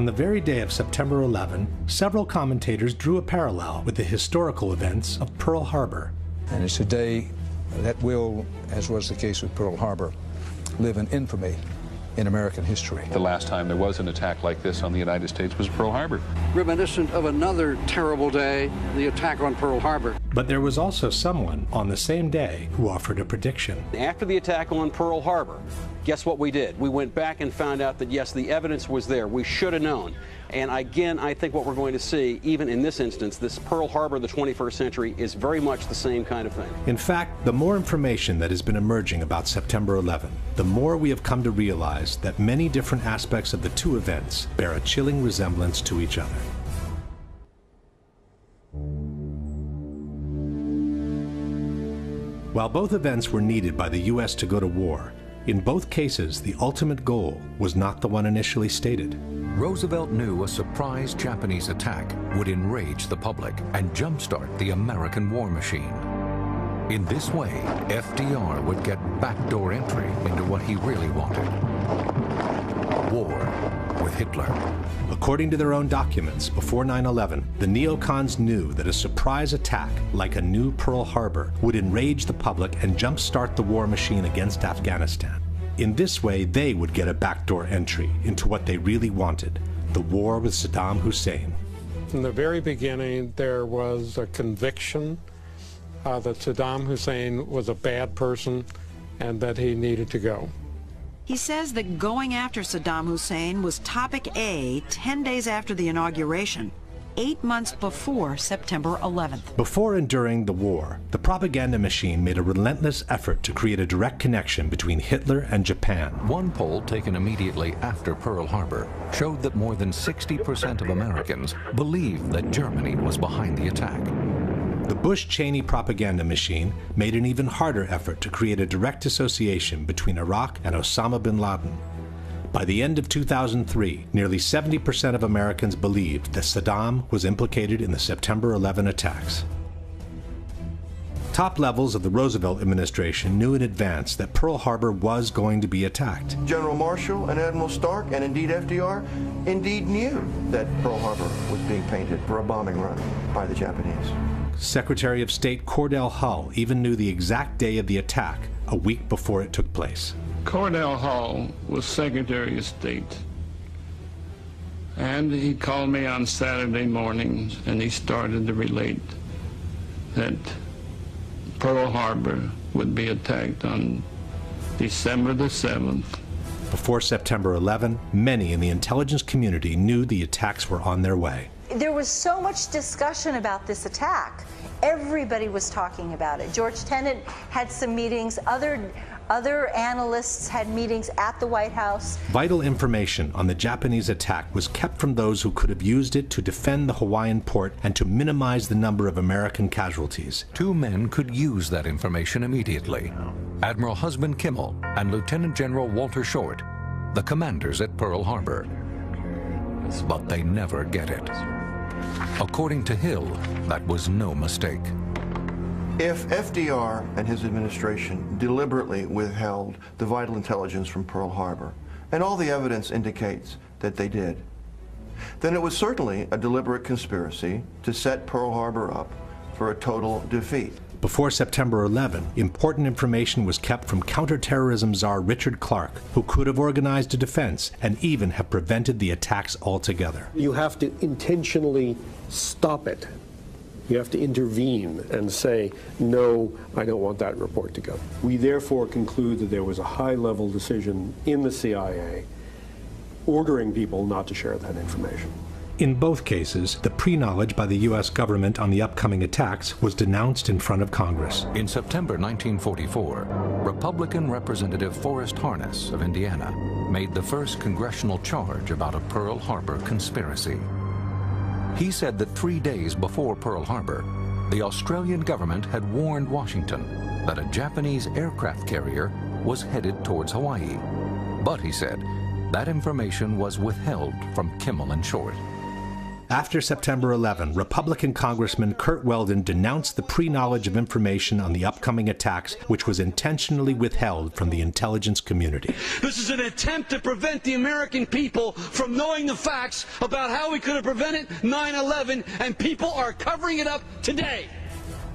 On the very day of September 11, several commentators drew a parallel with the historical events of Pearl Harbor. And it's a day that will, as was the case with Pearl Harbor, live in infamy in American history. The last time there was an attack like this on the United States was Pearl Harbor. Reminiscent of another terrible day, the attack on Pearl Harbor. But there was also someone on the same day who offered a prediction. After the attack on Pearl Harbor, guess what we did? We went back and found out that, yes, the evidence was there. We should have known. And again, I think what we're going to see, even in this instance, this Pearl Harbor of the 21st century is very much the same kind of thing. In fact, the more information that has been emerging about September 11, the more we have come to realize that many different aspects of the two events bear a chilling resemblance to each other. While both events were needed by the U.S. to go to war, in both cases, the ultimate goal was not the one initially stated. Roosevelt knew a surprise Japanese attack would enrage the public and jumpstart the American war machine. In this way, FDR would get backdoor entry into what he really wanted: war with Hitler. According to their own documents, before 9/11, the neocons knew that a surprise attack, like a new Pearl Harbor, would enrage the public and jumpstart the war machine against Afghanistan. In this way, they would get a backdoor entry into what they really wanted: the war with Saddam Hussein. From the very beginning, there was a conviction that Saddam Hussein was a bad person and that he needed to go. He says that going after Saddam Hussein was topic A 10 days after the inauguration, 8 months before September 11th. Before and during the war, the propaganda machine made a relentless effort to create a direct connection between Hitler and Japan. One poll taken immediately after Pearl Harbor showed that more than 60% of Americans believed that Germany was behind the attack. The Bush-Cheney propaganda machine made an even harder effort to create a direct association between Iraq and Osama bin Laden. By the end of 2003, nearly 70% of Americans believed that Saddam was implicated in the September 11 attacks. Top levels of the Roosevelt administration knew in advance that Pearl Harbor was going to be attacked. General Marshall and Admiral Stark, and indeed FDR, indeed knew that Pearl Harbor was being painted for a bombing run by the Japanese. Secretary of State Cordell Hull even knew the exact day of the attack, a week before it took place. Cordell Hull was Secretary of State, and he called me on Saturday morning and he started to relate that Pearl Harbor would be attacked on December the 7th. Before September 11, many in the intelligence community knew the attacks were on their way. There was so much discussion about this attack. Everybody was talking about it. George Tenet had some meetings, other analysts had meetings at the White House. Vital information on the Japanese attack was kept from those who could have used it to defend the Hawaiian port and to minimize the number of American casualties. Two men could use that information immediately: Admiral Husband Kimmel and Lieutenant General Walter Short, the commanders at Pearl Harbor. But they never get it. According to Hill, that was no mistake. If FDR and his administration deliberately withheld the vital intelligence from Pearl Harbor, and all the evidence indicates that they did, then it was certainly a deliberate conspiracy to set Pearl Harbor up for a total defeat. Before September 11, important information was kept from counterterrorism czar Richard Clark, who could have organized a defense and even have prevented the attacks altogether. You have to intentionally stop it. You have to intervene and say, no, I don't want that report to go. We therefore conclude that there was a high-level decision in the CIA ordering people not to share that information. In both cases, the pre-knowledge by the U.S. government on the upcoming attacks was denounced in front of Congress. In September 1944, Republican Representative Forrest Harness of Indiana made the first congressional charge about a Pearl Harbor conspiracy. He said that 3 days before Pearl Harbor, the Australian government had warned Washington that a Japanese aircraft carrier was headed towards Hawaii. But, he said, that information was withheld from Kimmel and Short. After September 11, Republican Congressman Curt Weldon denounced the pre-knowledge of information on the upcoming attacks, which was intentionally withheld from the intelligence community. This is an attempt to prevent the American people from knowing the facts about how we could have prevented 9/11, and people are covering it up today.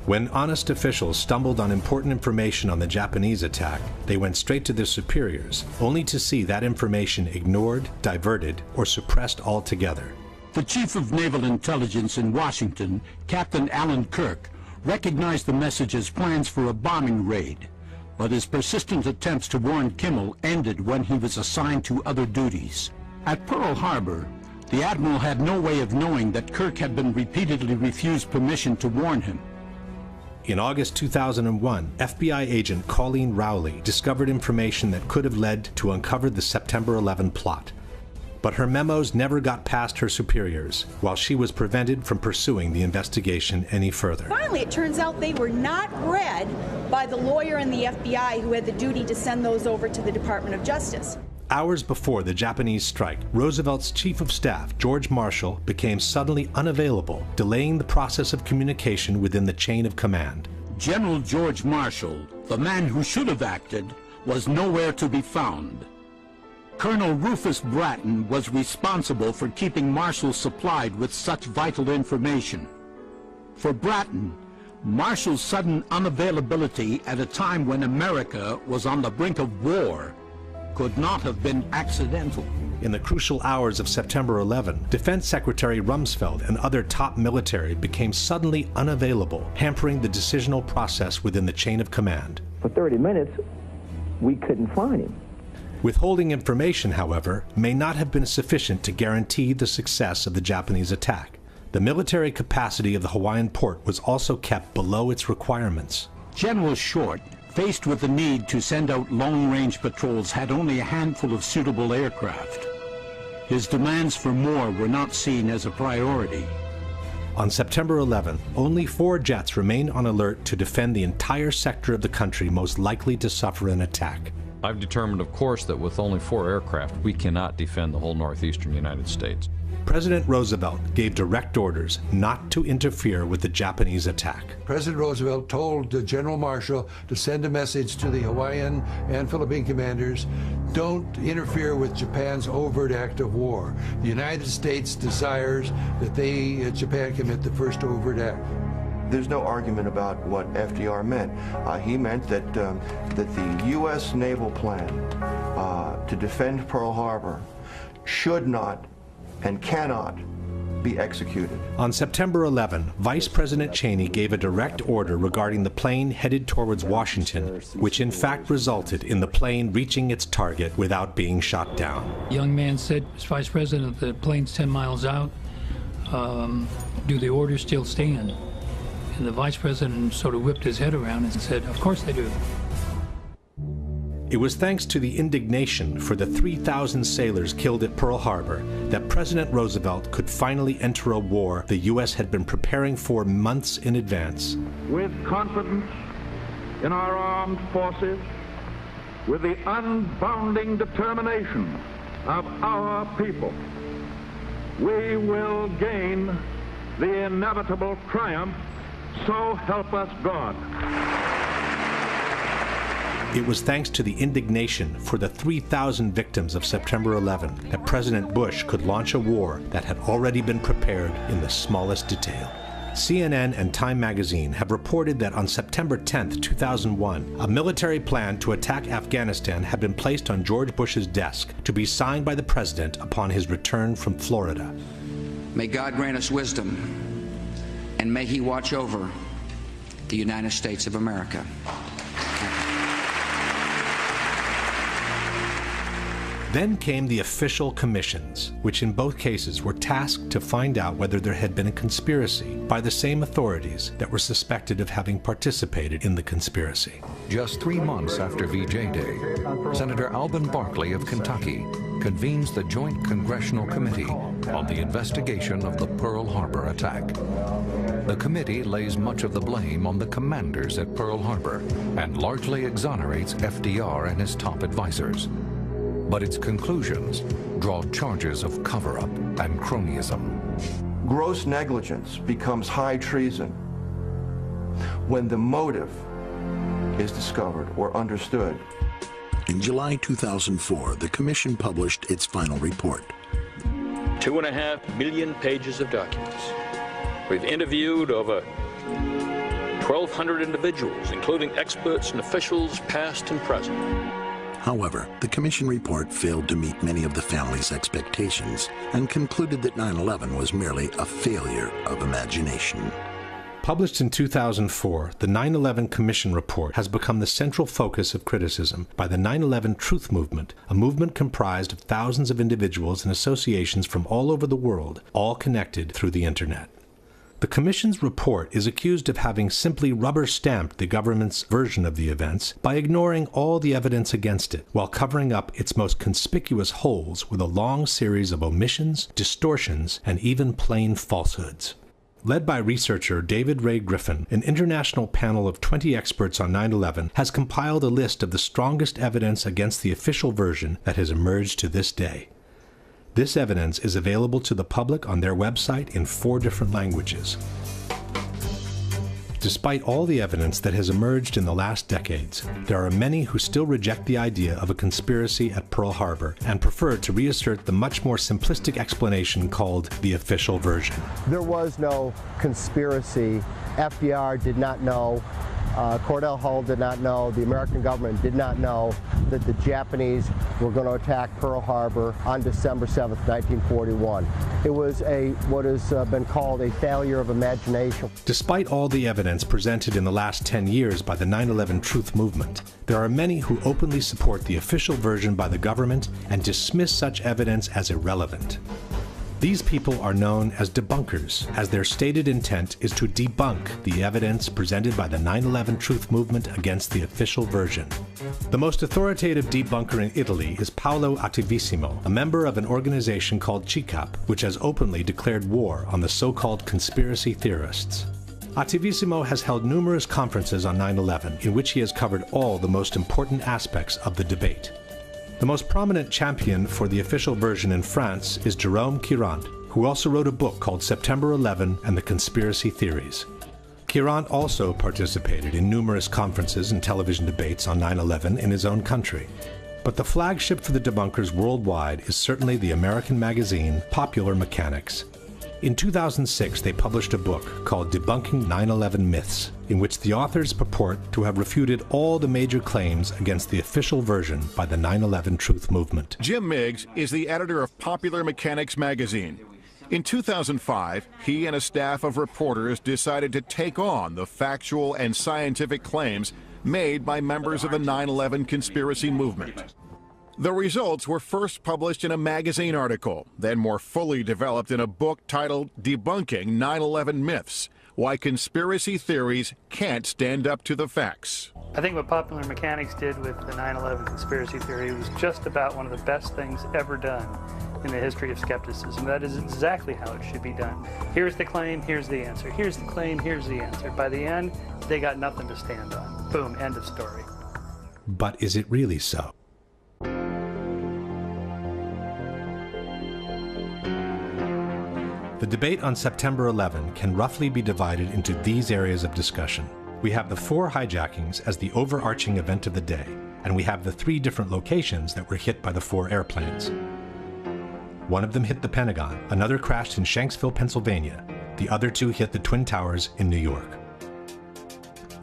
When honest officials stumbled on important information on the Japanese attack, they went straight to their superiors, only to see that information ignored, diverted, or suppressed altogether. The Chief of Naval Intelligence in Washington, Captain Alan Kirk, recognized the message as plans for a bombing raid, but his persistent attempts to warn Kimmel ended when he was assigned to other duties. At Pearl Harbor, the Admiral had no way of knowing that Kirk had been repeatedly refused permission to warn him. In August 2001, FBI agent Colleen Rowley discovered information that could have led to uncover the September 11 plot. But her memos never got past her superiors, while she was prevented from pursuing the investigation any further. Finally, it turns out they were not read by the lawyer in the FBI who had the duty to send those over to the Department of Justice. Hours before the Japanese strike, Roosevelt's Chief of Staff, George Marshall, became suddenly unavailable, delaying the process of communication within the chain of command. General George Marshall, the man who should have acted, was nowhere to be found. Colonel Rufus Bratton was responsible for keeping Marshall supplied with such vital information. For Bratton, Marshall's sudden unavailability at a time when America was on the brink of war could not have been accidental. In the crucial hours of September 11, Defense Secretary Rumsfeld and other top military became suddenly unavailable, hampering the decisional process within the chain of command. For 30 minutes, we couldn't find him. Withholding information, however, may not have been sufficient to guarantee the success of the Japanese attack. The military capacity of the Hawaiian port was also kept below its requirements. General Short, faced with the need to send out long-range patrols, had only a handful of suitable aircraft. His demands for more were not seen as a priority. On September 11, only 4 jets remained on alert to defend the entire sector of the country most likely to suffer an attack. I've determined, of course, that with only 4 aircraft, we cannot defend the whole northeastern United States. President Roosevelt gave direct orders not to interfere with the Japanese attack. President Roosevelt told General Marshall to send a message to the Hawaiian and Philippine commanders, don't interfere with Japan's overt act of war. The United States desires that Japan commit the first overt act. There's no argument about what FDR meant. He meant that the U.S. naval plan to defend Pearl Harbor should not and cannot be executed. On September 11, Vice President Cheney gave a direct order regarding the plane headed towards Washington, which in fact resulted in the plane reaching its target without being shot down. Young man said, Vice President, the plane's 10 miles out. Do the orders still stand? And the Vice President sort of whipped his head around and said, of course they do. It was thanks to the indignation for the 3,000 sailors killed at Pearl Harbor that President Roosevelt could finally enter a war the U.S. had been preparing for months in advance. With confidence in our armed forces, with the unbounding determination of our people, we will gain the inevitable triumph, so help us God. It was thanks to the indignation for the 3,000 victims of September 11 that President Bush could launch a war that had already been prepared in the smallest detail. CNN and Time magazine have reported that on September 10, 2001, a military plan to attack Afghanistan had been placed on George Bush's desk to be signed by the president upon his return from Florida. May God grant us wisdom, and may He watch over the United States of America. Then came the official commissions, which in both cases were tasked to find out whether there had been a conspiracy by the same authorities that were suspected of having participated in the conspiracy. Just 3 months after VJ Day, Senator Alben Barkley of Kentucky convenes the Joint Congressional Committee on the investigation of the Pearl Harbor attack. The committee lays much of the blame on the commanders at Pearl Harbor and largely exonerates FDR and his top advisors. But its conclusions draw charges of cover-up and cronyism. gross negligence becomes high treason when the motive is discovered or understood. In July 2004, the Commission published its final report. 2.5 million pages of documents. We've interviewed over 1,200 individuals, including experts and officials past and present. However, the Commission report failed to meet many of the family's expectations and concluded that 9/11 was merely a failure of imagination. Published in 2004, the 9/11 Commission report has become the central focus of criticism by the 9/11 Truth Movement, a movement comprised of thousands of individuals and associations from all over the world, all connected through the Internet. The Commission's report is accused of having simply rubber-stamped the government's version of the events by ignoring all the evidence against it, while covering up its most conspicuous holes with a long series of omissions, distortions, and even plain falsehoods. Led by researcher David Ray Griffin, an international panel of 20 experts on 9/11 has compiled a list of the strongest evidence against the official version that has emerged to this day. This evidence is available to the public on their website in 4 different languages. Despite all the evidence that has emerged in the last decades, there are many who still reject the idea of a conspiracy at Pearl Harbor and prefer to reassert the much more simplistic explanation called the official version. There was no conspiracy. FDR did not know. Cordell Hull did not know. The American government did not know that the Japanese were going to attack Pearl Harbor on December 7th, 1941. It was what has been called a failure of imagination. Despite all the evidence presented in the last 10 years by the 9/11 Truth Movement, there are many who openly support the official version by the government and dismiss such evidence as irrelevant. These people are known as debunkers, as their stated intent is to debunk the evidence presented by the 9/11 Truth Movement against the official version. The most authoritative debunker in Italy is Paolo Attivissimo, a member of an organization called CICAP, which has openly declared war on the so-called conspiracy theorists. Attivissimo has held numerous conferences on 9/11 in which he has covered all the most important aspects of the debate. The most prominent champion for the official version in France is Jérôme Quirant, who also wrote a book called September 11 and the Conspiracy Theories. Quirant also participated in numerous conferences and television debates on 9/11 in his own country. But the flagship for the debunkers worldwide is certainly the American magazine Popular Mechanics. In 2006, they published a book called Debunking 9/11 Myths, in which the authors purport to have refuted all the major claims against the official version by the 9/11 Truth Movement. Jim Miggs is the editor of Popular Mechanics magazine. In 2005, he and a staff of reporters decided to take on the factual and scientific claims made by members of the 9/11 conspiracy movement. The results were first published in a magazine article, then more fully developed in a book titled Debunking 9/11 Myths: Why Conspiracy Theories Can't Stand Up to the Facts. I think what Popular Mechanics did with the 9/11 conspiracy theory was just about one of the best things ever done in the history of skepticism. That is exactly how it should be done. Here's the claim, here's the answer. Here's the claim, here's the answer. By the end, they got nothing to stand on. Boom, end of story. But is it really so? The debate on September 11 can roughly be divided into these areas of discussion. We have the 4 hijackings as the overarching event of the day, and we have the 3 different locations that were hit by the 4 airplanes. One of them hit the Pentagon, another crashed in Shanksville, Pennsylvania, the other 2 hit the Twin Towers in New York.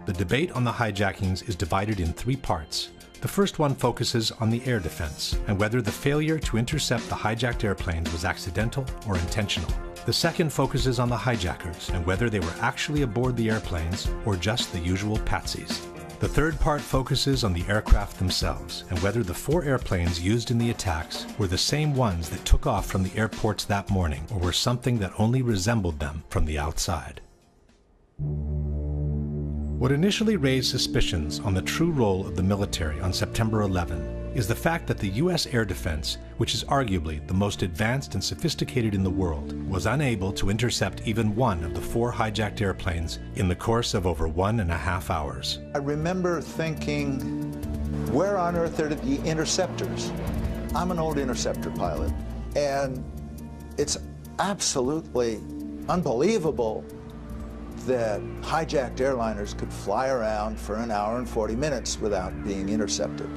The debate on the hijackings is divided in 3 parts. The first one focuses on the air defense and whether the failure to intercept the hijacked airplanes was accidental or intentional. The second focuses on the hijackers and whether they were actually aboard the airplanes or just the usual patsies. The third part focuses on the aircraft themselves and whether the 4 airplanes used in the attacks were the same ones that took off from the airports that morning or were something that only resembled them from the outside. What initially raised suspicions on the true role of the military on September 11 is the fact that the U.S. air defense, which is arguably the most advanced and sophisticated in the world, was unable to intercept even one of the 4 hijacked airplanes in the course of over 1.5 hours. I remember thinking, where on earth are the interceptors? I'm an old interceptor pilot, and it's absolutely unbelievable that hijacked airliners could fly around for an hour and 40 minutes without being intercepted.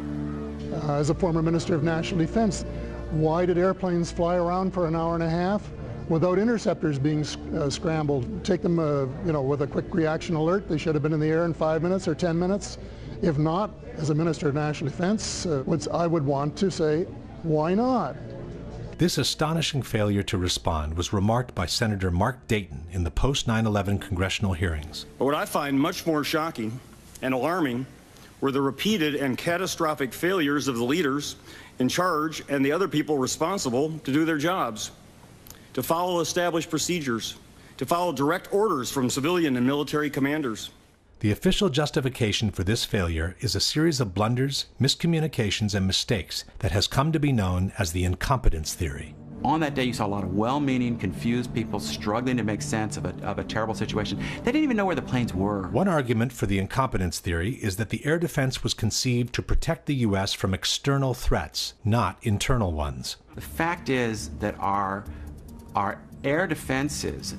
As a former Minister of National Defense, why did airplanes fly around for an hour and a half without interceptors being scrambled? Take them, with a quick reaction alert. They should have been in the air in 5 minutes or 10 minutes. If not, as a Minister of National Defense, I would want to say, why not? This astonishing failure to respond was remarked by Senator Mark Dayton in the post-9/11 congressional hearings. But what I find much more shocking and alarming were the repeated and catastrophic failures of the leaders in charge and the other people responsible to do their jobs, to follow established procedures, to follow direct orders from civilian and military commanders. The official justification for this failure is a series of blunders, miscommunications, and mistakes that has come to be known as the incompetence theory. On that day, you saw a lot of well-meaning, confused people struggling to make sense of a terrible situation. They didn't even know where the planes were. One argument for the incompetence theory is that the air defense was conceived to protect the U.S. from external threats, not internal ones. The fact is that our air defenses,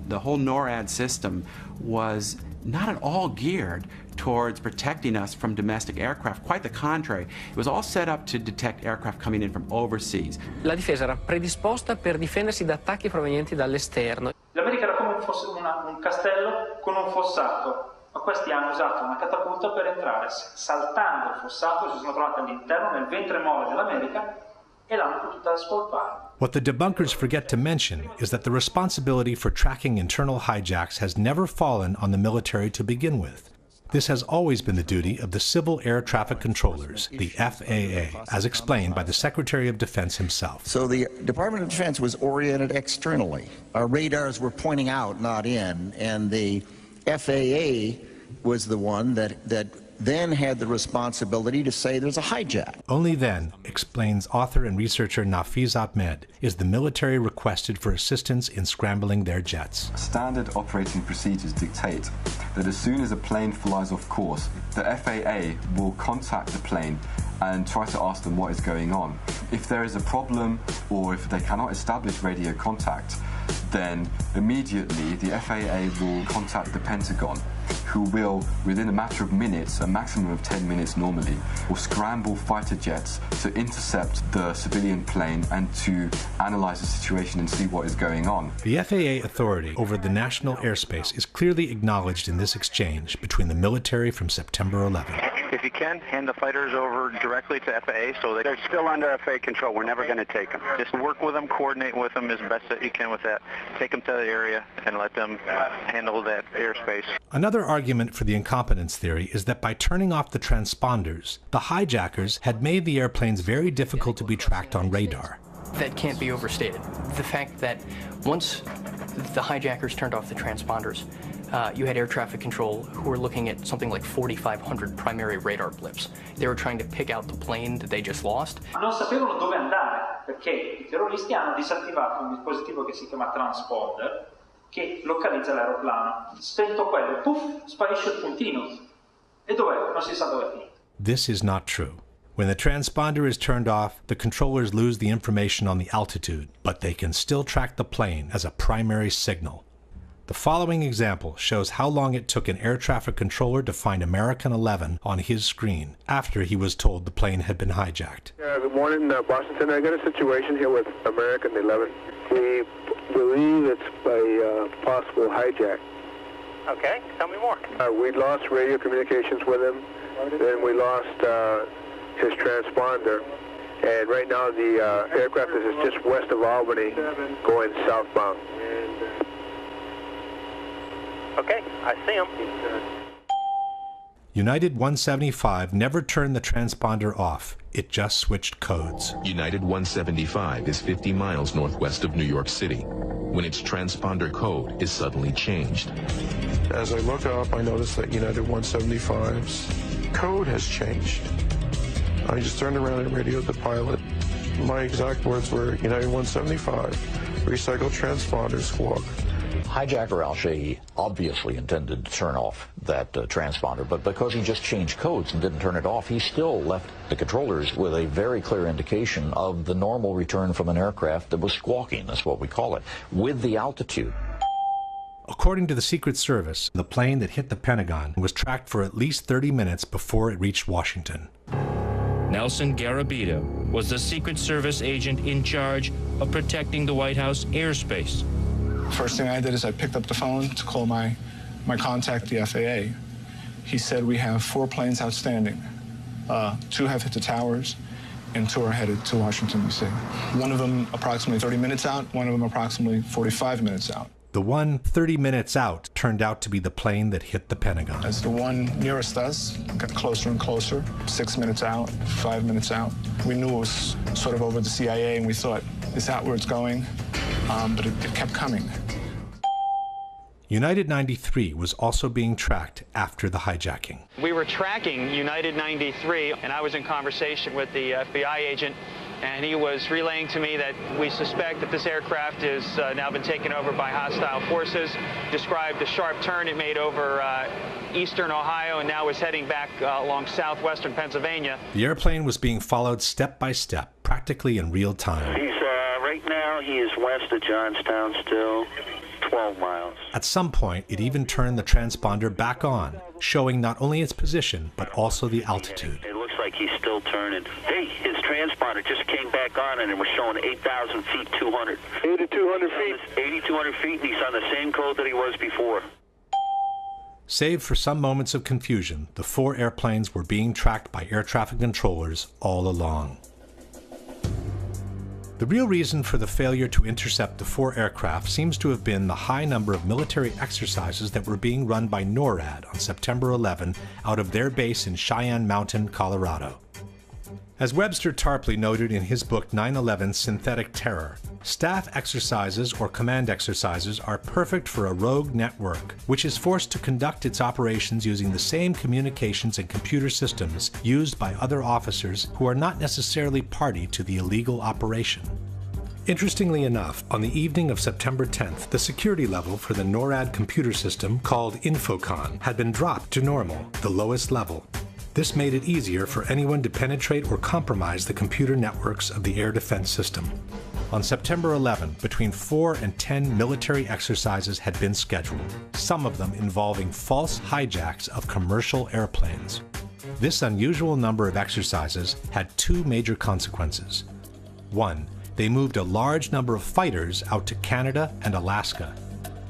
the whole NORAD system, was not at all geared towards protecting us from domestic aircraft. Quite the contrary. It was all set up to detect aircraft coming in from overseas. La difesa era predisposta per difendersi da attacchi provenienti dall'esterno. L'America era come un castello con un fossato, ma questi hanno usato una catapulta per entrare. Saltando il fossato si sono trovati all'interno, nel ventre mole dell'America, e l'hanno potuta scolpare. What the debunkers forget to mention is that the responsibility for tracking internal hijacks has never fallen on the military to begin with. This has always been the duty of the Civil Air Traffic Controllers, the FAA, as explained by the Secretary of Defense himself. So the Department of Defense was oriented externally. Our radars were pointing out, not in, and the FAA was the one that then had the responsibility to say there's a hijack. Only then, explains author and researcher Nafiz Ahmed, is the military requested for assistance in scrambling their jets. Standard operating procedures dictate that as soon as a plane flies off course, the FAA will contact the plane and try to ask them what is going on. If there is a problem or if they cannot establish radio contact, then immediately the FAA will contact the Pentagon, who will, within a matter of minutes, a maximum of 10 minutes normally, will scramble fighter jets to intercept the civilian plane and to analyze the situation and see what is going on. The FAA authority over the national airspace is clearly acknowledged in this exchange between the military from September 11. If you can, hand the fighters over directly to FAA so they're still under FAA control. We're never going to take them. Just work with them, coordinate with them as best that you can with that. Take them to the area and let them handle that airspace. Another argument for the incompetence theory is that by turning off the transponders, the hijackers had made the airplanes very difficult to be tracked on radar. That can't be overstated. The fact that once the hijackers turned off the transponders, you had air traffic control who were looking at something like 4,500 primary radar blips. They were trying to pick out the plane that they just lost. Non sapevano dove andare perché i terroristi hanno disattivato un dispositivo che si chiama transponder che localizza l'aeroplano. Spento quello, puff, sparisce il puntino. E dov'è? Non si sa dove è finito. This is not true. When the transponder is turned off, the controllers lose the information on the altitude, but they can still track the plane as a primary signal. The following example shows how long it took an air traffic controller to find American 11 on his screen after he was told the plane had been hijacked. Good morning, Washington. I got a situation here with American 11. We believe it's a possible hijack. Okay, tell me more. We lost radio communications with him. Then we lost his transponder. And right now the aircraft is just west of Albany going southbound. Okay, I see him. United 175 never turned the transponder off. It just switched codes. United 175 is 50 miles northwest of New York City when its transponder code is suddenly changed. As I look up, I notice that United 175's code has changed. I just turned around and radioed the pilot. My exact words were, United 175, recycle transponder squawk. Hijacker Al-Shehhi obviously intended to turn off that transponder, but because he just changed codes and didn't turn it off, he still left the controllers with a very clear indication of the normal return from an aircraft that was squawking, that's what we call it, with the altitude. According to the Secret Service, the plane that hit the Pentagon was tracked for at least 30 minutes before it reached Washington. Nelson Garabito was the Secret Service agent in charge of protecting the White House airspace. First thing I did is I picked up the phone to call my contact, the FAA. He said we have 4 planes outstanding. 2 have hit the towers, and 2 are headed to Washington, D.C. One of them approximately 30 minutes out, one of them approximately 45 minutes out. The one 30 minutes out turned out to be the plane that hit the Pentagon. As the one nearest us got closer and closer, 6 minutes out, 5 minutes out, we knew it was sort of over the CIA, and we thought, is that where it's going? But it kept coming. United 93 was also being tracked after the hijacking. We were tracking United 93, and I was in conversation with the FBI agent, and he was relaying to me that we suspect that this aircraft has now been taken over by hostile forces, described the sharp turn it made over eastern Ohio, and now is heading back along southwestern Pennsylvania. The airplane was being followed step by step, practically in real time. Right now he is west of Johnstown still, 12 miles. At some point, it even turned the transponder back on, showing not only its position, but also the altitude. It looks like he's still turning. Hey, his transponder just came back on and it was showing 8,000 feet, 200. 8,200 feet? 8,200 feet, and he's on the same code that he was before. Save for some moments of confusion, the 4 airplanes were being tracked by air traffic controllers all along. The real reason for the failure to intercept the 4 aircraft seems to have been the high number of military exercises that were being run by NORAD on September 11 out of their base in Cheyenne Mountain, Colorado. As Webster Tarpley noted in his book 9/11 Synthetic Terror, staff exercises or command exercises are perfect for a rogue network, which is forced to conduct its operations using the same communications and computer systems used by other officers who are not necessarily party to the illegal operation. Interestingly enough, on the evening of September 10th, the security level for the NORAD computer system, called Infocon, had been dropped to normal, the lowest level. This made it easier for anyone to penetrate or compromise the computer networks of the air defense system. On September 11, between 4 and 10 military exercises had been scheduled, some of them involving false hijacks of commercial airplanes. This unusual number of exercises had 2 major consequences. 1, they moved a large number of fighters out to Canada and Alaska.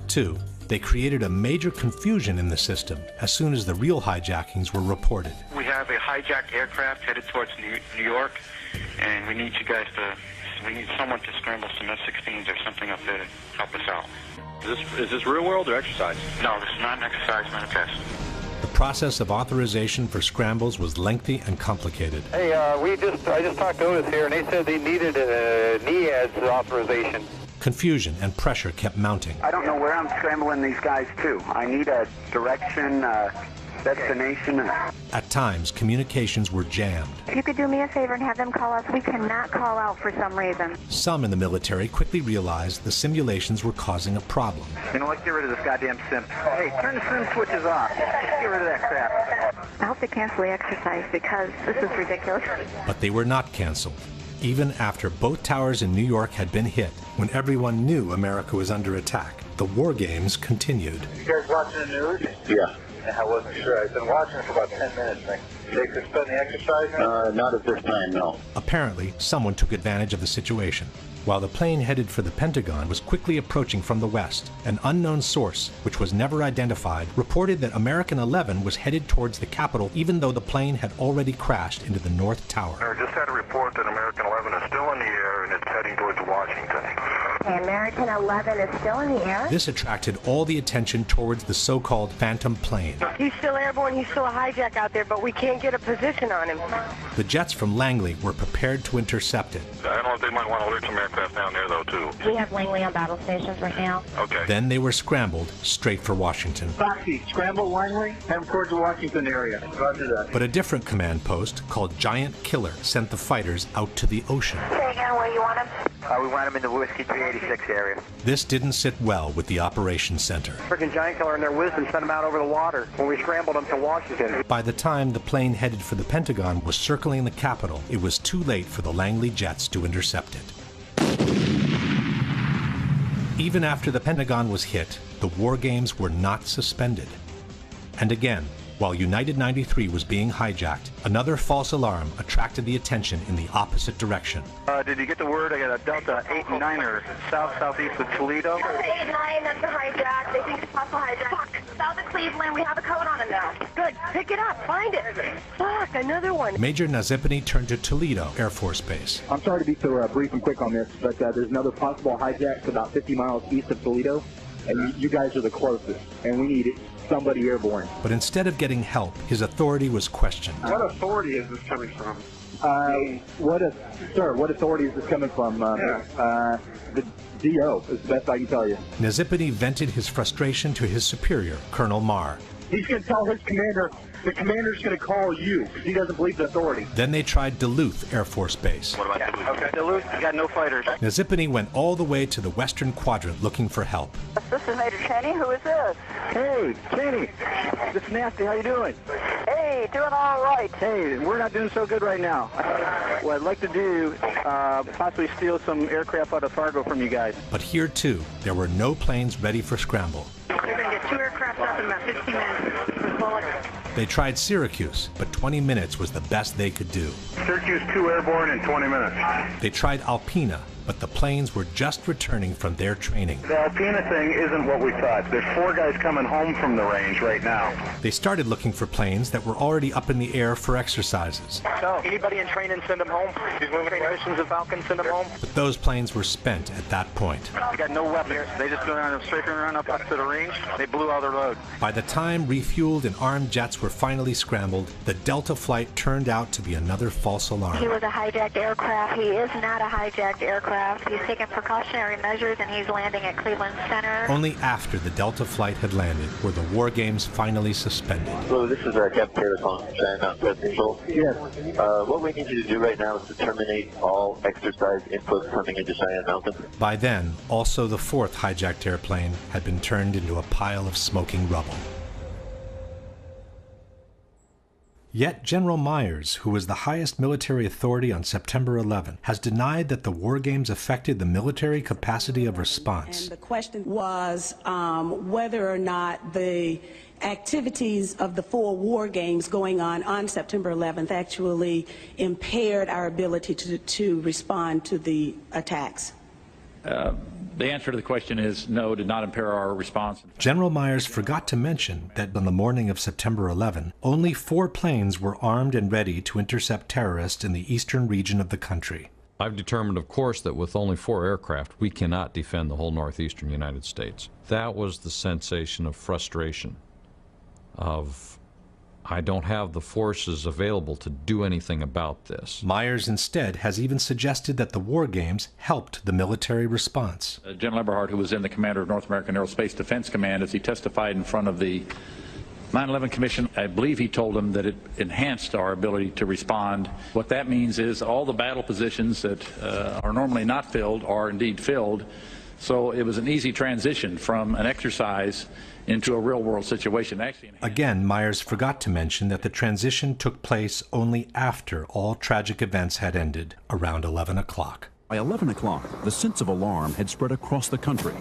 2, they created a major confusion in the system as soon as the real hijackings were reported. We have a hijacked aircraft headed towards New York, and we need someone to scramble some F-16s or something up there to help us out. Is this real world or exercise? No, this is not an exercise, not a test. The process of authorization for scrambles was lengthy and complicated. Hey, I just talked to Otis here, and they said they needed a NEADS authorization. Confusion and pressure kept mounting. I don't know where I'm scrambling these guys to. I need a direction, destination. At times, communications were jammed. If you could do me a favor and have them call us, we cannot call out for some reason. Some in the military quickly realized the simulations were causing a problem. You know, let's get rid of this goddamn sim. Hey, turn the sim switches off. Just get rid of that crap. I hope they cancel the exercise because this is ridiculous. But they were not canceled. Even after both towers in New York had been hit, when everyone knew America was under attack, the war games continued. You guys watching the news? Yeah. I wasn't sure. I've been watching for about 10 minutes. They suspend the exercise? Not at this time, no. Apparently, someone took advantage of the situation. While the plane headed for the Pentagon was quickly approaching from the west, an unknown source, which was never identified, reported that American 11 was headed towards the Capitol even though the plane had already crashed into the North Tower. I just had a report that American 11 is still in the air and it's heading towards Washington. Okay, American 11 is still in the air? This attracted all the attention towards the so-called Phantom plane. He's still airborne, he's still a hijack out there, but we can't get a position on him. The jets from Langley were prepared to intercept it. I don't know if they might want to alert some aircraft down there, though, too. We have Langley on battle stations right now. Okay. Then they were scrambled straight for Washington. Foxy, scramble Langley, head towards the Washington area. Roger that. But a different command post, called Giant Killer, sent the fighters out to the ocean. Say again where you want him? We want him in the Whiskey 386 area. This didn't sit well with the operations center. Freaking Giant Killer and their wisdom sent him out over the water when we scrambled him to Washington. By the time the plane headed for the Pentagon was circling the Capitol, it was too late for the Langley jets to intercept it. Even after the Pentagon was hit, the war games were not suspended. And again, while United 93 was being hijacked, another false alarm attracted the attention in the opposite direction. Did you get the word? I got a Delta 8-9er southeast of Toledo. Delta 8-9, that's a hijack. They think it's possible hijack. Fuck. South of Cleveland, we have a code on it now. Good. Pick it up. Find it. Fuck, another one. Major Nazipany turned to Toledo Air Force Base. I'm sorry to be so brief and quick on this, but there's another possible hijack about 50 miles east of Toledo, and you guys are the closest, and we need it. Somebody airborne. But instead of getting help, his authority was questioned. What authority is this coming from? What authority is this coming from? The DO, is the best I can tell you. Nazipany vented his frustration to his superior, Colonel Marr. He's going to tell his commander, the commander's going to call you, because he doesn't believe the authority. Then they tried Duluth Air Force Base. What about Duluth? Okay, Duluth, you got no fighters. Nazipany went all the way to the western quadrant looking for help. This is Major Cheney. Who is this? Hey, Kenny, this is Nasty. How you doing? Hey, doing all right. Hey, we're not doing so good right now. What I'd like to do, possibly steal some aircraft out of Fargo from you guys. But here, too, there were no planes ready for scramble. They're going to get 2 aircraft up in about 15 minutes. They tried Syracuse, but 20 minutes was the best they could do. Syracuse 2 airborne in 20 minutes. They tried Alpena, but the planes were just returning from their training. The Alpena thing isn't what we thought. There's 4 guys coming home from the range right now. They started looking for planes that were already up in the air for exercises. So, anybody in training, send them home. These moving missions of Falcon, send them home. But those planes were spent at that point. They got no weapons. They just go down straight around up to the range. They blew all their load. By the time refueled and armed jets were finally scrambled, the Delta flight turned out to be another false alarm. He was a hijacked aircraft. He is not a hijacked aircraft. He's taking precautionary measures, and he's landing at Cleveland Center. Only after the Delta flight had landed were the war games finally suspended. So this is Captain Terracon, China Mountain Control. Yes. What we need you to do right now is to terminate all exercise inputs coming into Cheyenne Mountain. By then, also the 4th hijacked airplane had been turned into a pile of smoking rubble. Yet General Myers, who was the highest military authority on September 11, has denied that the war games affected the military capacity of response. And the question was whether or not the activities of the 4 war games going on September 11th actually impaired our ability to respond to the attacks. The answer to the question is no, did not impair our response. General Myers forgot to mention that on the morning of September 11, only 4 planes were armed and ready to intercept terrorists in the eastern region of the country. I've determined, of course, that with only 4 aircraft, we cannot defend the whole northeastern United States. That was the sensation of frustration, of I don't have the forces available to do anything about this. Myers instead has even suggested that the war games helped the military response. General Eberhart, who was then the commander of North American Aerospace Defense Command, as he testified in front of the 9/11 Commission, I believe he told them that it enhanced our ability to respond. What that means is all the battle positions that are normally not filled are indeed filled. So it was an easy transition from an exercise into a real-world situation. Again, Myers forgot to mention that the transition took place only after all tragic events had ended, around 11 o'clock. By 11 o'clock, the sense of alarm had spread across the country.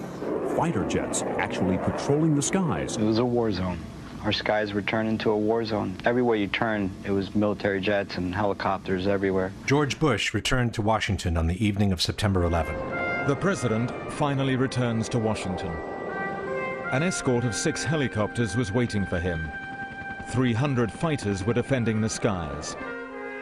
Fighter jets actually patrolling the skies. It was a war zone. Our skies were turned into a war zone. Everywhere you turn, it was military jets and helicopters everywhere. George Bush returned to Washington on the evening of September 11. The president finally returns to Washington. An escort of 6 helicopters was waiting for him. 300 fighters were defending the skies.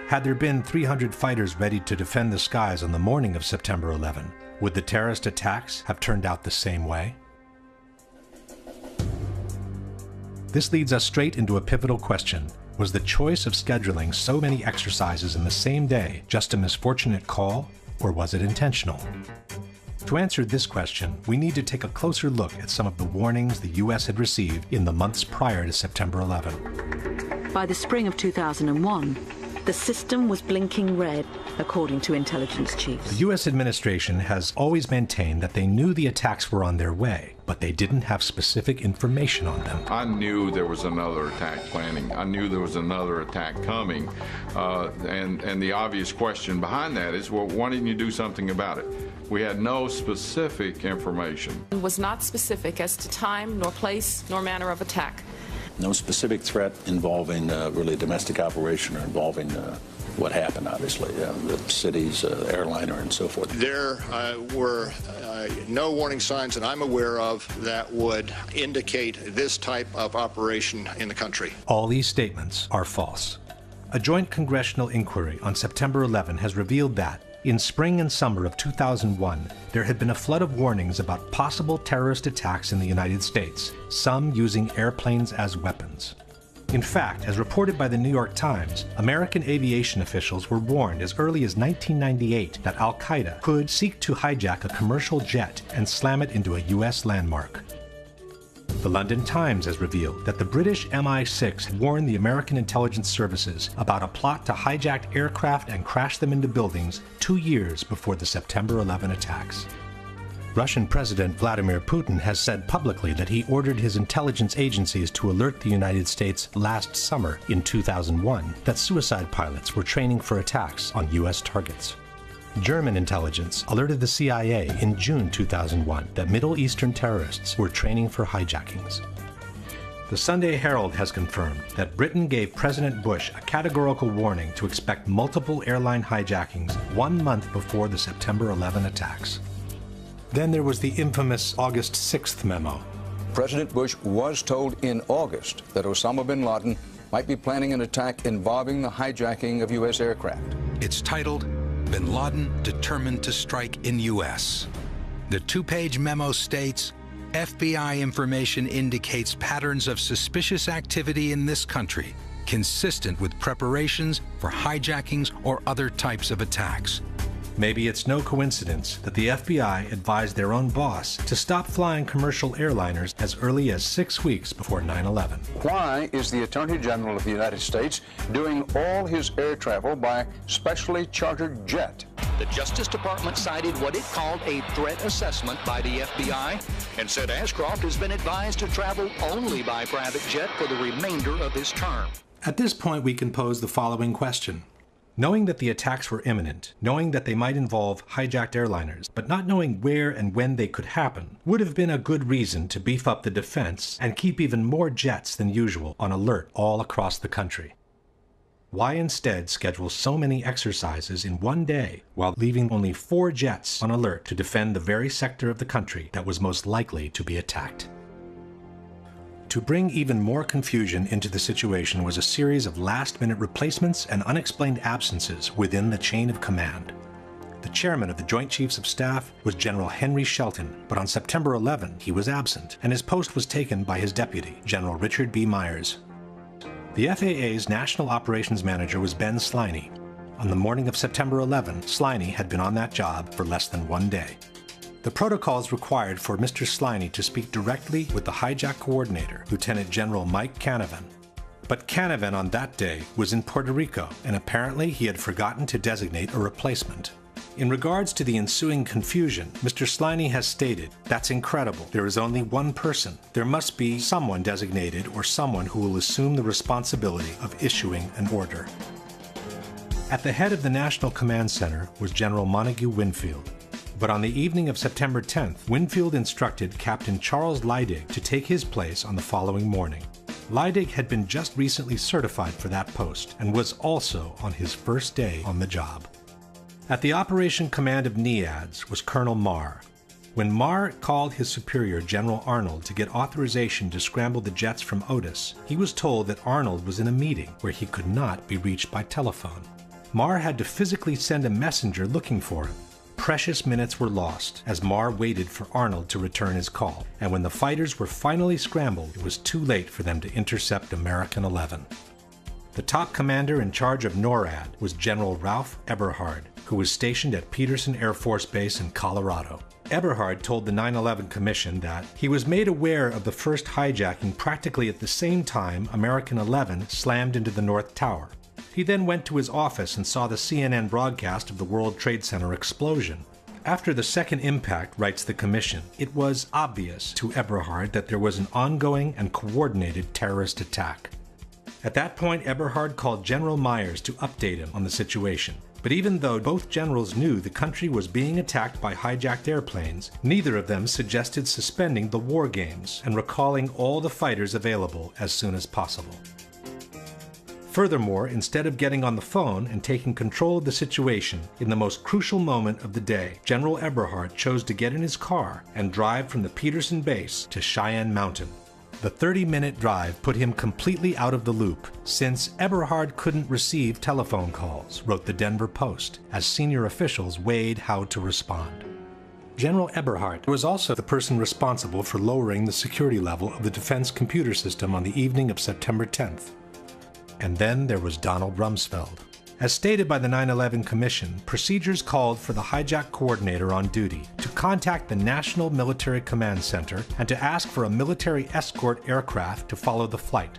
Had there been 300 fighters ready to defend the skies on the morning of September 11, would the terrorist attacks have turned out the same way? This leads us straight into a pivotal question. Was the choice of scheduling so many exercises in the same day just a misfortunate call, or was it intentional? To answer this question, we need to take a closer look at some of the warnings the U.S. had received in the months prior to September 11. By the spring of 2001, the system was blinking red, according to intelligence chiefs. The U.S. administration has always maintained that they knew the attacks were on their way, but they didn't have specific information on them. I knew there was another attack planning. I knew there was another attack coming. And the obvious question behind that is, well, why didn't you do something about it? We had no specific information. It was not specific as to time, nor place, nor manner of attack. No specific threat involving really domestic operation or involving what happened, obviously, the city's airliner and so forth. There were no warning signs that I'm aware of that would indicate this type of operation in the country. All these statements are false. A joint congressional inquiry on September 11 has revealed that, in spring and summer of 2001, there had been a flood of warnings about possible terrorist attacks in the United States, some using airplanes as weapons. In fact, as reported by the New York Times, American aviation officials were warned as early as 1998 that Al-Qaeda could seek to hijack a commercial jet and slam it into a U.S. landmark. The London Times has revealed that the British MI6 had warned the American intelligence services about a plot to hijack aircraft and crash them into buildings 2 years before the September 11 attacks. Russian President Vladimir Putin has said publicly that he ordered his intelligence agencies to alert the United States last summer in 2001 that suicide pilots were training for attacks on U.S. targets. German intelligence alerted the CIA in June 2001 that Middle Eastern terrorists were training for hijackings. The Sunday Herald has confirmed that Britain gave President Bush a categorical warning to expect multiple airline hijackings 1 month before the September 11 attacks. Then there was the infamous August 6th memo. President Bush was told in August that Osama bin Laden might be planning an attack involving the hijacking of U.S. aircraft. It's titled, Bin Laden Determined to Strike in U.S. The 2-page memo states, FBI information indicates patterns of suspicious activity in this country, consistent with preparations for hijackings or other types of attacks. Maybe it's no coincidence that the FBI advised their own boss to stop flying commercial airliners as early as 6 weeks before 9/11. Why is the Attorney General of the United States doing all his air travel by specially chartered jet? The Justice Department cited what it called a threat assessment by the FBI and said Ashcroft has been advised to travel only by private jet for the remainder of his term. At this point, we can pose the following question. Knowing that the attacks were imminent, knowing that they might involve hijacked airliners, but not knowing where and when they could happen, would have been a good reason to beef up the defense and keep even more jets than usual on alert all across the country. Why instead schedule so many exercises in one day while leaving only 4 jets on alert to defend the very sector of the country that was most likely to be attacked? To bring even more confusion into the situation was a series of last-minute replacements and unexplained absences within the chain of command. The chairman of the Joint Chiefs of Staff was General Henry Shelton, but on September 11 he was absent, and his post was taken by his deputy, General Richard B. Myers. The FAA's National Operations Manager was Ben Sliney. On the morning of September 11, Sliney had been on that job for less than 1 day. The protocols required for Mr. Sliney to speak directly with the hijack coordinator, Lieutenant General Mike Canavan. But Canavan on that day was in Puerto Rico, and apparently he had forgotten to designate a replacement. In regards to the ensuing confusion, Mr. Sliney has stated, "That's incredible. There is only one person. There must be someone designated or someone who will assume the responsibility of issuing an order." At the head of the National Command Center was General Montague Winfield. But on the evening of September 10th, Winfield instructed Captain Charles Leidig to take his place on the following morning. Leidig had been just recently certified for that post and was also on his first day on the job. At the operation command of NEADS was Colonel Marr. When Marr called his superior, General Arnold, to get authorization to scramble the jets from Otis, he was told that Arnold was in a meeting where he could not be reached by telephone. Marr had to physically send a messenger looking for him. Precious minutes were lost as Marr waited for Arnold to return his call, and when the fighters were finally scrambled, it was too late for them to intercept American 11. The top commander in charge of NORAD was General Ralph Eberhard, who was stationed at Peterson Air Force Base in Colorado. Eberhard told the 9/11 Commission that he was made aware of the first hijacking practically at the same time American 11 slammed into the North Tower. He then went to his office and saw the CNN broadcast of the World Trade Center explosion. After the second impact, writes the Commission, it was obvious to Eberhard that there was an ongoing and coordinated terrorist attack. At that point, Eberhard called General Myers to update him on the situation. But even though both generals knew the country was being attacked by hijacked airplanes, neither of them suggested suspending the war games and recalling all the fighters available as soon as possible. Furthermore, instead of getting on the phone and taking control of the situation in the most crucial moment of the day, General Eberhard chose to get in his car and drive from the Peterson base to Cheyenne Mountain. The 30-minute drive put him completely out of the loop, since Eberhard couldn't receive telephone calls, wrote the Denver Post, as senior officials weighed how to respond. General Eberhard was also the person responsible for lowering the security level of the defense computer system on the evening of September 10th. And then there was Donald Rumsfeld. As stated by the 9/11 Commission, procedures called for the hijack coordinator on duty to contact the National Military Command Center and to ask for a military escort aircraft to follow the flight.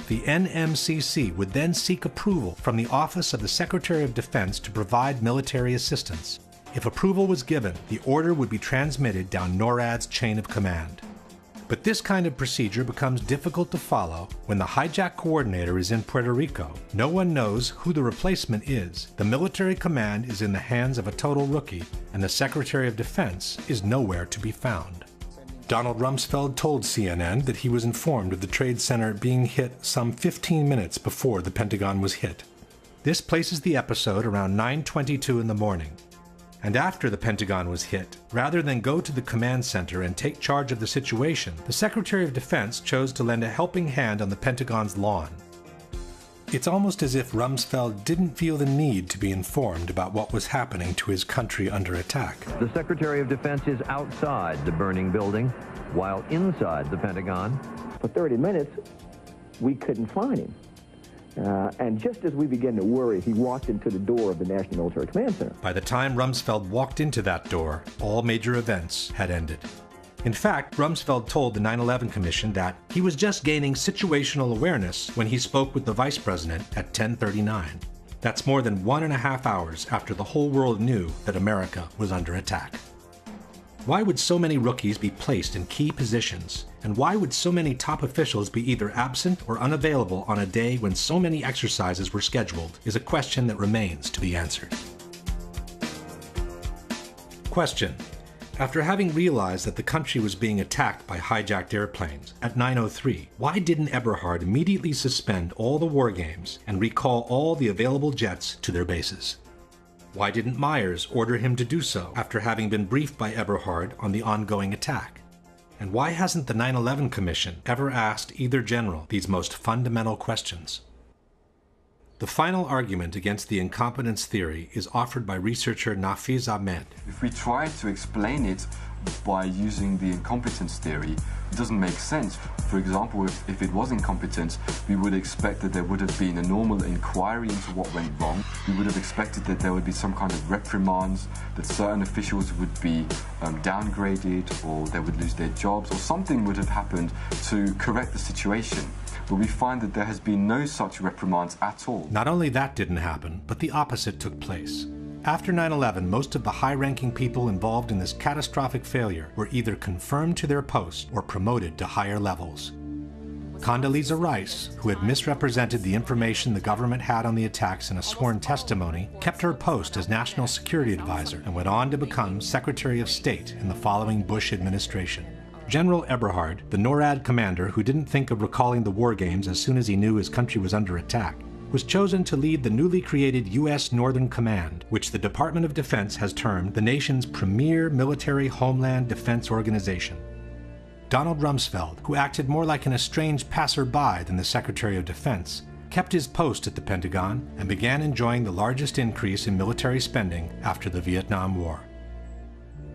The NMCC would then seek approval from the Office of the Secretary of Defense to provide military assistance. If approval was given, the order would be transmitted down NORAD's chain of command. But this kind of procedure becomes difficult to follow when the hijack coordinator is in Puerto Rico. No one knows who the replacement is. The military command is in the hands of a total rookie, and the Secretary of Defense is nowhere to be found. Donald Rumsfeld told CNN that he was informed of the Trade Center being hit some 15 minutes before the Pentagon was hit. This places the episode around 9:22 in the morning. And after the Pentagon was hit, rather than go to the command center and take charge of the situation, the Secretary of Defense chose to lend a helping hand on the Pentagon's lawn. It's almost as if Rumsfeld didn't feel the need to be informed about what was happening to his country under attack. The Secretary of Defense is outside the burning building, while inside the Pentagon. For 30 minutes, we couldn't find him. And just as we began to worry, he walked into the door of the National Military Command Center. By the time Rumsfeld walked into that door, all major events had ended. In fact, Rumsfeld told the 9/11 Commission that he was just gaining situational awareness when he spoke with the Vice President at 10:39. That's more than 1.5 hours after the whole world knew that America was under attack. Why would so many rookies be placed in key positions? And why would so many top officials be either absent or unavailable on a day when so many exercises were scheduled is a question that remains to be answered. Question. After having realized that the country was being attacked by hijacked airplanes at 9:03, why didn't Eberhard immediately suspend all the war games and recall all the available jets to their bases? Why didn't Myers order him to do so after having been briefed by Eberhard on the ongoing attack? And why hasn't the 9/11 Commission ever asked either general these most fundamental questions? The final argument against the incompetence theory is offered by researcher Nafiz Ahmed. If we try to explain it by using the incompetence theory, it doesn't make sense. For example, if it was incompetence, we would expect that there would have been a normal inquiry into what went wrong. We would have expected that there would be some kind of reprimands, that certain officials would be downgraded, or they would lose their jobs, or something would have happened to correct the situation. But we find that there has been no such reprimands at all. Not only that didn't happen, but the opposite took place. After 9/11, most of the high-ranking people involved in this catastrophic failure were either confirmed to their posts or promoted to higher levels. Condoleezza Rice, who had misrepresented the information the government had on the attacks in a sworn testimony, kept her post as National Security Advisor and went on to become Secretary of State in the following Bush administration. General Eberhard, the NORAD commander who didn't think of recalling the war games as soon as he knew his country was under attack, was chosen to lead the newly created U.S. Northern Command, which the Department of Defense has termed the nation's premier military homeland defense organization. Donald Rumsfeld, who acted more like an estranged passerby than the Secretary of Defense, kept his post at the Pentagon and began enjoying the largest increase in military spending after the Vietnam War.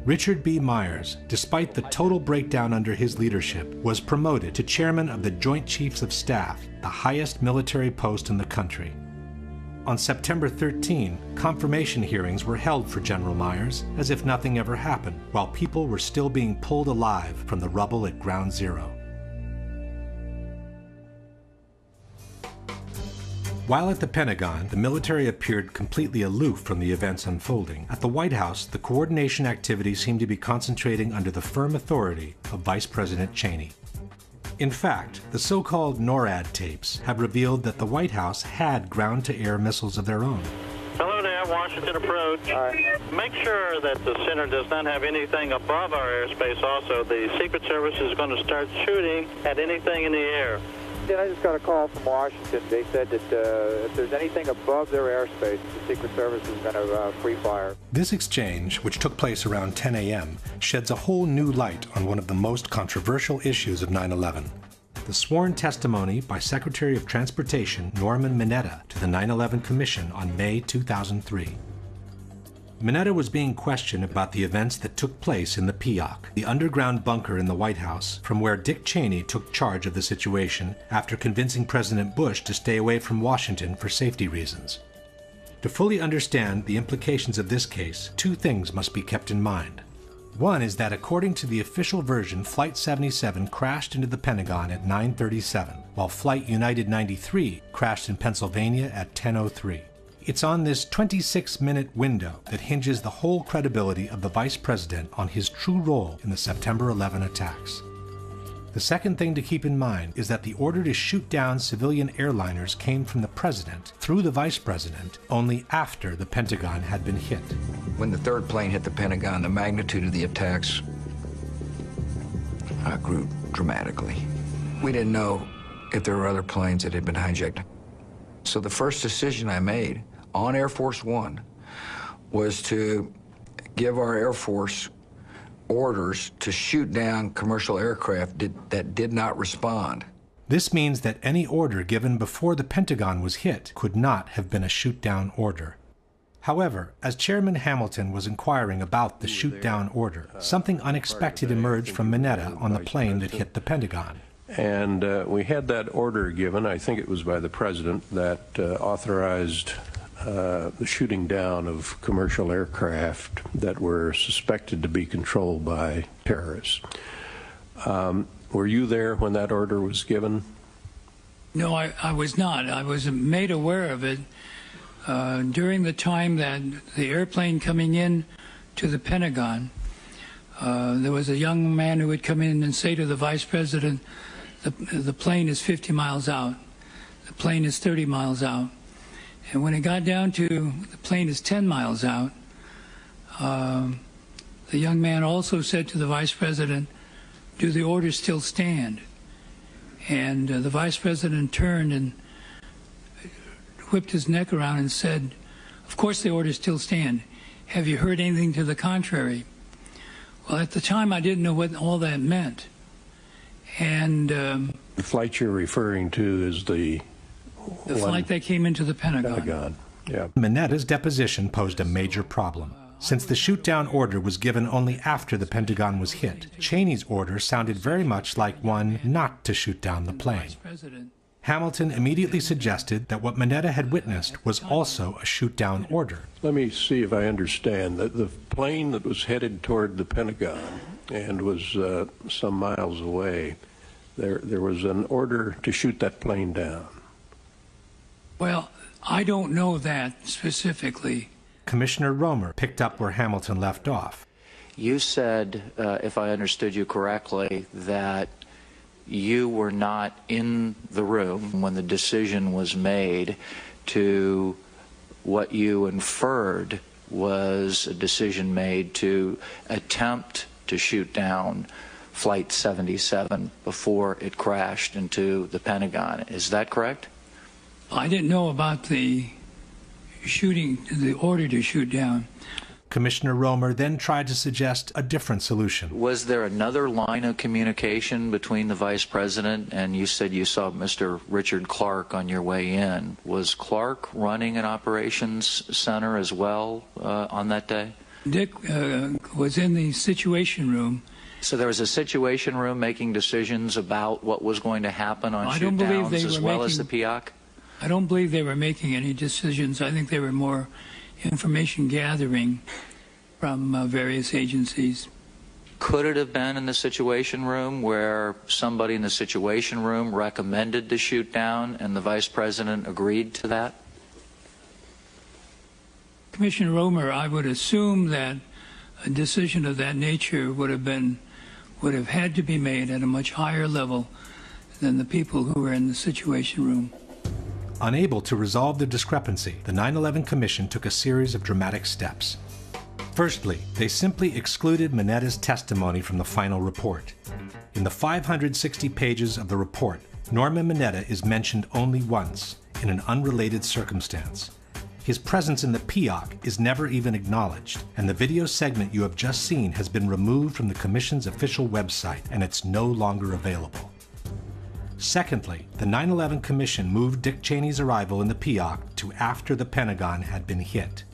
Richard B. Myers, despite the total breakdown under his leadership, was promoted to chairman of the Joint Chiefs of Staff, the highest military post in the country. On September 13, confirmation hearings were held for General Myers as if nothing ever happened, while people were still being pulled alive from the rubble at Ground Zero. While at the Pentagon, the military appeared completely aloof from the events unfolding. At the White House, the coordination activities seemed to be concentrating under the firm authority of Vice President Cheney. In fact, the so-called NORAD tapes have revealed that the White House had ground-to-air missiles of their own. Hello, Nav, Washington approach. Make sure that the center does not have anything above our airspace also. The Secret Service is going to start shooting at anything in the air. Yeah, I just got a call from Washington. They said that if there's anything above their airspace, the Secret Service is going to free fire. This exchange, which took place around 10 a.m., sheds a whole new light on one of the most controversial issues of 9/11. The sworn testimony by Secretary of Transportation Norman Mineta to the 9/11 Commission on May 2003. Mineta was being questioned about the events that took place in the PIOC, the underground bunker in the White House, from where Dick Cheney took charge of the situation after convincing President Bush to stay away from Washington for safety reasons. To fully understand the implications of this case, two things must be kept in mind. One is that according to the official version, Flight 77 crashed into the Pentagon at 9:37, while Flight United 93 crashed in Pennsylvania at 10:03. It's on this 26-minute window that hinges the whole credibility of the Vice President on his true role in the September 11 attacks. The second thing to keep in mind is that the order to shoot down civilian airliners came from the President, through the Vice President, only after the Pentagon had been hit. When the third plane hit the Pentagon, the magnitude of the attacks grew dramatically. We didn't know if there were other planes that had been hijacked. So the first decision I made on Air Force One was to give our Air Force orders to shoot down commercial aircraft that did not respond. This means that any order given before the Pentagon was hit could not have been a shoot-down order. However, as Chairman Hamilton was inquiring about the shoot-down order, something unexpected emerged from Mineta on the plane that hit the Pentagon. And we had that order given, I think it was by the President, that authorized the shooting down of commercial aircraft that were suspected to be controlled by terrorists. Were you there when that order was given? No, I was not. I was made aware of it during the time that the airplane coming in to the Pentagon, there was a young man who would come in and say to the Vice President, the plane is 50 miles out, the plane is 30 miles out. And when it got down to the plane is 10 miles out, the young man also said to the Vice President, do the orders still stand? And the Vice President turned and whipped his neck around and said, of course the orders still stand. Have you heard anything to the contrary? Well, at the time I didn't know what all that meant. And the flight you're referring to is the flight that came into the Pentagon. Yeah. Mineta's deposition posed a major problem. Since the shoot-down order was given only after the Pentagon was hit, Cheney's order sounded very much like one not to shoot down the plane. Hamilton immediately suggested that what Mineta had witnessed was also a shoot-down order. Let me see if I understand. The plane that was headed toward the Pentagon and was some miles away, there was an order to shoot that plane down. Well, I don't know that specifically. Commissioner Romer picked up where Hamilton left off. You said, if I understood you correctly, that you were not in the room when the decision was made to what you inferred was a decision made to attempt to shoot down Flight 77 before it crashed into the Pentagon. Is that correct? I didn't know about the shooting, the order to shoot down. Commissioner Romer then tried to suggest a different solution. Was there another line of communication between the Vice President and you said you saw Mr. Richard Clark on your way in? Was Clark running an operations center as well on that day? Dick was in the Situation Room. So there was a Situation Room making decisions about what was going to happen on shoot downs as well as the PIOC? I don't believe they were making any decisions. I think they were more information gathering from various agencies. Could it have been in the Situation Room where somebody in the Situation Room recommended to shoot down and the Vice President agreed to that? Commissioner Romer, I would assume that a decision of that nature would have had to be made at a much higher level than the people who were in the Situation Room. Unable to resolve the discrepancy, the 9/11 Commission took a series of dramatic steps. Firstly, they simply excluded Minetta's testimony from the final report. In the 560 pages of the report, Norman Mineta is mentioned only once, in an unrelated circumstance. His presence in the PEOC is never even acknowledged, and the video segment you have just seen has been removed from the Commission's official website, and it's no longer available. Secondly, the 9/11 Commission moved Dick Cheney's arrival in the PEOC to after the Pentagon had been hit.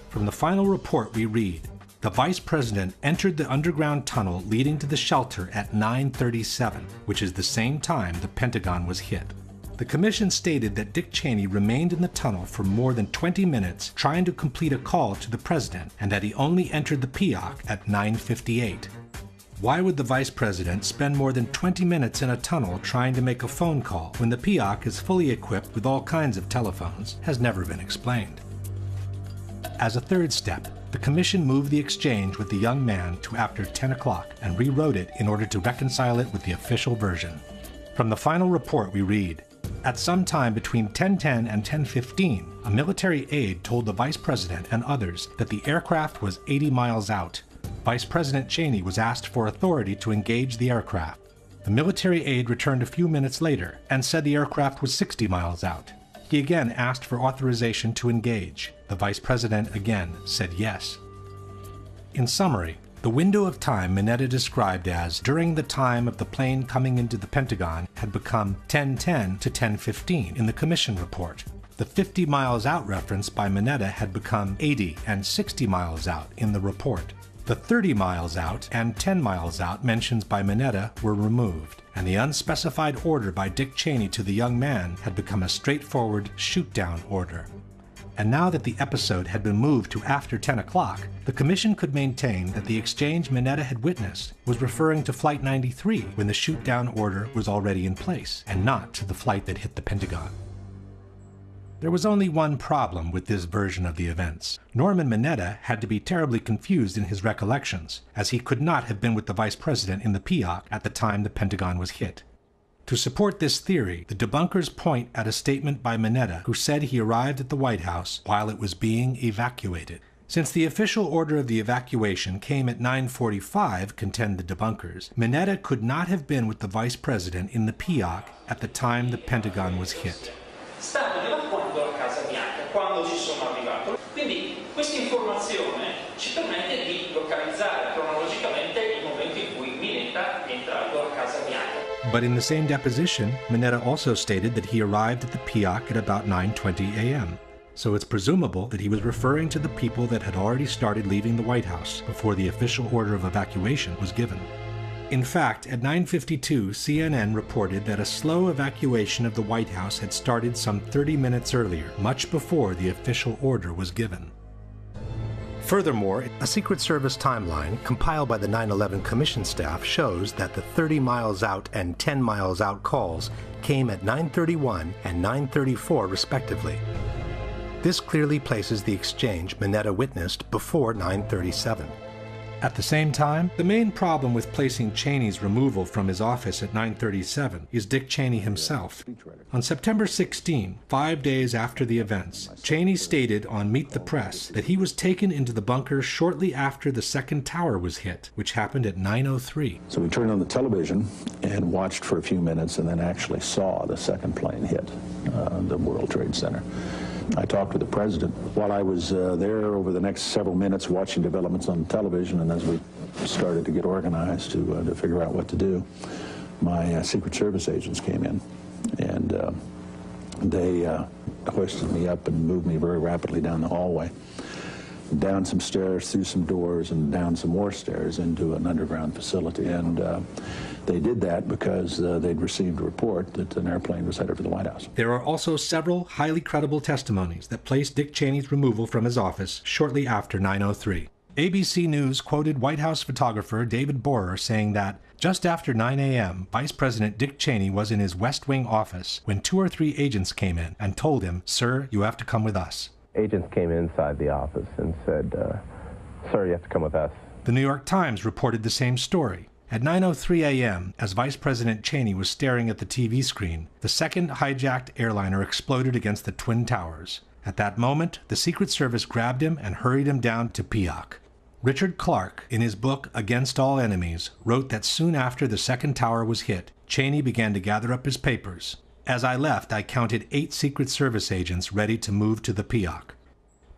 From the final report we read, the Vice President entered the underground tunnel leading to the shelter at 9:37, which is the same time the Pentagon was hit. The Commission stated that Dick Cheney remained in the tunnel for more than 20 minutes trying to complete a call to the President, and that he only entered the PEOC at 9:58. Why would the Vice President spend more than 20 minutes in a tunnel trying to make a phone call when the PEOC is fully equipped with all kinds of telephones has never been explained. As a third step, the Commission moved the exchange with the young man to after 10 o'clock and rewrote it in order to reconcile it with the official version. From the final report we read, at some time between 10:10 and 10:15, a military aide told the Vice President and others that the aircraft was 80 miles out. Vice President Cheney was asked for authority to engage the aircraft. The military aide returned a few minutes later and said the aircraft was 60 miles out. He again asked for authorization to engage. The Vice President again said yes. In summary, the window of time Mineta described as during the time of the plane coming into the Pentagon had become 10:10 to 10:15 in the Commission report. The 50 miles out reference by Mineta had become 80 and 60 miles out in the report. The 30 miles out and 10 miles out mentions by Mineta were removed, and the unspecified order by Dick Cheney to the young man had become a straightforward shoot-down order. And now that the episode had been moved to after 10 o'clock, the Commission could maintain that the exchange Mineta had witnessed was referring to Flight 93 when the shoot-down order was already in place, and not to the flight that hit the Pentagon. There was only one problem with this version of the events. Norman Mineta had to be terribly confused in his recollections, as he could not have been with the Vice President in the PEOC at the time the Pentagon was hit. To support this theory, the debunkers point at a statement by Mineta, who said he arrived at the White House while it was being evacuated. Since the official order of the evacuation came at 9:45, contend the debunkers, Mineta could not have been with the Vice President in the PEOC at the time the Pentagon was hit. Stavano evacuando la Casa Bianca quando ci sono arrivato. Quindi questa informazione ci permette di localizzare cronologicamente il momento in cui Mineta è entrato alla Casa Bianca. But in the same deposition, Mineta also stated that he arrived at the PEOC at about 9:20 a.m. So it's presumable that he was referring to the people that had already started leaving the White House before the official order of evacuation was given. In fact, at 9:52, CNN reported that a slow evacuation of the White House had started some 30 minutes earlier, much before the official order was given. Furthermore, a Secret Service timeline compiled by the 9/11 Commission staff shows that the 30 miles out and 10 miles out calls came at 9:31 and 9:34 respectively. This clearly places the exchange Mineta witnessed before 9:37. At the same time, the main problem with placing Cheney's removal from his office at 9:37 is Dick Cheney himself. On September 16, 5 days after the events, Cheney stated on Meet the Press that he was taken into the bunker shortly after the second tower was hit, which happened at 9:03. So we turned on the television and watched for a few minutes and then actually saw the second plane hit the World Trade Center. I talked with the president while I was there over the next several minutes watching developments on television, and as we started to get organized to figure out what to do, my Secret Service agents came in, and they hoisted me up and moved me very rapidly down the hallway, down some stairs, through some doors, and down some more stairs into an underground facility. And they did that because they'd received a report that an airplane was headed for the White House. There are also several highly credible testimonies that place Dick Cheney's removal from his office shortly after 9:03. ABC News quoted White House photographer David Borer saying that just after 9 a.m., Vice President Dick Cheney was in his West Wing office when 2 or 3 agents came in and told him, "Sir, you have to come with us." Agents came inside the office and said, "Sir, you have to come with us." The New York Times reported the same story, At 9:03 a.m., as Vice President Cheney was staring at the TV screen, the second hijacked airliner exploded against the Twin Towers. At that moment, the Secret Service grabbed him and hurried him down to Peoc. Richard Clarke, in his book Against All Enemies, wrote that soon after the second tower was hit, Cheney began to gather up his papers. As I left, I counted 8 Secret Service agents ready to move to the Peoc.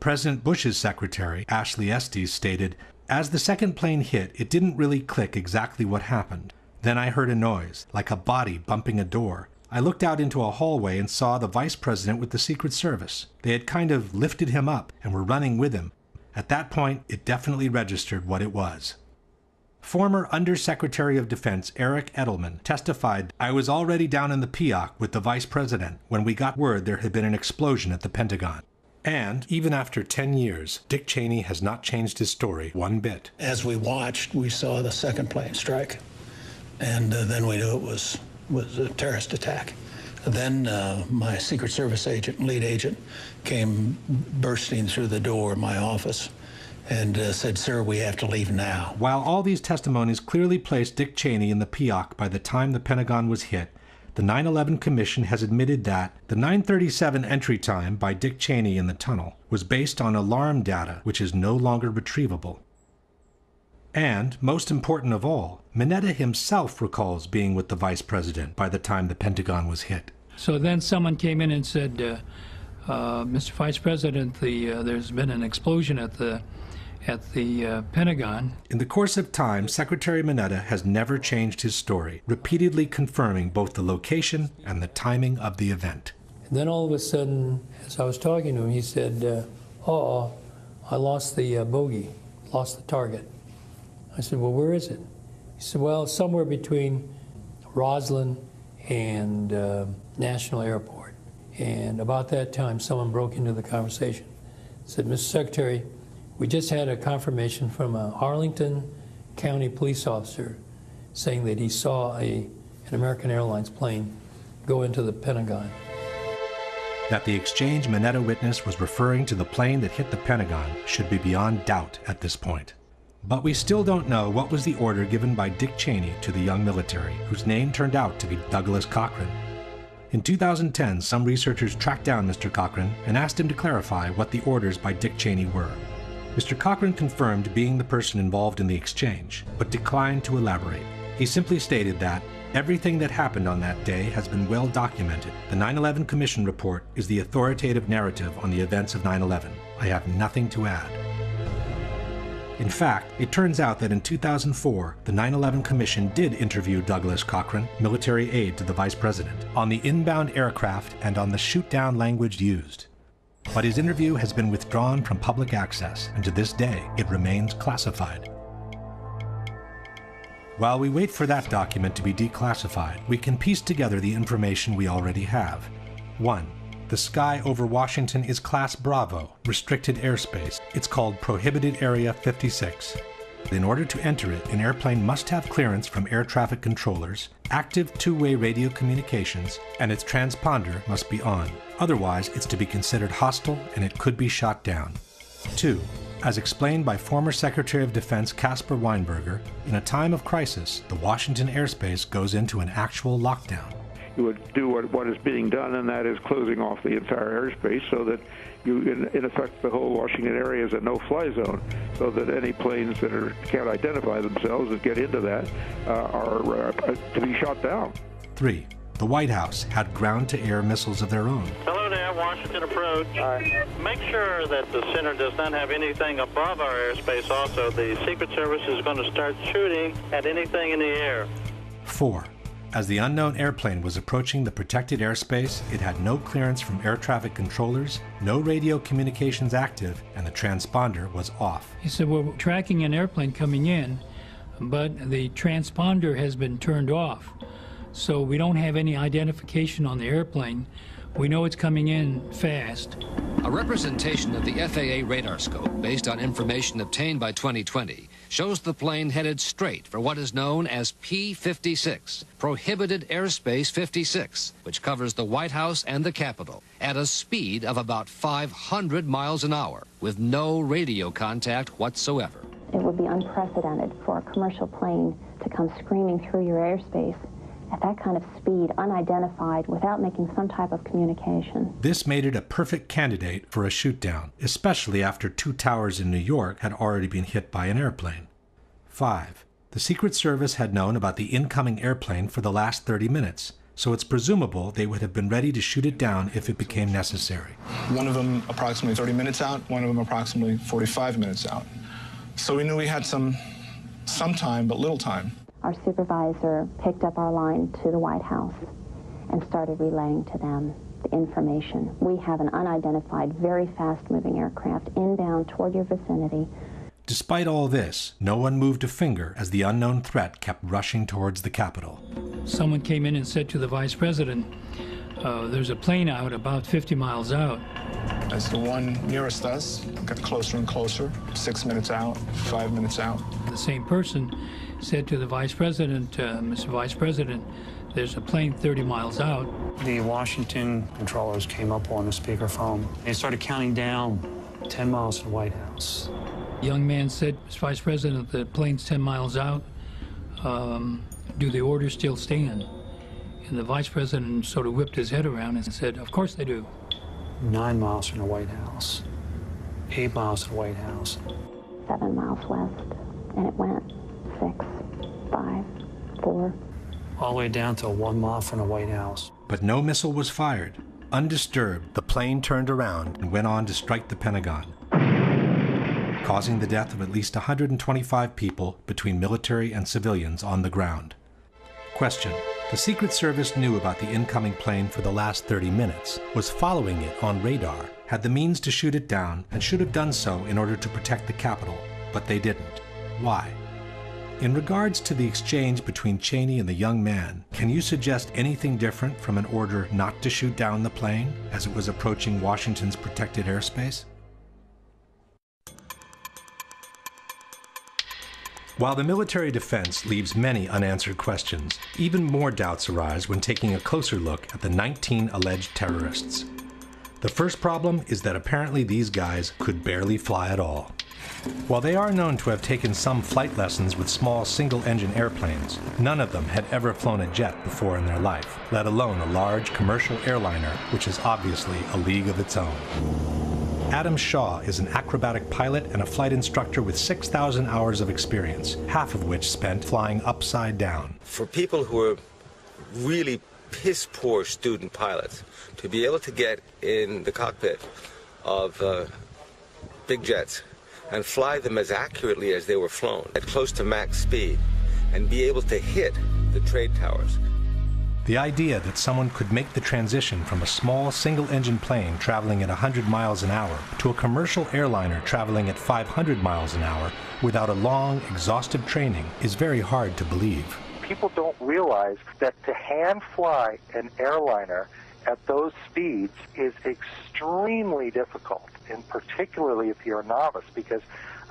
President Bush's secretary, Ashley Estes, stated, "As the second plane hit, it didn't really click exactly what happened. Then I heard a noise, like a body bumping a door. I looked out into a hallway and saw the vice president with the Secret Service. They had kind of lifted him up and were running with him. At that point, it definitely registered what it was." Former Undersecretary of Defense Eric Edelman testified, "I was already down in the Peoc with the vice president when we got word there had been an explosion at the Pentagon." And even after 10 years, Dick Cheney has not changed his story one bit. As we watched, we saw the second plane strike, and then we knew it was a terrorist attack. Then my Secret Service agent, lead agent, came bursting through the door of my office and said, "Sir, we have to leave now." While all these testimonies clearly placed Dick Cheney in the Peoc by the time the Pentagon was hit, the 9/11 Commission has admitted that the 9:37 entry time by Dick Cheney in the tunnel was based on alarm data which is no longer retrievable. And, most important of all, Mineta himself recalls being with the vice president by the time the Pentagon was hit. So then someone came in and said, Mr. Vice President, there's been an explosion at the Pentagon. In the course of time, Secretary Mineta has never changed his story, repeatedly confirming both the location and the timing of the event. And then all of a sudden, as I was talking to him, he said, I lost the bogey, lost the target. I said, well, where is it? He said, well, somewhere between Roslyn and National Airport. And about that time, someone broke into the conversation. Said, Mr. Secretary, we just had a confirmation from a Arlington County police officer saying that he saw an American Airlines plane go into the Pentagon. That the exchange Mineta witnessed was referring to the plane that hit the Pentagon should be beyond doubt at this point. But we still don't know what was the order given by Dick Cheney to the young military, whose name turned out to be Douglas Cochran. In 2010, some researchers tracked down Mr. Cochran and asked him to clarify what the orders by Dick Cheney were. Mr. Cochran confirmed being the person involved in the exchange, but declined to elaborate. He simply stated that everything that happened on that day has been well documented. The 9/11 Commission report is the authoritative narrative on the events of 9/11. I have nothing to add. In fact, it turns out that in 2004, the 9/11 Commission did interview Douglas Cochran, military aide to the Vice President, on the inbound aircraft and on the shoot-down language used. But his interview has been withdrawn from public access, and to this day, it remains classified. While we wait for that document to be declassified, we can piece together the information we already have. 1. The sky over Washington is Class Bravo, restricted airspace. It's called Prohibited Area 56. In order to enter it, an airplane must have clearance from air traffic controllers, active two-way radio communications, and its transponder must be on. Otherwise, it's to be considered hostile and it could be shot down. 2. As explained by former Secretary of Defense Caspar Weinberger, in a time of crisis, the Washington airspace goes into an actual lockdown. You would do what is being done, and that is closing off the entire airspace so that you, in effect, the whole Washington area is a no-fly zone, so that any planes that can't identify themselves and get into that are to be shot down. 3. The White House had ground-to-air missiles of their own. Hello there, Washington approach. Make sure that the center does not have anything above our airspace also. The Secret Service is going to start shooting at anything in the air. 4. As the unknown airplane was approaching the protected airspace, it had no clearance from air traffic controllers, no radio communications active, and the transponder was off. He said, we're tracking an airplane coming in, but the transponder has been turned off. So we don't have any identification on the airplane. We know it's coming in fast. A representation of the FAA radar scope based on information obtained by 2020 shows the plane headed straight for what is known as P-56, Prohibited Airspace 56, which covers the White House and the Capitol, at a speed of about 500 miles an hour, with no radio contact whatsoever. It would be unprecedented for a commercial plane to come screaming through your airspace at that kind of speed, unidentified, without making some type of communication. This made it a perfect candidate for a shoot-down, especially after 2 towers in New York had already been hit by an airplane. 5. The Secret Service had known about the incoming airplane for the last 30 minutes, so it's presumable they would have been ready to shoot it down if it became necessary. One of them approximately 30 minutes out, one of them approximately 45 minutes out. So we knew we had some time, but little time. Our supervisor picked up our line to the White House and started relaying to them the information. We have an unidentified, very fast-moving aircraft inbound toward your vicinity. Despite all this, no one moved a finger as the unknown threat kept rushing towards the Capitol. Someone came in and said to the vice president, there's a plane out about 50 miles out. As the one nearest us got closer and closer, 6 minutes out, 5 minutes out. The same person said to the vice president, Mr. Vice President, there's a plane 30 miles out. The Washington controllers came up on the speakerphone. They started counting down 10 miles to the White House. The young man said, Mr. Vice President, the plane's 10 miles out. Do the orders still stand? And the vice president sort of whipped his head around and said, of course they do. 9 miles from the White House. 8 miles to the White House. 7 miles west, and it went 6, 5, 4. All the way down to 1 mile from the White House. But no missile was fired. Undisturbed, the plane turned around and went on to strike the Pentagon, causing the death of at least 125 people between military and civilians on the ground. Question. The Secret Service knew about the incoming plane for the last 30 minutes, was following it on radar, had the means to shoot it down, and should have done so in order to protect the Capitol, but they didn't. Why? In regards to the exchange between Cheney and the young man, can you suggest anything different from an order not to shoot down the plane as it was approaching Washington's protected airspace? While the military defense leaves many unanswered questions, even more doubts arise when taking a closer look at the 19 alleged terrorists. The first problem is that apparently these guys could barely fly at all. While they are known to have taken some flight lessons with small single-engine airplanes, none of them had ever flown a jet before in their life, let alone a large commercial airliner, which is obviously a league of its own. Adam Shaw is an acrobatic pilot and a flight instructor with 6,000 hours of experience, half of which spent flying upside down. For people who are really piss-poor student pilots, to be able to get in the cockpit of big jets and fly them as accurately as they were flown, at close to max speed, and be able to hit the trade towers. The idea that someone could make the transition from a small single-engine plane traveling at 100 miles an hour to a commercial airliner traveling at 500 miles an hour without a long, exhaustive training is very hard to believe. People don't realize that to hand fly an airliner at those speeds is extremely difficult, and particularly if you're a novice, because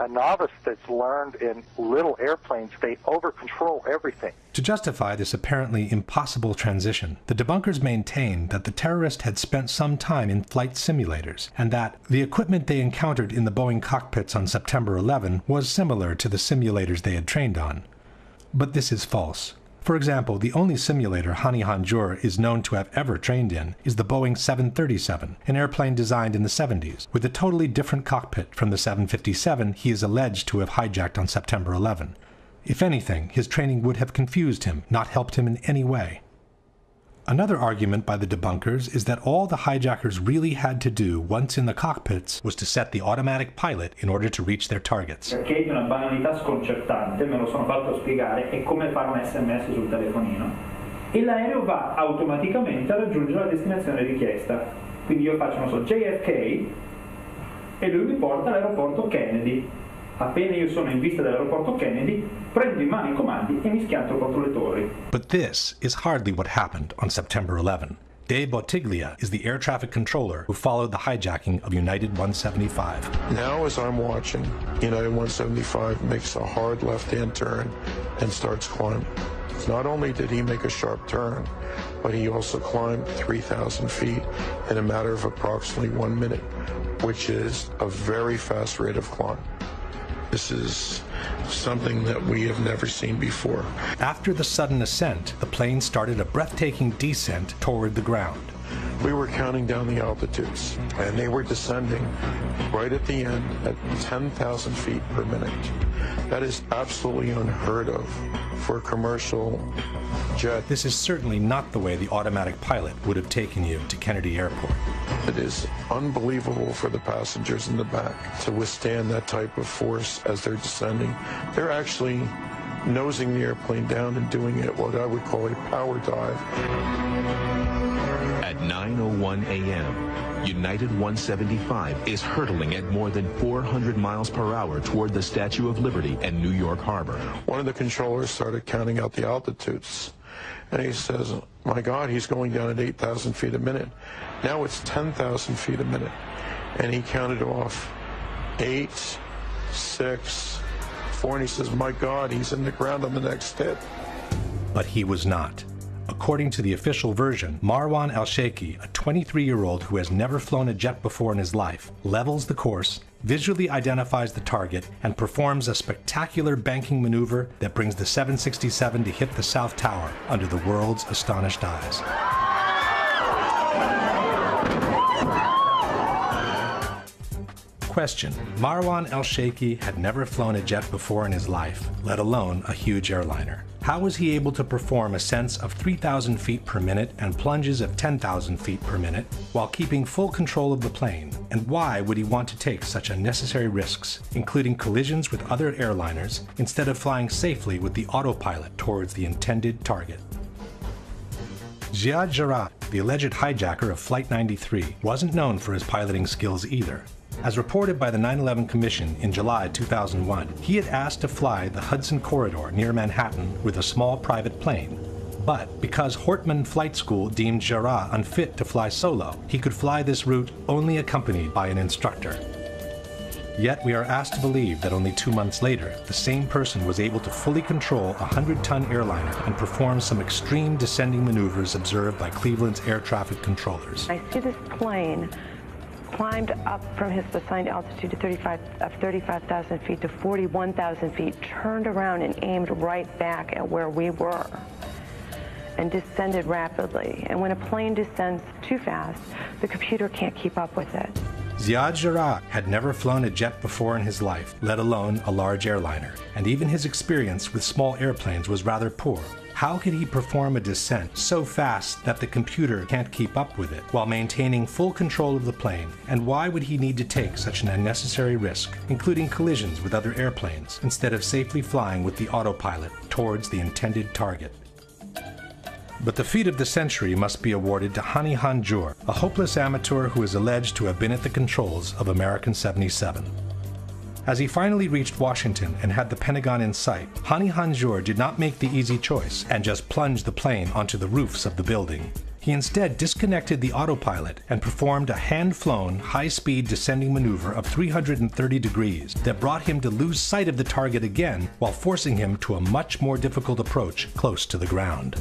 a novice that's learned in little airplanes, they over-control everything. To justify this apparently impossible transition, the debunkers maintained that the terrorist had spent some time in flight simulators, and that the equipment they encountered in the Boeing cockpits on September 11 was similar to the simulators they had trained on. But this is false. For example, the only simulator Hani Hanjour is known to have ever trained in is the Boeing 737, an airplane designed in the 70s, with a totally different cockpit from the 757 he is alleged to have hijacked on September 11. If anything, his training would have confused him, not helped him in any way. Another argument by the debunkers is that all the hijackers really had to do once in the cockpits was to set the automatic pilot in order to reach their targets. Perché è una banalità sconcertante, me lo sono fatto spiegare, è come fare un SMS sul telefonino. E l'aereo va automaticamente a raggiungere la destinazione richiesta. Quindi io faccio, non so, JFK e lui mi porta all'aeroporto Kennedy. Appena io sono in vista dell'aeroporto Kennedy, prendo in mano i comandi e mi schianto contro le torri. But this is hardly what happened on September 11. Dave Bottiglia is the air traffic controller who followed the hijacking of United 175. Now, as I'm watching, United 175 makes a hard left-hand turn and starts climbing. Not only did he make a sharp turn, but he also climbed 3,000 feet in a matter of approximately 1 minute, which is a very fast rate of climb. This is something that we have never seen before. After the sudden ascent, the plane started a breathtaking descent toward the ground. We were counting down the altitudes, and they were descending right at the end at 10,000 feet per minute. That is absolutely unheard of for a commercial jet. This is certainly not the way the automatic pilot would have taken you to Kennedy Airport. It is unbelievable for the passengers in the back to withstand that type of force as they're descending. They're actually nosing the airplane down and doing it what I would call a power dive. At 9:01 a.m., United 175 is hurtling at more than 400 miles per hour toward the Statue of Liberty and New York Harbor. One of the controllers started counting out the altitudes, and he says, my God, he's going down at 8,000 feet a minute. Now it's 10,000 feet a minute. And he counted off 8, 6, 4, and he says, my God, he's in the ground on the next hit. But he was not. According to the official version, Marwan Al-Sheikhi, a 23-year-old who has never flown a jet before in his life, levels the course, visually identifies the target, and performs a spectacular banking maneuver that brings the 767 to hit the South Tower under the world's astonished eyes. Question: Marwan Al-Sheikhi had never flown a jet before in his life, let alone a huge airliner. How was he able to perform ascents of 3,000 feet per minute and plunges of 10,000 feet per minute while keeping full control of the plane? And why would he want to take such unnecessary risks, including collisions with other airliners, instead of flying safely with the autopilot towards the intended target? Ziad Jarrah, the alleged hijacker of Flight 93, wasn't known for his piloting skills either. As reported by the 9/11 Commission in July 2001, he had asked to fly the Hudson Corridor near Manhattan with a small private plane. But because Hortman Flight School deemed Jarrah unfit to fly solo, he could fly this route only accompanied by an instructor. Yet we are asked to believe that only 2 months later, the same person was able to fully control a 100-ton airliner and perform some extreme descending maneuvers observed by Cleveland's air traffic controllers. I see this plane climbed up from his assigned altitude to 35,000 feet to 41,000 feet, turned around and aimed right back at where we were, and descended rapidly. And when a plane descends too fast, the computer can't keep up with it. Ziad Jarrah had never flown a jet before in his life, let alone a large airliner, and even his experience with small airplanes was rather poor. How could he perform a descent so fast that the computer can't keep up with it while maintaining full control of the plane? And why would he need to take such an unnecessary risk, including collisions with other airplanes, instead of safely flying with the autopilot towards the intended target? But the feat of the century must be awarded to Hani Hanjour, a hopeless amateur who is alleged to have been at the controls of American 77. As he finally reached Washington and had the Pentagon in sight, Hani Hanjour did not make the easy choice and just plunge the plane onto the roofs of the building. He instead disconnected the autopilot and performed a hand-flown, high-speed descending maneuver of 330 degrees that brought him to lose sight of the target again while forcing him to a much more difficult approach close to the ground.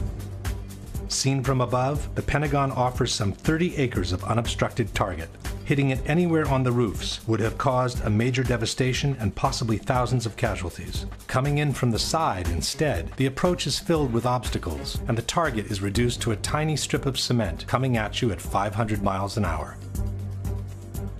Seen from above, the Pentagon offers some 30 acres of unobstructed target. Hitting it anywhere on the roofs would have caused a major devastation and possibly thousands of casualties. Coming in from the side instead, the approach is filled with obstacles, and the target is reduced to a tiny strip of cement coming at you at 500 miles an hour.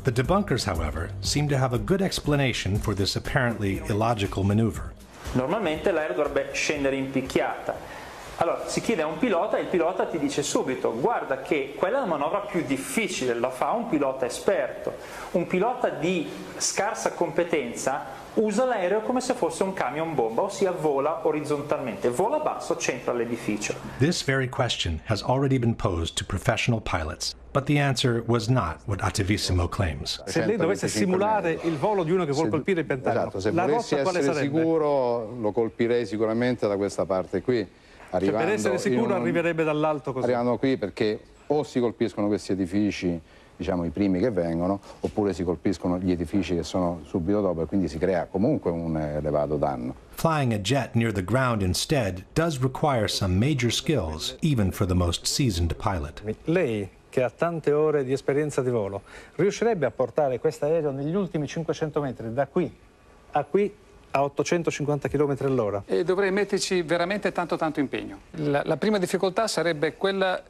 The debunkers, however, seem to have a good explanation for this apparently illogical maneuver. Normalmente l'aereo dovrebbe scendere in picchiata. Allora si chiede a un pilota e il pilota ti dice subito: guarda che quella è la manovra più difficile, la fa un pilota esperto. Un pilota di scarsa competenza usa l'aereo come se fosse un camion bomba, ossia vola orizzontalmente, vola basso, centra l'edificio. This very question has already been posed to professional pilots, but the answer was not what Attivissimo claims. Se lei dovesse simulare il volo di uno che vuole colpire il Pentagono, esatto, se la volessi rotta quale essere sarebbe? sicuro lo colpirei sicuramente da questa parte qui. Cioè, per essere sicuro arriverebbe dall'alto così? Arrivando qui perché o si colpiscono questi edifici, diciamo i primi che vengono, oppure si colpiscono gli edifici che sono subito dopo e quindi si crea comunque un elevato danno. Flying a jet near the ground instead does require some major skills, even for the most seasoned pilot. Lei, che ha tante ore di esperienza di volo, riuscirebbe a portare questo aereo negli ultimi 500 metri da qui a qui a 850 km all'ora. E dovrei metterci veramente tanto impegno. La prima difficoltà sarebbe quella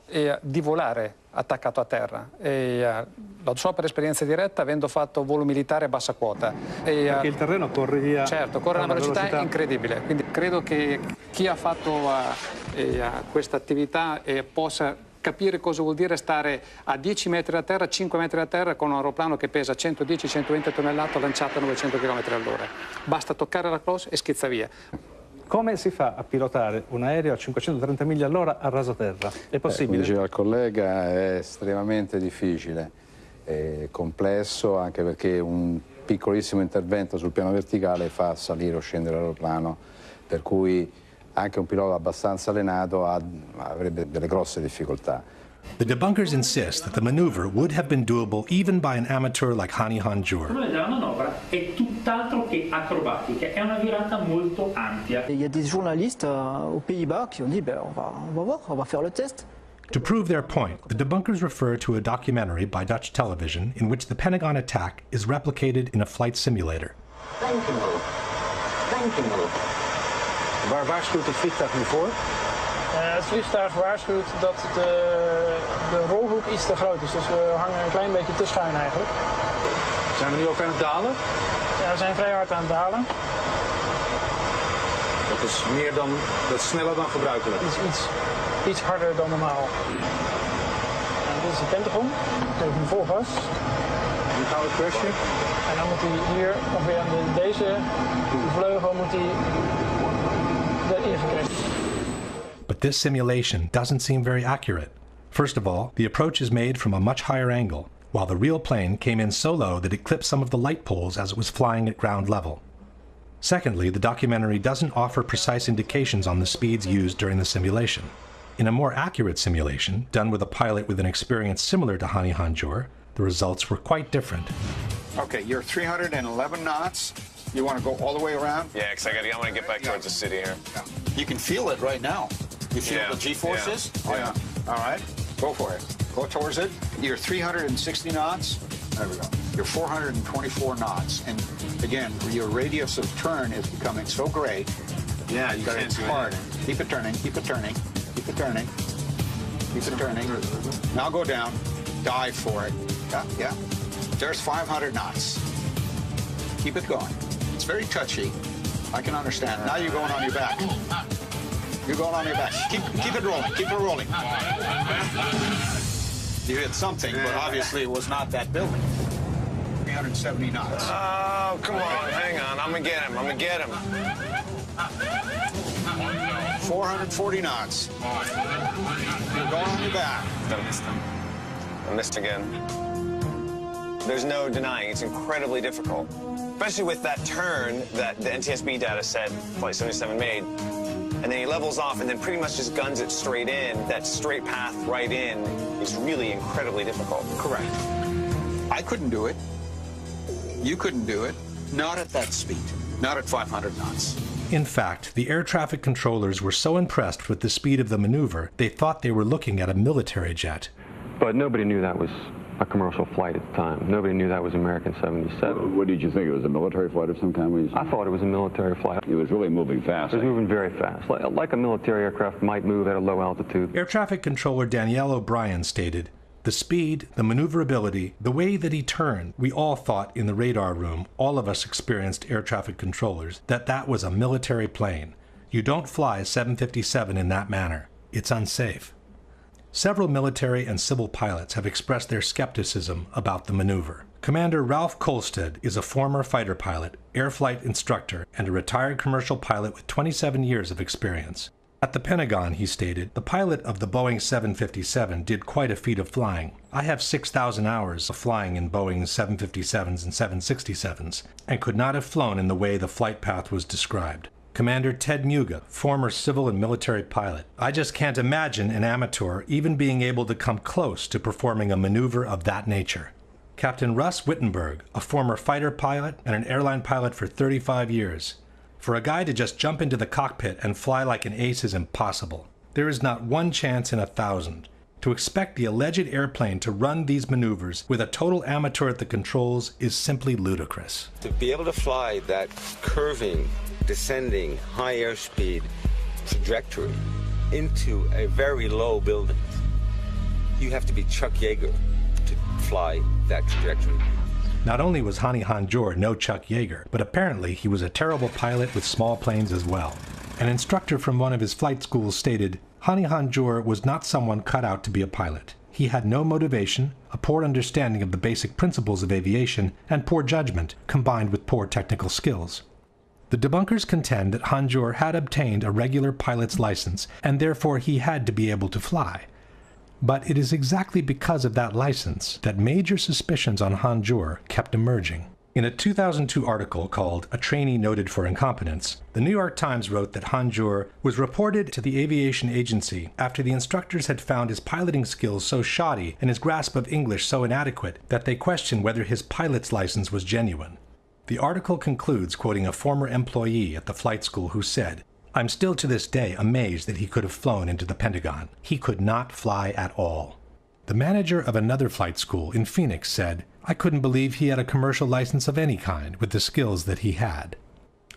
di volare attaccato a terra. Lo so per esperienza diretta, avendo fatto volo militare a bassa quota. Perché il terreno corre via. Certo, corre a una velocità incredibile. Quindi credo che chi ha fatto questa attività possa capire cosa vuol dire stare a 10 metri da terra, 5 metri da terra con un aeroplano che pesa 110-120 tonnellate lanciato a 900 km all'ora. Basta toccare la close e schizza via. Come si fa a pilotare un aereo a 530 miglia all'ora a rasoterra? È possibile? Come diceva il collega, è estremamente difficile, è complesso, anche perché un piccolissimo intervento sul piano verticale fa salire o scendere l'aeroplano, per cui anche un pilota abbastanza allenato avrebbe delle grosse difficoltà. The debunkers insist that the maneuver would have been doable even by an amateur like Hani Hanjour. Il problema della manovra è tutt'altro che acrobatica, è una virata molto ampia. Il y a des journalistes aux Pays-Bas qui ont dit on va voir, on va faire le test. To prove their point, the debunkers refer to a documentary by Dutch television in which the Pentagon attack is replicated in a flight simulator. Waar waarschuwt het vliegtuig nu voor? Het vliegtuig waarschuwt dat de rolhoek iets te groot is, dus we hangen een klein beetje te schuin eigenlijk. Zijn we nu ook aan het dalen? Ja, we zijn vrij hard aan het dalen. Dat is sneller dan gebruikelijk. Iets harder dan normaal. En dit is de Pentagon. Ik geef hem vol gas. Nu gaan we crashen. En dan moet hij hier, ongeveer aan deze vleugel, moet hij erin crashen. But this simulation doesn't seem very accurate. First of all, the approach is made from a much higher angle, while the real plane came in so low that it clipped some of the light poles as it was flying at ground level. Secondly, the documentary doesn't offer precise indications on the speeds used during the simulation. In a more accurate simulation, done with a pilot with an experience similar to Hani Hanjour, the results were quite different. Okay, you're 311 knots. You want to go all the way around? Yeah, because I want to get back towards the city here. Yeah. You can feel it right now. You feel the G-forces? Yeah. Oh, yeah. All right, go for it. Go towards it. You're 360 knots. There we go. You're 424 knots. And again, your radius of turn is becoming so great. Yeah, you can't it's do hard. anything. Keep it turning, keep it turning, keep it turning, keep it turning. Now go down, dive for it. Yeah. There's 500 knots. Keep it going. It's very touchy. I can understand. Now you're going on your back. You're going on your back. Keep it rolling. Keep it rolling. You hit something, but obviously it was not that building. 370 knots. Oh, come on. Hang on. I'm going to get him. 440 knots. You're going on your back. I missed again. There's no denying it's incredibly difficult, especially with that turn that the NTSB data said Flight 77 made. And then he levels off and then pretty much just guns it straight in. That straight path right in is really incredibly difficult. Correct. I couldn't do it. You couldn't do it. Not at that speed. Not at 500 knots. In fact, the air traffic controllers were so impressed with the speed of the maneuver, they thought they were looking at a military jet. But nobody knew that was a commercial flight at the time. Nobody knew that was American 77. What did you think? It was a military flight of some kind? I thought it was a military flight. It was really moving fast. It was moving very fast, like a military aircraft might move at a low altitude. Air traffic controller Danielle O'Brien stated, "The speed, the maneuverability, the way that he turned, we all thought in the radar room, all of us experienced air traffic controllers, that was a military plane. You don't fly a 757 in that manner. It's unsafe." Several military and civil pilots have expressed their skepticism about the maneuver. Commander Ralph Kolstad is a former fighter pilot, air flight instructor, and a retired commercial pilot with 27 years of experience. At the Pentagon, he stated, "The pilot of the Boeing 757 did quite a feat of flying. I have 6,000 hours of flying in Boeing 757s and 767s, and could not have flown in the way the flight path was described." Commander Ted Muga, former civil and military pilot, "I just can't imagine an amateur even being able to come close to performing a maneuver of that nature." Captain Russ Wittenberg, a former fighter pilot and an airline pilot for 35 years. "For a guy to just jump into the cockpit and fly like an ace is impossible. There is not one chance in 1,000. To expect the alleged airplane to run these maneuvers with a total amateur at the controls is simply ludicrous. To be able to fly that curving, descending, high airspeed trajectory into a very low building, you have to be Chuck Yeager to fly that trajectory. Not only was Hani Hanjour no Chuck Yeager, but apparently he was a terrible pilot with small planes as well. An instructor from one of his flight schools stated, Hani Hanjour was not someone cut out to be a pilot. He had no motivation, a poor understanding of the basic principles of aviation, and poor judgment, combined with poor technical skills. The debunkers contend that Hanjour had obtained a regular pilot's license, and therefore he had to be able to fly. But it is exactly because of that license that major suspicions on Hanjour kept emerging. In a 2002 article called A Trainee Noted for Incompetence, the New York Times wrote that Hanjour was reported to the aviation agency after the instructors had found his piloting skills so shoddy and his grasp of English so inadequate that they questioned whether his pilot's license was genuine. The article concludes quoting a former employee at the flight school who said, "I'm still to this day amazed that he could have flown into the Pentagon. He could not fly at all." The manager of another flight school in Phoenix said, "I couldn't believe he had a commercial license of any kind with the skills that he had."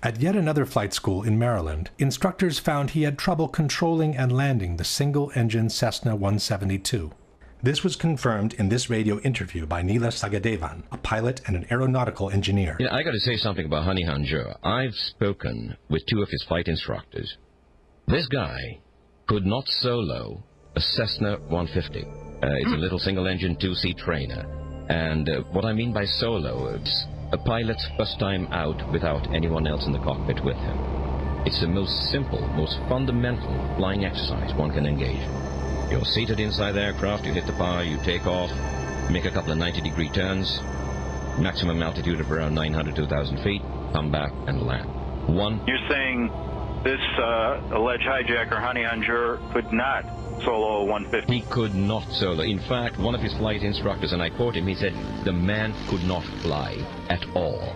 At yet another flight school in Maryland, instructors found he had trouble controlling and landing the single-engine Cessna 172. This was confirmed in this radio interview by Neela Sagadevan, a pilot and an aeronautical engineer. I got to say something about Hani Hanjour. I've spoken with two of his flight instructors. This guy could not solo a Cessna 150. It's a little single-engine two-seat trainer. And what I mean by solo, it's a pilot's first time out without anyone else in the cockpit with him. It's the most simple, most fundamental flying exercise one can engage in. You're seated inside the aircraft, you hit the power, you take off, make a couple of 90-degree turns, maximum altitude of around 900 to 1,000 feet, come back and land. You're saying this alleged hijacker, Hani Hanjour, could not solo a 150? He could not solo. In fact, one of his flight instructors, and I quote him, he said, the man could not fly at all.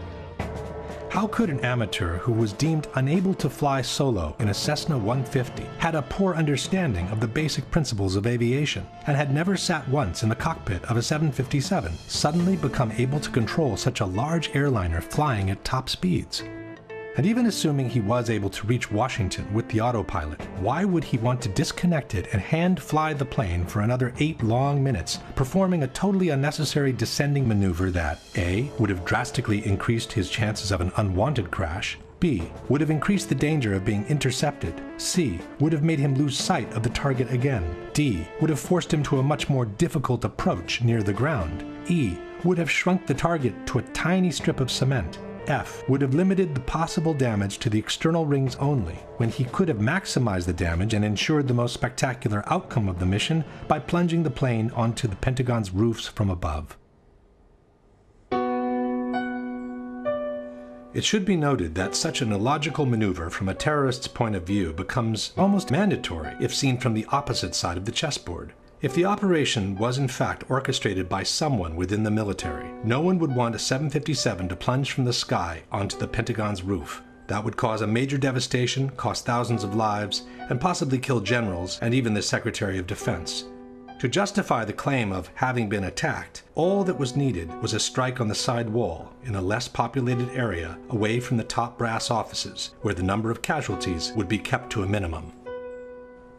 How could an amateur who was deemed unable to fly solo in a Cessna 150, had a poor understanding of the basic principles of aviation, and had never sat once in the cockpit of a 757, suddenly become able to control such a large airliner flying at top speeds? And even assuming he was able to reach Washington with the autopilot, why would he want to disconnect it and hand fly the plane for another 8 long minutes, performing a totally unnecessary descending maneuver that A. would have drastically increased his chances of an unwanted crash, B. would have increased the danger of being intercepted, C. would have made him lose sight of the target again, D. would have forced him to a much more difficult approach near the ground, E. would have shrunk the target to a tiny strip of cement, F. would have limited the possible damage to the external rings only, when he could have maximized the damage and ensured the most spectacular outcome of the mission by plunging the plane onto the Pentagon's roofs from above. It should be noted that such an illogical maneuver from a terrorist's point of view becomes almost mandatory if seen from the opposite side of the chessboard. If the operation was in fact orchestrated by someone within the military, no one would want a 757 to plunge from the sky onto the Pentagon's roof. That would cause a major devastation, cost thousands of lives, and possibly kill generals and even the Secretary of Defense. To justify the claim of having been attacked, all that was needed was a strike on the side wall in a less populated area away from the top brass offices, where the number of casualties would be kept to a minimum.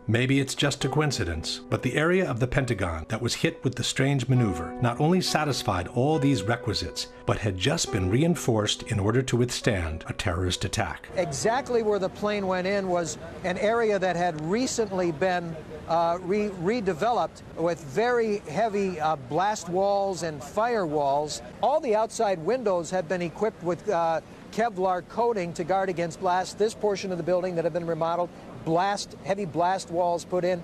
Maybe it's just a coincidence, but the area of the Pentagon that was hit with the strange maneuver not only satisfied all these requisites, but had just been reinforced in order to withstand a terrorist attack. Exactly where the plane went in was an area that had recently been redeveloped with very heavy blast walls and firewalls. All the outside windows had been equipped with Kevlar coating to guard against blast. This portion of the building that had been remodeled, heavy blast walls put in,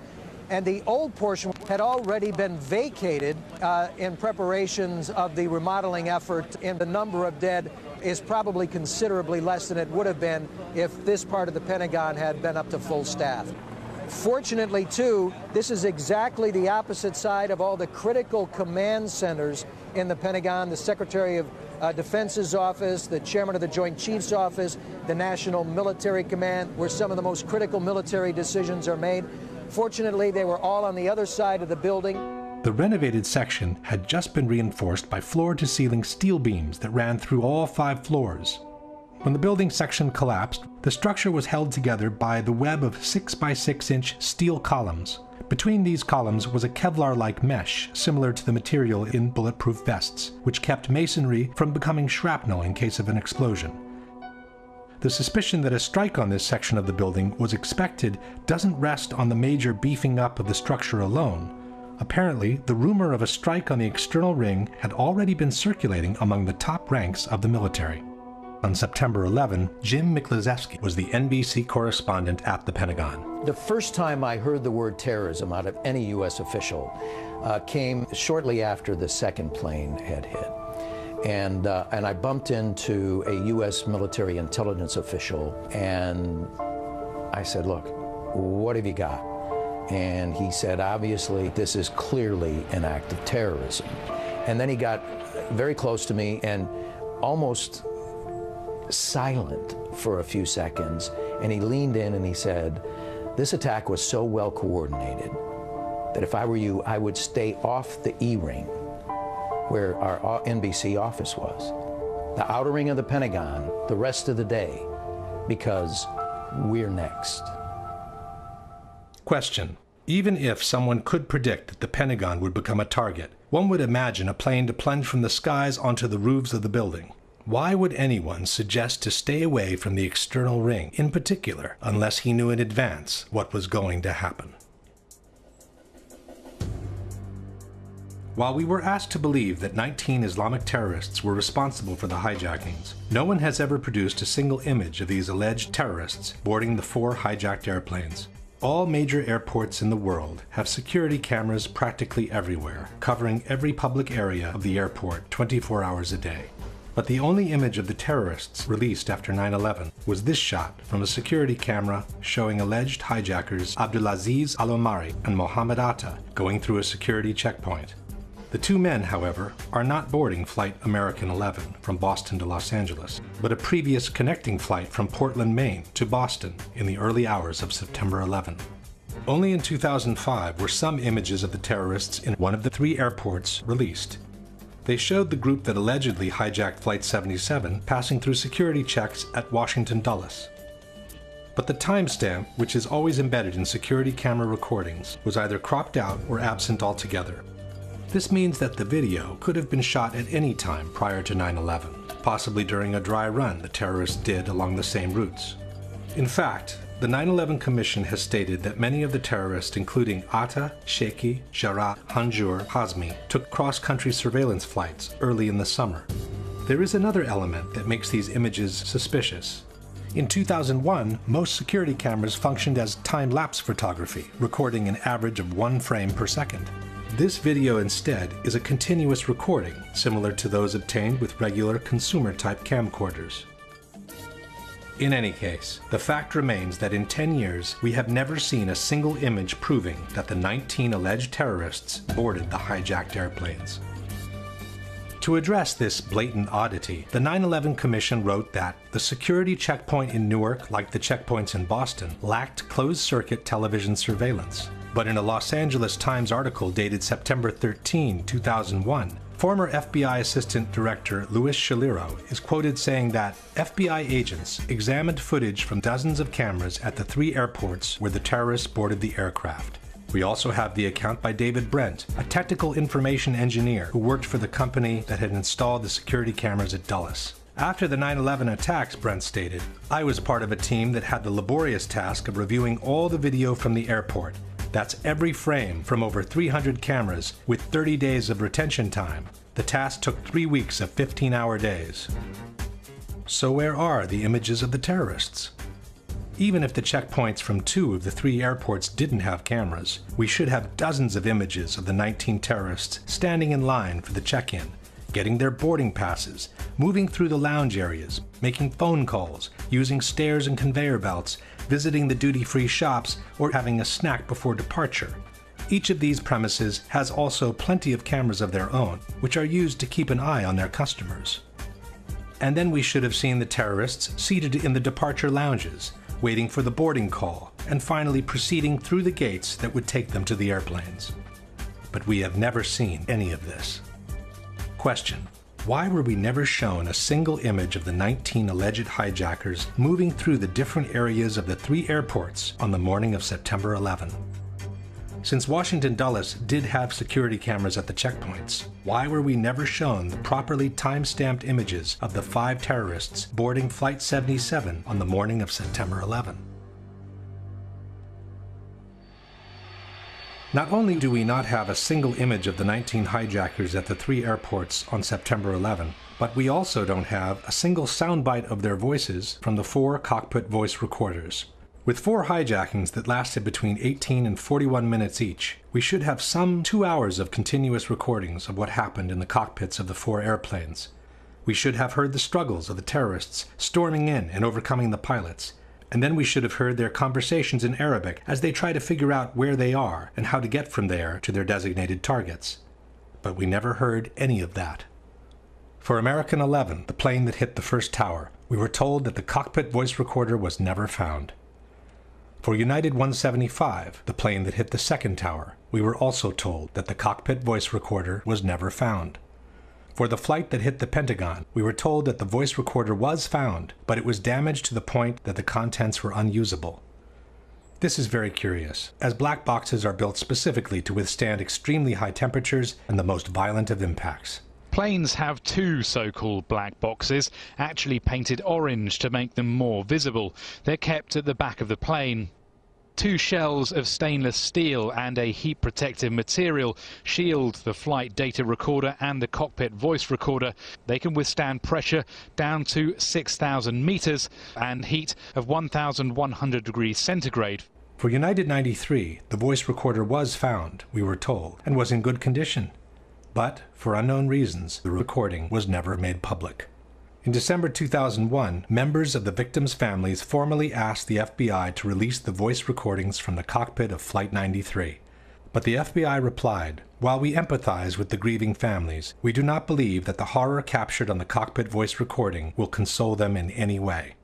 and the old portion had already been vacated in preparations of the remodeling effort, and the number of dead is probably considerably less than it would have been if this part of the Pentagon had been up to full staff. Fortunately, too, this is exactly the opposite side of all the critical command centers in the Pentagon, the Secretary of Defense's office, the Chairman of the Joint Chiefs office, the National Military Command, where some of the most critical military decisions are made. Fortunately, they were all on the other side of the building. The renovated section had just been reinforced by floor-to-ceiling steel beams that ran through all 5 floors. When the building section collapsed, the structure was held together by the web of 6 by 6 inch steel columns. Between these columns was a Kevlar-like mesh similar to the material in bulletproof vests, which kept masonry from becoming shrapnel in case of an explosion. The suspicion that a strike on this section of the building was expected doesn't rest on the major beefing up of the structure alone. Apparently, the rumor of a strike on the external ring had already been circulating among the top ranks of the military. On September 11, Jim Miklaszewski was the NBC correspondent at the Pentagon. The first time I heard the word terrorism out of any U.S. official came shortly after the second plane had hit. And I bumped into a U.S. military intelligence official, and I said, look, what have you got? And he said, obviously, this is clearly an act of terrorism. And then he got very close to me and almost silent for a few seconds, and he leaned in and he said, this attack was so well coordinated that if I were you, I would stay off the E-ring where our NBC office was, the outer ring of the Pentagon, the rest of the day, because we're next. Question. Even if someone could predict that the Pentagon would become a target, one would imagine a plane to plunge from the skies onto the roofs of the building. Why would anyone suggest to stay away from the external ring, in particular, unless he knew in advance what was going to happen? While we were asked to believe that 19 Islamic terrorists were responsible for the hijackings, no one has ever produced a single image of these alleged terrorists boarding the 4 hijacked airplanes. All major airports in the world have security cameras practically everywhere, covering every public area of the airport 24 hours a day. But the only image of the terrorists released after 9/11 was this shot from a security camera showing alleged hijackers Abdulaziz Al-Omari and Mohammed Atta going through a security checkpoint. The 2 men, however, are not boarding Flight American 11 from Boston to Los Angeles, but a previous connecting flight from Portland, Maine to Boston in the early hours of September 11. Only in 2005 were some images of the terrorists in one of the 3 airports released. They showed the group that allegedly hijacked Flight 77 passing through security checks at Washington Dulles. But the timestamp, which is always embedded in security camera recordings, was either cropped out or absent altogether. This means that the video could have been shot at any time prior to 9/11, possibly during a dry run the terrorists did along the same routes. In fact, the 9/11 Commission has stated that many of the terrorists, including Atta, Sheikhi, Jarrah, Hanjour, Hazmi, took cross-country surveillance flights early in the summer. There is another element that makes these images suspicious. In 2001, most security cameras functioned as time-lapse photography, recording an average of 1 frame per second. This video instead is a continuous recording, similar to those obtained with regular consumer-type camcorders. In any case, the fact remains that in 10 years, we have never seen a single image proving that the 19 alleged terrorists boarded the hijacked airplanes. To address this blatant oddity, the 9/11 Commission wrote that the security checkpoint in Newark, like the checkpoints in Boston, lacked closed-circuit television surveillance. But in a Los Angeles Times article dated September 13, 2001, former FBI Assistant Director Louis Shaliro is quoted saying that FBI agents examined footage from dozens of cameras at the 3 airports where the terrorists boarded the aircraft. We also have the account by David Brent, a technical information engineer who worked for the company that had installed the security cameras at Dulles. After the 9/11 attacks, Brent stated, I was part of a team that had the laborious task of reviewing all the video from the airport. That's every frame from over 300 cameras with 30 days of retention time. The task took 3 weeks of 15-hour days. So where are the images of the terrorists? Even if the checkpoints from 2 of the 3 airports didn't have cameras, we should have dozens of images of the 19 terrorists standing in line for the check-in, getting their boarding passes, moving through the lounge areas, making phone calls, using stairs and conveyor belts, visiting the duty-free shops, or having a snack before departure. Each of these premises has also plenty of cameras of their own, which are used to keep an eye on their customers. And then we should have seen the terrorists seated in the departure lounges, waiting for the boarding call, and finally proceeding through the gates that would take them to the airplanes. But we have never seen any of this. Question: why were we never shown a single image of the 19 alleged hijackers moving through the different areas of the 3 airports on the morning of September 11? Since Washington Dulles did have security cameras at the checkpoints, why were we never shown the properly time-stamped images of the 5 terrorists boarding Flight 77 on the morning of September 11? Not only do we not have a single image of the 19 hijackers at the 3 airports on September 11, but we also don't have a single soundbite of their voices from the 4 cockpit voice recorders. With 4 hijackings that lasted between 18 and 41 minutes each, we should have some 2 hours of continuous recordings of what happened in the cockpits of the 4 airplanes. We should have heard the struggles of the terrorists storming in and overcoming the pilots, and then we should have heard their conversations in Arabic as they try to figure out where they are and how to get from there to their designated targets. But we never heard any of that. For American 11, the plane that hit the first tower, we were told that the cockpit voice recorder was never found. For United 175, the plane that hit the second tower, we were also told that the cockpit voice recorder was never found. For the flight that hit the Pentagon, we were told that the voice recorder was found, but it was damaged to the point that the contents were unusable. This is very curious, as black boxes are built specifically to withstand extremely high temperatures and the most violent of impacts. Planes have 2 so-called black boxes, actually painted orange to make them more visible. They're kept at the back of the plane. 2 shells of stainless steel and a heat protective material shield the flight data recorder and the cockpit voice recorder. They can withstand pressure down to 6,000 meters and heat of 1,100 degrees centigrade. For United 93, the voice recorder was found, we were told, and was in good condition. But, for unknown reasons, the recording was never made public. In December 2001, members of the victims' families formally asked the FBI to release the voice recordings from the cockpit of Flight 93. But the FBI replied, "While we empathize with the grieving families, we do not believe that the horror captured on the cockpit voice recording will console them in any way."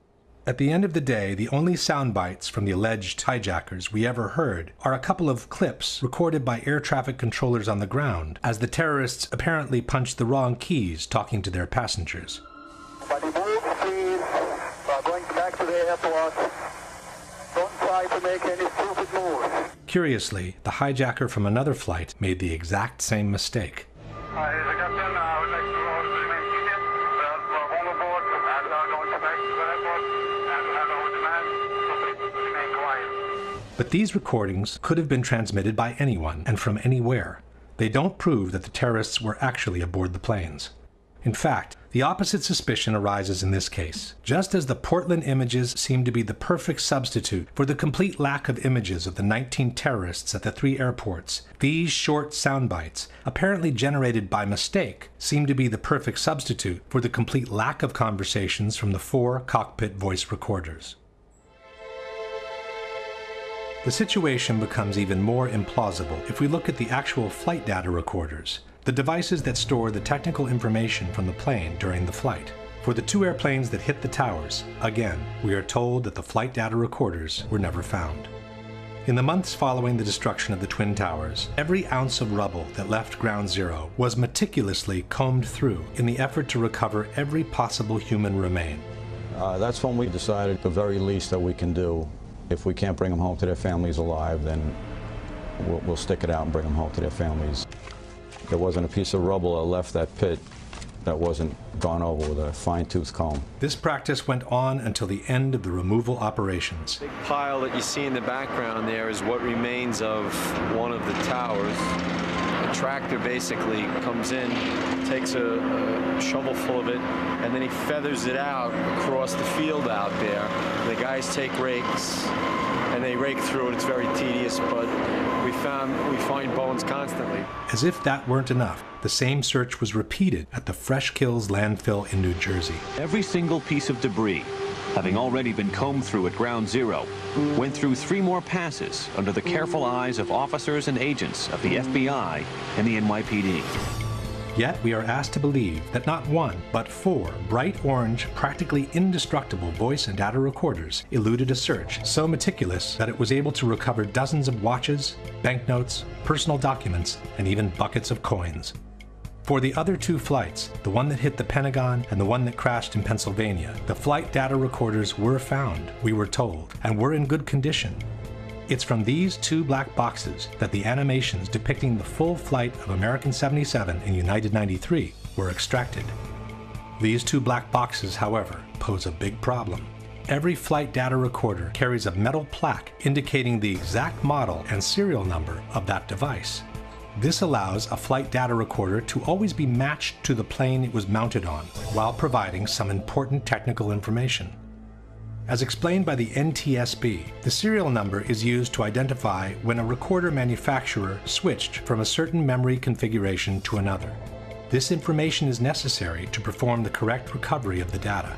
At the end of the day, the only sound bites from the alleged hijackers we ever heard are a couple of clips recorded by air traffic controllers on the ground as the terrorists apparently punched the wrong keys talking to their passengers. Please, going back to the airport. Don't try to make any stupid moves. Curiously, the hijacker from another flight made the exact same mistake. Here's the captain. I would like to remain seated. All aboard and going to back to the airport and have our demand. So please remain quiet. But these recordings could have been transmitted by anyone and from anywhere. They don't prove that the terrorists were actually aboard the planes. In fact, the opposite suspicion arises in this case. Just as the Portland images seem to be the perfect substitute for the complete lack of images of the 19 terrorists at the 3 airports, these short sound bites, apparently generated by mistake, seem to be the perfect substitute for the complete lack of conversations from the 4 cockpit voice recorders. The situation becomes even more implausible if we look at the actual flight data recorders, the devices that store the technical information from the plane during the flight. For the 2 airplanes that hit the towers, again, we are told that the flight data recorders were never found. In the months following the destruction of the Twin Towers, every ounce of rubble that left Ground Zero was meticulously combed through in the effort to recover every possible human remain. That's when we decided the very least that we can do. If we can't bring them home to their families alive, then we'll stick it out and bring them home to their families. There wasn't a piece of rubble that left that pit that wasn't gone over with a fine-tooth comb. This practice went on until the end of the removal operations. The big pile that you see in the background there is what remains of one of the towers. A tractor basically comes in, takes a shovel full of it, and then he feathers it out across the field out there. The guys take rakes and they rake through it. It's very tedious, but we find bones constantly. As if that weren't enough, the same search was repeated at the Fresh Kills landfill in New Jersey. Every single piece of debris, having already been combed through at Ground Zero, went through 3 more passes under the careful eyes of officers and agents of the FBI and the NYPD. Yet we are asked to believe that not one, but 4 bright orange, practically indestructible voice and data recorders eluded a search so meticulous that it was able to recover dozens of watches, banknotes, personal documents, and even buckets of coins. For the other 2 flights, the one that hit the Pentagon and the one that crashed in Pennsylvania, the flight data recorders were found, we were told, and were in good condition. It's from these 2 black boxes that the animations depicting the full flight of American 77 and United 93 were extracted. These 2 black boxes, however, pose a big problem. Every flight data recorder carries a metal plaque indicating the exact model and serial number of that device. This allows a flight data recorder to always be matched to the plane it was mounted on, while providing some important technical information. As explained by the NTSB, the serial number is used to identify when a recorder manufacturer switched from a certain memory configuration to another. This information is necessary to perform the correct recovery of the data.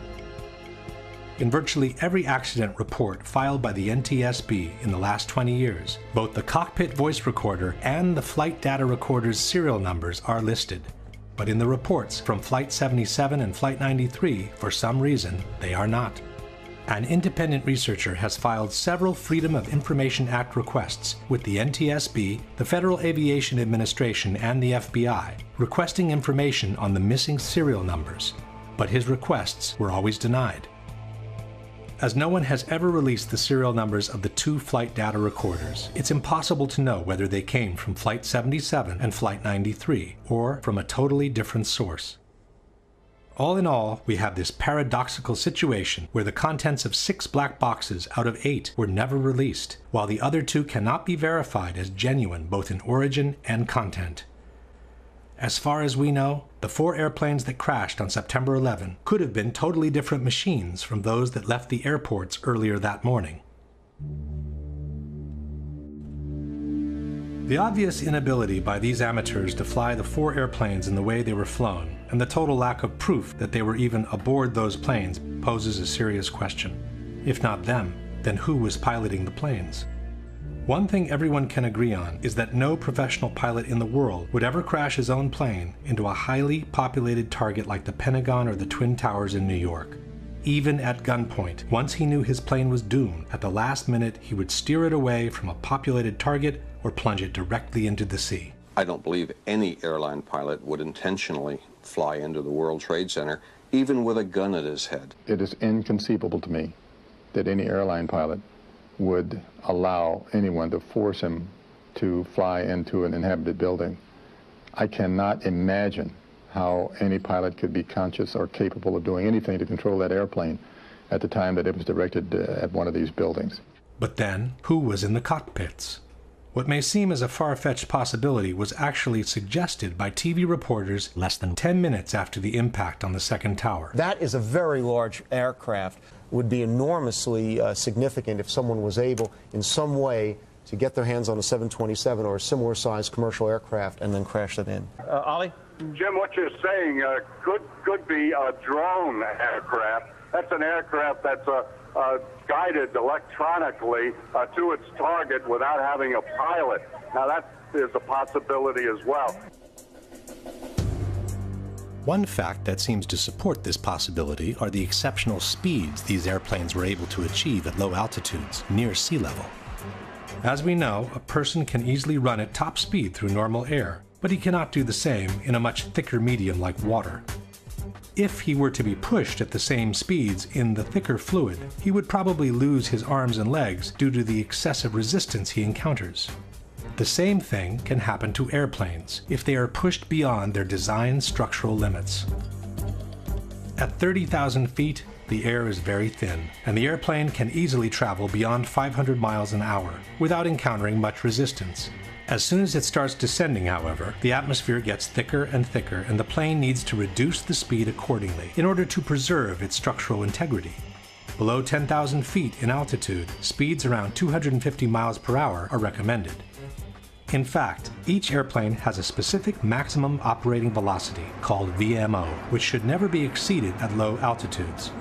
In virtually every accident report filed by the NTSB in the last 20 years, both the cockpit voice recorder and the flight data recorder's serial numbers are listed. But in the reports from Flight 77 and Flight 93, for some reason, they are not. An independent researcher has filed several Freedom of Information Act requests with the NTSB, the Federal Aviation Administration, and the FBI, requesting information on the missing serial numbers, but his requests were always denied. As no one has ever released the serial numbers of the 2 flight data recorders, it's impossible to know whether they came from Flight 77 and Flight 93, or from a totally different source. All in all, we have this paradoxical situation where the contents of 6 black boxes out of 8 were never released, while the other 2 cannot be verified as genuine both in origin and content. As far as we know, the 4 airplanes that crashed on September 11 could have been totally different machines from those that left the airports earlier that morning. The obvious inability by these amateurs to fly the 4 airplanes in the way they were flown, and the total lack of proof that they were even aboard those planes, poses a serious question. If not them, then who was piloting the planes? One thing everyone can agree on is that no professional pilot in the world would ever crash his own plane into a highly populated target like the Pentagon or the Twin Towers in New York. Even at gunpoint, once he knew his plane was doomed, at the last minute he would steer it away from a populated target or plunge it directly into the sea. I don't believe any airline pilot would intentionally fly into the World Trade Center, even with a gun at his head. It is inconceivable to me that any airline pilot would allow anyone to force him to fly into an inhabited building. I cannot imagine how any pilot could be conscious or capable of doing anything to control that airplane at the time that it was directed at one of these buildings. But then, who was in the cockpits? What may seem as a far-fetched possibility was actually suggested by TV reporters less than 10 minutes after the impact on the second tower. That is a very large aircraft. It would be enormously significant if someone was able in some way to get their hands on a 727 or a similar sized commercial aircraft and then crash it in. Ollie? Jim, what you're saying could be a drone aircraft. That's an aircraft that's guided electronically to its target without having a pilot. Now that is a possibility as well. One fact that seems to support this possibility are the exceptional speeds these airplanes were able to achieve at low altitudes, near sea level. As we know, a person can easily run at top speed through normal air, but he cannot do the same in a much thicker medium like water. If he were to be pushed at the same speeds in the thicker fluid, he would probably lose his arms and legs due to the excessive resistance he encounters. The same thing can happen to airplanes if they are pushed beyond their design structural limits. At 30,000 feet, the air is very thin, and the airplane can easily travel beyond 500 miles an hour without encountering much resistance. As soon as it starts descending, however, the atmosphere gets thicker and thicker, and the plane needs to reduce the speed accordingly in order to preserve its structural integrity. Below 10,000 feet in altitude, speeds around 250 miles per hour are recommended. In fact, each airplane has a specific maximum operating velocity, called VMO, which should never be exceeded at low altitudes.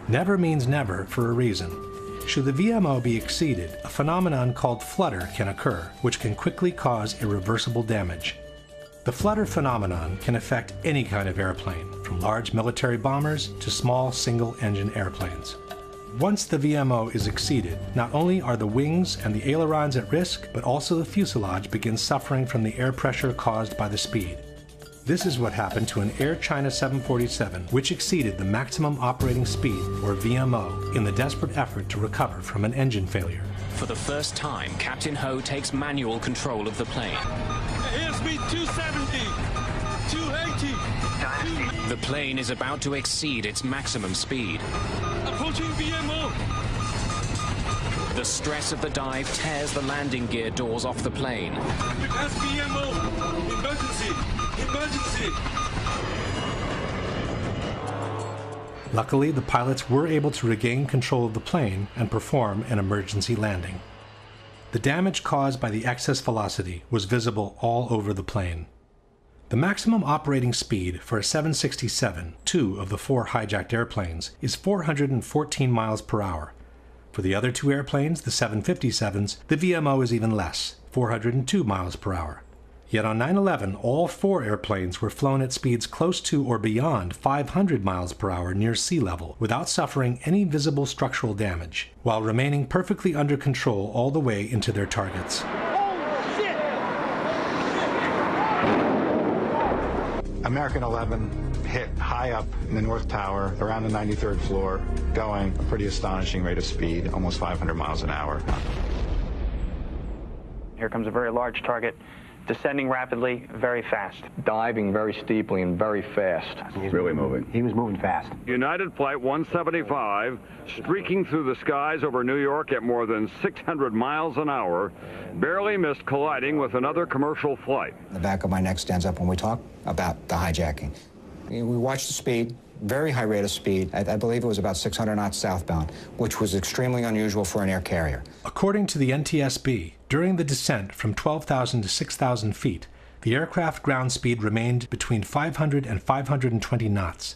Never means never for a reason. Should the VMO be exceeded, a phenomenon called flutter can occur, which can quickly cause irreversible damage. The flutter phenomenon can affect any kind of airplane, from large military bombers to small single-engine airplanes. Once the VMO is exceeded, not only are the wings and the ailerons at risk, but also the fuselage begins suffering from the air pressure caused by the speed. This is what happened to an Air China 747, which exceeded the maximum operating speed, or VMO, in the desperate effort to recover from an engine failure. For the first time, Captain Ho takes manual control of the plane. Airspeed 270, 280. The plane is about to exceed its maximum speed. Approaching VMO. The stress of the dive tears the landing gear doors off the plane. That's VMO. Emergency. Emergency. Luckily, the pilots were able to regain control of the plane and perform an emergency landing. The damage caused by the excess velocity was visible all over the plane. The maximum operating speed for a 767, two of the 4 hijacked airplanes, is 414 miles per hour. For the other 2 airplanes, the 757s, the VMO is even less, 402 miles per hour. Yet on 9/11, all 4 airplanes were flown at speeds close to or beyond 500 miles per hour near sea level without suffering any visible structural damage, while remaining perfectly under control all the way into their targets. American 11 hit high up in the North Tower, around the 93rd floor, going a pretty astonishing rate of speed, almost 500 miles an hour. Here comes a very large target, descending rapidly, very fast. Diving very steeply and very fast. He's really moving. He was moving fast. United Flight 175, streaking through the skies over New York at more than 600 miles an hour, barely missed colliding with another commercial flight. The back of my neck stands up when we talk about the hijacking. We watched the speed, very high rate of speed. I believe it was about 600 knots southbound, which was extremely unusual for an air carrier. According to the NTSB, during the descent from 12,000 to 6,000 feet, the aircraft ground speed remained between 500 and 520 knots.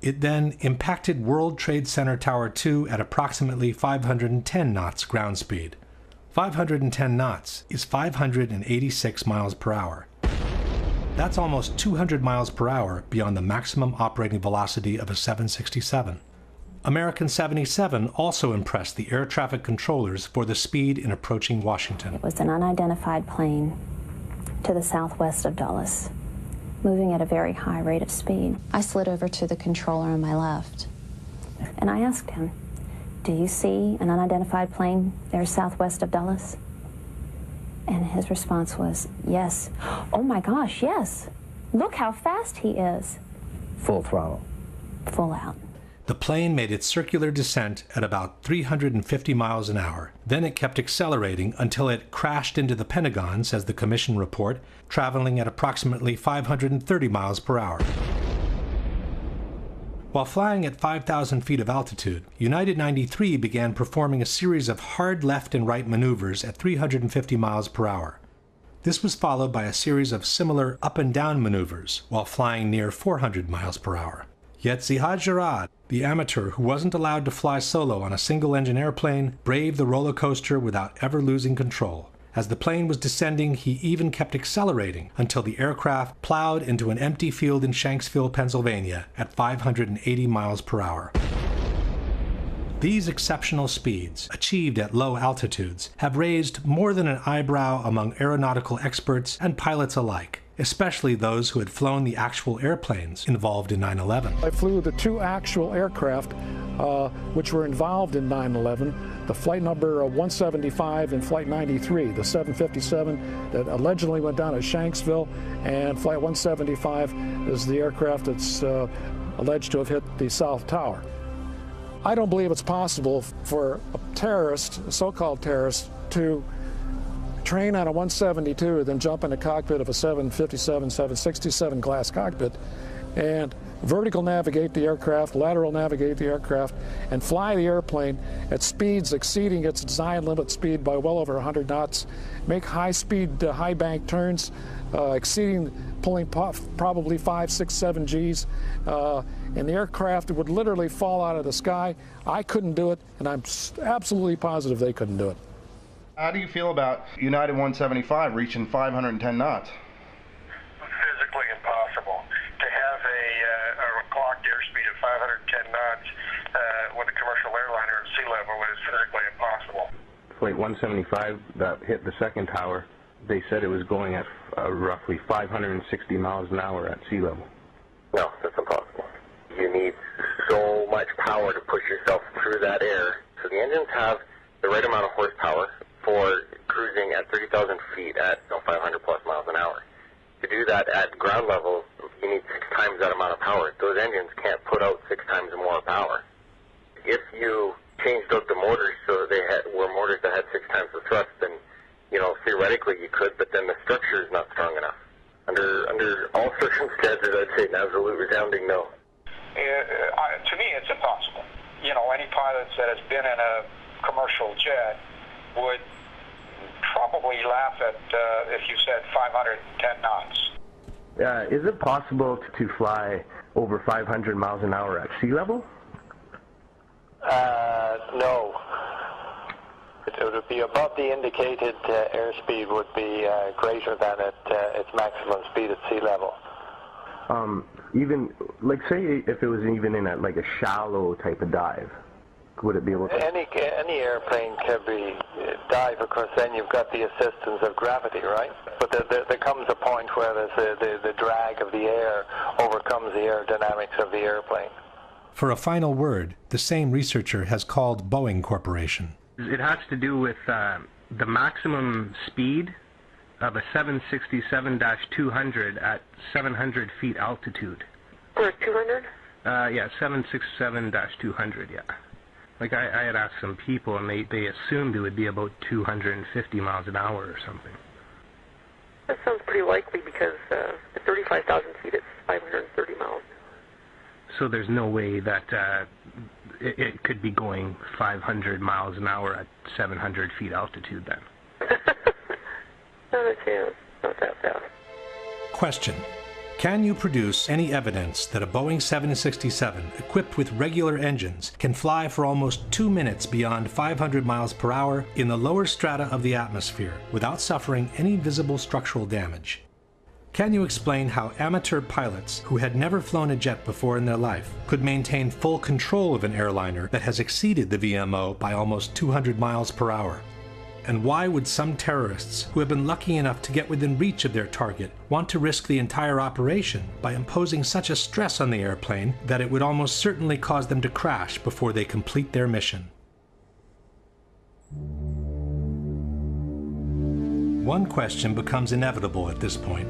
It then impacted World Trade Center Tower 2 at approximately 510 knots ground speed. 510 knots is 586 miles per hour. That's almost 200 miles per hour beyond the maximum operating velocity of a 767. American 77 also impressed the air traffic controllers for the speed in approaching Washington. It was an unidentified plane to the southwest of Dulles, moving at a very high rate of speed. I slid over to the controller on my left, and I asked him, "Do you see an unidentified plane there southwest of Dulles?" And his response was, "Yes." "Oh my gosh, yes. Look how fast he is." Full throttle. Full out. The plane made its circular descent at about 350 miles an hour. Then it kept accelerating until it crashed into the Pentagon, says the commission report, traveling at approximately 530 miles per hour. While flying at 5,000 feet of altitude, United 93 began performing a series of hard left and right maneuvers at 350 miles per hour. This was followed by a series of similar up and down maneuvers while flying near 400 miles per hour. Yet Zihad Jarrad, the amateur who wasn't allowed to fly solo on a single-engine airplane, braved the roller coaster without ever losing control. As the plane was descending, he even kept accelerating until the aircraft plowed into an empty field in Shanksville, Pennsylvania at 580 miles per hour. These exceptional speeds, achieved at low altitudes, have raised more than an eyebrow among aeronautical experts and pilots alike, especially those who had flown the actual airplanes involved in 9/11. I flew the 2 actual aircraft which were involved in 9/11, the flight number 175 and flight 93, the 757 that allegedly went down at Shanksville, and flight 175 is the aircraft that's alleged to have hit the South Tower. I don't believe it's possible for a terrorist, a so-called terrorist, to train on a 172 and then jump in the cockpit of a 757, 767 glass cockpit and vertical navigate the aircraft, lateral navigate the aircraft, and fly the airplane at speeds exceeding its design limit speed by well over 100 knots, make high-speed, high-bank turns, pulling probably 5, 6, 7 Gs, and the aircraft would literally fall out of the sky. I couldn't do it, and I'm absolutely positive they couldn't do it. How do you feel about United 175 reaching 510 knots? level is physically impossible. Flight 175 that hit the second tower, they said it was going at roughly 560 miles an hour at sea level. No, that's impossible. You need so much power to push yourself through that air. So the engines have the right amount of horsepower for cruising at 30,000 feet at 500 plus miles an hour. To do that at ground level, you need 6 times that amount of power. Those engines can't put out 6 times more power. If you changed out the motors so they were motors that had 6 times the thrust, then theoretically you could, but then the structure is not strong enough. Under all circumstances, I'd say an absolute resounding no. To me, it's impossible. Any pilot that has been in a commercial jet would probably laugh at if you said 510 knots. Is it possible to fly over 500 miles an hour at sea level? No. It would be above the indicated airspeed would be greater than its maximum speed at sea level. Even, say if it was even in a shallow type of dive, would it be able to? Any airplane can be dive, of course, then you've got the assistance of gravity, right? But there comes a point where the drag of the air overcomes the aerodynamics of the airplane. For a final word, the same researcher has called Boeing Corporation. It has to do with the maximum speed of a 767-200 at 700 feet altitude. For 200? Yeah, 767-200, yeah. I had asked some people, and they assumed it would be about 250 miles an hour or something. That sounds pretty likely because at 35,000 feet it's 530 miles. So there's no way that it could be going 500 miles an hour at 700 feet altitude then. Not a chance. Not that fast. Question. Can you produce any evidence that a Boeing 767 equipped with regular engines can fly for almost 2 minutes beyond 500 miles per hour in the lower strata of the atmosphere without suffering any visible structural damage? Can you explain how amateur pilots who had never flown a jet before in their life could maintain full control of an airliner that has exceeded the VMO by almost 200 miles per hour? And why would some terrorists who have been lucky enough to get within reach of their target want to risk the entire operation by imposing such a stress on the airplane that it would almost certainly cause them to crash before they complete their mission? One question becomes inevitable at this point.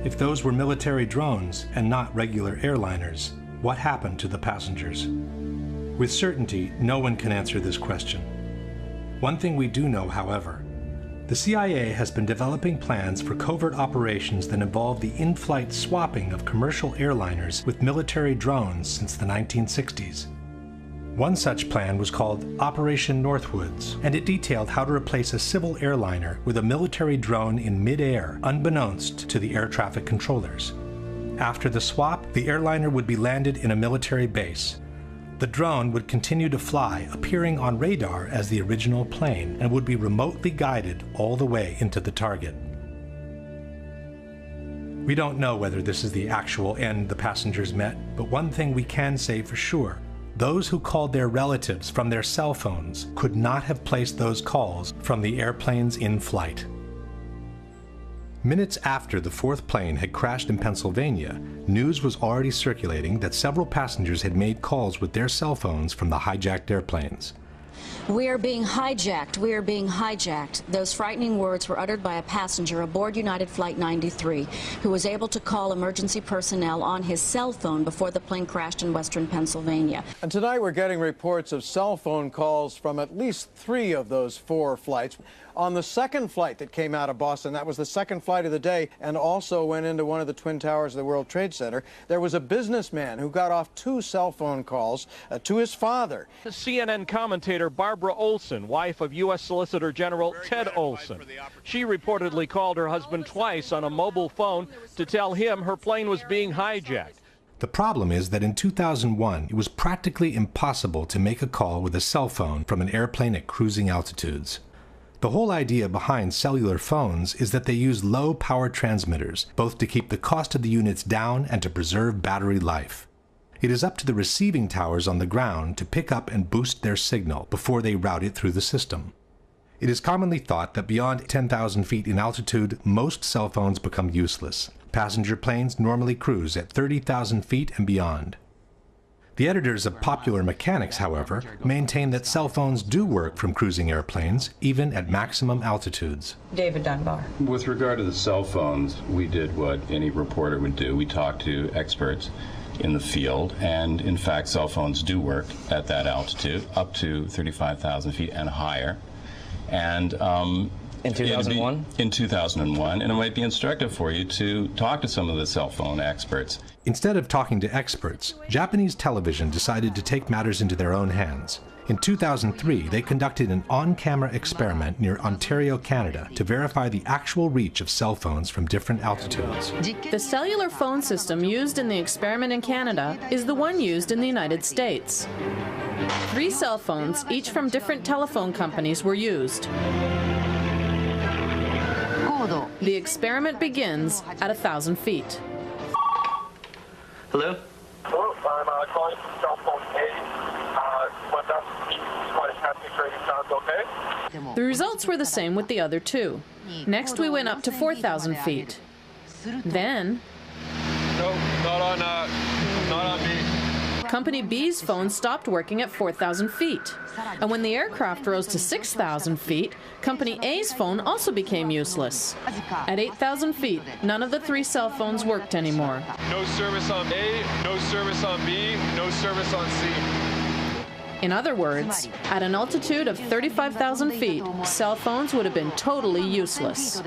If those were military drones and not regular airliners, what happened to the passengers? With certainty, no one can answer this question. One thing we do know, however, the CIA has been developing plans for covert operations that involve the in-flight swapping of commercial airliners with military drones since the 1960s. One such plan was called Operation Northwoods, and it detailed how to replace a civil airliner with a military drone in mid-air, unbeknownst to the air traffic controllers. After the swap, the airliner would be landed in a military base. The drone would continue to fly, appearing on radar as the original plane, and would be remotely guided all the way into the target. We don't know whether this is the actual end the passengers met, but one thing we can say for sure: those who called their relatives from their cell phones could not have placed those calls from the airplanes in flight. Minutes after the fourth plane had crashed in Pennsylvania, news was already circulating that several passengers had made calls with their cell phones from the hijacked airplanes. "We are being hijacked. We are being hijacked." Those frightening words were uttered by a passenger aboard United Flight 93 who was able to call emergency personnel on his cell phone before the plane crashed in western Pennsylvania. And tonight we're getting reports of cell phone calls from at least 3 of those 4 flights. On the second flight that came out of Boston, that was the second flight of the day and also went into one of the Twin Towers of the World Trade Center, there was a businessman who got off 2 cell phone calls to his father. CNN commentator Barbara Olson, wife of U.S. Solicitor General Ted Olson. She reportedly called her husband twice on a mobile phone to tell him her plane was being hijacked. The problem is that in 2001, it was practically impossible to make a call with a cell phone from an airplane at cruising altitudes. The whole idea behind cellular phones is that they use low power transmitters, both to keep the cost of the units down and to preserve battery life. It is up to the receiving towers on the ground to pick up and boost their signal before they route it through the system. It is commonly thought that beyond 10,000 feet in altitude, most cell phones become useless. Passenger planes normally cruise at 30,000 feet and beyond. The editors of Popular Mechanics, however, maintain that cell phones do work from cruising airplanes, even at maximum altitudes. David Dunbar. With regard to the cell phones, we did what any reporter would do. We talked to experts in the field, and in fact, cell phones do work at that altitude, up to 35,000 feet and higher. And in 2001? In 2001, and it might be instructive for you to talk to some of the cell phone experts. Instead of talking to experts, Japanese television decided to take matters into their own hands. In 2003, they conducted an on-camera experiment near Ontario, Canada, to verify the actual reach of cell phones from different altitudes. The cellular phone system used in the experiment in Canada is the one used in the United States. 3 cell phones, each from different telephone companies, were used. The experiment begins at 1,000 feet. Hello? Hello, I'm calling from cell phone A. What's up? My happy trading sounds okay? The results were the same with the other 2. Next, we went up to 4,000 feet. Then, No, not on me. Company B's phone stopped working at 4,000 feet. And when the aircraft rose to 6,000 feet, Company A's phone also became useless. At 8,000 feet, none of the 3 cell phones worked anymore. No service on A, no service on B, no service on C. In other words, at an altitude of 35,000 feet, cell phones would have been totally useless.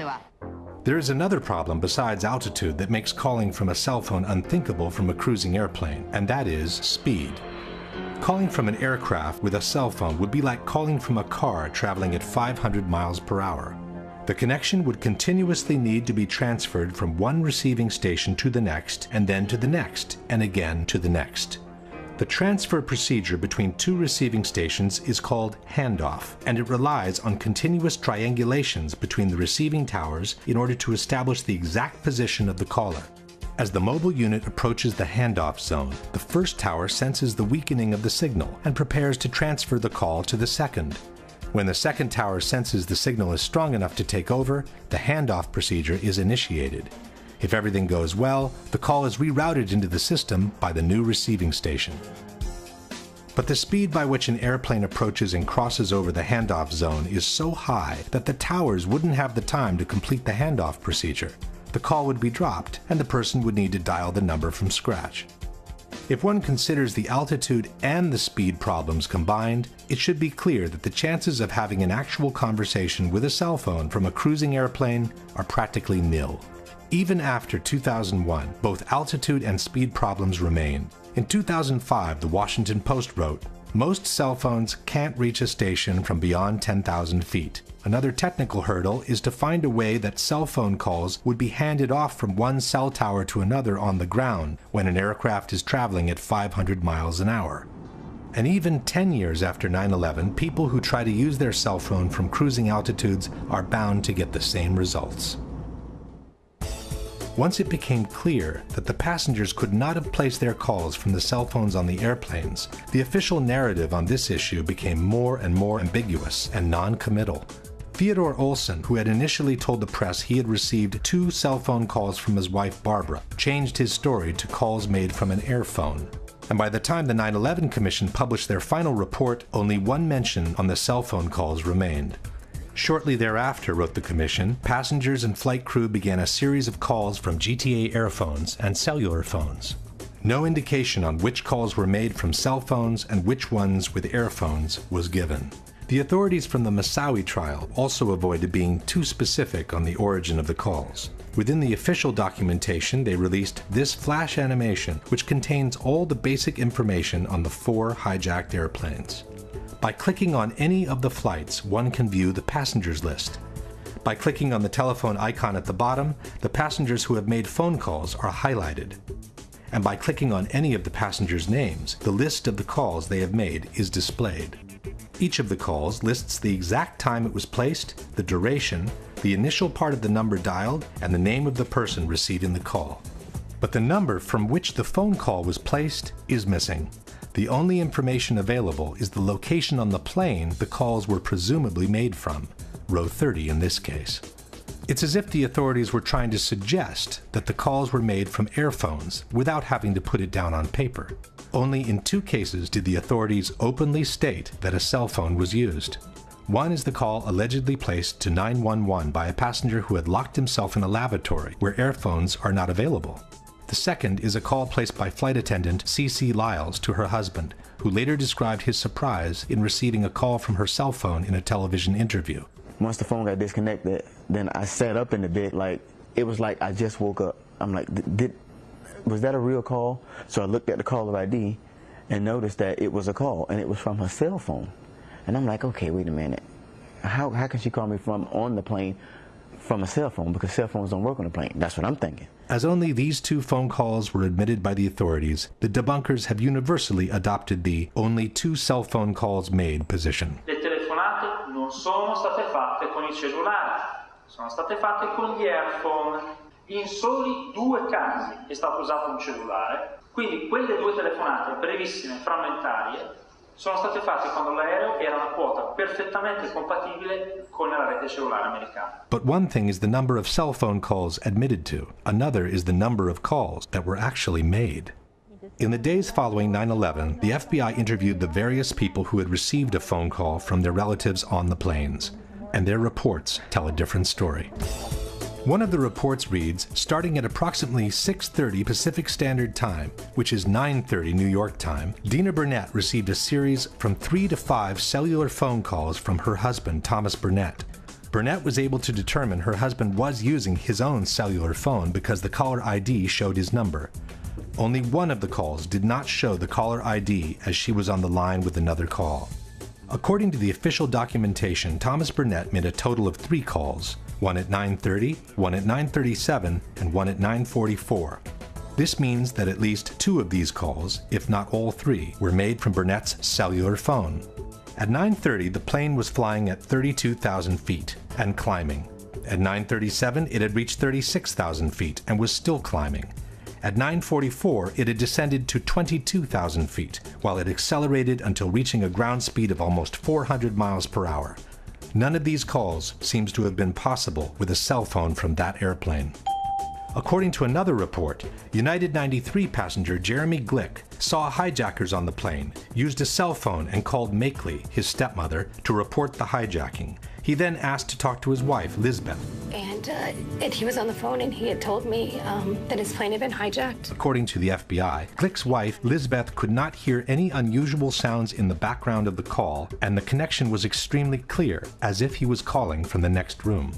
There is another problem besides altitude that makes calling from a cell phone unthinkable from a cruising airplane, and that is speed. Calling from an aircraft with a cell phone would be like calling from a car traveling at 500 miles per hour. The connection would continuously need to be transferred from one receiving station to the next, and then to the next, and again to the next. The transfer procedure between 2 receiving stations is called handoff, and it relies on continuous triangulations between the receiving towers in order to establish the exact position of the caller. As the mobile unit approaches the handoff zone, the first tower senses the weakening of the signal and prepares to transfer the call to the second. When the second tower senses the signal is strong enough to take over, the handoff procedure is initiated. If everything goes well, the call is rerouted into the system by the new receiving station. But the speed by which an airplane approaches and crosses over the handoff zone is so high that the towers wouldn't have the time to complete the handoff procedure. The call would be dropped, and the person would need to dial the number from scratch. If one considers the altitude and the speed problems combined, it should be clear that the chances of having an actual conversation with a cell phone from a cruising airplane are practically nil. Even after 2001, both altitude and speed problems remain. In 2005, the Washington Post wrote, "Most cell phones can't reach a station from beyond 10,000 feet. Another technical hurdle is to find a way that cell phone calls would be handed off from one cell tower to another on the ground when an aircraft is traveling at 500 miles an hour." And even 10 years after 9/11, people who try to use their cell phone from cruising altitudes are bound to get the same results. Once it became clear that the passengers could not have placed their calls from the cell phones on the airplanes, the official narrative on this issue became more and more ambiguous and non-committal. Theodore Olson, who had initially told the press he had received 2 cell phone calls from his wife Barbara, changed his story to calls made from an airphone. And by the time the 9/11 Commission published their final report, only one mention on the cell phone calls remained. Shortly thereafter, wrote the Commission, passengers and flight crew began a series of calls from GTA airphones and cellular phones. No indication on which calls were made from cell phones and which ones with airphones was given. The authorities from the Moussaoui trial also avoided being too specific on the origin of the calls. Within the official documentation, they released this flash animation, which contains all the basic information on the 4 hijacked airplanes. By clicking on any of the flights, one can view the passengers list. By clicking on the telephone icon at the bottom, the passengers who have made phone calls are highlighted. And by clicking on any of the passengers' names, the list of the calls they have made is displayed. Each of the calls lists the exact time it was placed, the duration, the initial part of the number dialed, and the name of the person receiving the call. But the number from which the phone call was placed is missing. The only information available is the location on the plane the calls were presumably made from, row 30 in this case. It's as if the authorities were trying to suggest that the calls were made from airphones without having to put it down on paper. Only in 2 cases did the authorities openly state that a cell phone was used. One is the call allegedly placed to 911 by a passenger who had locked himself in a lavatory where airphones are not available. The second is a call placed by flight attendant C.C. Lyles to her husband, who later described his surprise in receiving a call from her cell phone in a television interview. Once the phone got disconnected, then I sat up in the bed like, it was like I just woke up. I'm like, was that a real call? So I looked at the caller ID and noticed that it was a call, and it was from her cell phone. And I'm like, okay, wait a minute. How can she call me from on the plane from a cell phone? Because cell phones don't work on a plane. That's what I'm thinking. As only these 2 phone calls were admitted by the authorities, the debunkers have universally adopted the only 2 cell phone calls made position. Le telefonate non sono state fatte con il cellulare, sono state fatte con gli earphone. In soli 2 casi è stato usato un cellulare, quindi quelle 2 telefonate brevissime, frammentarie, sono state fatte quando l'aereo era una quota perfettamente compatibile con la rete cellulare americana. But one thing is the number of cell phone calls admitted to. Another is the number of calls that were actually made. In the days following 9/11, the FBI interviewed the various people who had received a phone call from their relatives on the planes, and their reports tell a different story. One of the reports reads, starting at approximately 6:30 Pacific Standard Time, which is 9:30 New York time, Dina Burnett received a series from 3 to 5 cellular phone calls from her husband, Thomas Burnett. Burnett was able to determine her husband was using his own cellular phone because the caller ID showed his number. Only one of the calls did not show the caller ID as she was on the line with another call. According to the official documentation, Thomas Burnett made a total of 3 calls, one at 9:30, one at 9:37, and one at 9:44. This means that at least 2 of these calls, if not all 3, were made from Burnett's cellular phone. At 9:30, the plane was flying at 32,000 feet and climbing. At 9:37, it had reached 36,000 feet and was still climbing. At 9:44, it had descended to 22,000 feet, while it accelerated until reaching a ground speed of almost 400 miles per hour. None of these calls seems to have been possible with a cell phone from that airplane. According to another report, United 93 passenger Jeremy Glick saw hijackers on the plane, used a cell phone and called Makeley, his stepmother, to report the hijacking. He then asked to talk to his wife, Lisbeth. And he was on the phone and he had told me that his plane had been hijacked. According to the FBI, Glick's wife, Lisbeth, could not hear any unusual sounds in the background of the call, and the connection was extremely clear, as if he was calling from the next room.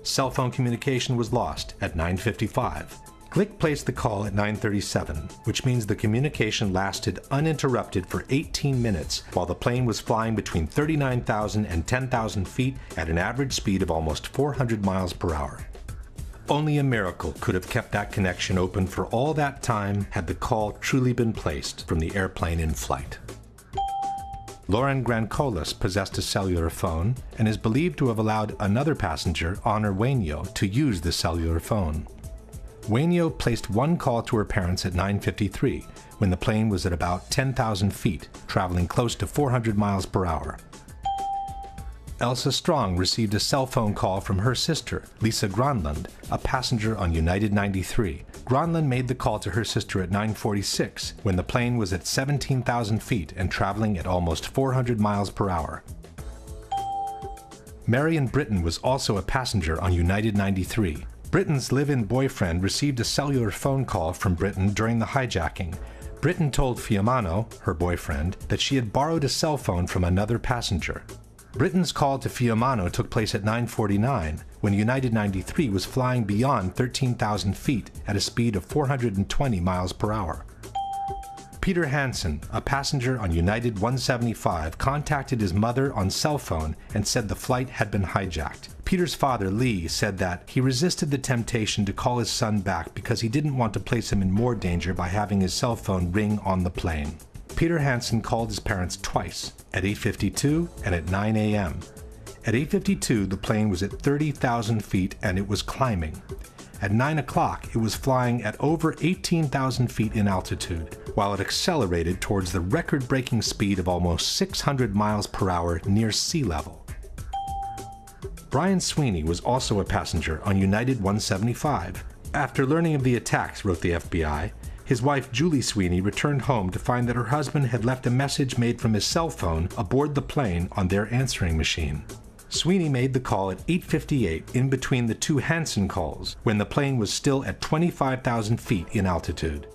Cell phone communication was lost at 9:55. Glick placed the call at 9:37, which means the communication lasted uninterrupted for 18 minutes while the plane was flying between 39,000 and 10,000 feet at an average speed of almost 400 miles per hour. Only a miracle could have kept that connection open for all that time had the call truly been placed from the airplane in flight. Lauren Grancolas possessed a cellular phone and is believed to have allowed another passenger, Honor Wainio, to use the cellular phone. Wainio placed one call to her parents at 9:53, when the plane was at about 10,000 feet, traveling close to 400 miles per hour. Elsa Strong received a cell phone call from her sister, Lisa Gronlund, a passenger on United 93. Gronlund made the call to her sister at 9:46, when the plane was at 17,000 feet and traveling at almost 400 miles per hour. Marion Britton was also a passenger on United 93. Britton's live-in boyfriend received a cellular phone call from Britton during the hijacking. Britton told Fiumano, her boyfriend, that she had borrowed a cell phone from another passenger. Britton's call to Fiumano took place at 9:49, when United 93 was flying beyond 13,000 feet at a speed of 420 miles per hour. Peter Hansen, a passenger on United 175, contacted his mother on cell phone and said the flight had been hijacked. Peter's father, Lee, said that he resisted the temptation to call his son back because he didn't want to place him in more danger by having his cell phone ring on the plane. Peter Hansen called his parents twice, at 8:52 and at 9 a.m. At 8:52, the plane was at 30,000 feet and it was climbing. At 9 o'clock, it was flying at over 18,000 feet in altitude, while it accelerated towards the record-breaking speed of almost 600 miles per hour near sea level. Brian Sweeney was also a passenger on United 175. After learning of the attacks, wrote the FBI, his wife Julie Sweeney returned home to find that her husband had left a message made from his cell phone aboard the plane on their answering machine. Sweeney made the call at 8:58 in between the two Hansen calls, when the plane was still at 25,000 feet in altitude.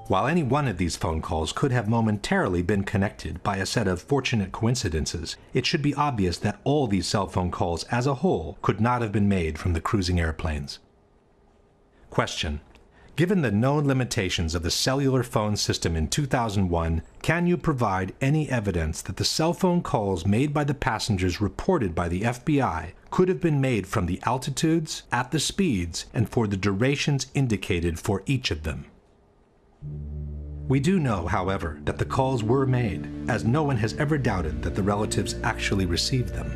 While any one of these phone calls could have momentarily been connected by a set of fortunate coincidences, it should be obvious that all these cell phone calls as a whole could not have been made from the cruising airplanes. Question: given the known limitations of the cellular phone system in 2001, can you provide any evidence that the cell phone calls made by the passengers reported by the FBI could have been made from the altitudes, at the speeds, and for the durations indicated for each of them? We do know, however, that the calls were made, as no one has ever doubted that the relatives actually received them.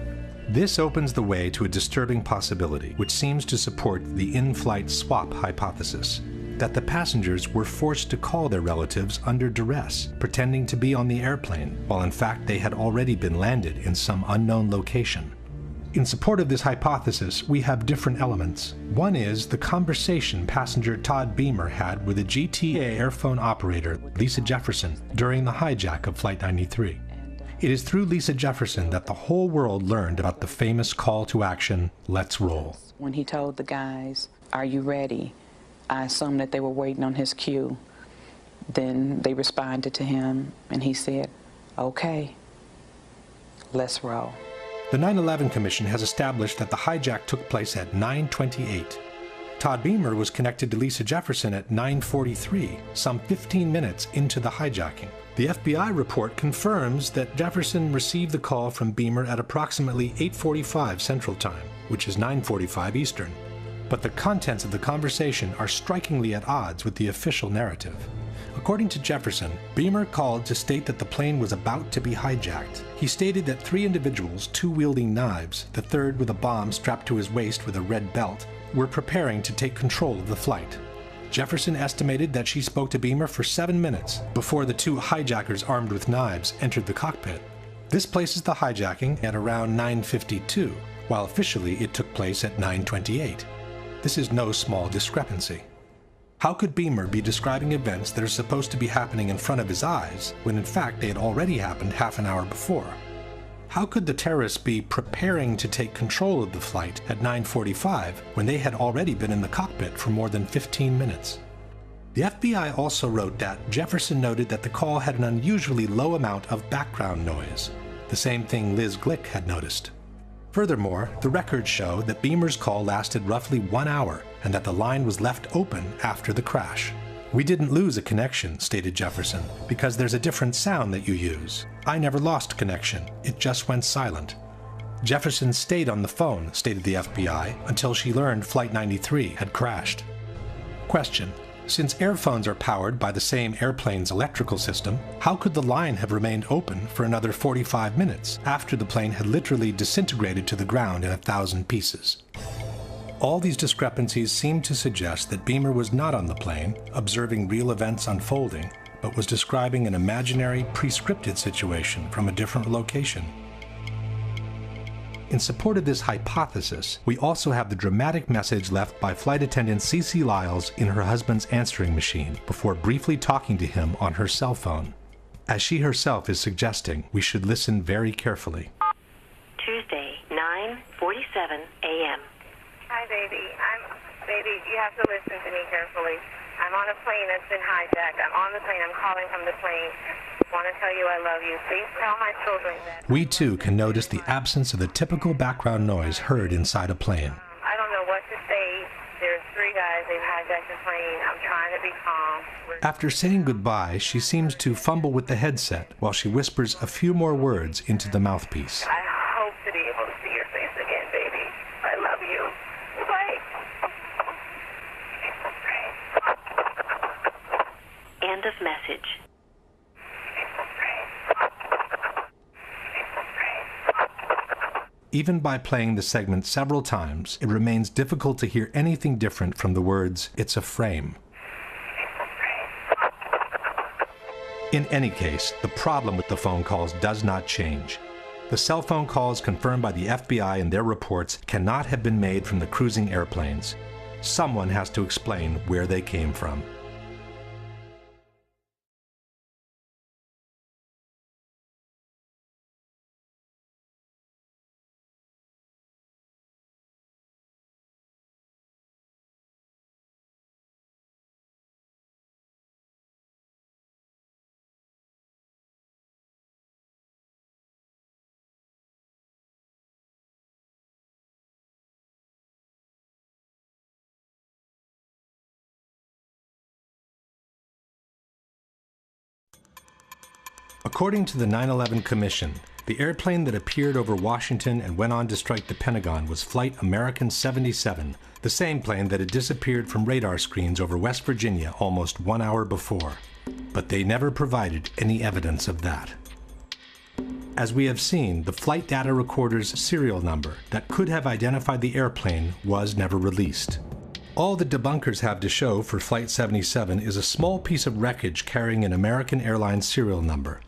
This opens the way to a disturbing possibility, which seems to support the in-flight swap hypothesis, that the passengers were forced to call their relatives under duress, pretending to be on the airplane, while in fact they had already been landed in some unknown location. In support of this hypothesis, we have different elements. One is the conversation passenger Todd Beamer had with a GTA airphone operator, Lisa Jefferson, during the hijack of Flight 93. It is through Lisa Jefferson that the whole world learned about the famous call to action, "Let's roll." When he told the guys, "Are you ready?" I assumed that they were waiting on his cue. Then they responded to him, and he said, "Okay, let's roll." The 9/11 Commission has established that the hijack took place at 9:28. Todd Beamer was connected to Lisa Jefferson at 9:43, some 15 minutes into the hijacking. The FBI report confirms that Jefferson received the call from Beamer at approximately 8:45 Central Time, which is 9:45 Eastern. But the contents of the conversation are strikingly at odds with the official narrative. According to Jefferson, Beamer called to state that the plane was about to be hijacked. He stated that 3 individuals, 2 wielding knives, the third with a bomb strapped to his waist with a red belt, were preparing to take control of the flight. Jefferson estimated that she spoke to Beamer for 7 minutes before the 2 hijackers armed with knives entered the cockpit. This places the hijacking at around 9:52, while officially it took place at 9:28. This is no small discrepancy. How could Beamer be describing events that are supposed to be happening in front of his eyes, when in fact they had already happened half an hour before? How could the terrorists be preparing to take control of the flight at 9:45 when they had already been in the cockpit for more than 15 minutes? The FBI also wrote that Jefferson noted that the call had an unusually low amount of background noise, the same thing Liz Glick had noticed. Furthermore, the records show that Beamer's call lasted roughly 1 hour and that the line was left open after the crash. "We didn't lose a connection," stated Jefferson, "because there's a different sound that you use. I never lost connection. It just went silent." Jefferson stayed on the phone, stated the FBI, until she learned Flight 93 had crashed. Question: since airphones are powered by the same airplane's electrical system, how could the line have remained open for another 45 minutes after the plane had literally disintegrated to the ground in 1,000 pieces? All these discrepancies seem to suggest that Beamer was not on the plane, observing real events unfolding, but was describing an imaginary, pre-scripted situation from a different location. In support of this hypothesis, we also have the dramatic message left by flight attendant Cece Lyles in her husband's answering machine before briefly talking to him on her cell phone. As she herself is suggesting, we should listen very carefully. Tuesday, 9:47 a.m. Hi, baby. Baby, you have to listen to me carefully. I'm on a plane that's been hijacked. I'm on the plane. I'm calling from the plane. I want to tell you I love you. Please tell my children that. We too can notice the absence of the typical background noise heard inside a plane. I don't know what to say. There's 3 guys. They've hijacked the plane. I'm trying to be calm. After saying goodbye, she seems to fumble with the headset while she whispers a few more words into the mouthpiece. I hope to be able to see your face again, baby. I love you. Bye. End of message. Even by playing the segment several times, it remains difficult to hear anything different from the words, "It's a frame." In any case, the problem with the phone calls does not change. The cell phone calls confirmed by the FBI in their reports cannot have been made from the cruising airplanes. Someone has to explain where they came from. According to the 9/11 Commission, the airplane that appeared over Washington and went on to strike the Pentagon was Flight American 77, the same plane that had disappeared from radar screens over West Virginia almost 1 hour before. But they never provided any evidence of that. As we have seen, the flight data recorder's serial number that could have identified the airplane was never released. All the debunkers have to show for Flight 77 is a small piece of wreckage carrying an American Airlines serial number.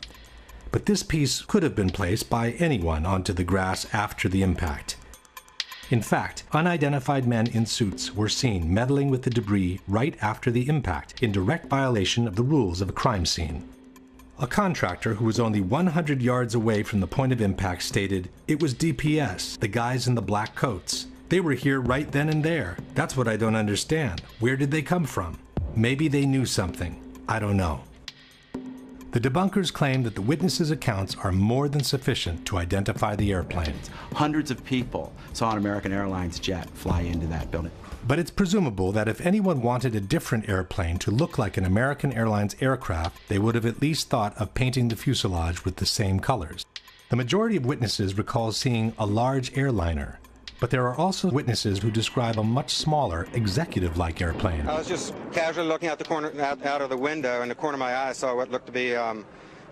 But this piece could have been placed by anyone onto the grass after the impact. In fact, unidentified men in suits were seen meddling with the debris right after the impact, in direct violation of the rules of a crime scene. A contractor who was only 100 yards away from the point of impact stated, "It was DPS, the guys in the black coats. They were here right then and there. That's what I don't understand. Where did they come from? Maybe they knew something. I don't know." The debunkers claim that the witnesses' accounts are more than sufficient to identify the airplane. Hundreds of people saw an American Airlines jet fly into that building. But it's presumable that if anyone wanted a different airplane to look like an American Airlines aircraft, they would have at least thought of painting the fuselage with the same colors. The majority of witnesses recall seeing a large airliner, but there are also witnesses who describe a much smaller, executive-like airplane. I was just casually looking out the corner, out of the window, and the corner of my eye I saw what looked to be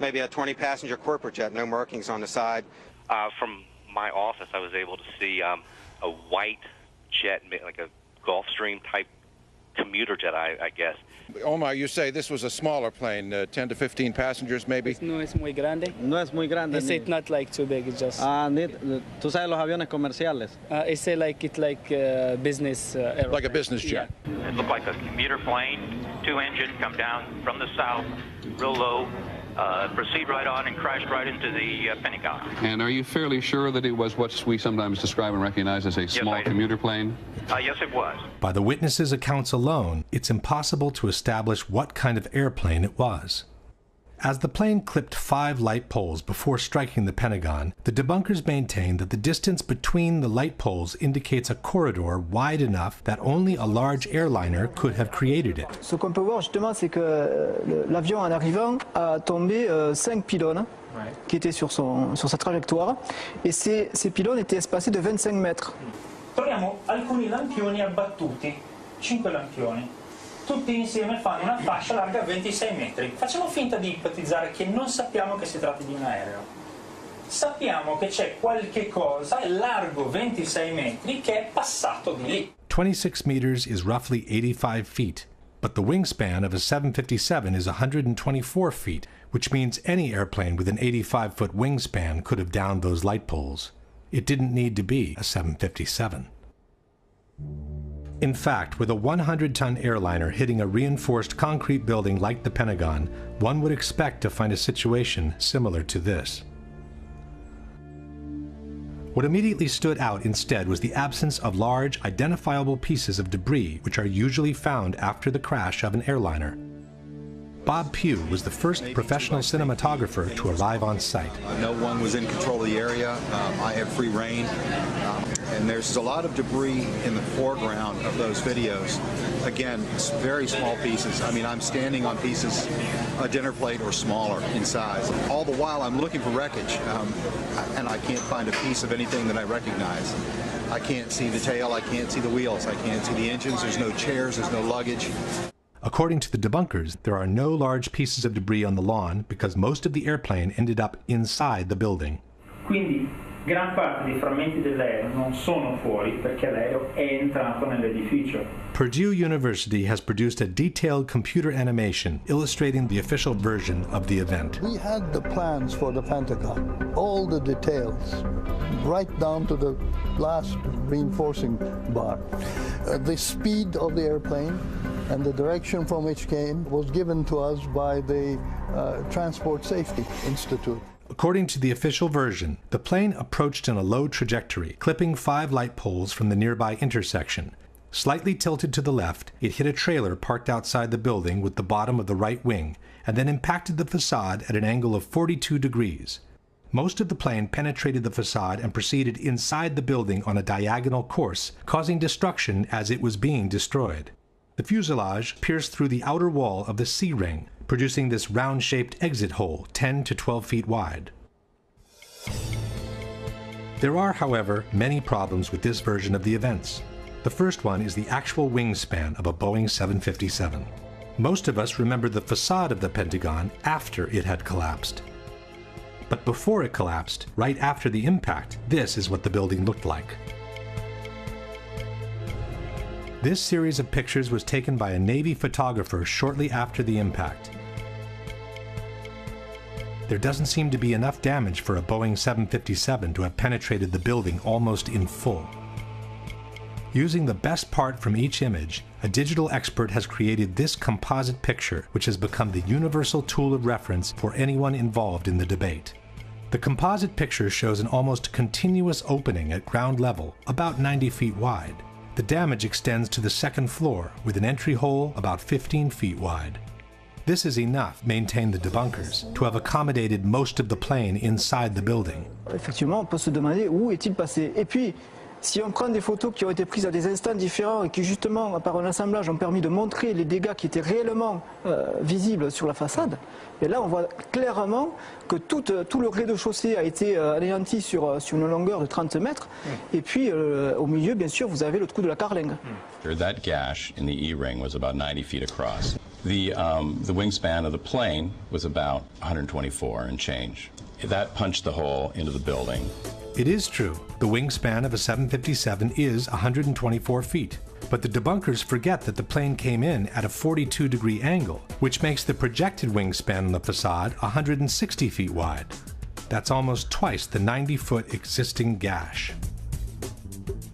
maybe a 20-passenger corporate jet, no markings on the side. From my office, I was able to see a white jet, like a Gulfstream type commuter jet, I guess. Omar, you say this was a smaller plane, 10 to 15 passengers maybe? No es muy grande. No es muy grande. It's not like too big, it's just... ¿Tú sabes los aviones comerciales? It's like business airplane. Like a business jet. Yeah. It looked like a commuter plane, 2-engine, come down from the south, real low, proceed right on and crashed right into the Pentagon. And are you fairly sure that it was what we sometimes describe and recognize as a small commuter plane? Yes, it was. By the witnesses' accounts alone, it's impossible to establish what kind of airplane it was. As the plane clipped 5 light poles before striking the Pentagon, the debunkers maintain that the distance between the light poles indicates a corridor wide enough that only a large airliner could have created it. Ce qu'on peut voir justement, c'est que l'avion en arrivant a tombé 5 pylônes qui étaient sur sa trajectoire, et ces pylônes étaient espacés de 25 mètres. Troviamo alcuni lampioni abbattuti, 5 lampioni. Tutti insieme fanno una fascia larga 26 metri. Facciamo finta di ipotizzare che non sappiamo che si tratti di un aereo. Sappiamo che c'è qualche cosa largo 26 metri che è passato di lì. 26 meters is roughly 85 feet, but the wingspan of a 757 is 124 feet, which means any airplane with an 85-foot wingspan could have downed those light poles. It didn't need to be a 757. In fact, with a 100-ton airliner hitting a reinforced concrete building like the Pentagon, one would expect to find a situation similar to this. What immediately stood out instead was the absence of large, identifiable pieces of debris which are usually found after the crash of an airliner. Bob Pugh was the first professional cinematographer to arrive on site. No one was in control of the area. I had free reign. And there's a lot of debris in the foreground of those videos. Again, very small pieces. I mean, I'm standing on pieces, a dinner plate or smaller in size. All the while, I'm looking for wreckage, and I can't find a piece of anything that I recognize. I can't see the tail. I can't see the wheels. I can't see the engines. There's no chairs. There's no luggage. According to the debunkers, there are no large pieces of debris on the lawn because most of the airplane ended up inside the building. Quindi Gran parte dei frammenti dell'aereo non sono fuori perché l'aereo è entrato nell'edificio. Purdue University has produced a detailed computer animation illustrating the official version of the event. We had the plans for the Pentagon, all the details, right down to the last reinforcing bar. The speed of the airplane and the direction from which came was given to us by the Transport Safety Institute. According to the official version, the plane approached in a low trajectory, clipping 5 light poles from the nearby intersection. Slightly tilted to the left, it hit a trailer parked outside the building with the bottom of the right wing, and then impacted the facade at an angle of 42 degrees. Most of the plane penetrated the facade and proceeded inside the building on a diagonal course, causing destruction as it was being destroyed. The fuselage pierced through the outer wall of the C-ring, producing this round-shaped exit hole 10 to 12 feet wide. There are, however, many problems with this version of the events. The first one is the actual wingspan of a Boeing 757. Most of us remember the facade of the Pentagon after it had collapsed. But before it collapsed, right after the impact, this is what the building looked like. This series of pictures was taken by a Navy photographer shortly after the impact. There doesn't seem to be enough damage for a Boeing 757 to have penetrated the building almost in full. Using the best part from each image, a digital expert has created this composite picture, which has become the universal tool of reference for anyone involved in the debate. The composite picture shows an almost continuous opening at ground level, about 90 feet wide. The damage extends to the second floor, with an entry hole about 15 feet wide. This is enough, maintain the debunkers, to have accommodated most of the plane inside the building. Effectivement, on peut se demander où est-il passé. Et puis, si on prend des photos qui ont été prises à des instants différents et qui justement, par un assemblage, ont permis de montrer les dégâts qui étaient réellement visibles sur la façade, et là on voit clairement que tout le rez-de-chaussée a été anéanti sur une longueur de 30 mètres, et puis au milieu, bien sûr, vous avez le trou de la carlingue. That gash in the E-ring was about 90 feet across. The wingspan of the plane was about 124 and change. That punched the hole into the building. It is true, the wingspan of a 757 is 124 feet, but the debunkers forget that the plane came in at a 42-degree angle, which makes the projected wingspan on the facade 160 feet wide. That's almost twice the 90-foot existing gash.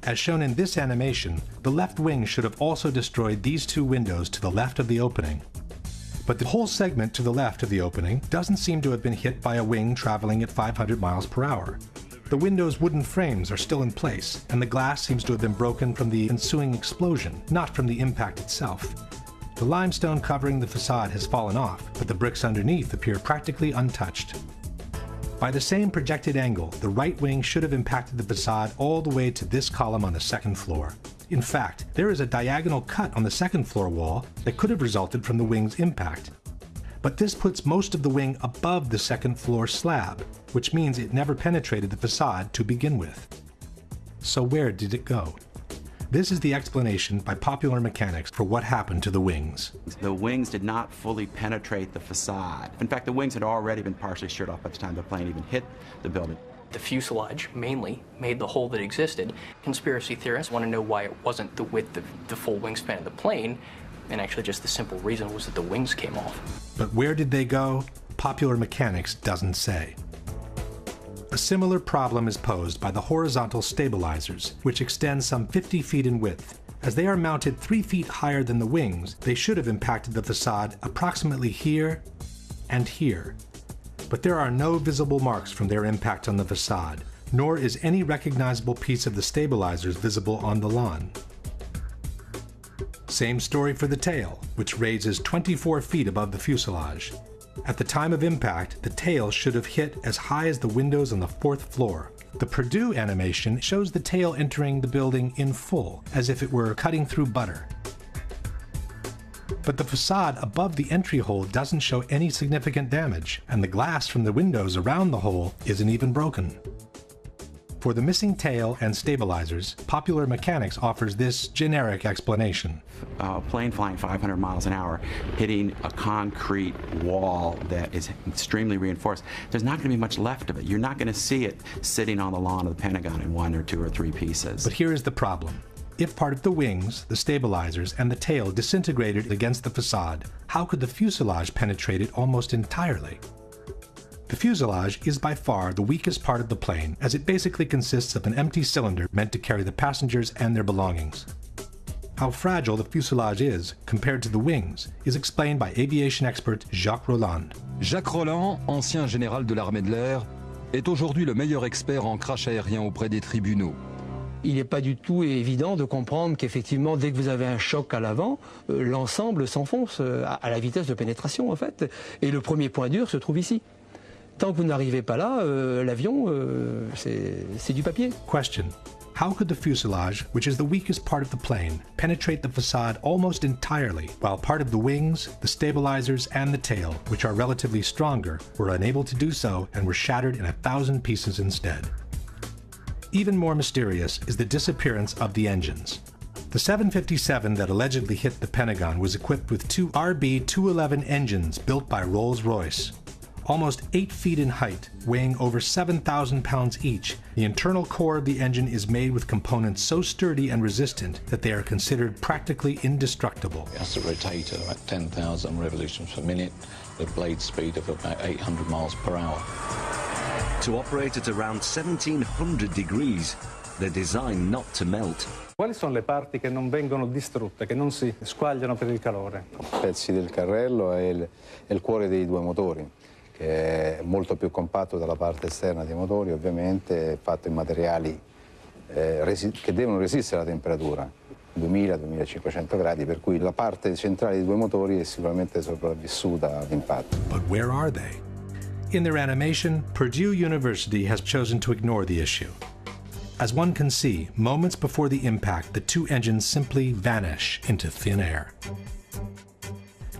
As shown in this animation, the left wing should have also destroyed these 2 windows to the left of the opening. But the whole segment to the left of the opening doesn't seem to have been hit by a wing traveling at 500 miles per hour. The window's wooden frames are still in place, and the glass seems to have been broken from the ensuing explosion, not from the impact itself. The limestone covering the facade has fallen off, but the bricks underneath appear practically untouched. By the same projected angle, the right wing should have impacted the facade all the way to this column on the second floor. In fact, there is a diagonal cut on the second floor wall that could have resulted from the wing's impact. But this puts most of the wing above the second floor slab, which means it never penetrated the facade to begin with. So where did it go? This is the explanation by Popular Mechanics for what happened to the wings. The wings did not fully penetrate the facade. In fact, the wings had already been partially sheared off by the time the plane even hit the building. The fuselage mainly made the hole that existed. Conspiracy theorists want to know why it wasn't the width of the full wingspan of the plane, and actually just the simple reason was that the wings came off. But where did they go? Popular Mechanics doesn't say. A similar problem is posed by the horizontal stabilizers, which extend some 50 feet in width. As they are mounted 3 feet higher than the wings, they should have impacted the facade approximately here and here. But there are no visible marks from their impact on the facade, nor is any recognizable piece of the stabilizers visible on the lawn. Same story for the tail, which raises 24 feet above the fuselage. At the time of impact, the tail should have hit as high as the windows on the 4th floor. The Purdue animation shows the tail entering the building in full, as if it were cutting through butter. But the facade above the entry hole doesn't show any significant damage, and the glass from the windows around the hole isn't even broken. For the missing tail and stabilizers, Popular Mechanics offers this generic explanation. A plane flying 500 miles an hour, hitting a concrete wall that is extremely reinforced, there's not going to be much left of it. You're not going to see it sitting on the lawn of the Pentagon in 1 or 2 or 3 pieces. But here is the problem. If part of the wings, the stabilizers, and the tail disintegrated against the facade, how could the fuselage penetrate it almost entirely? The fuselage is by far the weakest part of the plane, as it basically consists of an empty cylinder meant to carry the passengers and their belongings. How fragile the fuselage is compared to the wings is explained by aviation expert Jacques Rolland. Jacques Rolland, ancien général de l'armée de l'air, est aujourd'hui le meilleur expert en crash aérien auprès des tribunaux. Il n'est pas du tout évident de comprendre qu'effectivement, dès que vous avez un choc à l'avant, l'ensemble s'enfonce à la vitesse de pénétration, en fait. Et le premier point dur se trouve ici. Tant que vous n'arrivez pas là, l'avion, c'est du papier. Question. How could the fuselage, which is the weakest part of the plane, penetrate the facade almost entirely, while part of the wings, the stabilizers, and the tail, which are relatively stronger, were unable to do so and were shattered in 1,000 pieces instead? Even more mysterious is the disappearance of the engines. The 757 that allegedly hit the Pentagon was equipped with 2 RB-211 engines built by Rolls-Royce. Almost 8 feet in height, weighing over 7,000 pounds each, the internal core of the engine is made with components so sturdy and resistant that they are considered practically indestructible. It has to rotate at about 10,000 revolutions per minute, with blade speed of about 800 miles per hour. To operate at around 1,700 degrees, they're designed not to melt. Quali sono le parti che non vengono distrutte, che non si squagliano per il calore? Pezzi del carrello e il cuore dei 2 motori, che è molto più compatto dalla parte esterna dei motori, ovviamente è fatto in materiali che devono resistere alla temperatura, 2000-2500 gradi, per cui la parte centrale dei 2 motori è sicuramente sopravvissuta all'impatto. But where are they? In their animation, Purdue University has chosen to ignore the issue. As one can see, moments before the impact, the 2 engines simply vanish into thin air.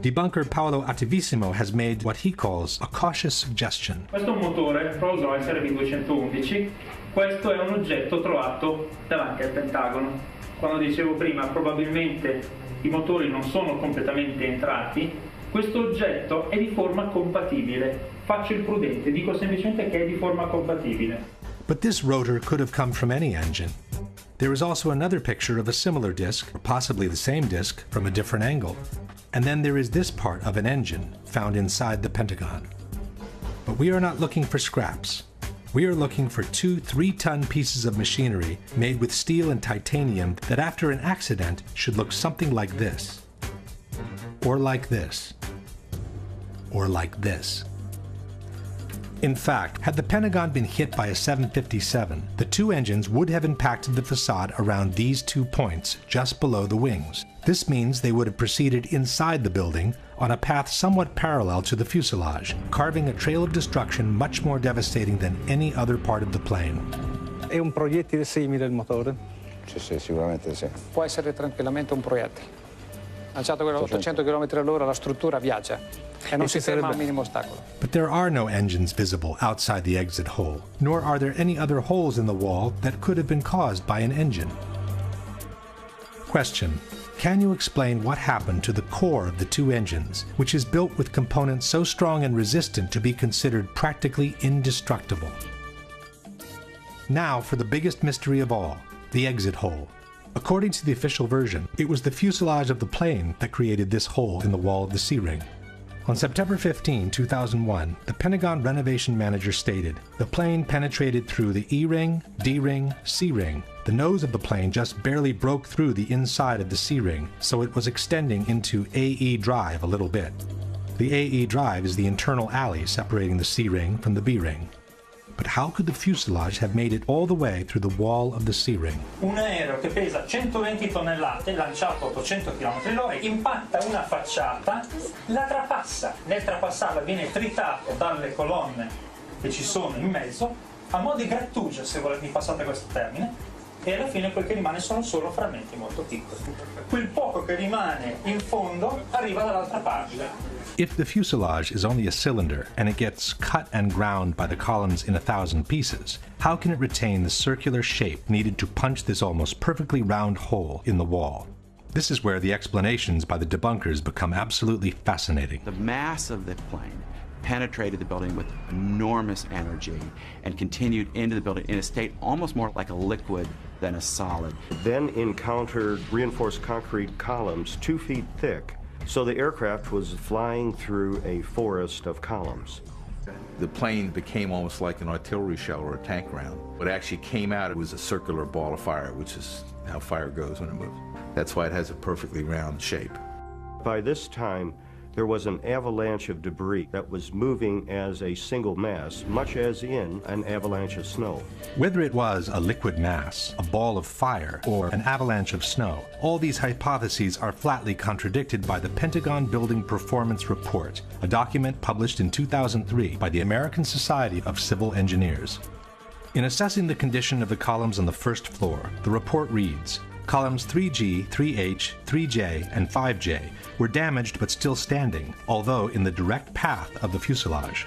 Debunker Paolo Attivissimo has made what he calls a cautious suggestion. Questo è un motore Rolls-Royce RB211, questo è un oggetto trovato davanti al Pentagono. Quando dicevo prima, probabilmente i motori non sono completamente entrati, questo oggetto è di forma compatibile. Faccio il prudente, dico semplicemente che è di forma compatibile. But this rotor could have come from any engine. There is also another picture of a similar disc, or possibly the same disc, from a different angle. And then there is this part of an engine found inside the Pentagon. But we are not looking for scraps. We are looking for 2 3-ton pieces of machinery made with steel and titanium that after an accident should look something like this. Or like this. Or like this. In fact, had the Pentagon been hit by a 757, the 2 engines would have impacted the facade around these 2 points just below the wings. This means they would have proceeded inside the building on a path somewhat parallel to the fuselage, carving a trail of destruction much more devastating than any other part of the plane. È un proiettile simile il motore? Sì, sicuramente sì. Può essere tranquillamente un proiettile. Lanciato a 800 km all'ora la struttura viaggia e non si ferma al minimo ostacolo. But there are no engines visible outside the exit hole, nor are there any other holes in the wall that could have been caused by an engine. Question. Can you explain what happened to the core of the 2 engines, which is built with components so strong and resistant to be considered practically indestructible? Now for the biggest mystery of all, the exit hole. According to the official version, it was the fuselage of the plane that created this hole in the wall of the C-ring. On September 15, 2001, the Pentagon renovation manager stated, the plane penetrated through the E-ring, D-ring, C-ring. The nose of the plane just barely broke through the inside of the C-ring, so it was extending into AE drive a little bit. The AE drive is the internal alley separating the C-ring from the B-ring. But how could the fuselage have made it all the way through the wall of the C-ring? Un aereo che pesa 120 tonnellate, lanciato a 800 km/h, impatta una facciata, la trapassa. Nel trapassarla viene tritato dalle colonne che ci sono in mezzo, a mo' di grattugia, se volete, mi passate questo termine, e alla fine quel che rimane sono solo frammenti molto piccoli. Quel poco che rimane in fondo arriva dall'altra parte. If the fuselage is only a cylinder and it gets cut and ground by the columns in 1,000 pieces, how can it retain the circular shape needed to punch this almost perfectly round hole in the wall? This is where the explanations by the debunkers become absolutely fascinating. The mass of the plane penetrated the building with enormous energy and continued into the building in a state almost more like a liquid than a solid. Then encountered reinforced concrete columns 2 feet thick, so the aircraft was flying through a forest of columns. The plane became almost like an artillery shell or a tank round. What actually came out, it was a circular ball of fire, which is how fire goes when it moves. That's why it has a perfectly round shape. By this time, there was an avalanche of debris that was moving as a single mass, much as in an avalanche of snow. Whether it was a liquid mass, a ball of fire, or an avalanche of snow, all these hypotheses are flatly contradicted by the Pentagon Building Performance Report, a document published in 2003 by the American Society of Civil Engineers. In assessing the condition of the columns on the first floor, the report reads, columns 3G, 3H, 3J, and 5J were damaged but still standing, although in the direct path of the fuselage.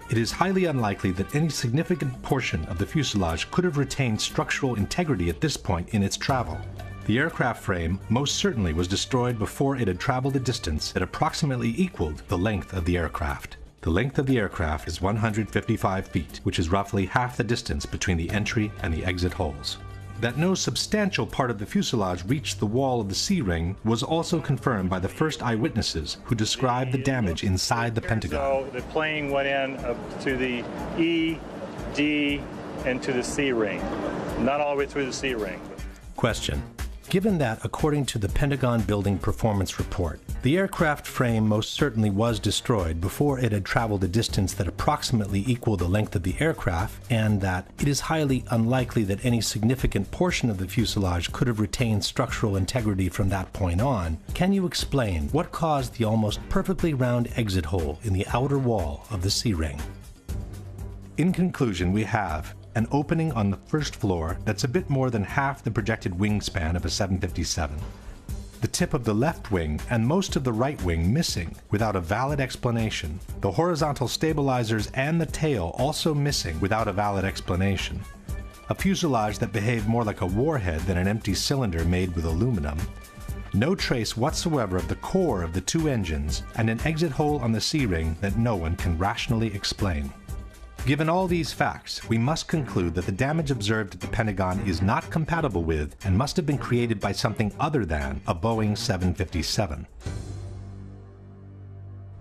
It is highly unlikely that any significant portion of the fuselage could have retained structural integrity at this point in its travel. The aircraft frame most certainly was destroyed before it had traveled a distance that approximately equaled the length of the aircraft. The length of the aircraft is 155 feet, which is roughly half the distance between the entry and the exit holes. That no substantial part of the fuselage reached the wall of the C-ring was also confirmed by the first eyewitnesses who described the damage inside the Pentagon. So the plane went in to the E, D, and to the C-ring. Not all the way through the C-ring. Question. Given that, according to the Pentagon Building Performance Report, the aircraft frame most certainly was destroyed before it had traveled a distance that approximately equaled the length of the aircraft, and that it is highly unlikely that any significant portion of the fuselage could have retained structural integrity from that point on, can you explain what caused the almost perfectly round exit hole in the outer wall of the C-ring? In conclusion, we have an opening on the first floor that's a bit more than half the projected wingspan of a 757. The tip of the left wing and most of the right wing missing without a valid explanation. The horizontal stabilizers and the tail also missing without a valid explanation. A fuselage that behaved more like a warhead than an empty cylinder made with aluminum. No trace whatsoever of the core of the two engines, and an exit hole on the C-ring that no one can rationally explain. Given all these facts, we must conclude that the damage observed at the Pentagon is not compatible with and must have been created by something other than a Boeing 757.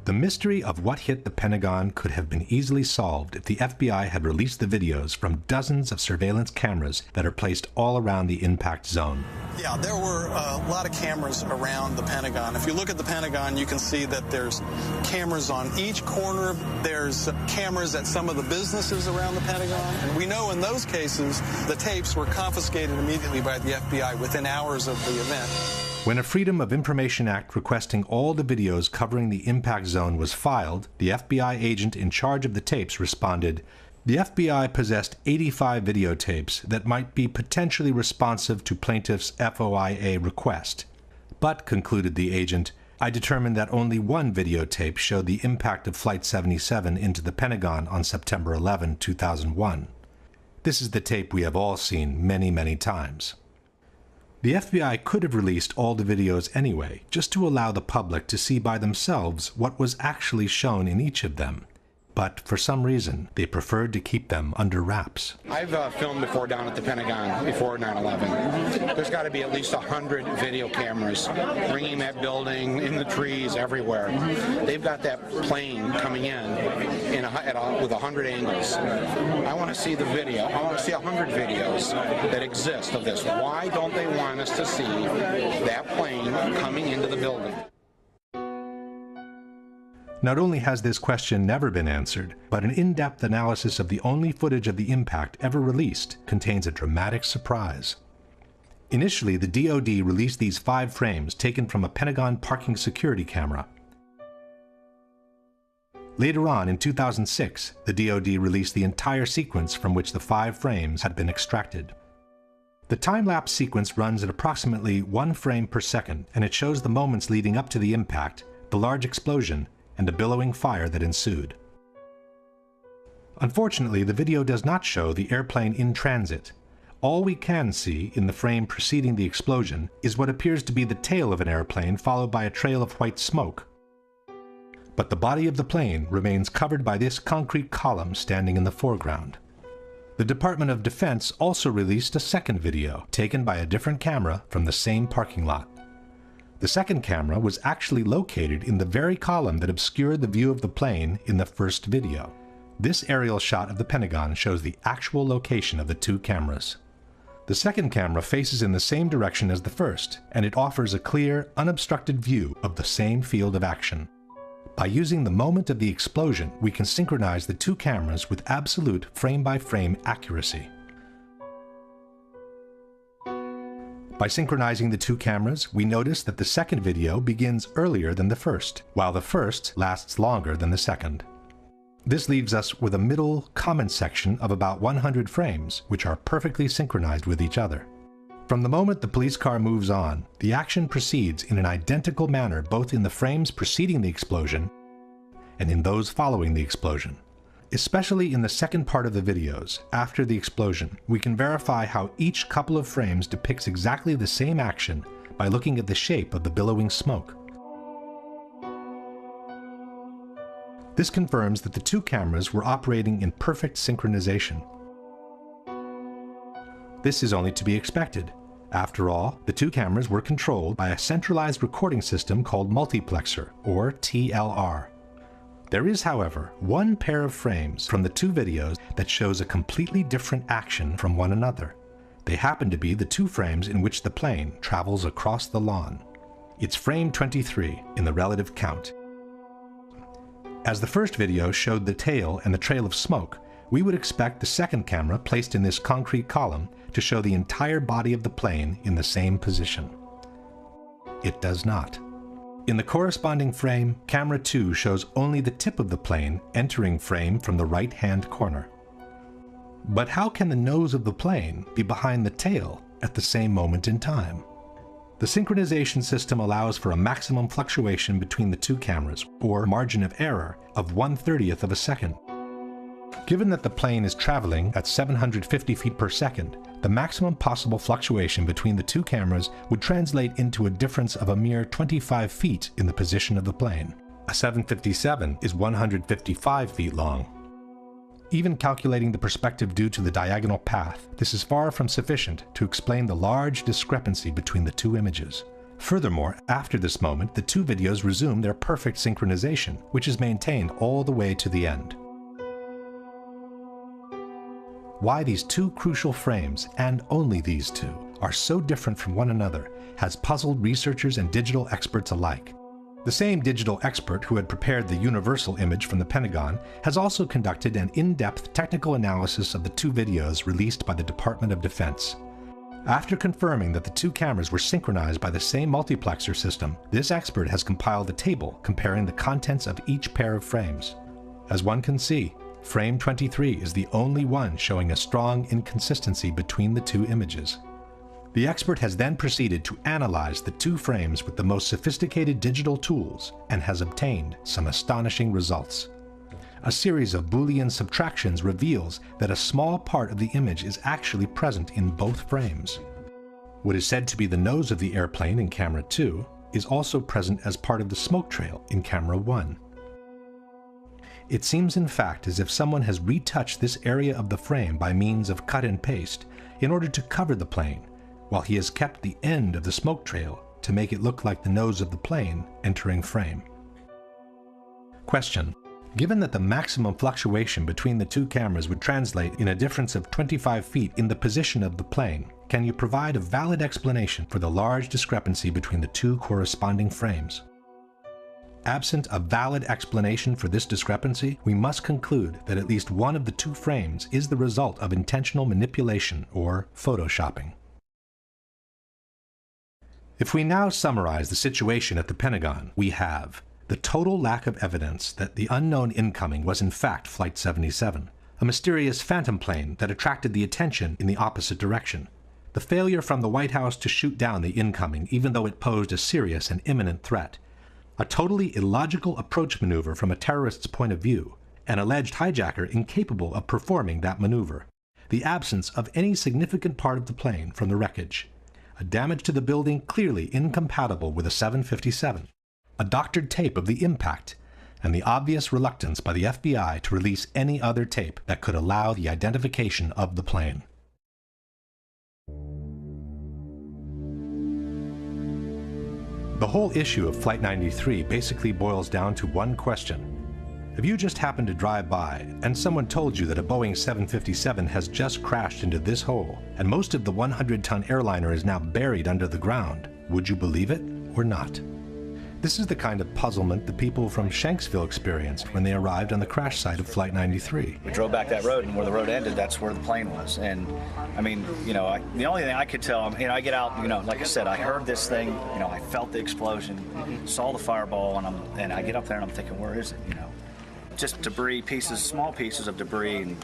The mystery of what hit the Pentagon could have been easily solved if the FBI had released the videos from dozens of surveillance cameras that are placed all around the impact zone. Yeah, there were a lot of cameras around the Pentagon. If you look at the Pentagon, you can see that there's cameras on each corner. There's cameras at some of the businesses around the Pentagon. And we know in those cases, the tapes were confiscated immediately by the FBI within hours of the event. When a Freedom of Information Act requesting all the videos covering the impact zone was filed, the FBI agent in charge of the tapes responded, "The FBI possessed 85 videotapes that might be potentially responsive to plaintiff's FOIA request. But," concluded the agent, "I determined that only one videotape showed the impact of Flight 77 into the Pentagon on September 11, 2001. This is the tape we have all seen many, many times." The FBI could have released all the videos anyway, just to allow the public to see by themselves what was actually shown in each of them. But for some reason, they preferred to keep them under wraps. I've filmed before down at the Pentagon before 9/11. There's got to be at least 100 video cameras ringing that building, in the trees, everywhere. They've got that plane coming in with 100 angles. I want to see the video. I want to see 100 videos that exist of this. Why don't they want us to see that plane coming into the building? Not only has this question never been answered, but an in-depth analysis of the only footage of the impact ever released contains a dramatic surprise. Initially, the DoD released these 5 frames taken from a Pentagon parking security camera. Later on, in 2006, the DoD released the entire sequence from which the 5 frames had been extracted. The time-lapse sequence runs at approximately 1 frame per second, and it shows the moments leading up to the impact, the large explosion, and a billowing fire that ensued. Unfortunately, the video does not show the airplane in transit. All we can see in the frame preceding the explosion is what appears to be the tail of an airplane followed by a trail of white smoke. But the body of the plane remains covered by this concrete column standing in the foreground. The Department of Defense also released a second video, taken by a different camera from the same parking lot. The second camera was actually located in the very column that obscured the view of the plane in the first video. This aerial shot of the Pentagon shows the actual location of the two cameras. The second camera faces in the same direction as the first, and it offers a clear, unobstructed view of the same field of action. By using the moment of the explosion, we can synchronize the two cameras with absolute frame-by-frame accuracy. By synchronizing the two cameras, we notice that the second video begins earlier than the first, while the first lasts longer than the second. This leaves us with a middle comment section of about 100 frames, which are perfectly synchronized with each other. From the moment the police car moves on, the action proceeds in an identical manner both in the frames preceding the explosion and in those following the explosion. Especially in the second part of the videos, after the explosion, we can verify how each couple of frames depicts exactly the same action by looking at the shape of the billowing smoke. This confirms that the two cameras were operating in perfect synchronization. This is only to be expected. After all, the two cameras were controlled by a centralized recording system called multiplexer, or TLR. There is, however, one pair of frames from the two videos that shows a completely different action from one another. They happen to be the two frames in which the plane travels across the lawn. It's frame 23 in the relative count. As the first video showed the tail and the trail of smoke, we would expect the second camera placed in this concrete column to show the entire body of the plane in the same position. It does not. In the corresponding frame, camera 2 shows only the tip of the plane entering frame from the right-hand corner. But how can the nose of the plane be behind the tail at the same moment in time? The synchronization system allows for a maximum fluctuation between the two cameras, or margin of error, of 1/30th of a second. Given that the plane is traveling at 750 feet per second, the maximum possible fluctuation between the two cameras would translate into a difference of a mere 25 feet in the position of the plane. A 757 is 155 feet long. Even calculating the perspective due to the diagonal path, this is far from sufficient to explain the large discrepancy between the two images. Furthermore, after this moment, the two videos resume their perfect synchronization, which is maintained all the way to the end. Why these two crucial frames, and only these two, are so different from one another has puzzled researchers and digital experts alike. The same digital expert who had prepared the universal image from the Pentagon has also conducted an in-depth technical analysis of the two videos released by the Department of Defense. After confirming that the two cameras were synchronized by the same multiplexer system, this expert has compiled a table comparing the contents of each pair of frames. As one can see, frame 23 is the only one showing a strong inconsistency between the two images. The expert has then proceeded to analyze the two frames with the most sophisticated digital tools and has obtained some astonishing results. A series of Boolean subtractions reveals that a small part of the image is actually present in both frames. What is said to be the nose of the airplane in camera 2 is also present as part of the smoke trail in camera 1. It seems in fact as if someone has retouched this area of the frame by means of cut and paste in order to cover the plane, while he has kept the end of the smoke trail to make it look like the nose of the plane entering frame. Question: given that the maximum fluctuation between the two cameras would translate in a difference of 25 feet in the position of the plane, can you provide a valid explanation for the large discrepancy between the two corresponding frames? Absent a valid explanation for this discrepancy, we must conclude that at least one of the two frames is the result of intentional manipulation or photoshopping. If we now summarize the situation at the Pentagon, we have the total lack of evidence that the unknown incoming was in fact Flight 77, a mysterious phantom plane that attracted the attention in the opposite direction. The failure from the White House to shoot down the incoming, even though it posed a serious and imminent threat. A totally illogical approach maneuver from a terrorist's point of view. An alleged hijacker incapable of performing that maneuver. The absence of any significant part of the plane from the wreckage. A damage to the building clearly incompatible with a 757. A doctored tape of the impact, and the obvious reluctance by the FBI to release any other tape that could allow the identification of the plane. The whole issue of Flight 93 basically boils down to one question. If you just happened to drive by and someone told you that a Boeing 757 has just crashed into this hole and most of the 100-ton airliner is now buried under the ground, would you believe it or not? This is the kind of puzzlement the people from Shanksville experienced when they arrived on the crash site of Flight 93. We drove back that road, and where the road ended, that's where the plane was. And I mean, you know, the only thing I could tell, you know, I get out, you know, like I said, I heard this thing, you know, I felt the explosion, saw the fireball, and I get up there and I'm thinking, where is it, you know? Just debris, pieces, small pieces of debris, and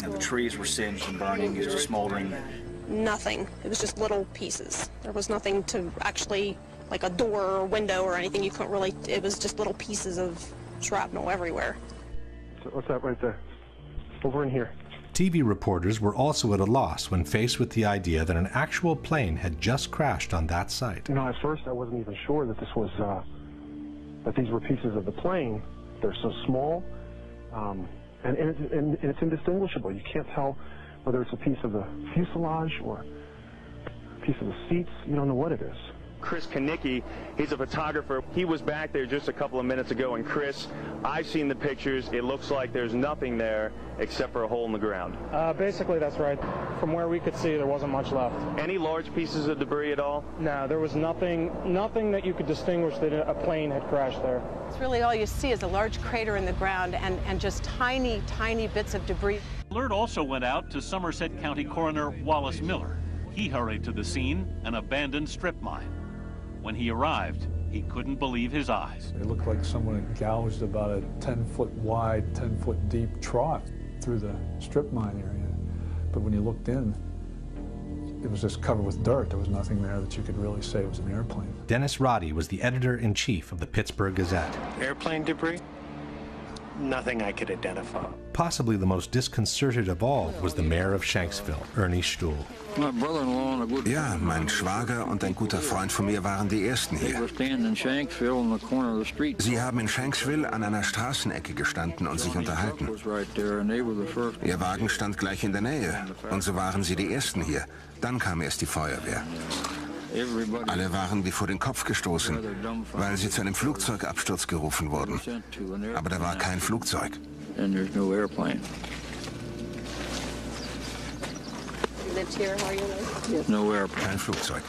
you know, the trees were singed and burning, it was just smoldering. Nothing. It was just little pieces. There was nothing to actually, like a door or window or anything. You couldn't really, it was just little pieces of shrapnel everywhere. So what's that right there? Over in here. TV reporters were also at a loss when faced with the idea that an actual plane had just crashed on that site. You know, at first I wasn't even sure that this was, that these were pieces of the plane. They're so small, and it's indistinguishable. You can't tell whether it's a piece of the fuselage or a piece of the seats. You don't know what it is. Chris Kanicki, he's a photographer. He was back there just a couple of minutes ago, and Chris, I've seen the pictures. It looks like there's nothing there except for a hole in the ground. Basically, that's right. From where we could see, there wasn't much left. Any large pieces of debris at all? No, there was nothing that you could distinguish that a plane had crashed there. It's really all you see is a large crater in the ground and just tiny, tiny bits of debris. Alert also went out to Somerset County Coroner Wallace Miller. He hurried to the scene, an abandoned strip mine. When he arrived, he couldn't believe his eyes. It looked like someone had gouged about a 10-foot wide, 10-foot deep trough through the strip mine area. But when you looked in, it was just covered with dirt. There was nothing there that you could really say it was an airplane. Dennis Roddy was the editor-in-chief of the Pittsburgh Gazette. Airplane debris? Nothing I could identify. Possibly the most disconcerted of all was the mayor of Shanksville, Ernie Stuhl. Ja, mein Schwager und ein guter Freund von mir waren die Ersten hier. Sie haben in Shanksville an einer Straßenecke gestanden und sich unterhalten. Ihr Wagen stand gleich in der Nähe und so waren sie die Ersten hier. Dann kam erst die Feuerwehr. Alle waren wie vor den Kopf gestoßen, weil sie zu einem Flugzeugabsturz gerufen wurden. Aber da war kein Flugzeug. Kein Flugzeug.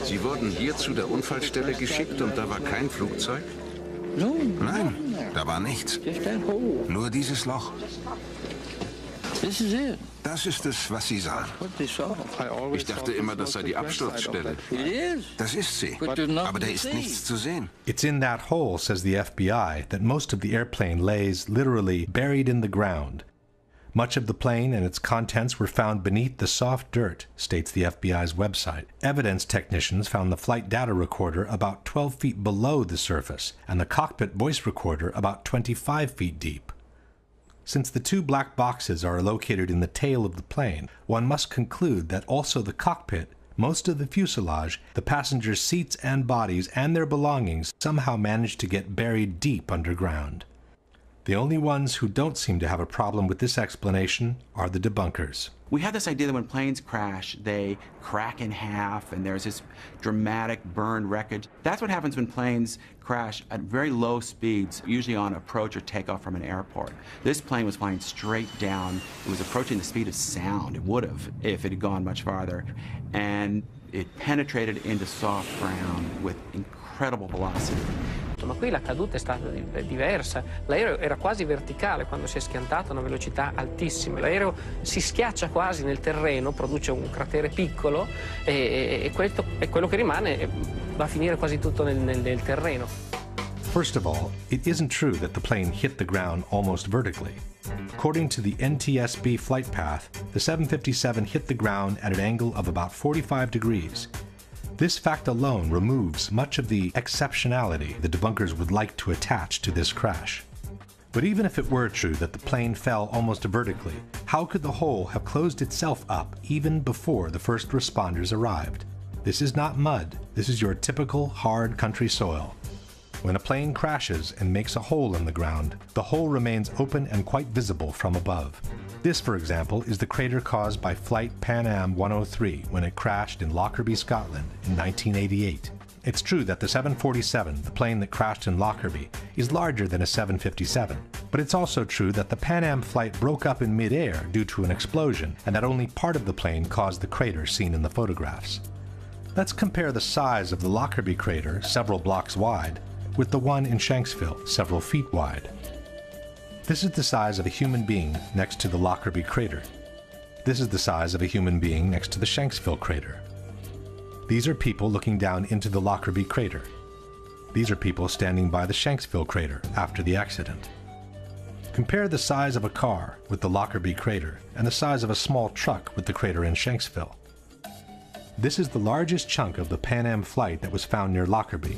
Sie wurden hier zu der Unfallstelle geschickt und da war kein Flugzeug? Nein, da war nichts. Nur dieses Loch. Das ist es, was Sie sahen. Ich dachte immer, das sei die Absturzstelle. Das ist sie, aber da ist nichts zu sehen. It's in that hole, says the FBI, that most of the airplane lays literally buried in the ground. Much of the plane and its contents were found beneath the soft dirt, states the FBI's website. Evidence technicians found the flight data recorder about 12 feet below the surface and the cockpit voice recorder about 25 feet deep. Since the two black boxes are located in the tail of the plane, one must conclude that also the cockpit, most of the fuselage, the passengers' seats and bodies, and their belongings somehow managed to get buried deep underground. The only ones who don't seem to have a problem with this explanation are the debunkers. We have this idea that when planes crash, they crack in half and there's this dramatic burned wreckage. That's what happens when planes crash at very low speeds, usually on approach or takeoff from an airport. This plane was flying straight down. It was approaching the speed of sound. It would have if it had gone much farther. And it penetrated into soft ground with incredible velocity. Ma qui la caduta è stata diversa. L'aereo era quasi verticale quando si è schiantato a una velocità altissima. L'aereo si schiaccia quasi nel terreno, produce un cratere piccolo e quello che rimane va a finire quasi tutto nel terreno. First of all, it isn't true that the plane hit the ground almost vertically. According to the NTSB flight path, the 757 hit the ground at an angle of about 45 degrees. This fact alone removes much of the exceptionality the debunkers would like to attach to this crash. But even if it were true that the plane fell almost vertically, how could the hole have closed itself up even before the first responders arrived? This is not mud. This is your typical hard country soil. When a plane crashes and makes a hole in the ground, the hole remains open and quite visible from above. This, for example, is the crater caused by Flight Pan Am 103 when it crashed in Lockerbie, Scotland in 1988. It's true that the 747, the plane that crashed in Lockerbie, is larger than a 757, but it's also true that the Pan Am flight broke up in mid-air due to an explosion, and that only part of the plane caused the crater seen in the photographs. Let's compare the size of the Lockerbie crater, several blocks wide, with the one in Shanksville, several feet wide. This is the size of a human being next to the Lockerbie crater. This is the size of a human being next to the Shanksville crater. These are people looking down into the Lockerbie crater. These are people standing by the Shanksville crater after the accident. Compare the size of a car with the Lockerbie crater and the size of a small truck with the crater in Shanksville. This is the largest chunk of the Pan Am flight that was found near Lockerbie.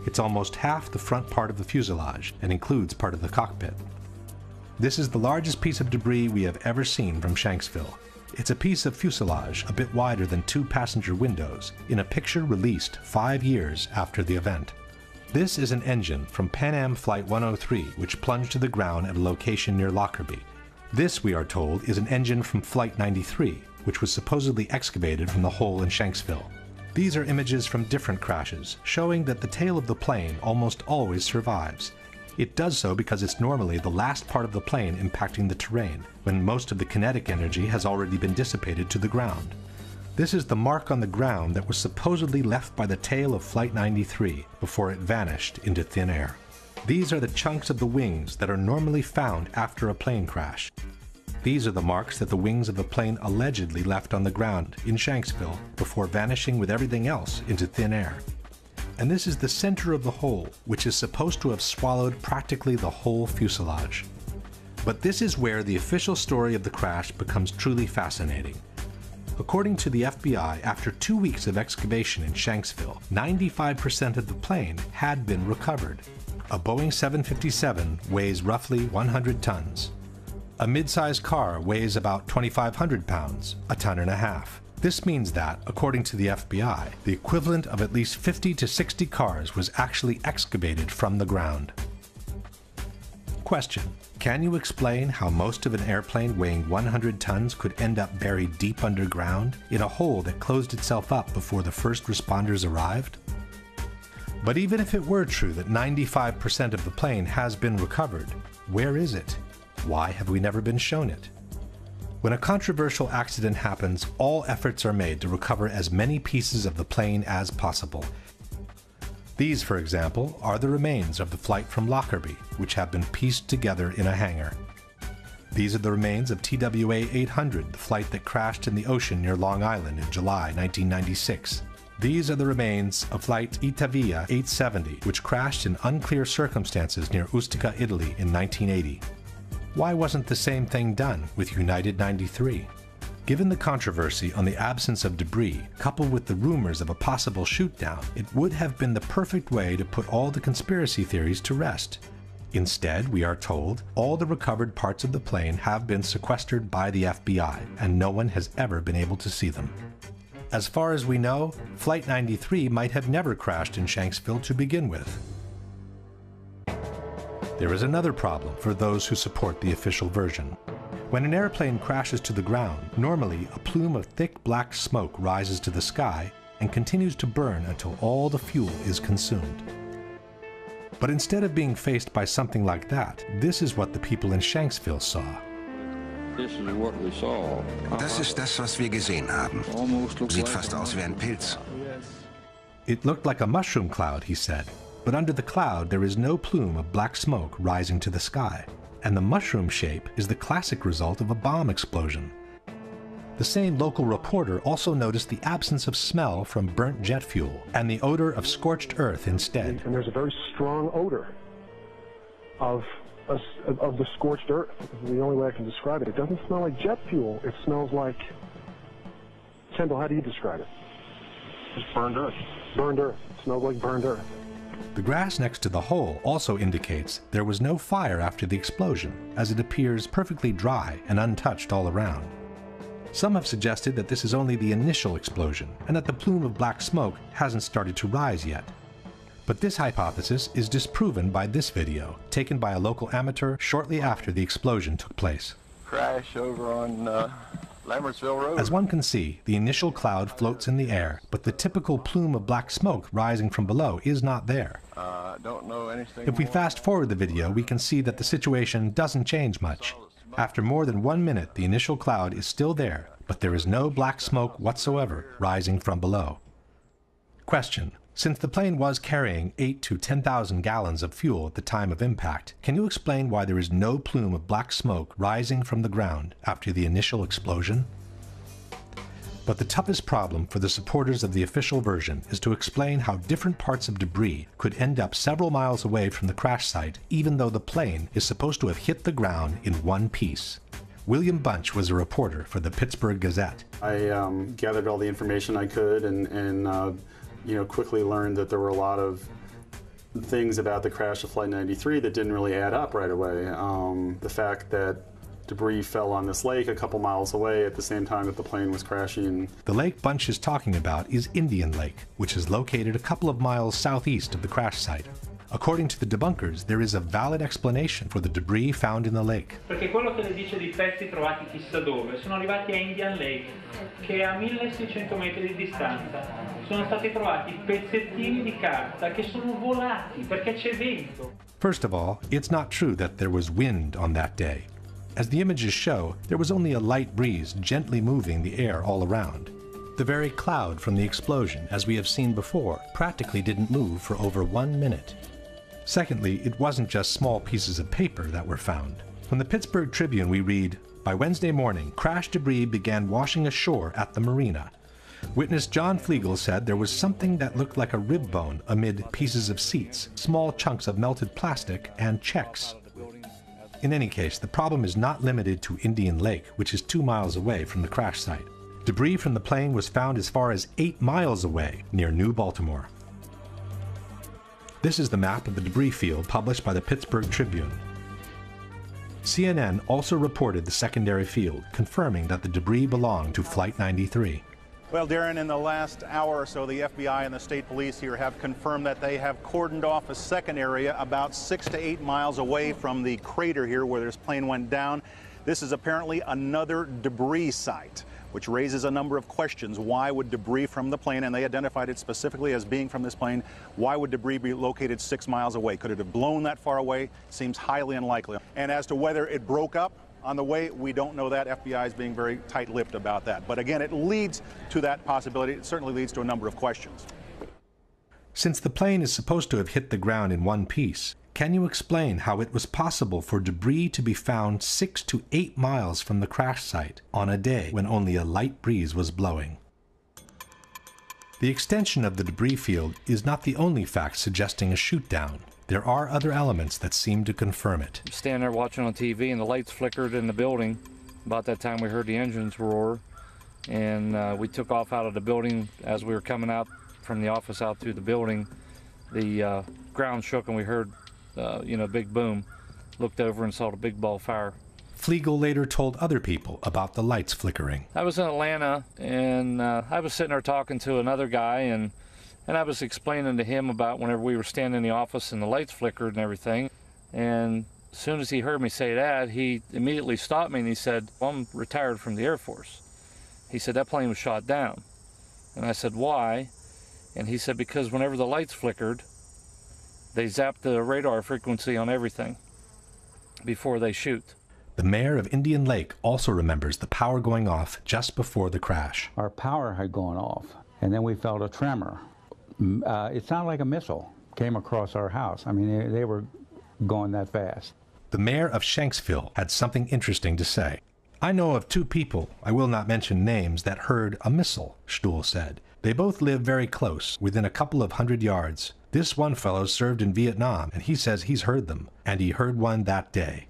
It's almost half the front part of the fuselage and includes part of the cockpit. This is the largest piece of debris we have ever seen from Shanksville. It's a piece of fuselage a bit wider than 2 passenger windows in a picture released 5 years after the event. This is an engine from Pan Am Flight 103 which plunged to the ground at a location near Lockerbie. This, we are told, is an engine from Flight 93, which was supposedly excavated from the hole in Shanksville. These are images from different crashes, showing that the tail of the plane almost always survives. It does so because it's normally the last part of the plane impacting the terrain, when most of the kinetic energy has already been dissipated to the ground. This is the mark on the ground that was supposedly left by the tail of Flight 93 before it vanished into thin air. These are the chunks of the wings that are normally found after a plane crash. These are the marks that the wings of the plane allegedly left on the ground in Shanksville before vanishing with everything else into thin air. And this is the center of the hole, which is supposed to have swallowed practically the whole fuselage. But this is where the official story of the crash becomes truly fascinating. According to the FBI, after 2 weeks of excavation in Shanksville, 95% of the plane had been recovered. A Boeing 757 weighs roughly 100 tons. A mid-sized car weighs about 2,500 pounds, a ton and a half. This means that, according to the FBI, the equivalent of at least 50 to 60 cars was actually excavated from the ground. Question: can you explain how most of an airplane weighing 100 tons could end up buried deep underground in a hole that closed itself up before the first responders arrived? But even if it were true that 95% of the plane has been recovered, where is it? Why have we never been shown it? When a controversial accident happens, all efforts are made to recover as many pieces of the plane as possible. These, for example, are the remains of the flight from Lockerbie, which have been pieced together in a hangar. These are the remains of TWA 800, the flight that crashed in the ocean near Long Island in July 1996. These are the remains of flight Itavia 870, which crashed in unclear circumstances near Ustica, Italy in 1980. Why wasn't the same thing done with United 93? Given the controversy on the absence of debris, coupled with the rumors of a possible shoot-down, it would have been the perfect way to put all the conspiracy theories to rest. Instead, we are told, all the recovered parts of the plane have been sequestered by the FBI, and no one has ever been able to see them. As far as we know, Flight 93 might have never crashed in Shanksville to begin with. There is another problem for those who support the official version. When an airplane crashes to the ground, normally a plume of thick black smoke rises to the sky and continues to burn until all the fuel is consumed. But instead of being faced by something like that, this is what the people in Shanksville saw. Das ist das, was wir gesehen haben. Sieht fast aus wie ein Pilz. It looked like a mushroom cloud, he said. But under the cloud there is no plume of black smoke rising to the sky, and the mushroom shape is the classic result of a bomb explosion. The same local reporter also noticed the absence of smell from burnt jet fuel and the odor of scorched earth instead. And there's a very strong odor of the scorched earth. This is the only way I can describe it. It doesn't smell like jet fuel. It smells like, Kendall, how do you describe it? Just burned earth. Burned earth. It smells like burned earth. The grass next to the hole also indicates there was no fire after the explosion, as it appears perfectly dry and untouched all around. Some have suggested that this is only the initial explosion and that the plume of black smoke hasn't started to rise yet. But this hypothesis is disproven by this video, taken by a local amateur shortly after the explosion took place. Crash over on Lambertsville Road. As one can see, the initial cloud floats in the air, but the typical plume of black smoke rising from below is not there. Don't know anything If we fast forward the video, we can see that the situation doesn't change much. After more than 1 minute, the initial cloud is still there, but there is no black smoke whatsoever rising from below. Question: since the plane was carrying 8,000 to 10,000 gallons of fuel at the time of impact, can you explain why there is no plume of black smoke rising from the ground after the initial explosion? But the toughest problem for the supporters of the official version is to explain how different parts of debris could end up several miles away from the crash site, even though the plane is supposed to have hit the ground in one piece. William Bunch was a reporter for the Pittsburgh Gazette. I gathered all the information I could and quickly learned that there were a lot of things about the crash of Flight 93 that didn't really add up right away. The fact that debris fell on this lake a couple miles away at the same time that the plane was crashing. The lake Bunch is talking about is Indian Lake, which is located a couple of miles southeast of the crash site. According to the debunkers, there is a valid explanation for the debris found in the lake. Perché quello che le dice di pezzi trovati chissà dove sono arrivati a Indian Lake, che è a 1600 metri di distanza. Sono stati trovati pezzettini di carta che sono volati perché c'è vento. First of all, it's not true that there was wind on that day. As the images show, there was only a light breeze gently moving the air all around. The very cloud from the explosion, as we have seen before, practically didn't move for over 1 minute. Secondly, it wasn't just small pieces of paper that were found. From the Pittsburgh Tribune we read, by Wednesday morning, crash debris began washing ashore at the marina. Witness John Flegel said there was something that looked like a rib bone amid pieces of seats, small chunks of melted plastic, and checks. In any case, the problem is not limited to Indian Lake, which is 2 miles away from the crash site. Debris from the plane was found as far as 8 miles away, near New Baltimore. This is the map of the debris field published by the Pittsburgh Tribune. CNN also reported the secondary field, confirming that the debris belonged to Flight 93. Well, Darren, in the last hour or so, the FBI and the state police here have confirmed that they have cordoned off a second area about 6 to 8 miles away from the crater here where this plane went down. This is apparently another debris site, which raises a number of questions. Why would debris from the plane, and they identified it specifically as being from this plane, why would debris be located 6 miles away? Could it have blown that far away? Seems highly unlikely. And as to whether it broke up on the way, we don't know that. FBI is being very tight-lipped about that. But again, it leads to that possibility. It certainly leads to a number of questions. Since the plane is supposed to have hit the ground in one piece, can you explain how it was possible for debris to be found 6 to 8 miles from the crash site on a day when only a light breeze was blowing? The extension of the debris field is not the only fact suggesting a shoot-down. There are other elements that seem to confirm it. Standing there watching on TV and the lights flickered in the building. About that time we heard the engines roar, and we took off out of the building. As we were coming out from the office out through the building, the ground shook and we heard big boom. Looked over and saw the big ball of fire. Flegel later told other people about the lights flickering. I was in Atlanta, and I was sitting there talking to another guy, and I was explaining to him about whenever we were standing in the office and the lights flickered and everything. And as soon as he heard me say that, he immediately stopped me and he said, well, I'm retired from the Air Force. He said, that plane was shot down. And I said, why? And he said, because whenever the lights flickered, they zapped the radar frequency on everything before they shoot. The mayor of Indian Lake also remembers the power going off just before the crash. Our power had gone off, and then we felt a tremor. It sounded like a missile came across our house. I mean, they were going that fast. The mayor of Shanksville had something interesting to say. I know of two people, I will not mention names, that heard a missile, Stuhl said. They both live very close, within a couple of 100 yards. This one fellow served in Vietnam, and he says he's heard them, and he heard one that day.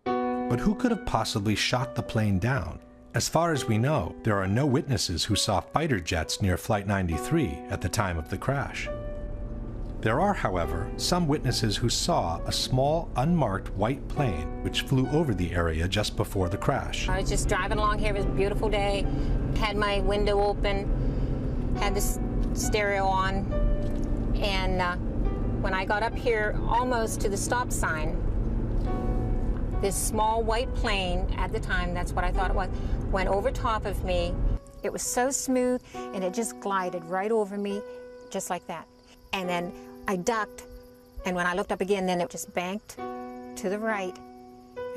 But who could have possibly shot the plane down? As far as we know, there are no witnesses who saw fighter jets near Flight 93 at the time of the crash. There are, however, some witnesses who saw a small, unmarked white plane which flew over the area just before the crash. I was just driving along here. It was a beautiful day. Had my window open, had the stereo on, and when I got up here almost to the stop sign, this small white plane, at the time, that's what I thought it was, went over top of me. It was so smooth, and it just glided right over me, just like that. And then I ducked, and when I looked up again, then it just banked to the right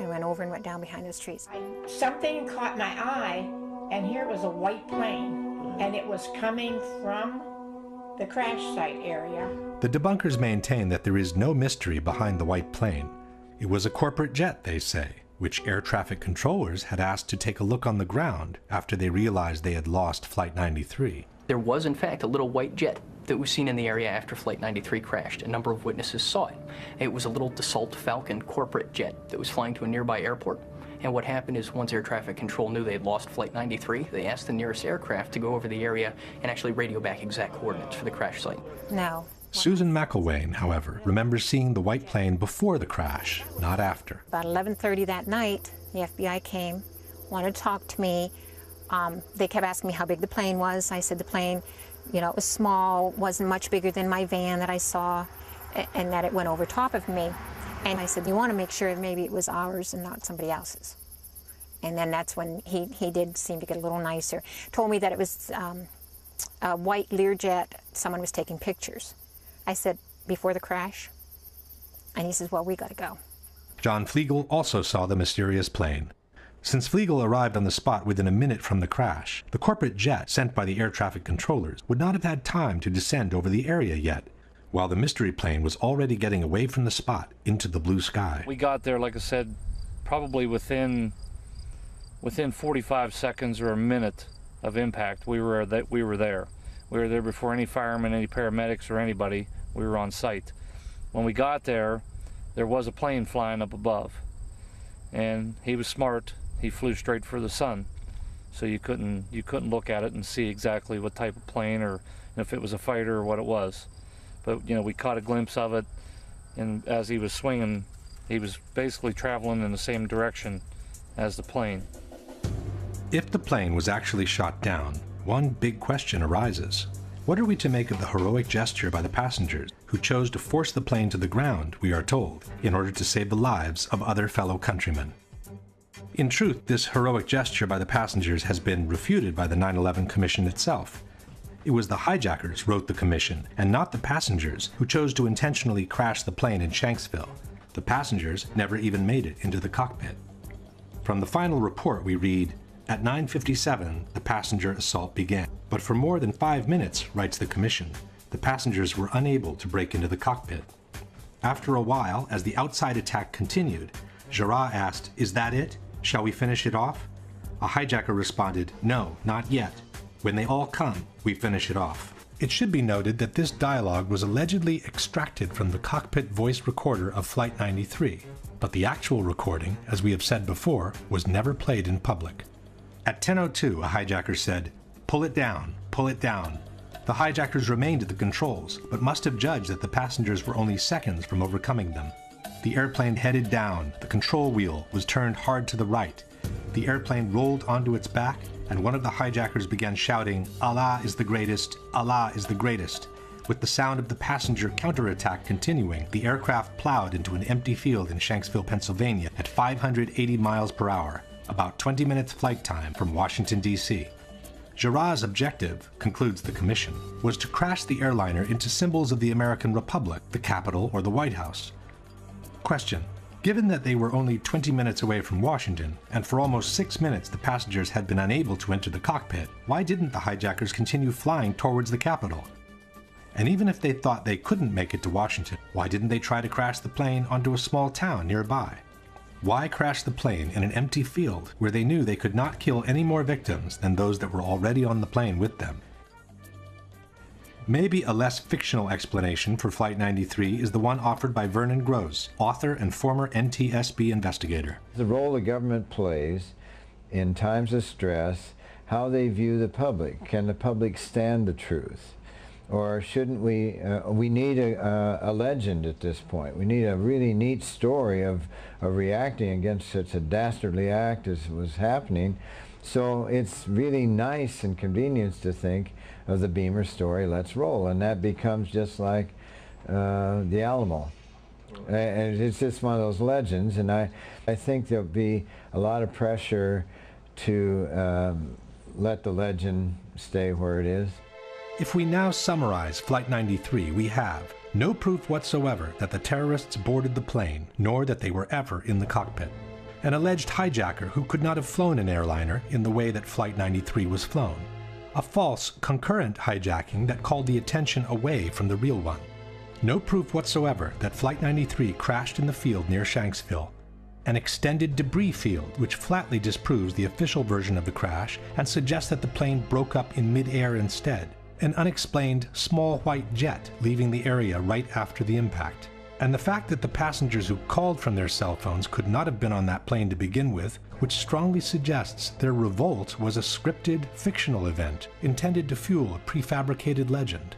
and went over and went down behind those trees. Something caught my eye, and here was a white plane, and it was coming from the crash site area. The debunkers maintain that there is no mystery behind the white plane. It was a corporate jet, they say, which air traffic controllers had asked to take a look on the ground after they realized they had lost Flight 93. There was, in fact, a little white jet that was seen in the area after Flight 93 crashed. A number of witnesses saw it. It was a little Dassault Falcon corporate jet that was flying to a nearby airport. And what happened is once air traffic control knew they had lost Flight 93, they asked the nearest aircraft to go over the area and actually radio back exact coordinates for the crash site. No. Susan McElwain, however, remembers seeing the white plane before the crash, not after. About 11:30 that night, the FBI came, wanted to talk to me. They kept asking me how big the plane was. I said the plane, you know, it was small, wasn't much bigger than my van that I saw, and that it went over top of me. And I said, you want to make sure maybe it was ours and not somebody else's. And then that's when he did seem to get a little nicer. Told me that it was a white Learjet. Someone was taking pictures. I said, before the crash? And he says, well, we got to go. John Flegel also saw the mysterious plane. Since Flegel arrived on the spot within a minute from the crash, the corporate jet sent by the air traffic controllers would not have had time to descend over the area yet, while the mystery plane was already getting away from the spot into the blue sky. We got there, like I said, probably within 45 seconds or a minute of impact. We were there. We were there before any firemen, any paramedics, or anybody. We were on site. When we got there, there was a plane flying up above, and he was smart. He flew straight for the sun, so you couldn't look at it and see exactly what type of plane or if it was a fighter or what it was. But you know, we caught a glimpse of it, and as he was swinging, he was basically traveling in the same direction as the plane. If the plane was actually shot down, one big question arises. What are we to make of the heroic gesture by the passengers who chose to force the plane to the ground, we are told, in order to save the lives of other fellow countrymen? In truth, this heroic gesture by the passengers has been refuted by the 9/11 Commission itself. It was the hijackers wrote the commission, and not the passengers, who chose to intentionally crash the plane in Shanksville. The passengers never even made it into the cockpit. From the final report we read, at 9:57, the passenger assault began. But for more than 5 minutes, writes the commission, the passengers were unable to break into the cockpit. After a while, as the outside attack continued, Jarrah asked, "Is that it? Shall we finish it off?" A hijacker responded, "No, not yet. When they all come, we finish it off." It should be noted that this dialogue was allegedly extracted from the cockpit voice recorder of Flight 93, but the actual recording, as we have said before, was never played in public. At 10:02, a hijacker said, "Pull it down, pull it down." The hijackers remained at the controls, but must have judged that the passengers were only seconds from overcoming them. The airplane headed down, the control wheel was turned hard to the right. The airplane rolled onto its back, and one of the hijackers began shouting, "Allah is the greatest, Allah is the greatest." With the sound of the passenger counterattack continuing, the aircraft plowed into an empty field in Shanksville, Pennsylvania at 580 miles per hour, about 20 minutes flight time from Washington, D.C. Jarrah's objective, concludes the commission, was to crash the airliner into symbols of the American Republic, the Capitol, or the White House. Question: given that they were only 20 minutes away from Washington, and for almost 6 minutes the passengers had been unable to enter the cockpit, why didn't the hijackers continue flying towards the Capitol? And even if they thought they couldn't make it to Washington, why didn't they try to crash the plane onto a small town nearby? Why crash the plane in an empty field where they knew they could not kill any more victims than those that were already on the plane with them? Maybe a less fictional explanation for Flight 93 is the one offered by Vernon Gross, author and former NTSB investigator. The role the government plays in times of stress, how they view the public. Can the public stand the truth? Or shouldn't we need a legend at this point. We need a really neat story of reacting against such a dastardly act as was happening. So it's really nice and convenient to think of the Beamer story, let's roll. And that becomes just like the Alamo. And it's just one of those legends. And I think there'll be a lot of pressure to let the legend stay where it is. If we now summarize Flight 93, we have no proof whatsoever that the terrorists boarded the plane, nor that they were ever in the cockpit. An alleged hijacker who could not have flown an airliner in the way that Flight 93 was flown. A false, concurrent hijacking that called the attention away from the real one. No proof whatsoever that Flight 93 crashed in the field near Shanksville. An extended debris field which flatly disproves the official version of the crash and suggests that the plane broke up in mid-air instead. An unexplained small white jet leaving the area right after the impact. And the fact that the passengers who called from their cell phones could not have been on that plane to begin with, which strongly suggests their revolt was a scripted, fictional event intended to fuel a prefabricated legend.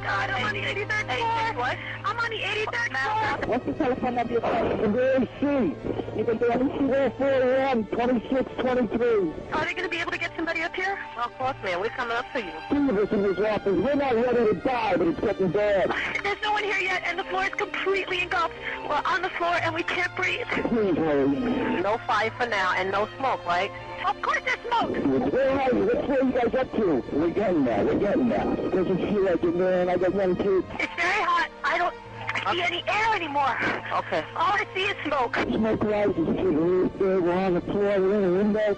I'm on the 83rd floor. What? I'm on the 83rd floor. What's the telephone number you're calling? In the AC. You can do anything 441 2623. Are they going to be able to get somebody up here? Well, of course, man. We're coming up for you. Two of us in this office. We're not ready to die, but it's getting bad. There's no one here yet, and the floor is completely engulfed. We're on the floor, and we can't breathe. Please, hurry. No fire for now, and no smoke, right? Of course there's smoke. Where are you? What's where you guys up to? We're getting there. Doesn't feel like it, man. I got one too. It's very hot. I don't see any air anymore. Okay. All I see is smoke. Smoke rises to the roof there. We're on the floor. We're in a window.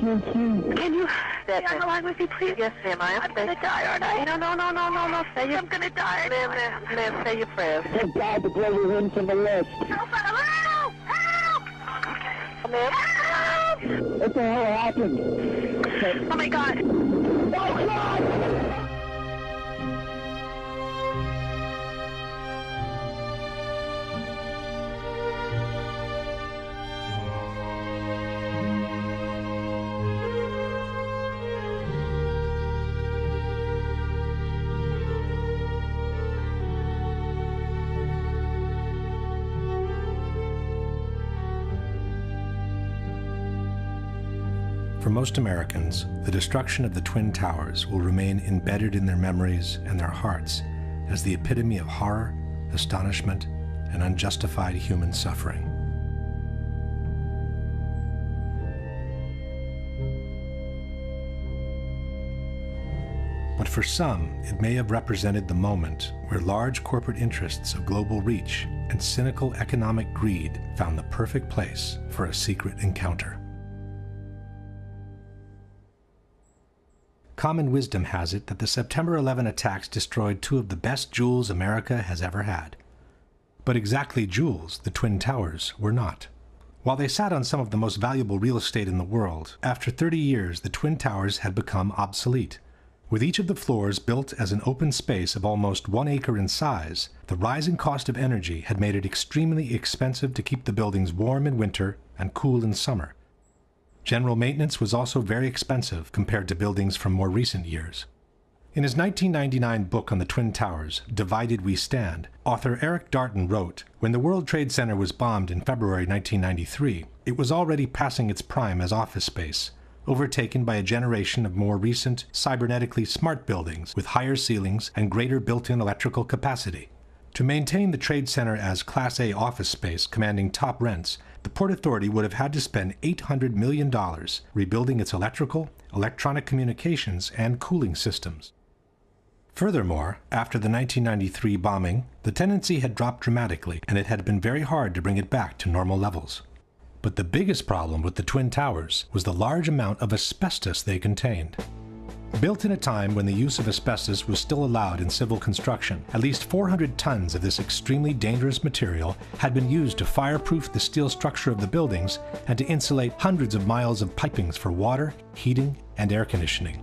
Can't see. Can you stay on the line with me, please? Yes, ma'am. I'm going to die, aren't I? No. I'm going to die. Ma'am, say your prayers. Thank God the glory him from the left. Help! Help! Ma'am. Help! What the hell happened? Oh, my God. Oh, God! For most Americans, the destruction of the Twin Towers will remain embedded in their memories and their hearts as the epitome of horror, astonishment, and unjustified human suffering. But for some, it may have represented the moment where large corporate interests of global reach and cynical economic greed found the perfect place for a secret encounter. Common wisdom has it that the September 11 attacks destroyed two of the best jewels America has ever had. But exactly jewels, the Twin Towers, were not. While they sat on some of the most valuable real estate in the world, after 30 years the Twin Towers had become obsolete. With each of the floors built as an open space of almost 1 acre in size, the rising cost of energy had made it extremely expensive to keep the buildings warm in winter and cool in summer. General maintenance was also very expensive compared to buildings from more recent years. In his 1999 book on the Twin Towers, Divided We Stand, author Eric Darton wrote, "When the World Trade Center was bombed in February 1993, it was already passing its prime as office space, overtaken by a generation of more recent, cybernetically smart buildings with higher ceilings and greater built-in electrical capacity. To maintain the Trade Center as Class A office space commanding top rents, the Port Authority would have had to spend $800 million rebuilding its electrical, electronic communications, and cooling systems. Furthermore, after the 1993 bombing, the tenancy had dropped dramatically, and it had been very hard to bring it back to normal levels. But the biggest problem with the Twin Towers was the large amount of asbestos they contained. Built in a time when the use of asbestos was still allowed in civil construction, at least 400 tons of this extremely dangerous material had been used to fireproof the steel structure of the buildings and to insulate hundreds of miles of pipings for water, heating, and air conditioning.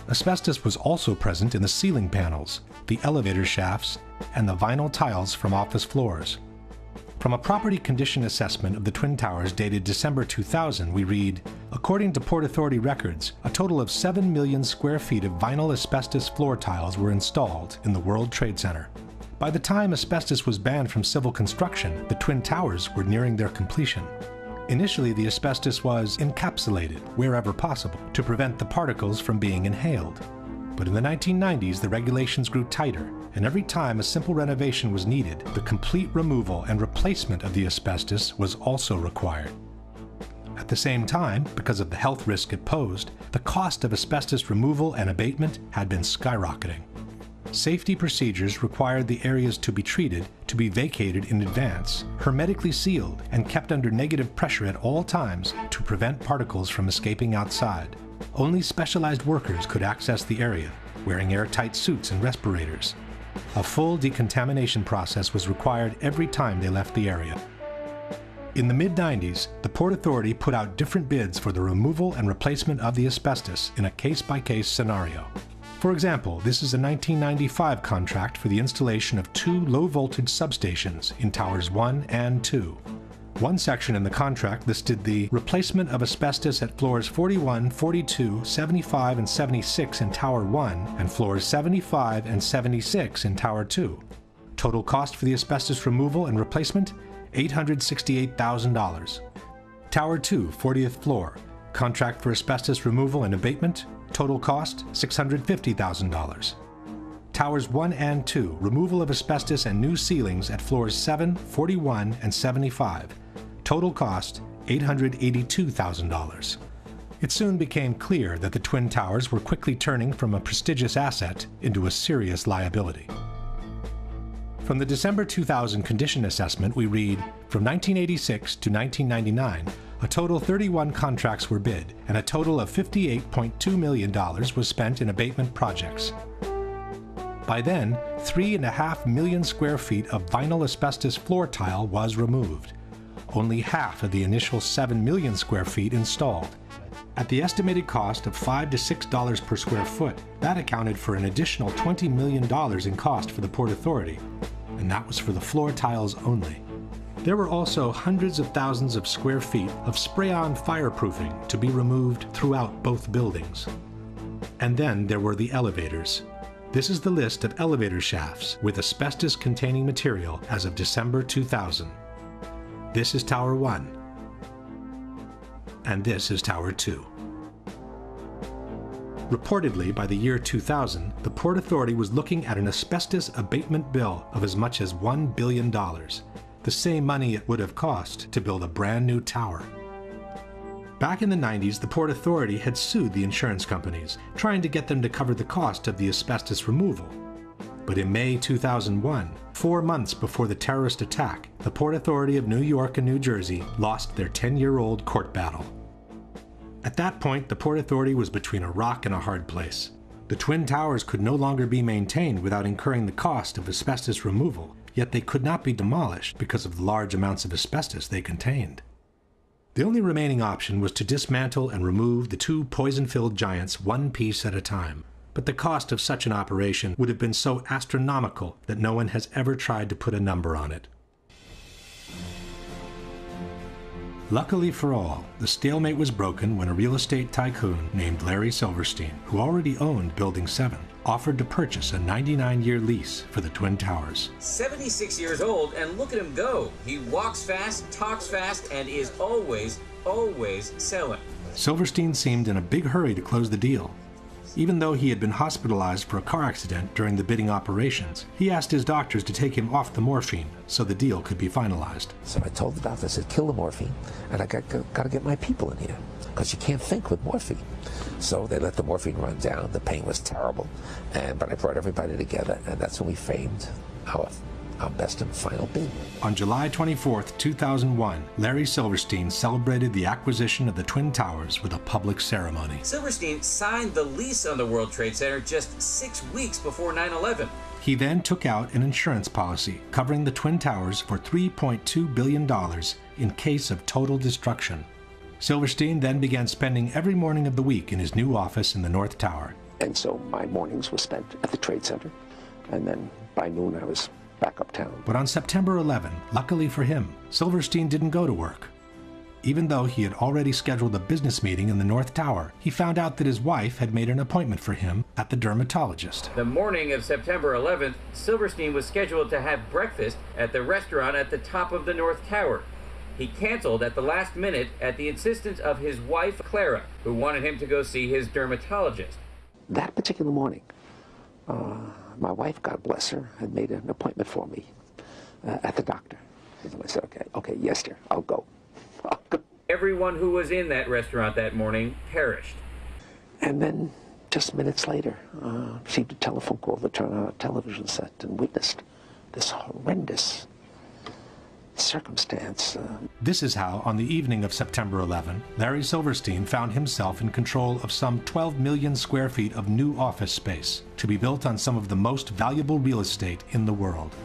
Asbestos was also present in the ceiling panels, the elevator shafts, and the vinyl tiles from office floors. From a property condition assessment of the Twin Towers dated December 2000, we read, according to Port Authority records, a total of 7 million square feet of vinyl asbestos floor tiles were installed in the World Trade Center. By the time asbestos was banned from civil construction, the Twin Towers were nearing their completion. Initially, the asbestos was encapsulated wherever possible to prevent the particles from being inhaled. But in the 1990s, the regulations grew tighter, and every time a simple renovation was needed, the complete removal and replacement of the asbestos was also required. At the same time, because of the health risk it posed, the cost of asbestos removal and abatement had been skyrocketing. Safety procedures required the areas to be treated to be vacated in advance, hermetically sealed, and kept under negative pressure at all times to prevent particles from escaping outside. Only specialized workers could access the area, wearing airtight suits and respirators. A full decontamination process was required every time they left the area. In the mid-90s, the Port Authority put out different bids for the removal and replacement of the asbestos in a case-by-case scenario. For example, this is a 1995 contract for the installation of 2 low-voltage substations in Towers 1 and 2. One section in the contract listed the replacement of asbestos at floors 41, 42, 75, and 76 in Tower 1 and floors 75 and 76 in Tower 2. Total cost for the asbestos removal and replacement, $868,000. Tower 2, 40th floor, contract for asbestos removal and abatement, total cost, $650,000. Towers 1 and 2, removal of asbestos and new ceilings at floors 7, 41, and 75. Total cost, $882,000. It soon became clear that the Twin Towers were quickly turning from a prestigious asset into a serious liability. From the December 2000 condition assessment, we read, from 1986 to 1999, a total 31 contracts were bid, and a total of $58.2 million was spent in abatement projects. By then, 3.5 million square feet of vinyl asbestos floor tile was removed. Only half of the initial 7 million square feet installed. At the estimated cost of $5 to $6 per square foot, that accounted for an additional $20 million in cost for the Port Authority, and that was for the floor tiles only. There were also hundreds of thousands of square feet of spray-on fireproofing to be removed throughout both buildings. And then there were the elevators. This is the list of elevator shafts with asbestos-containing material as of December 2000. This is Tower 1, and this is Tower 2. Reportedly, by the year 2000, the Port Authority was looking at an asbestos abatement bill of as much as $1 billion, the same money it would have cost to build a brand new tower. Back in the 90s, the Port Authority had sued the insurance companies, trying to get them to cover the cost of the asbestos removal. But in May 2001, 4 months before the terrorist attack, the Port Authority of New York and New Jersey lost their 10-year-old court battle. At that point, the Port Authority was between a rock and a hard place. The Twin Towers could no longer be maintained without incurring the cost of asbestos removal, yet they could not be demolished because of the large amounts of asbestos they contained. The only remaining option was to dismantle and remove the 2 poison-filled giants one piece at a time. But the cost of such an operation would have been so astronomical that no one has ever tried to put a number on it. Luckily for all, the stalemate was broken when a real estate tycoon named Larry Silverstein, who already owned Building 7, offered to purchase a 99-year lease for the Twin Towers. 76 years old, and look at him go. He walks fast, talks fast, and is always selling. Silverstein seemed in a big hurry to close the deal. Even though he had been hospitalized for a car accident during the bidding operations, he asked his doctors to take him off the morphine so the deal could be finalized. So I told the doctor, I said, kill the morphine, and I got to get my people in here, because you can't think with morphine. So they let the morphine run down. The pain was terrible, but I brought everybody together, and that's when we framed our best and final bid. On July 24, 2001, Larry Silverstein celebrated the acquisition of the Twin Towers with a public ceremony. Silverstein signed the lease on the World Trade Center just 6 weeks before 9/11. He then took out an insurance policy covering the Twin Towers for $3.2 billion in case of total destruction. Silverstein then began spending every morning of the week in his new office in the North Tower. And so my mornings were spent at the Trade Center, and then by noon I was back uptown. But on September 11, luckily for him, Silverstein didn't go to work. Even though he had already scheduled a business meeting in the North Tower, he found out that his wife had made an appointment for him at the dermatologist. The morning of September 11th, Silverstein was scheduled to have breakfast at the restaurant at the top of the North Tower. He canceled at the last minute at the insistence of his wife, Clara, who wanted him to go see his dermatologist. That particular morning, my wife, God bless her, had made an appointment for me at the doctor. And I said, okay, yes, dear, I'll go. Everyone who was in that restaurant that morning perished. And then, just minutes later, received a telephone call to turn on a television set and witnessed this horrendous circumstance. This is how, on the evening of September 11, Larry Silverstein found himself in control of some 12 million square feet of new office space to be built on some of the most valuable real estate in the world.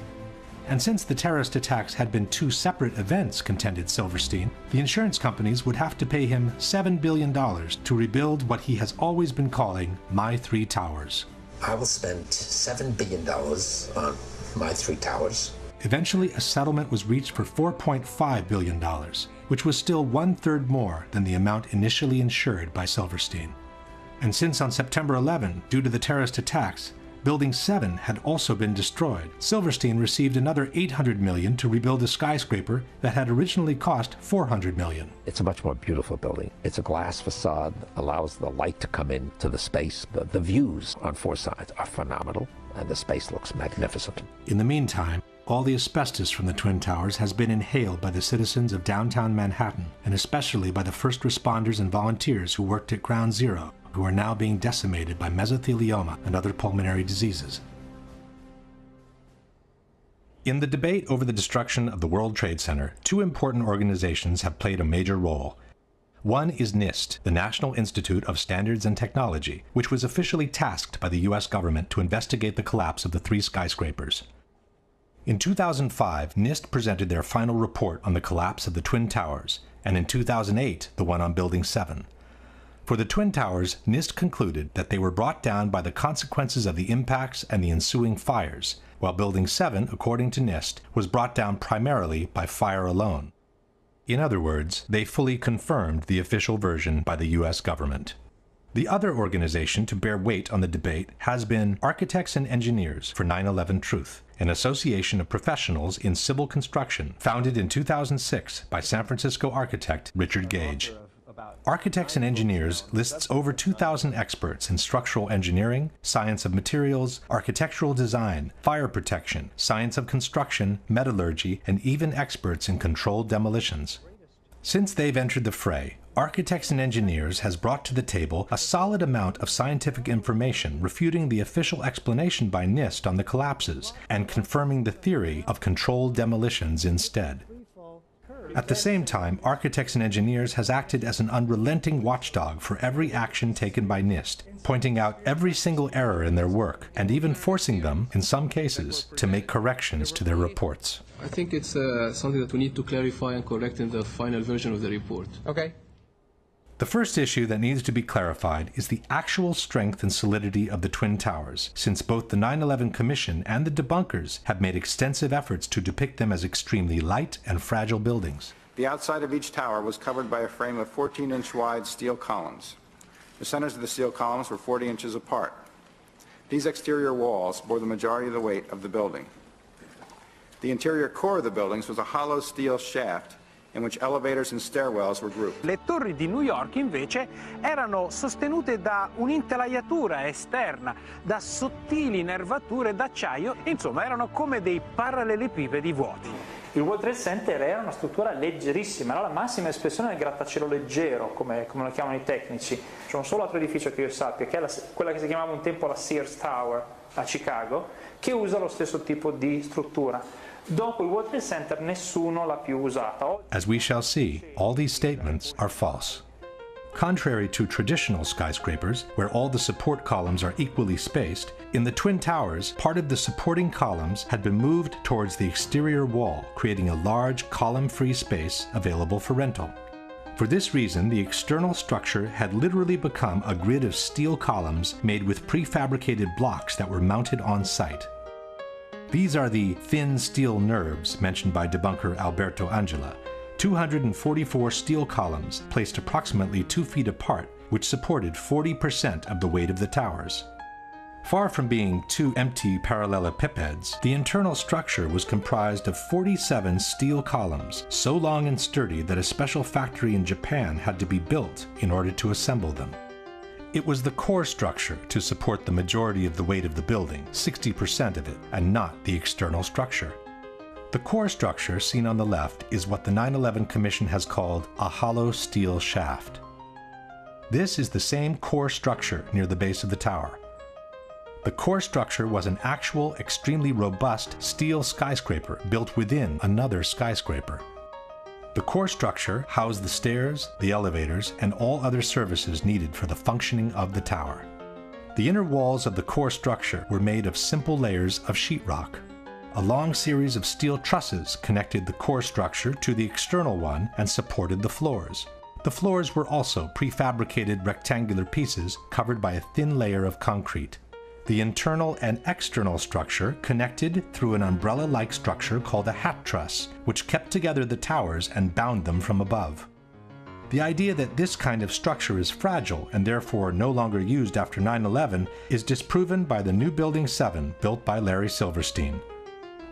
And since the terrorist attacks had been two separate events, contended Silverstein, the insurance companies would have to pay him $7 billion to rebuild what he has always been calling My Three Towers. I will spend $7 billion on My Three Towers. Eventually, a settlement was reached for $4.5 billion, which was still 1/3 more than the amount initially insured by Silverstein. And since on September 11, due to the terrorist attacks, Building 7 had also been destroyed, Silverstein received another $800 million to rebuild a skyscraper that had originally cost $400 million. It's a much more beautiful building. It's a glass facade, allows the light to come into the space. The views on four sides are phenomenal, and the space looks magnificent. In the meantime, all the asbestos from the Twin Towers has been inhaled by the citizens of downtown Manhattan, and especially by the first responders and volunteers who worked at Ground Zero, who are now being decimated by mesothelioma and other pulmonary diseases. In the debate over the destruction of the World Trade Center, two important organizations have played a major role. One is NIST, the National Institute of Standards and Technology, which was officially tasked by the U.S. government to investigate the collapse of the three skyscrapers. In 2005, NIST presented their final report on the collapse of the Twin Towers, and in 2008, the one on Building 7. For the Twin Towers, NIST concluded that they were brought down by the consequences of the impacts and the ensuing fires, while Building 7, according to NIST, was brought down primarily by fire alone. In other words, they fully confirmed the official version by the U.S. government. The other organization to bear weight on the debate has been Architects and Engineers for 9/11 Truth, an association of professionals in civil construction founded in 2006 by San Francisco architect Richard Gage. Architects and Engineers lists over 2,000 experts in structural engineering, science of materials, architectural design, fire protection, science of construction, metallurgy, and even experts in controlled demolitions. Since they've entered the fray, Architects and Engineers has brought to the table a solid amount of scientific information refuting the official explanation by NIST on the collapses and confirming the theory of controlled demolitions instead. At the same time, Architects and Engineers has acted as an unrelenting watchdog for every action taken by NIST, pointing out every single error in their work, and even forcing them, in some cases, to make corrections to their reports. I think it's something that we need to clarify and correct in the final version of the report. Okay. The first issue that needs to be clarified is the actual strength and solidity of the Twin Towers, since both the 9/11 Commission and the debunkers have made extensive efforts to depict them as extremely light and fragile buildings. The outside of each tower was covered by a frame of 14-inch wide steel columns. The centers of the steel columns were 40 inches apart. These exterior walls bore the majority of the weight of the building. The interior core of the buildings was a hollow steel shaft in which elevators and stairwells were grouped. Le torri di New York invece erano sostenute da un'intelaiatura esterna, da sottili nervature d'acciaio, insomma erano come dei parallelepipedi vuoti. Il World Trade Center era una struttura leggerissima, era la massima espressione del grattacielo leggero, come lo chiamano i tecnici. C'è un solo altro edificio che io sappia, che è quella che si chiamava un tempo la Sears Tower a Chicago, che usa lo stesso tipo di struttura. Dopo il World Trade Center nessuno l'ha più usata. As we shall see, all these statements are false. Contrary to traditional skyscrapers, where all the support columns are equally spaced, in the Twin Towers, part of the supporting columns had been moved towards the exterior wall, creating a large column-free space available for rental. For this reason, the external structure had literally become a grid of steel columns made with prefabricated blocks that were mounted on site. These are the thin steel nerves mentioned by debunker Alberto Angela, 244 steel columns placed approximately 2 feet apart, which supported 40% of the weight of the towers. Far from being two empty parallelepipeds, the internal structure was comprised of 47 steel columns, so long and sturdy that a special factory in Japan had to be built in order to assemble them. It was the core structure to support the majority of the weight of the building, 60% of it, and not the external structure. The core structure seen on the left is what the 9/11 Commission has called a hollow steel shaft. This is the same core structure near the base of the tower. The core structure was an actual, extremely robust steel skyscraper built within another skyscraper. The core structure housed the stairs, the elevators, and all other services needed for the functioning of the tower. The inner walls of the core structure were made of simple layers of sheetrock. A long series of steel trusses connected the core structure to the external one and supported the floors. The floors were also prefabricated rectangular pieces covered by a thin layer of concrete. The internal and external structure connected through an umbrella-like structure called a hat truss, which kept together the towers and bound them from above. The idea that this kind of structure is fragile and therefore no longer used after 9/11 is disproven by the new Building 7 built by Larry Silverstein.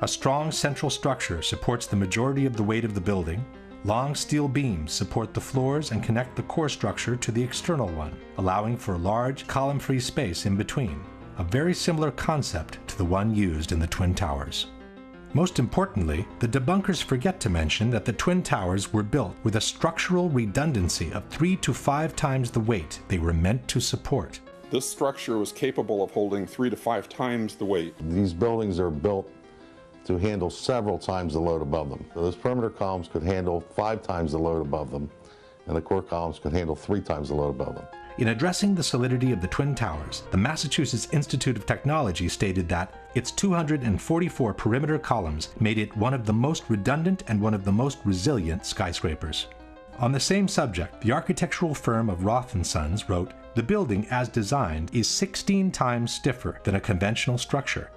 A strong central structure supports the majority of the weight of the building. Long steel beams support the floors and connect the core structure to the external one, allowing for a large column-free space in between. A very similar concept to the one used in the Twin Towers. Most importantly, the debunkers forget to mention that the Twin Towers were built with a structural redundancy of 3 to 5 times the weight they were meant to support. This structure was capable of holding 3 to 5 times the weight. These buildings are built to handle several times the load above them. So those perimeter columns could handle 5 times the load above them, and the core columns could handle 3 times the load above them. In addressing the solidity of the Twin Towers, the Massachusetts Institute of Technology stated that its 244 perimeter columns made it one of the most redundant and one of the most resilient skyscrapers. On the same subject, the architectural firm of Roth & Sons wrote, "The building as designed is 16 times stiffer than a conventional structure.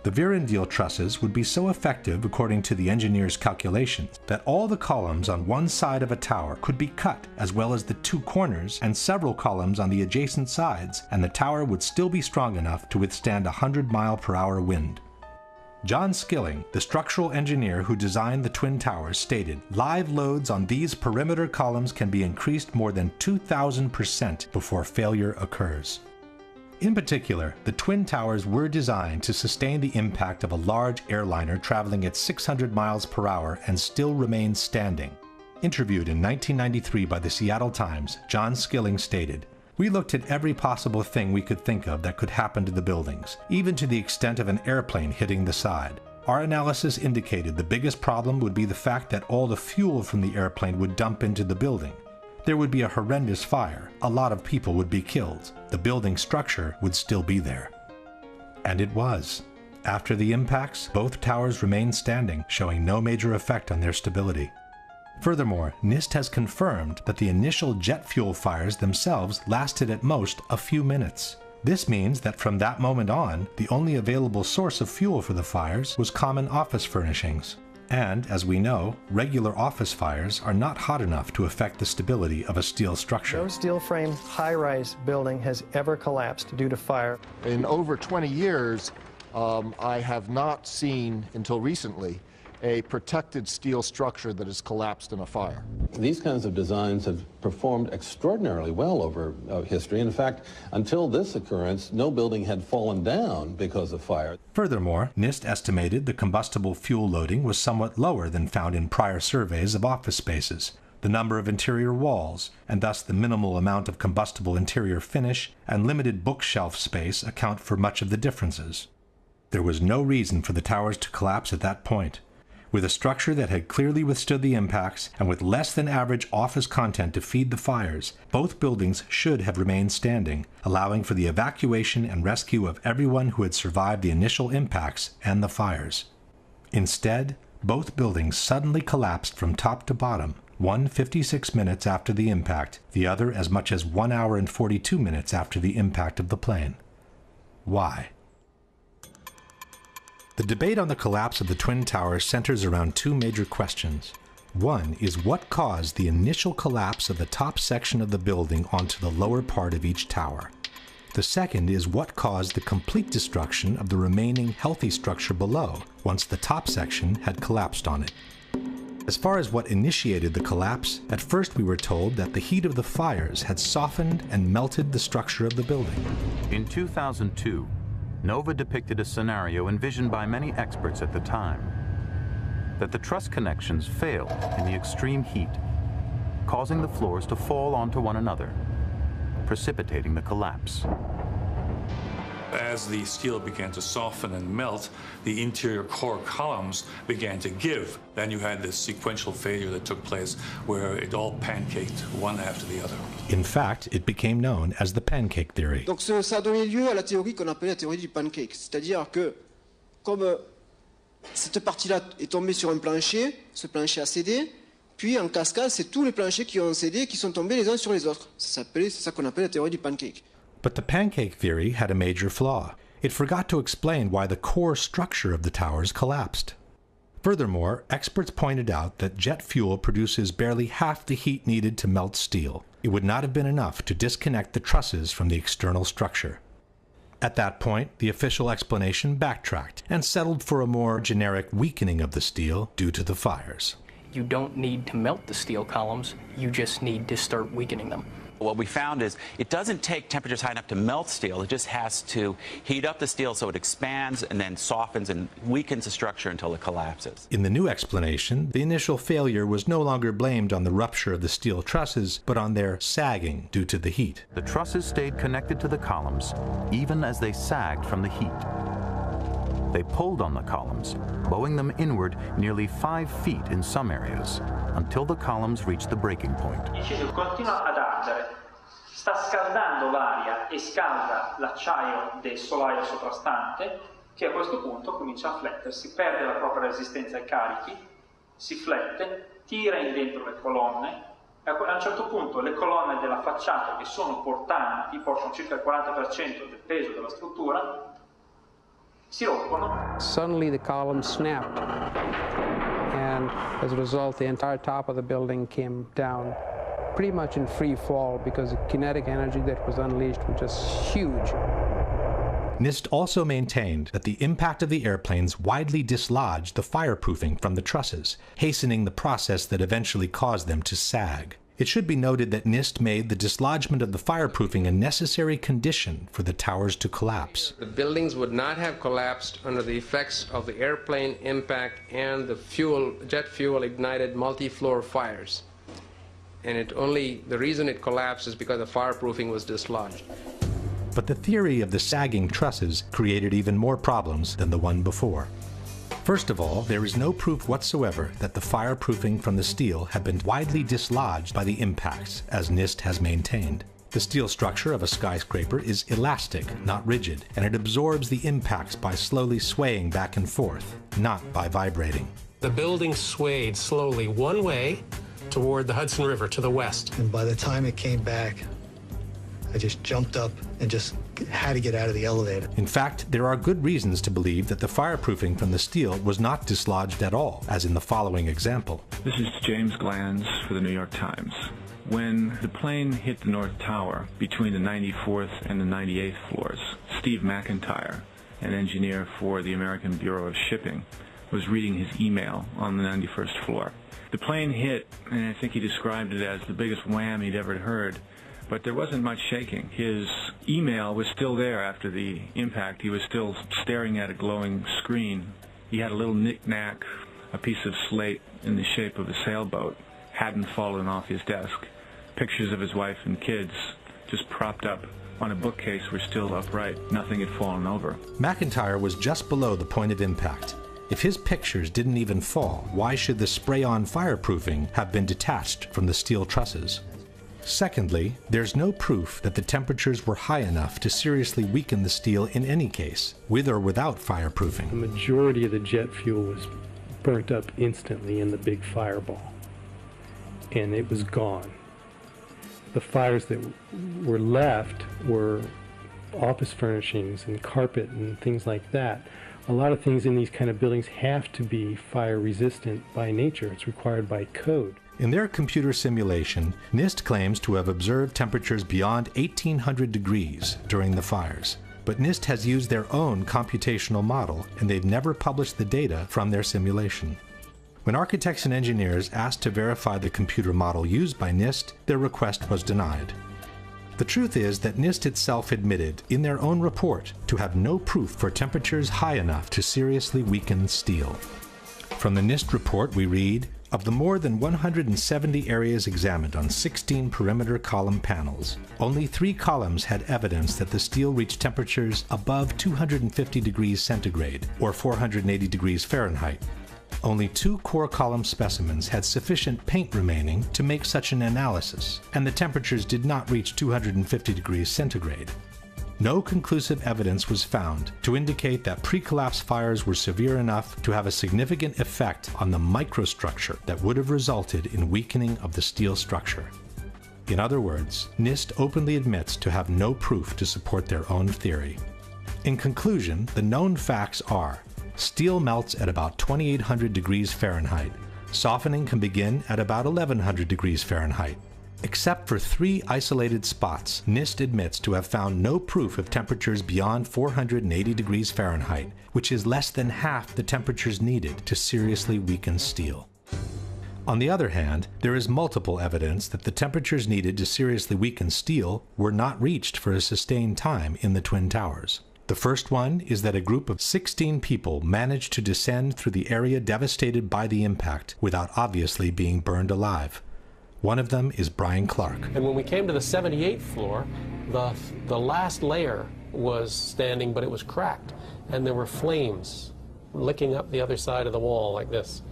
The Virendeel trusses would be so effective, according to the engineer's calculations, that all the columns on one side of a tower could be cut, as well as the 2 corners and several columns on the adjacent sides, and the tower would still be strong enough to withstand a 100-mile-per-hour wind." John Skilling, the structural engineer who designed the Twin Towers, stated, "Live loads on these perimeter columns can be increased more than 2,000% before failure occurs." In particular, the Twin Towers were designed to sustain the impact of a large airliner traveling at 600 miles per hour and still remain standing. Interviewed in 1993 by the Seattle Times, John Skilling stated, "We looked at every possible thing we could think of that could happen to the buildings, even to the extent of an airplane hitting the side. Our analysis indicated the biggest problem would be the fact that all the fuel from the airplane would dump into the building. There would be a horrendous fire, a lot of people would be killed, the building structure would still be there." And it was. After the impacts, both towers remained standing, showing no major effect on their stability. Furthermore, NIST has confirmed that the initial jet fuel fires themselves lasted at most a few minutes. This means that from that moment on, the only available source of fuel for the fires was common office furnishings. And, as we know, regular office fires are not hot enough to affect the stability of a steel structure. No steel frame high-rise building has ever collapsed due to fire. In over 20 years, I have not seen, until recently, a protected steel structure that has collapsed in a fire. These kinds of designs have performed extraordinarily well over history. In fact, until this occurrence, no building had fallen down because of fire. Furthermore, NIST estimated the combustible fuel loading was somewhat lower than found in prior surveys of office spaces. The number of interior walls, and thus the minimal amount of combustible interior finish and limited bookshelf space account for much of the differences. There was no reason for the towers to collapse at that point. With a structure that had clearly withstood the impacts and with less than average office content to feed the fires, both buildings should have remained standing, allowing for the evacuation and rescue of everyone who had survived the initial impacts and the fires. Instead, both buildings suddenly collapsed from top to bottom, one 56 minutes after the impact, the other as much as 1 hour and 42 minutes after the impact of the plane. Why? The debate on the collapse of the Twin Towers centers around two major questions. One is what caused the initial collapse of the top section of the building onto the lower part of each tower. The second is what caused the complete destruction of the remaining healthy structure below once the top section had collapsed on it. As far as what initiated the collapse, at first we were told that the heat of the fires had softened and melted the structure of the building. In 2002, NOVA depicted a scenario envisioned by many experts at the time, that the truss connections failed in the extreme heat, causing the floors to fall onto one another, precipitating the collapse. As the steel began to soften and melt, the interior core columns began to give. Then you had this sequential failure that took place where it all pancaked one after the other. In fact, it became known as the pancake theory. Donc ça a donné lieu à la théorie qu'on appelle la théorie du pancake. C'est-à-dire que, comme cette partie-là est tombée sur un plancher, ce plancher a cédé, puis en cascade, c'est tous les planchers qui ont cédé, qui sont tombés les uns sur les autres. C'est ça qu'on appelle la théorie du pancake. But the pancake theory had a major flaw. It forgot to explain why the core structure of the towers collapsed. Furthermore, experts pointed out that jet fuel produces barely half the heat needed to melt steel. It would not have been enough to disconnect the trusses from the external structure. At that point, the official explanation backtracked and settled for a more generic weakening of the steel due to the fires. You don't need to melt the steel columns, you just need to start weakening them. What we found is it doesn't take temperatures high enough to melt steel. It just has to heat up the steel so it expands and then softens and weakens the structure until it collapses. In the new explanation, the initial failure was no longer blamed on the rupture of the steel trusses, but on their sagging due to the heat. The trusses stayed connected to the columns, even as they sagged from the heat. They pulled on the columns, bowing them inward nearly 5 feet in some areas, until the columns reached the breaking point. Il cesio continua ad ardere, sta scaldando l'aria e scalda l'acciaio del solaio soprastante, che a questo punto comincia a flettersi, perde la propria resistenza ai carichi, si flette, tira in dentro le colonne, e a un certo punto le colonne della facciata che sono portanti, portano circa il 40% del peso della struttura, si rompono. Suddenly the column snapped, and as a result the entire top of the building came down pretty much in free fall because the kinetic energy that was unleashed was just huge. NIST also maintained that the impact of the airplanes widely dislodged the fireproofing from the trusses, hastening the process that eventually caused them to sag. It should be noted that NIST made the dislodgement of the fireproofing a necessary condition for the towers to collapse. The buildings would not have collapsed under the effects of the airplane impact and the jet fuel ignited multi-floor fires. And the reason it collapsed is because the fireproofing was dislodged. But the theory of the sagging trusses created even more problems than the one before. First of all, there is no proof whatsoever that the fireproofing from the steel had been widely dislodged by the impacts, as NIST has maintained. The steel structure of a skyscraper is elastic, not rigid, and it absorbs the impacts by slowly swaying back and forth, not by vibrating. The building swayed slowly one way toward the Hudson River to the west. And by the time it came back, I just jumped up and just had to get out of the elevator. In fact, there are good reasons to believe that the fireproofing from the steel was not dislodged at all, as in the following example. This is James Glanz for the New York Times. When the plane hit the North Tower between the 94th and the 98th floors, Steve McIntyre, an engineer for the American Bureau of Shipping, was reading his email on the 91st floor. The plane hit, and I think he described it as the biggest wham he'd ever heard, but there wasn't much shaking. His email was still there after the impact. He was still staring at a glowing screen. He had a little knick-knack, a piece of slate in the shape of a sailboat, hadn't fallen off his desk. Pictures of his wife and kids just propped up on a bookcase were still upright. Nothing had fallen over. McIntyre was just below the point of impact. If his pictures didn't even fall, why should the spray-on fireproofing have been detached from the steel trusses? Secondly, there's no proof that the temperatures were high enough to seriously weaken the steel in any case, with or without fireproofing. The majority of the jet fuel was burnt up instantly in the big fireball, and it was gone. The fires that were left were office furnishings and carpet and things like that. A lot of things in these kind of buildings have to be fire resistant by nature. It's required by code. In their computer simulation, NIST claims to have observed temperatures beyond 1800 degrees during the fires. But NIST has used their own computational model, and they've never published the data from their simulation. When architects and engineers asked to verify the computer model used by NIST, their request was denied. The truth is that NIST itself admitted in their own report to have no proof for temperatures high enough to seriously weaken steel. From the NIST report we read, of the more than 170 areas examined on 16 perimeter column panels, only 3 columns had evidence that the steel reached temperatures above 250 degrees centigrade or 480 degrees Fahrenheit. Only 2 core column specimens had sufficient paint remaining to make such an analysis, and the temperatures did not reach 250 degrees centigrade. No conclusive evidence was found to indicate that pre-collapse fires were severe enough to have a significant effect on the microstructure that would have resulted in weakening of the steel structure. In other words, NIST openly admits to have no proof to support their own theory. In conclusion, the known facts are: steel melts at about 2800 degrees Fahrenheit. Softening can begin at about 1100 degrees Fahrenheit. Except for 3 isolated spots, NIST admits to have found no proof of temperatures beyond 480 degrees Fahrenheit, which is less than half the temperatures needed to seriously weaken steel. On the other hand, there is multiple evidence that the temperatures needed to seriously weaken steel were not reached for a sustained time in the Twin Towers. The first one is that a group of 16 people managed to descend through the area devastated by the impact without obviously being burned alive. One of them is Brian Clark. And when we came to the 78th floor, the last layer was standing, but it was cracked, and there were flames licking up the other side of the wall like this.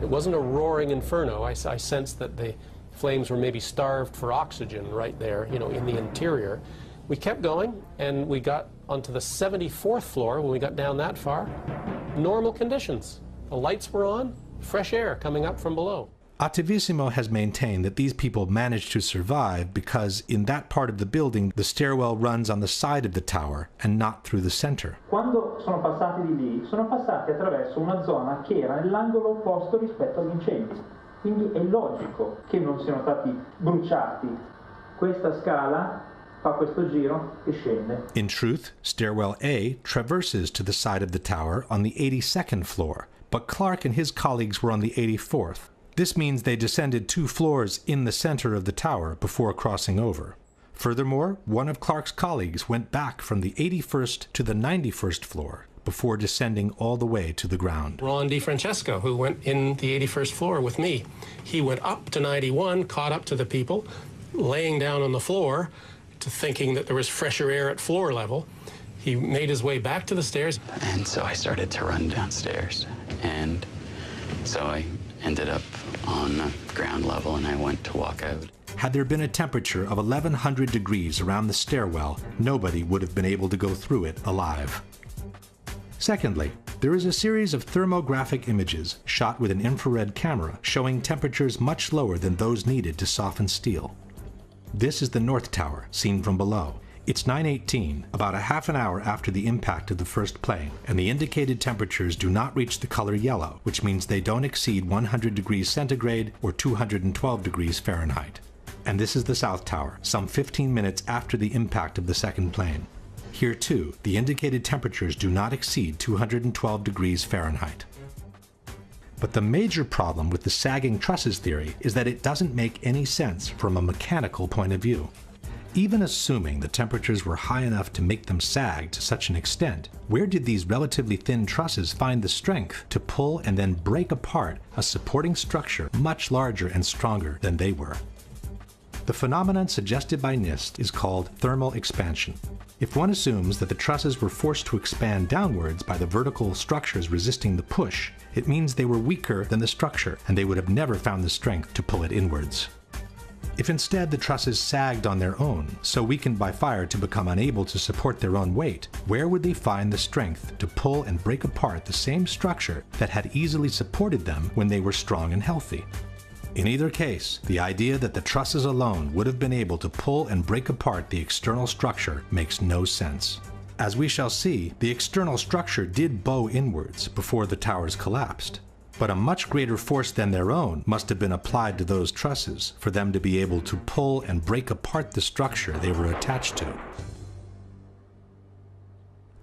It wasn't a roaring inferno. I sensed that the flames were maybe starved for oxygen right there, you know, in the interior. We kept going, and we got onto the 74th floor. When we got down that far, normal conditions. The lights were on, fresh air coming up from below. Attivissimo has maintained that these people managed to survive because in that part of the building the stairwell runs on the side of the tower and not through the center. Quando sono passati di lì, sono passati attraverso una zona che era nell'angolo opposto rispetto agli incendi. Quindi è logico che non siano stati bruciati. Questa scala fa questo giro e scende. In truth, stairwell A traverses to the side of the tower on the 82nd floor, but Clark and his colleagues were on the 84th. This means they descended 2 floors in the center of the tower before crossing over. Furthermore, one of Clark's colleagues went back from the 81st to the 91st floor before descending all the way to the ground. Ron DiFrancesco, who went in the 81st floor with me, he went up to 91, caught up to the people, laying down on the floor, to thinking that there was fresher air at floor level. He made his way back to the stairs. And so I started to run downstairs, and so I ended up on the ground level, and I went to walk out. Had there been a temperature of 1100 degrees around the stairwell, nobody would have been able to go through it alive. Secondly, there is a series of thermographic images shot with an infrared camera showing temperatures much lower than those needed to soften steel. This is the North Tower, seen from below. It's 9:18, about a half an hour after the impact of the first plane, and the indicated temperatures do not reach the color yellow, which means they don't exceed 100 degrees centigrade or 212 degrees Fahrenheit. And this is the South Tower, some 15 minutes after the impact of the second plane. Here too, the indicated temperatures do not exceed 212 degrees Fahrenheit. But the major problem with the sagging trusses theory is that it doesn't make any sense from a mechanical point of view. Even assuming the temperatures were high enough to make them sag to such an extent, where did these relatively thin trusses find the strength to pull and then break apart a supporting structure much larger and stronger than they were? The phenomenon suggested by NIST is called thermal expansion. If one assumes that the trusses were forced to expand downwards by the vertical structures resisting the push, it means they were weaker than the structure, and they would have never found the strength to pull it inwards. If instead the trusses sagged on their own, so weakened by fire to become unable to support their own weight, where would they find the strength to pull and break apart the same structure that had easily supported them when they were strong and healthy? In either case, the idea that the trusses alone would have been able to pull and break apart the external structure makes no sense. As we shall see, the external structure did bow inwards before the towers collapsed. But a much greater force than their own must have been applied to those trusses for them to be able to pull and break apart the structure they were attached to.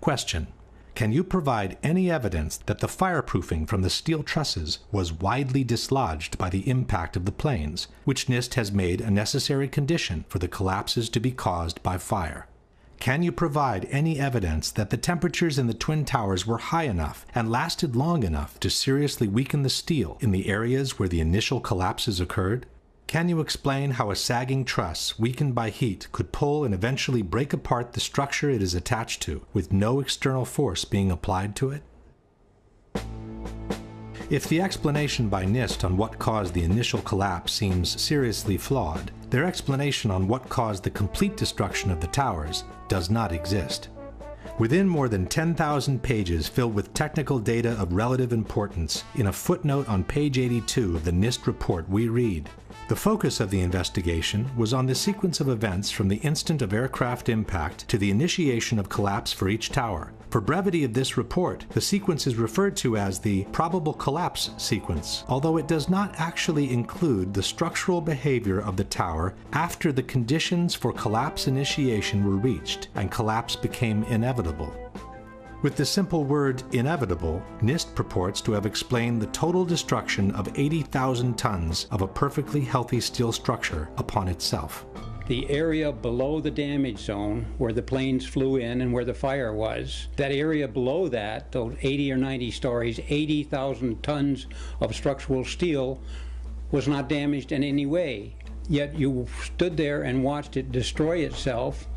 Question: can you provide any evidence that the fireproofing from the steel trusses was widely dislodged by the impact of the planes, which NIST has made a necessary condition for the collapses to be caused by fire? Can you provide any evidence that the temperatures in the Twin Towers were high enough and lasted long enough to seriously weaken the steel in the areas where the initial collapses occurred? Can you explain how a sagging truss weakened by heat could pull and eventually break apart the structure it is attached to with no external force being applied to it? If the explanation by NIST on what caused the initial collapse seems seriously flawed, their explanation on what caused the complete destruction of the towers does not exist. Within more than 10,000 pages filled with technical data of relative importance, in a footnote on page 82 of the NIST report we read, the focus of the investigation was on the sequence of events from the instant of aircraft impact to the initiation of collapse for each tower. For brevity of this report, the sequence is referred to as the probable collapse sequence, although it does not actually include the structural behavior of the tower after the conditions for collapse initiation were reached and collapse became inevitable. With the simple word inevitable, NIST purports to have explained the total destruction of 80,000 tons of a perfectly healthy steel structure upon itself. The area below the damage zone where the planes flew in and where the fire was, that area below that, those 80 or 90 stories, 80,000 tons of structural steel was not damaged in any way. Yet you stood there and watched it destroy itself,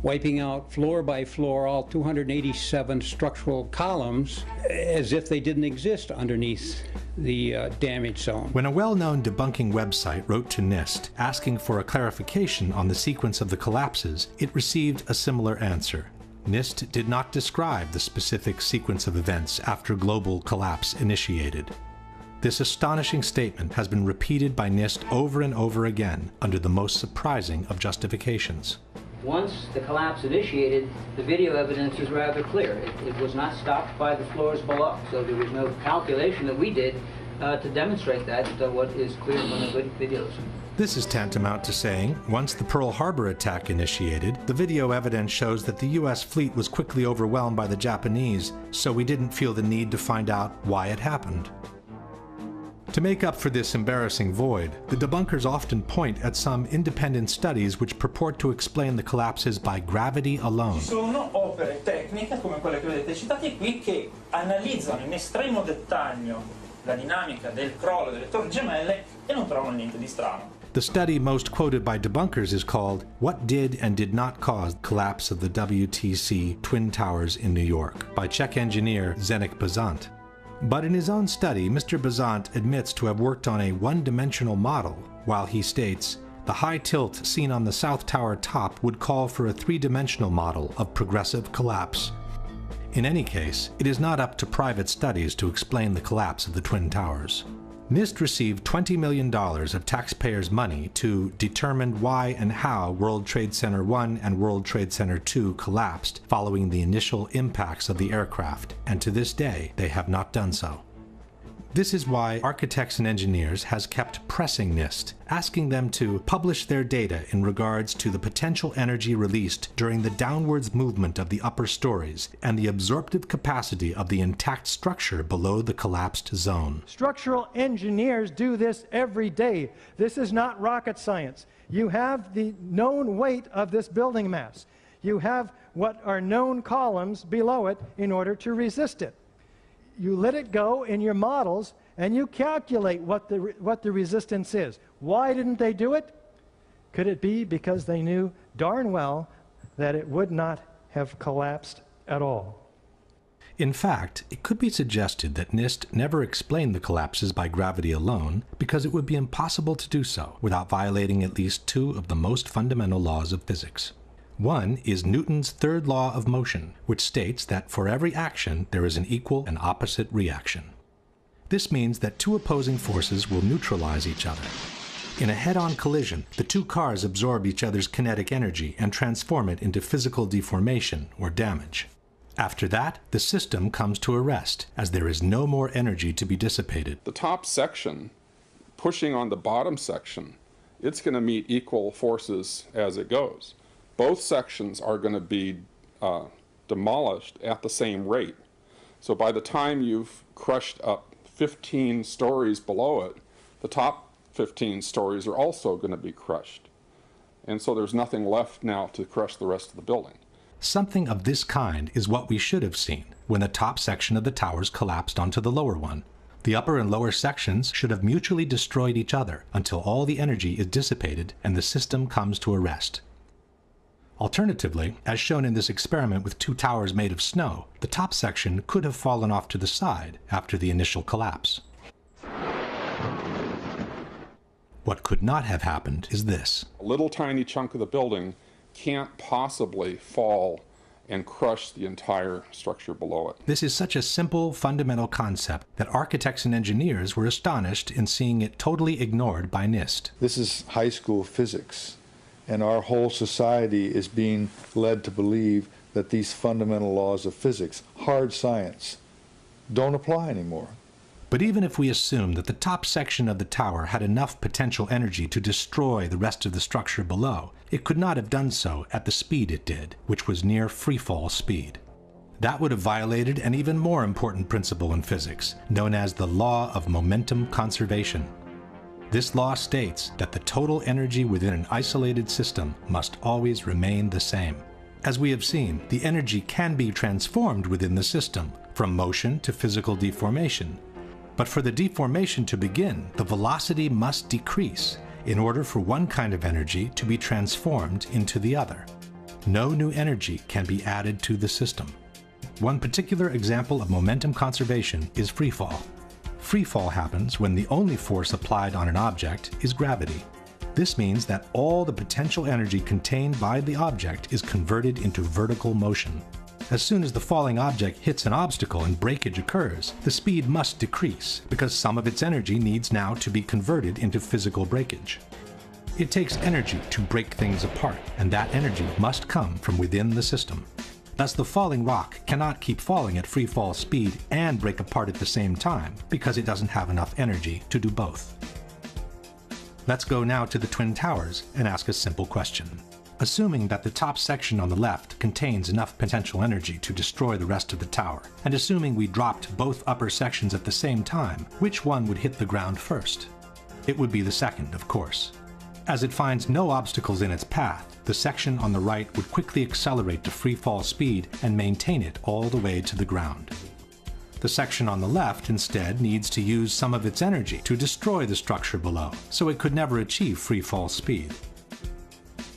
wiping out floor by floor all 287 structural columns as if they didn't exist underneath the damage zone. When a well-known debunking website wrote to NIST asking for a clarification on the sequence of the collapses, it received a similar answer. NIST did not describe the specific sequence of events after global collapse initiated. This astonishing statement has been repeated by NIST over and over again under the most surprising of justifications. Once the collapse initiated, the video evidence is rather clear. It was not stopped by the floors below, so there was no calculation that we did to demonstrate that, what is clear from the videos. This is tantamount to saying, once the Pearl Harbor attack initiated, the video evidence shows that the US fleet was quickly overwhelmed by the Japanese, so we didn't feel the need to find out why it happened. To make up for this embarrassing void, the debunkers often point at some independent studies which purport to explain the collapses by gravity alone. Ci sono opere tecniche come quelle che vedete citate qui che analizzano in estremo dettaglio la dinamica del crollo delle torri gemelle e non trovano niente di strano. The study most quoted by debunkers is called What Did and Did Not Cause Collapse of the WTC Twin Towers in New York by Czech engineer Zdeněk Bazant. But in his own study, Mr. Bazant admits to have worked on a one-dimensional model, while he states, the high tilt seen on the South Tower top would call for a three-dimensional model of progressive collapse. In any case, it is not up to private studies to explain the collapse of the Twin Towers. NIST received $20 million of taxpayers' money to determine why and how World Trade Center 1 and World Trade Center 2 collapsed following the initial impacts of the aircraft, and to this day they have not done so. This is why Architects and Engineers has kept pressing NIST, asking them to publish their data in regards to the potential energy released during the downwards movement of the upper stories and the absorptive capacity of the intact structure below the collapsed zone. Structural engineers do this every day. This is not rocket science. You have the known weight of this building mass. You have what are known columns below it in order to resist it. You let it go in your models and you calculate what the resistance is. Why didn't they do it? Could it be because they knew darn well that it would not have collapsed at all? In fact, it could be suggested that NIST never explained the collapses by gravity alone because it would be impossible to do so without violating at least two of the most fundamental laws of physics. One is Newton's third law of motion, which states that for every action there is an equal and opposite reaction. This means that two opposing forces will neutralize each other. In a head-on collision, the two cars absorb each other's kinetic energy and transform it into physical deformation or damage. After that, the system comes to a rest, as there is no more energy to be dissipated. The top section, pushing on the bottom section, it's going to meet equal forces as it goes. Both sections are going to be demolished at the same rate. So by the time you've crushed up 15 stories below it, the top 15 stories are also going to be crushed. And so there's nothing left now to crush the rest of the building. Something of this kind is what we should have seen when the top section of the towers collapsed onto the lower one. The upper and lower sections should have mutually destroyed each other until all the energy is dissipated and the system comes to a rest. Alternatively, as shown in this experiment with two towers made of snow, the top section could have fallen off to the side after the initial collapse. What could not have happened is this. A little tiny chunk of the building can't possibly fall and crush the entire structure below it. This is such a simple, fundamental concept that architects and engineers were astonished in seeing it totally ignored by NIST. This is high school physics, and our whole society is being led to believe that these fundamental laws of physics, hard science, don't apply anymore. But even if we assume that the top section of the tower had enough potential energy to destroy the rest of the structure below, it could not have done so at the speed it did, which was near freefall speed. That would have violated an even more important principle in physics, known as the law of momentum conservation. This law states that the total energy within an isolated system must always remain the same. As we have seen, the energy can be transformed within the system, from motion to physical deformation. But for the deformation to begin, the velocity must decrease in order for one kind of energy to be transformed into the other. No new energy can be added to the system. One particular example of momentum conservation is freefall. Freefall happens when the only force applied on an object is gravity. This means that all the potential energy contained by the object is converted into vertical motion. As soon as the falling object hits an obstacle and breakage occurs, the speed must decrease because some of its energy needs now to be converted into physical breakage. It takes energy to break things apart, and that energy must come from within the system. Thus, the falling rock cannot keep falling at free fall speed and break apart at the same time because it doesn't have enough energy to do both. Let's go now to the Twin Towers and ask a simple question. Assuming that the top section on the left contains enough potential energy to destroy the rest of the tower, and assuming we dropped both upper sections at the same time, which one would hit the ground first? It would be the second, of course. As it finds no obstacles in its path, the section on the right would quickly accelerate to free fall speed and maintain it all the way to the ground. The section on the left instead needs to use some of its energy to destroy the structure below, so it could never achieve free fall speed.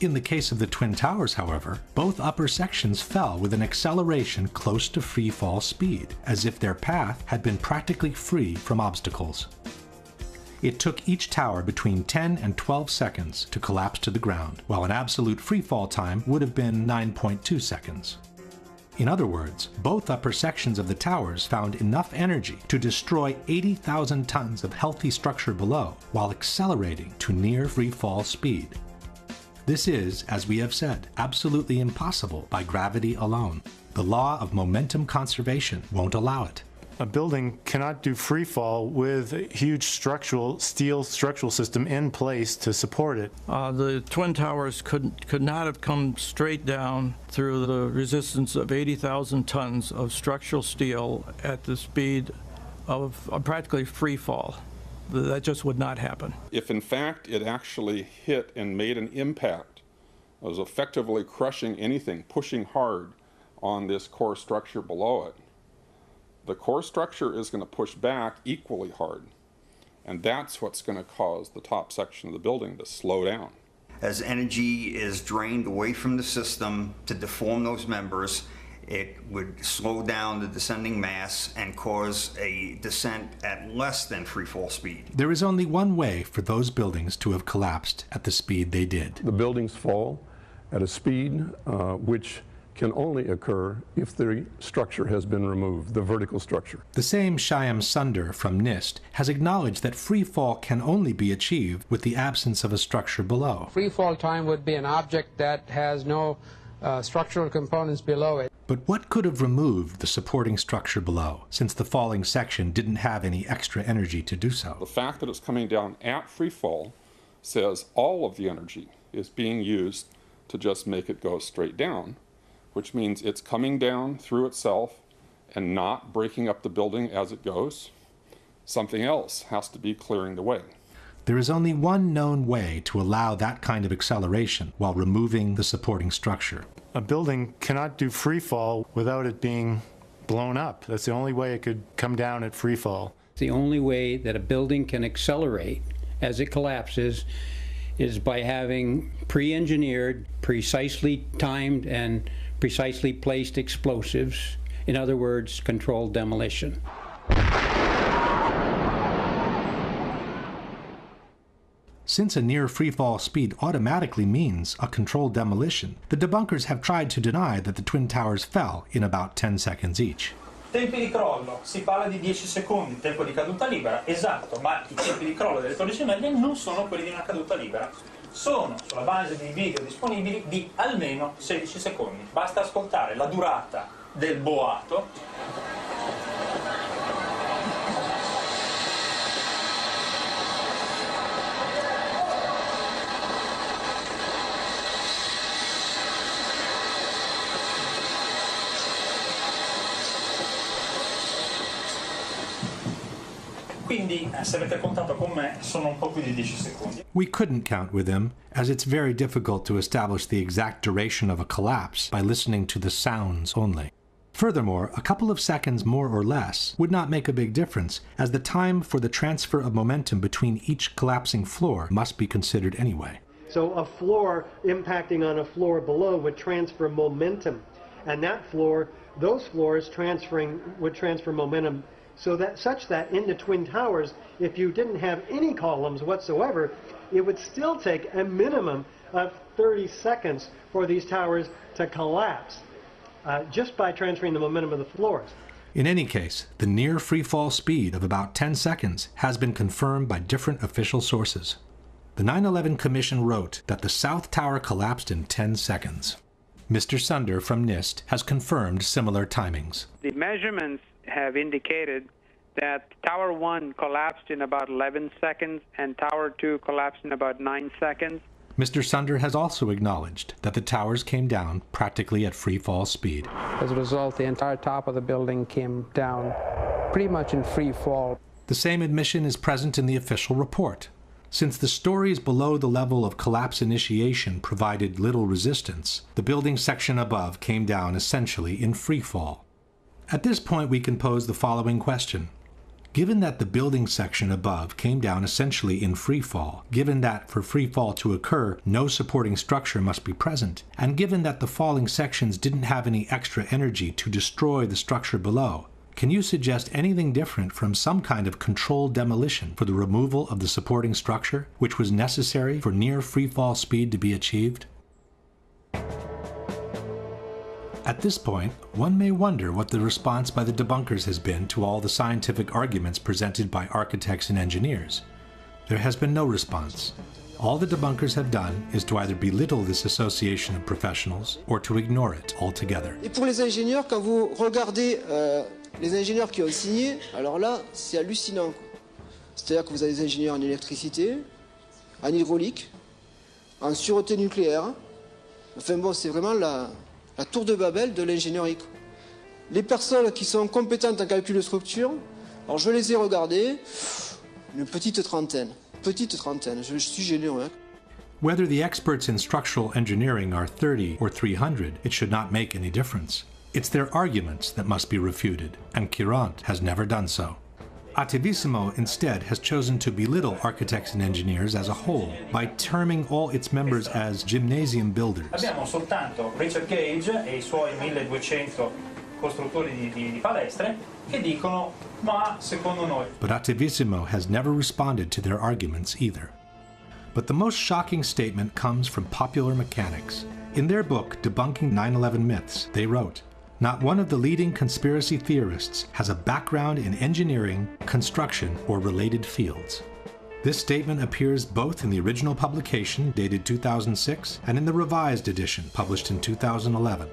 In the case of the Twin Towers, however, both upper sections fell with an acceleration close to free fall speed, as if their path had been practically free from obstacles. It took each tower between 10 and 12 seconds to collapse to the ground, while an absolute freefall time would have been 9.2 seconds. In other words, both upper sections of the towers found enough energy to destroy 80,000 tons of healthy structure below, while accelerating to near freefall speed. This is, as we have said, absolutely impossible by gravity alone. The law of momentum conservation won't allow it. A building cannot do free fall with a huge steel structural system in place to support it. The Twin Towers could not have come straight down through the resistance of 80,000 tons of structural steel at the speed of practically free fall. That just would not happen. If in fact it actually hit and made an impact, it was effectively crushing anything, pushing hard on this core structure below it, the core structure is going to push back equally hard. And that's what's going to cause the top section of the building to slow down. As energy is drained away from the system to deform those members, it would slow down the descending mass and cause a descent at less than free fall speed. There is only one way for those buildings to have collapsed at the speed they did. The buildings fall at a speed which can only occur if the structure has been removed, the vertical structure. The same Shyam Sunder from NIST has acknowledged that free fall can only be achieved with the absence of a structure below. Free fall time would be an object that has no structural components below it. But what could have removed the supporting structure below, since the falling section didn't have any extra energy to do so? The fact that it's coming down at free fall says all of the energy is being used to just make it go straight down, which means it's coming down through itself and not breaking up the building as it goes. Something else has to be clearing the way. There is only one known way to allow that kind of acceleration while removing the supporting structure. A building cannot do free fall without it being blown up. That's the only way it could come down at free fall. The only way that a building can accelerate as it collapses is by having pre-engineered, precisely timed, and precisely placed explosives. In other words, controlled demolition. Since a near freefall speed automatically means a controlled demolition, the debunkers have tried to deny that the Twin Towers fell in about 10 seconds each. Tempi di crollo, si parla di 10 secondi, tempo di caduta libera, esatto, ma i tempi di crollo delle Torri Gemelle non sono quelli di una caduta libera. Sono, sulla base dei video disponibili, di almeno 16 secondi. Basta ascoltare la durata del boato. Quindi, se avete contato con me, sono un po' più di 10 secondi. We couldn't count with him, as it's very difficult to establish the exact duration of a collapse by listening to the sounds only. Furthermore, a couple of seconds more or less would not make a big difference, as the time for the transfer of momentum between each collapsing floor must be considered anyway. So a floor impacting on a floor below would transfer momentum, and that floor, those floors would transfer momentum such that in the Twin Towers, if you didn't have any columns whatsoever, it would still take a minimum of 30 seconds for these towers to collapse just by transferring the momentum of the floors. In any case, the near freefall speed of about 10 seconds has been confirmed by different official sources. The 9/11 Commission wrote that the South Tower collapsed in 10 seconds. Mr. Sunder from NIST has confirmed similar timings. The measurements have indicated that Tower 1 collapsed in about 11 seconds and Tower 2 collapsed in about 9 seconds. Mr. Sunder has also acknowledged that the towers came down practically at free fall speed. As a result, the entire top of the building came down pretty much in free fall. The same admission is present in the official report. Since the stories below the level of collapse initiation provided little resistance, the building section above came down essentially in free fall. At this point, we can pose the following question. Given that the building section above came down essentially in free fall, given that for free fall to occur, no supporting structure must be present, and given that the falling sections didn't have any extra energy to destroy the structure below, can you suggest anything different from some kind of controlled demolition for the removal of the supporting structure, which was necessary for near free fall speed to be achieved? At this point, one may wonder what the response by the debunkers has been to all the scientific arguments presented by architects and engineers. There has been no response. All the debunkers have done is to either belittle this association of professionals or to ignore it altogether. Et pour les ingénieurs, quand vous regardez Les ingénieurs qui ont signé, alors là, c'est hallucinant. C'est-à-dire que vous avez des ingénieurs en électricité, en hydraulique, en sûreté nucléaire. Enfin bon, c'est vraiment la tour de Babel de l'ingénierie. Les personnes qui sont compétentes en calcul de structure, alors je les ai regardées, une petite trentaine, je suis généreux. Hein. Whether the experts in structural engineering are 30 or 300, it should not make any difference. It's their arguments that must be refuted, and Quirant has never done so. Attivissimo instead has chosen to belittle architects and engineers as a whole by terming all its members as gymnasium builders. Abbiamo soltanto Richard Gage e I suoi 1200 costruttori di palestre che dicono ma secondo noi. But Attivissimo has never responded to their arguments either. But the most shocking statement comes from Popular Mechanics. In their book, Debunking 9/11 Myths, they wrote, "Not one of the leading conspiracy theorists has a background in engineering, construction, or related fields." This statement appears both in the original publication, dated 2006, and in the revised edition, published in 2011.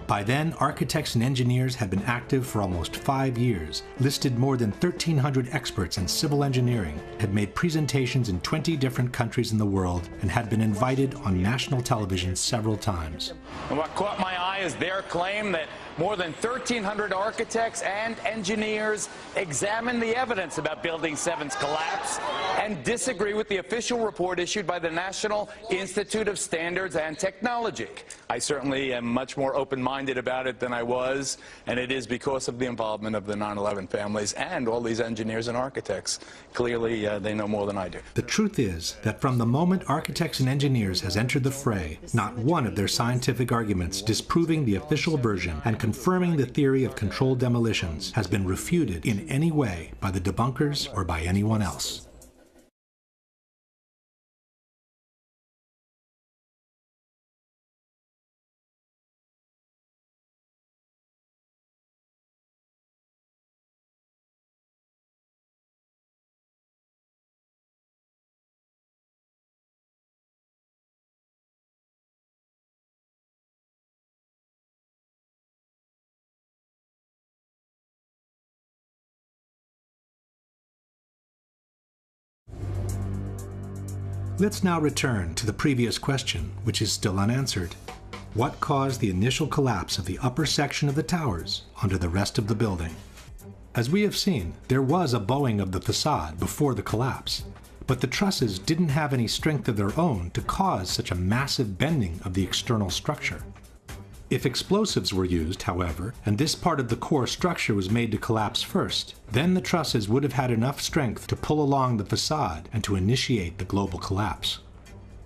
By then, architects and engineers had been active for almost 5 years, listed more than 1,300 experts in civil engineering, had made presentations in 20 different countries in the world, and had been invited on national television several times. And what caught my eye is their claim that more than 1,300 architects and engineers examined the evidence about Building 7's collapse and disagree with the official report issued by the National Institute of Standards and Technology. I certainly am much more open-minded about it than I was, and it is because of the involvement of the 9/11 families and all these engineers and architects. Clearly, they know more than I do. The truth is that from the moment architects and engineers has entered the fray, not one of their scientific arguments disproving the official version and confirming the theory of controlled demolitions has been refuted in any way by the debunkers or by anyone else. Let's now return to the previous question, which is still unanswered. What caused the initial collapse of the upper section of the towers onto the rest of the building? As we have seen, there was a bowing of the facade before the collapse, but the trusses didn't have any strength of their own to cause such a massive bending of the external structure. If explosives were used, however, and this part of the core structure was made to collapse first, then the trusses would have had enough strength to pull along the facade and to initiate the global collapse.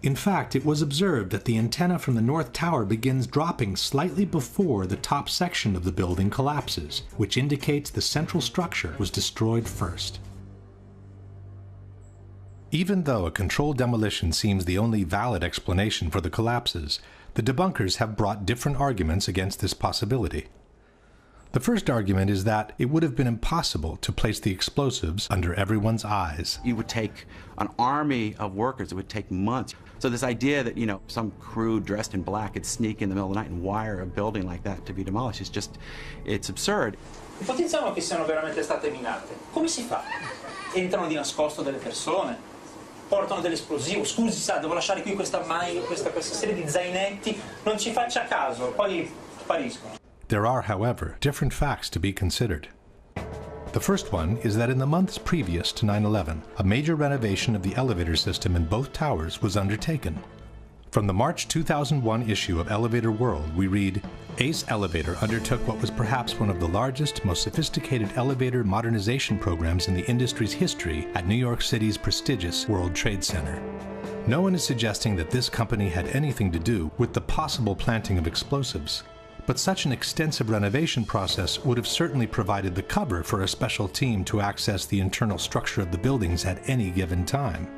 In fact, it was observed that the antenna from the north tower begins dropping slightly before the top section of the building collapses, which indicates the central structure was destroyed first. Even though a controlled demolition seems the only valid explanation for the collapses, the debunkers have brought different arguments against this possibility. The first argument is that it would have been impossible to place the explosives under everyone's eyes. It would take an army of workers. It would take months. So this idea that, some crew dressed in black could sneak in the middle of the night and wire a building like that to be demolished is just, it's absurd. Ipotizziamo che siano veramente state minate. Come si fa? Entrano di nascosto delle persone? Portano dell'esplosivo, scusi sa, devo lasciare qui questa serie di zainetti, non ci faccia caso, poi spariscono. There are, however, different facts to be considered. The first one is that in the months previous to 9/11, a major renovation of the elevator system in both towers was undertaken. From the March 2001 issue of Elevator World, we read, Ace Elevator undertook what was perhaps one of the largest, most sophisticated elevator modernization programs in the industry's history at New York City's prestigious World Trade Center. No one is suggesting that this company had anything to do with the possible planting of explosives, but such an extensive renovation process would have certainly provided the cover for a special team to access the internal structure of the buildings at any given time.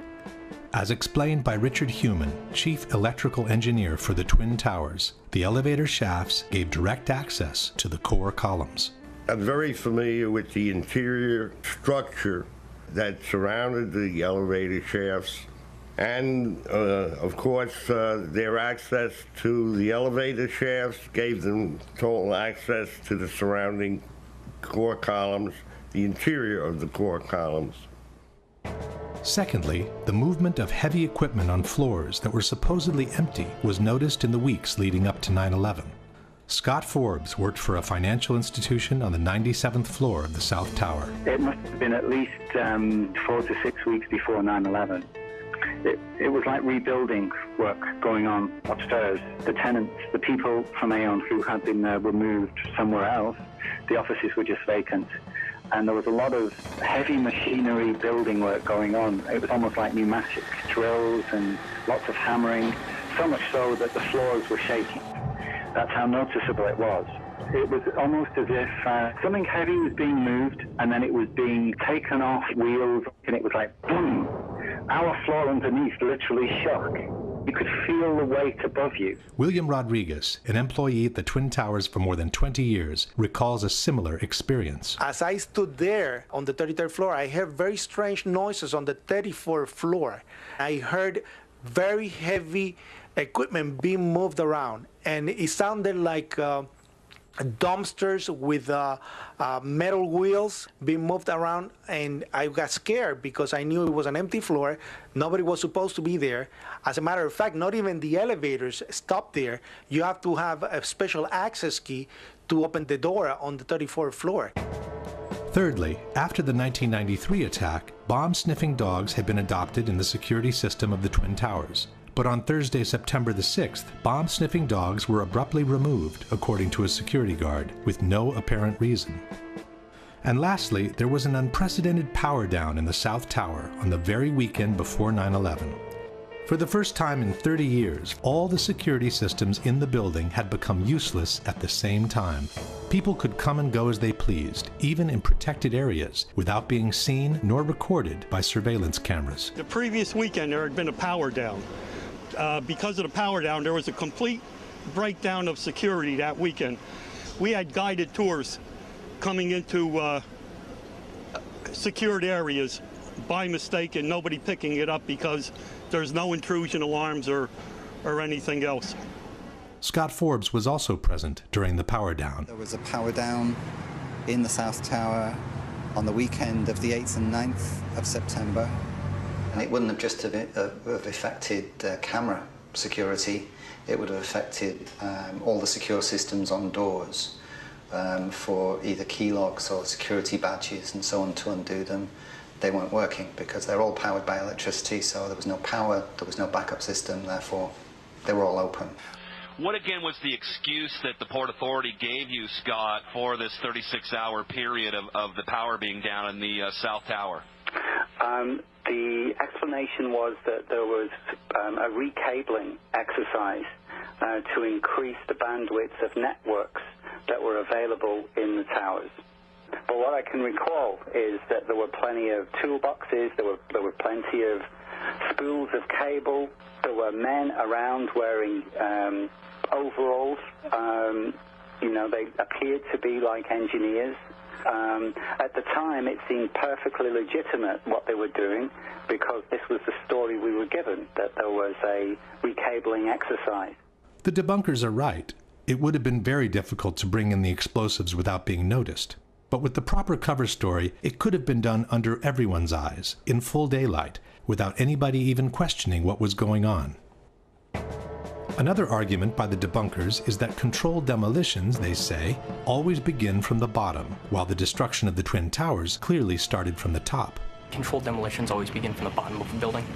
As explained by Richard Heumann, Chief Electrical Engineer for the Twin Towers, the elevator shafts gave direct access to the core columns. I'm very familiar with the interior structure that surrounded the elevator shafts, and of course their access to the elevator shafts gave them total access to the surrounding core columns, the interior of the core columns. Secondly, the movement of heavy equipment on floors that were supposedly empty was noticed in the weeks leading up to 9/11. Scott Forbes worked for a financial institution on the 97th floor of the South Tower. It must have been at least 4 to 6 weeks before 9/11. It was like rebuilding work going on upstairs. The tenants, the people from Aon who had been removed somewhere else, the offices were just vacant. And there was a lot of heavy machinery building work going on. It was almost like pneumatic drills and lots of hammering, so much so that the floors were shaking. That's how noticeable it was. It was almost as if something heavy was being moved and then it was being taken off wheels, and it was like, boom! Our floor underneath literally shook. You could feel the weight above you. William Rodriguez, an employee at the Twin Towers for more than 20 years, recalls a similar experience. As I stood there on the 33rd floor, I heard very strange noises on the 34th floor. I heard very heavy equipment being moved around, and it sounded like dumpsters with metal wheels being moved around, and I got scared because I knew it was an empty floor. Nobody was supposed to be there. As a matter of fact, not even the elevators stop there. You have to have a special access key to open the door on the 34th floor. Thirdly, after the 1993 attack, bomb-sniffing dogs had been adopted in the security system of the Twin Towers. But on Thursday, September the 6th, bomb-sniffing dogs were abruptly removed, according to a security guard, with no apparent reason. And lastly, there was an unprecedented power down in the South Tower on the very weekend before 9/11. For the first time in 30 years, all the security systems in the building had become useless at the same time. People could come and go as they pleased, even in protected areas, without being seen nor recorded by surveillance cameras. The previous weekend, there had been a power down. Because of the power down, there was a complete breakdown of security that weekend. We had guided tours coming into secured areas by mistake and nobody picking it up because there's no intrusion alarms or anything else. Scott Forbes was also present during the power down. There was a power down in the South Tower on the weekend of the 8th and 9th of September. And it wouldn't have just have affected camera security, it would have affected all the secure systems on doors for either key locks or security badges and so on. To undo them, they weren't working because they're all powered by electricity, so there was no power, there was no backup system, therefore they were all open. What again was the excuse that the Port Authority gave you, Scott, for this 36-hour period of the power being down in the South Tower? The explanation was that there was a recabling exercise to increase the bandwidth of networks that were available in the towers. But what I can recall is that there were plenty of toolboxes, there were plenty of spools of cable, there were men around wearing overalls. They appeared to be like engineers. At the time, it seemed perfectly legitimate what they were doing because this was the story we were given, that there was a recabling exercise. The debunkers are right. It would have been very difficult to bring in the explosives without being noticed. But with the proper cover story, it could have been done under everyone's eyes, in full daylight, without anybody even questioning what was going on. Another argument by the debunkers is that controlled demolitions, they say, always begin from the bottom, while the destruction of the Twin Towers clearly started from the top. Controlled demolitions always begin from the bottom of a building.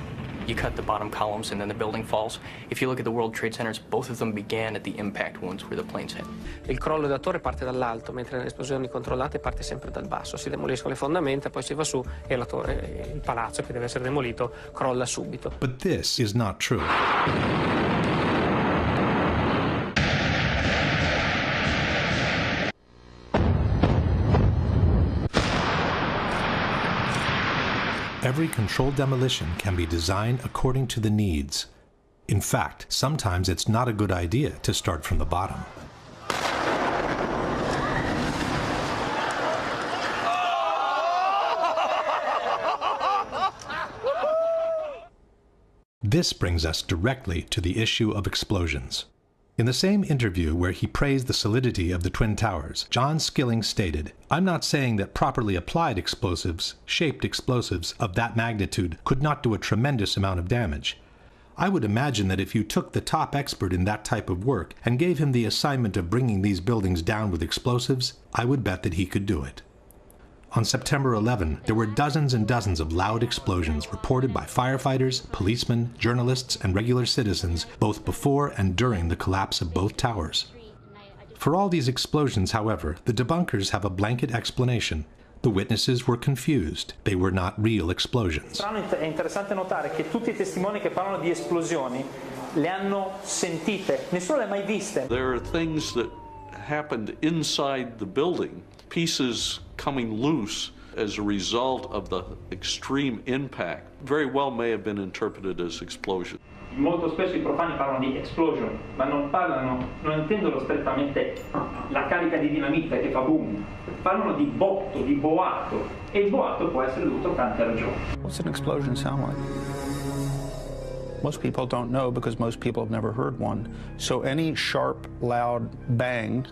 You cut the bottom columns and then the building falls. If you look at the World Trade Centers, both of them began at the impact wounds where the planes hit. Il crollo da torre parte dall'alto, mentre nelle esplosioni controllate parte sempre dal basso. Si demoliscono le fondamenta, poi si va su e la torre, il palazzo che deve essere demolito, crolla subito. But this is not true. Every controlled demolition can be designed according to the needs. In fact, sometimes it's not a good idea to start from the bottom. This brings us directly to the issue of explosions. In the same interview where he praised the solidity of the Twin Towers, John Skilling stated, "I'm not saying that properly applied explosives, shaped explosives of that magnitude could not do a tremendous amount of damage. I would imagine that if you took the top expert in that type of work and gave him the assignment of bringing these buildings down with explosives, I would bet that he could do it." On September 11, there were dozens and dozens of loud explosions reported by firefighters, policemen, journalists, and regular citizens both before and during the collapse of both towers. For all these explosions, however, the debunkers have a blanket explanation. The witnesses were confused. They were not real explosions. È interessante notare che tutti i testimoni che parlano di esplosioni le hanno sentite, nessuno le ha mai viste. There are things that happened inside the building, pieces coming loose as a result of the extreme impact, very well may have been interpreted as explosion. Molto spesso I profani parlano di explosion, ma non intendono strettamente la carica di dinamite che fa boom. Parlano di botto, di boato, e il boato può essere dovuto a tante ragioni. What's an explosion sound like? Most people don't know because most people have never heard one. So any sharp, loud bang,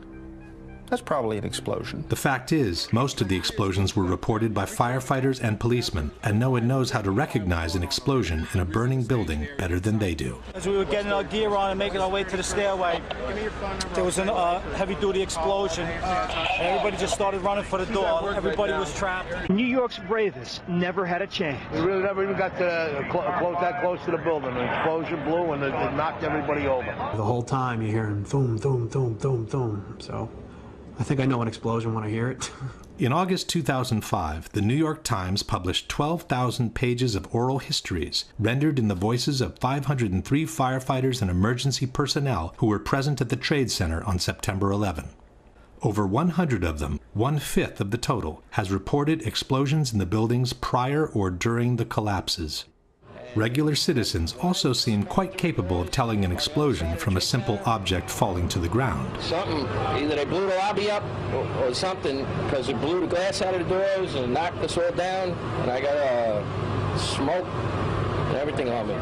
that's probably an explosion. The fact is, most of the explosions were reported by firefighters and policemen, and no one knows how to recognize an explosion in a burning building better than they do. As we were getting our gear on and making our way to the stairway, there was a heavy-duty explosion, and everybody just started running for the door. Everybody was trapped. New York's bravest never had a chance. We really never even got to that close to the building. An explosion blew and it knocked everybody over. The whole time you're hearing boom, boom, boom, boom, boom. So I think I know an explosion when I hear it. In August 2005, the New York Times published 12,000 pages of oral histories rendered in the voices of 503 firefighters and emergency personnel who were present at the Trade Center on September 11. Over 100 of them, 1/5 of the total, has reported explosions in the buildings prior or during the collapses. Regular citizens also seemed quite capable of telling an explosion from a simple object falling to the ground. Something, either they blew the lobby up or something, because it blew the glass out of the doors and knocked us all down, and I got smoke and everything on me.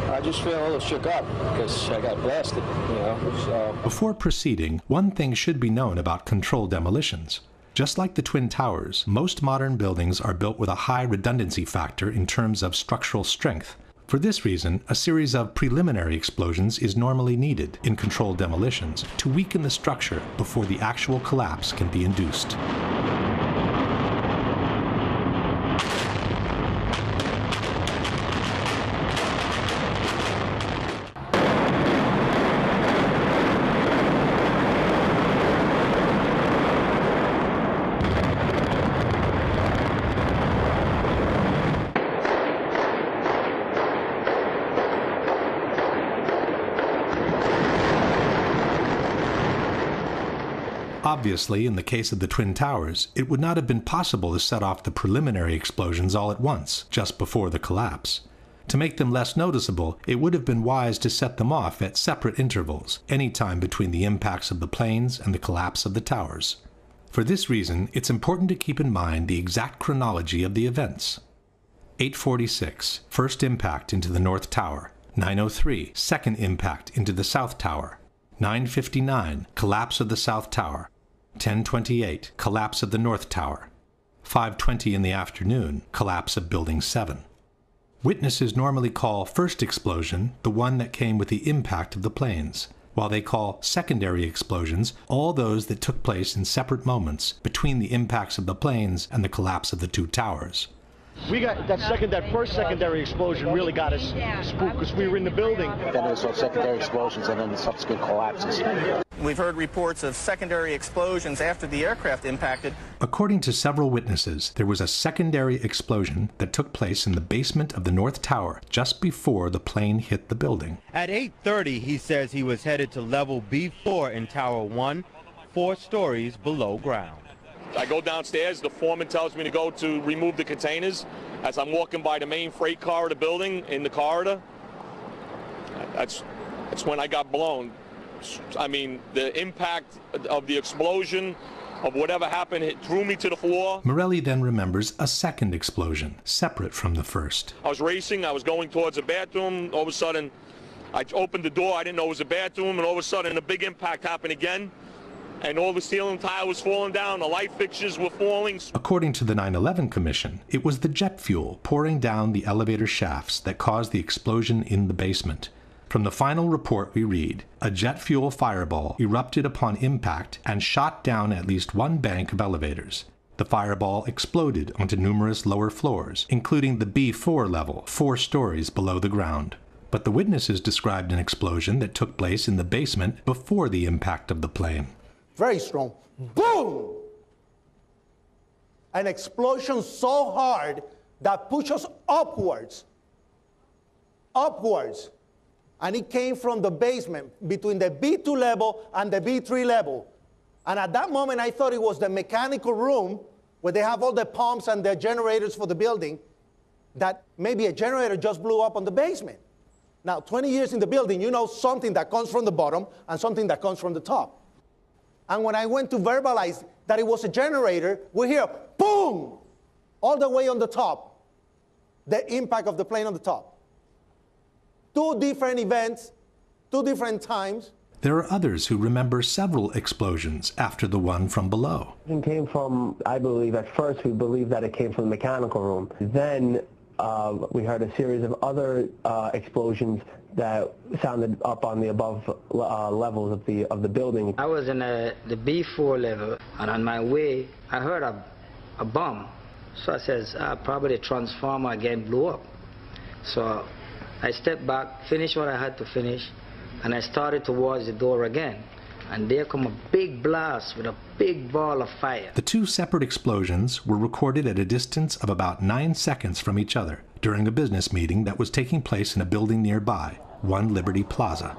I just feel a little shook up because I got blasted, you know. So. Before proceeding, one thing should be known about controlled demolitions. Just like the Twin Towers, most modern buildings are built with a high redundancy factor in terms of structural strength. For this reason, a series of preliminary explosions is normally needed in controlled demolitions to weaken the structure before the actual collapse can be induced. Obviously, in the case of the Twin Towers, it would not have been possible to set off the preliminary explosions all at once, just before the collapse. To make them less noticeable, it would have been wise to set them off at separate intervals, any time between the impacts of the planes and the collapse of the towers. For this reason, it's important to keep in mind the exact chronology of the events. 8:46, first impact into the North Tower. 9:03, second impact into the South Tower. 9:59, collapse of the South Tower. 10:28, collapse of the North Tower. 5:20 in the afternoon, collapse of Building 7. Witnesses normally call first explosion the one that came with the impact of the planes, while they call secondary explosions all those that took place in separate moments between the impacts of the planes and the collapse of the two towers. We got that first secondary explosion really got us spooked because we were in the building. Then there was secondary explosions and then the subsequent collapses. We've heard reports of secondary explosions after the aircraft impacted. According to several witnesses, there was a secondary explosion that took place in the basement of the North Tower just before the plane hit the building. At 8:30, he says he was headed to level B4 in Tower 1, 4 stories below ground. I go downstairs, the foreman tells me to go to remove the containers. As I'm walking by the main freight car of the building, in the corridor, that's when I got blown. I mean, the impact of the explosion, of whatever happened, it threw me to the floor. Morelli then remembers a second explosion, separate from the first. I was racing, I was going towards the bathroom, all of a sudden, I opened the door, I didn't know it was a bathroom, and all of a sudden a big impact happened again, and all the ceiling tile was falling down, the light fixtures were falling. According to the 9/11 Commission, it was the jet fuel pouring down the elevator shafts that caused the explosion in the basement. From the final report we read, a jet fuel fireball erupted upon impact and shot down at least one bank of elevators. The fireball exploded onto numerous lower floors, including the B4 level, 4 stories below the ground. But the witnesses described an explosion that took place in the basement before the impact of the plane. Very strong. Boom! An explosion so hard that pushed us upwards. Upwards. And it came from the basement between the B2 level and the B3 level. And at that moment, I thought it was the mechanical room where they have all the pumps and the generators for the building, that maybe a generator just blew up on the basement. Now, 20 years in the building, you know something that comes from the bottom and something that comes from the top. And when I went to verbalize that it was a generator, we hear, boom, all the way on the top, the impact of the plane on the top. 2 different events, 2 different times. There are others who remember several explosions after the one from below. It came from, I believe, at first we believed that it came from the mechanical room. Then we heard a series of other explosions that sounded up on the above levels of the building. I was in the B4 level, and on my way, I heard a bomb. So I says, probably the transformer again blew up. So I stepped back, finished what I had to finish, and I started towards the door again. And there come a big blast with a big ball of fire. The 2 separate explosions were recorded at a distance of about 9 seconds from each other during a business meeting that was taking place in a building nearby, One Liberty Plaza.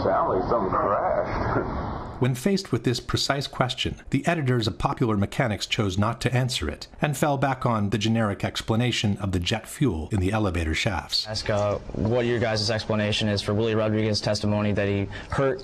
Sound like something crashed. When faced with this precise question, the editors of Popular Mechanics chose not to answer it and fell back on the generic explanation of the jet fuel in the elevator shafts. Ask what your guys' explanation is for Willie Rodriguez's testimony that he heard,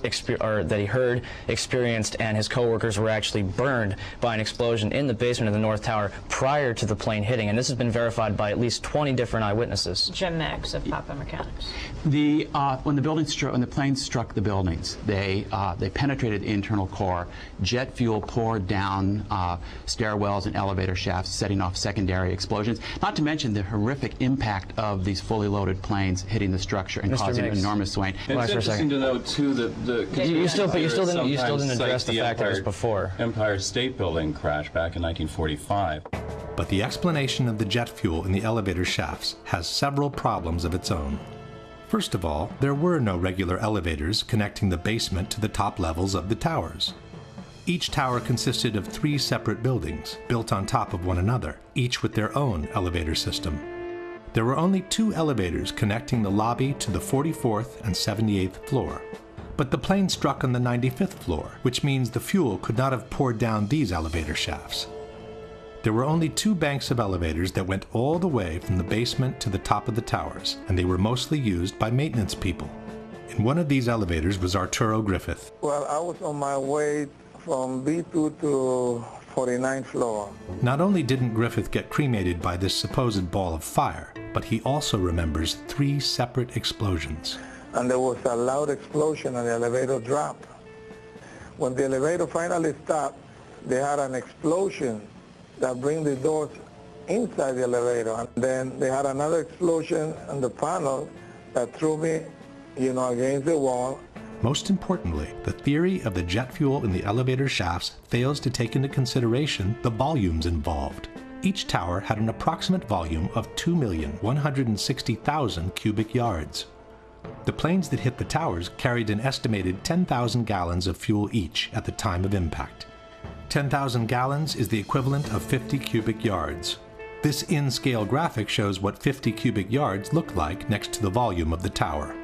experienced, and his coworkers were actually burned by an explosion in the basement of the North Tower prior to the plane hitting, and this has been verified by at least 20 different eyewitnesses. Jim Meggs of Popular Mechanics. When the plane struck the buildings, they penetrated the internal core. Jet fuel poured down stairwells and elevator shafts, setting off secondary explosions. Not to mention the horrific impact of these fully loaded planes hitting the structure and causing an enormous swaying. It's interesting to note too that you still didn't address the fact that it was before Empire State Building crash back in 1945. But the explanation of the jet fuel in the elevator shafts has several problems of its own. First of all, there were no regular elevators connecting the basement to the top levels of the towers. Each tower consisted of 3 separate buildings, built on top of one another, each with their own elevator system. There were only 2 elevators connecting the lobby to the 44th and 78th floor. But the plane struck on the 95th floor, which means the fuel could not have poured down these elevator shafts. There were only 2 banks of elevators that went all the way from the basement to the top of the towers, and they were mostly used by maintenance people. In one of these elevators was Arturo Griffith. Well, I was on my way from B2 to 49th floor. Not only didn't Griffith get cremated by this supposed ball of fire, but he also remembers 3 separate explosions. And there was a loud explosion and the elevator dropped. When the elevator finally stopped, they had an explosion that bring the doors inside the elevator. And then they had another explosion on the panel that threw me, against the wall. Most importantly, the theory of the jet fuel in the elevator shafts fails to take into consideration the volumes involved. Each tower had an approximate volume of 2,160,000 cubic yards. The planes that hit the towers carried an estimated 10,000 gallons of fuel each at the time of impact. 10,000 gallons is the equivalent of 50 cubic yards. This in-scale graphic shows what 50 cubic yards look like next to the volume of the tower.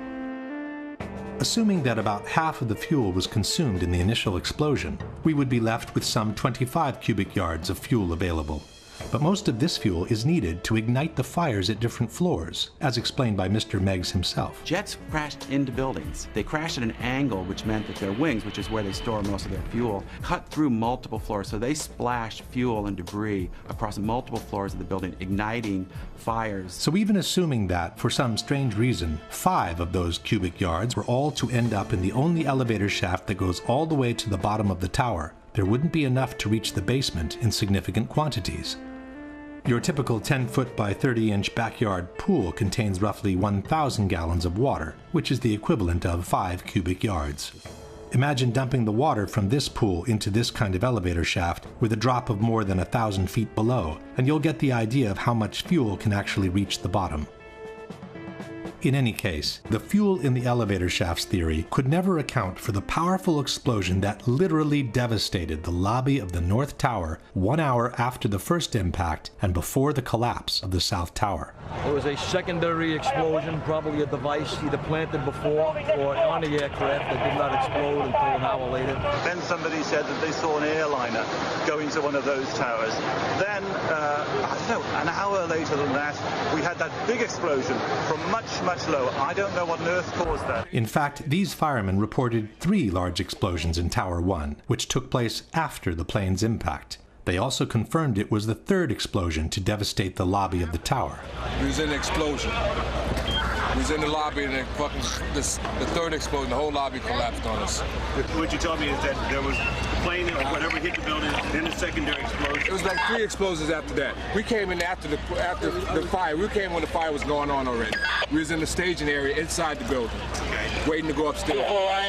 Assuming that about half of the fuel was consumed in the initial explosion, we would be left with some 25 cubic yards of fuel available. But most of this fuel is needed to ignite the fires at different floors, as explained by Mr. Meggs himself. Jets crashed into buildings. They crashed at an angle, which meant that their wings, which is where they store most of their fuel, cut through multiple floors. So they splashed fuel and debris across multiple floors of the building, igniting fires. So even assuming that, for some strange reason, 5 of those cubic yards were all to end up in the only elevator shaft that goes all the way to the bottom of the tower, there wouldn't be enough to reach the basement in significant quantities. Your typical 10-foot by 30-inch backyard pool contains roughly 1,000 gallons of water, which is the equivalent of 5 cubic yards. Imagine dumping the water from this pool into this kind of elevator shaft with a drop of more than 1,000 feet below, and you'll get the idea of how much fuel can actually reach the bottom. In any case, the fuel in the elevator shafts theory could never account for the powerful explosion that literally devastated the lobby of the North Tower 1 hour after the first impact and before the collapse of the South Tower. There was a secondary explosion, probably a device either planted before or on the aircraft that did not explode until an hour later. Then somebody said that they saw an airliner go into one of those towers. Then, I don't know, an hour later than that, we had that big explosion from much lower. I don't know what on earth caused that. In fact, these firemen reported 3 large explosions in Tower 1, which took place after the plane's impact. They also confirmed it was the 3rd explosion to devastate the lobby of the tower. It was an explosion. We was in the lobby and the 3rd explosion, the whole lobby collapsed on us. What you told me is that there was a plane or whatever hit the building, then a secondary explosion. It was like 3 explosions after that. We came in after the fire. We came when the fire was going on already. We was in the staging area inside the building, waiting to go upstairs.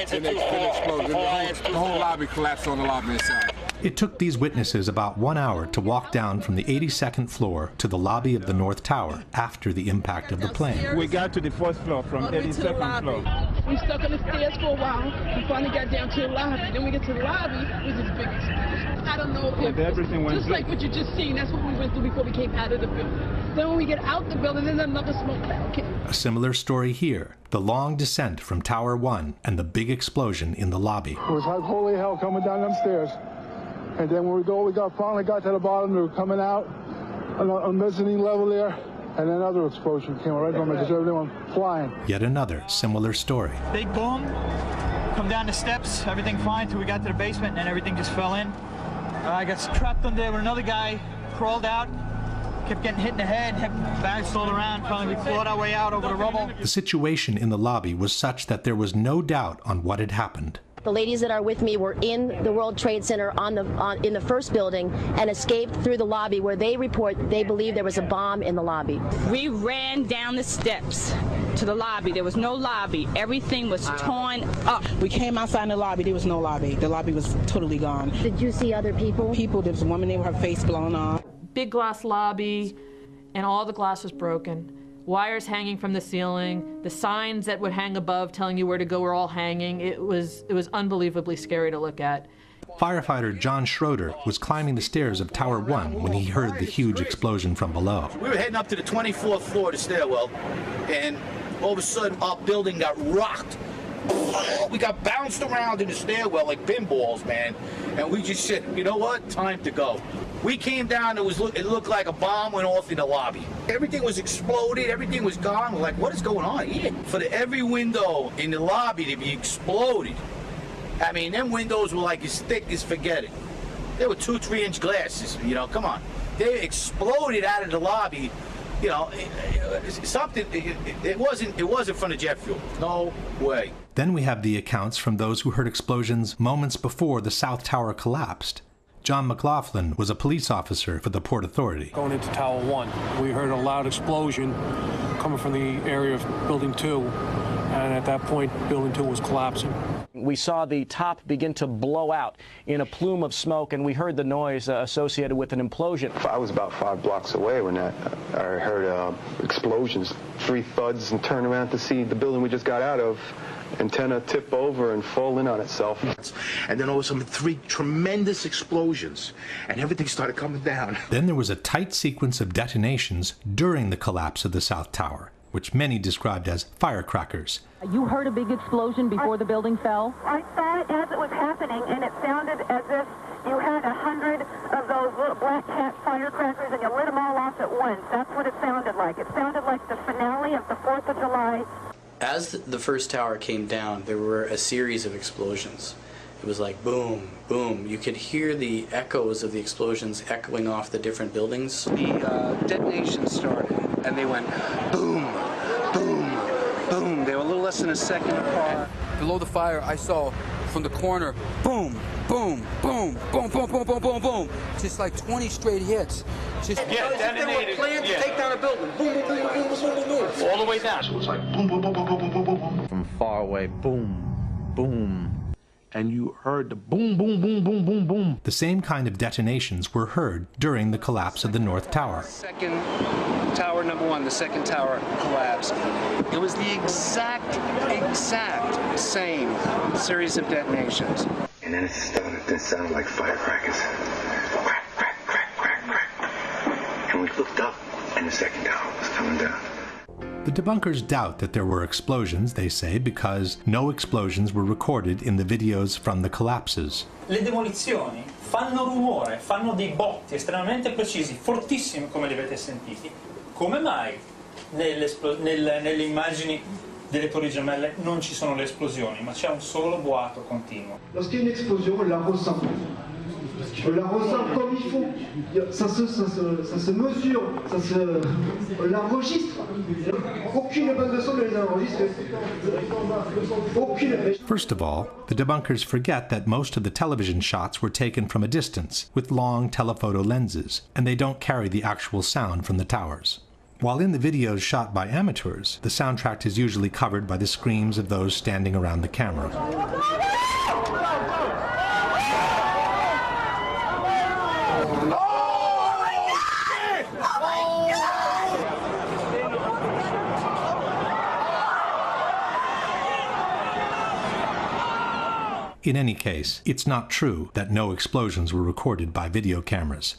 Then it exploded. The whole lobby collapsed on the lobby inside. It took these witnesses about 1 hour to walk down from the 82nd floor to the lobby of the North Tower after the impact of the plane. We got to the 4th floor from 82nd floor. We stuck on the stairs for a while. We finally got down to the lobby. Then we get to the lobby, it was this big explosion. I don't know if it was just like what you just seen. That's what we went through before we came out of the building. Then when we get out the building, then another smoke cloud came. A similar story here. The long descent from Tower 1 and the big explosion in the lobby. It was like holy hell coming down them stairs. And then when we finally got to the bottom, we were coming out on a mezzanine level there, and another explosion came right from it, just everyone flying. Yet another similar story. Big boom, come down the steps, everything fine till we got to the basement, and then everything just fell in. I got trapped in there with another guy, crawled out, kept getting hit in the head, bounced all around, finally we clawed our way out over the rubble. The situation in the lobby was such that there was no doubt on what had happened. The ladies that are with me were in the World Trade Center in the first building and escaped through the lobby where they believe there was a bomb in the lobby. We ran down the steps to the lobby. There was no lobby. Everything was torn up. We came outside in the lobby. There was no lobby. The lobby was totally gone. Did you see other people? People. There was a woman there with her face blown off. Big glass lobby, and all the glass was broken. Wires hanging from the ceiling, the signs that would hang above telling you where to go were all hanging. It was unbelievably scary to look at. Firefighter John Schroeder was climbing the stairs of Tower 1 when he heard the huge explosion from below. We were heading up to the 24th floor of the stairwell, and all of a sudden our building got rocked. We got bounced around in the stairwell like pinballs, man. And we just said, you know what? Time to go. We came down, it looked like a bomb went off in the lobby. Everything was exploded, everything was gone. We're like, what is going on here? For every window in the lobby to be exploded. I mean, them windows were like as thick as forget it. They were 2-3-inch glasses, you know, come on. They exploded out of the lobby. You know, it wasn't from the jet fuel. No way. Then we have the accounts from those who heard explosions moments before the South Tower collapsed. John McLaughlin was a police officer for the Port Authority. Going into Tower 1, we heard a loud explosion coming from the area of Building 2, and at that point, Building 2 was collapsing. We saw the top begin to blow out in a plume of smoke, and we heard the noise associated with an implosion. I was about 5 blocks away when I heard explosions, 3 thuds, and turned around to see the building we just got out of. Antenna tip over and fall in on itself. And then all of a sudden 3 tremendous explosions, and everything started coming down. Then there was a tight sequence of detonations during the collapse of the South Tower, which many described as firecrackers. You heard a big explosion before the building fell? I saw it as it was happening, and it sounded as if you had 100 of those little black cat firecrackers and you lit them all off at once. That's what it sounded like. It sounded like the finale of the 4th of July. As the first tower came down, there were a series of explosions. It was like boom, boom. You could hear the echoes of the explosions echoing off the different buildings. The detonations started, and they went boom, boom, boom. They were a little less than a second apart. Below the fire, I saw from the corner, boom, boom, boom, boom, boom, boom, boom, boom, boom. Just like 20 straight hits. Just detonated. They were planned to take down a building. Boom, boom, boom, boom, boom, boom, boom. All the way down. So it was like boom, boom, boom, boom, boom, boom, boom, boom. From far away, boom, boom. And you heard the boom, boom, boom, boom, boom, boom. The same kind of detonations were heard during the collapse of the North Tower. Second tower, number one, the second tower collapsed. It was the exact same series of detonations. And then it started to sound like firecrackers. Crack, crack, crack, crack, crack. And we looked up, and the second tower was coming down. The debunkers doubt that there were explosions, they say, because no explosions were recorded in the videos from the collapses. Le demolizioni fanno rumore, fanno dei botti estremamente precisi, fortissimi come li avete sentiti. Come mai nelle immagini delle Torri Gemelle non ci sono le esplosioni, ma c'è un solo boato continuo? Lorsqu'il y a une explosion, on la ressent. On la ressent comme il faut. Ça se mesure, on l'enregistre. Aucune bande de son ne les enregistre. Aucune. First of all, the debunkers forget that most of the television shots were taken from a distance with long telephoto lenses, and they don't carry the actual sound from the towers. While in the videos shot by amateurs, the soundtrack is usually covered by the screams of those standing around the camera. In any case, it's not true that no explosions were recorded by video cameras.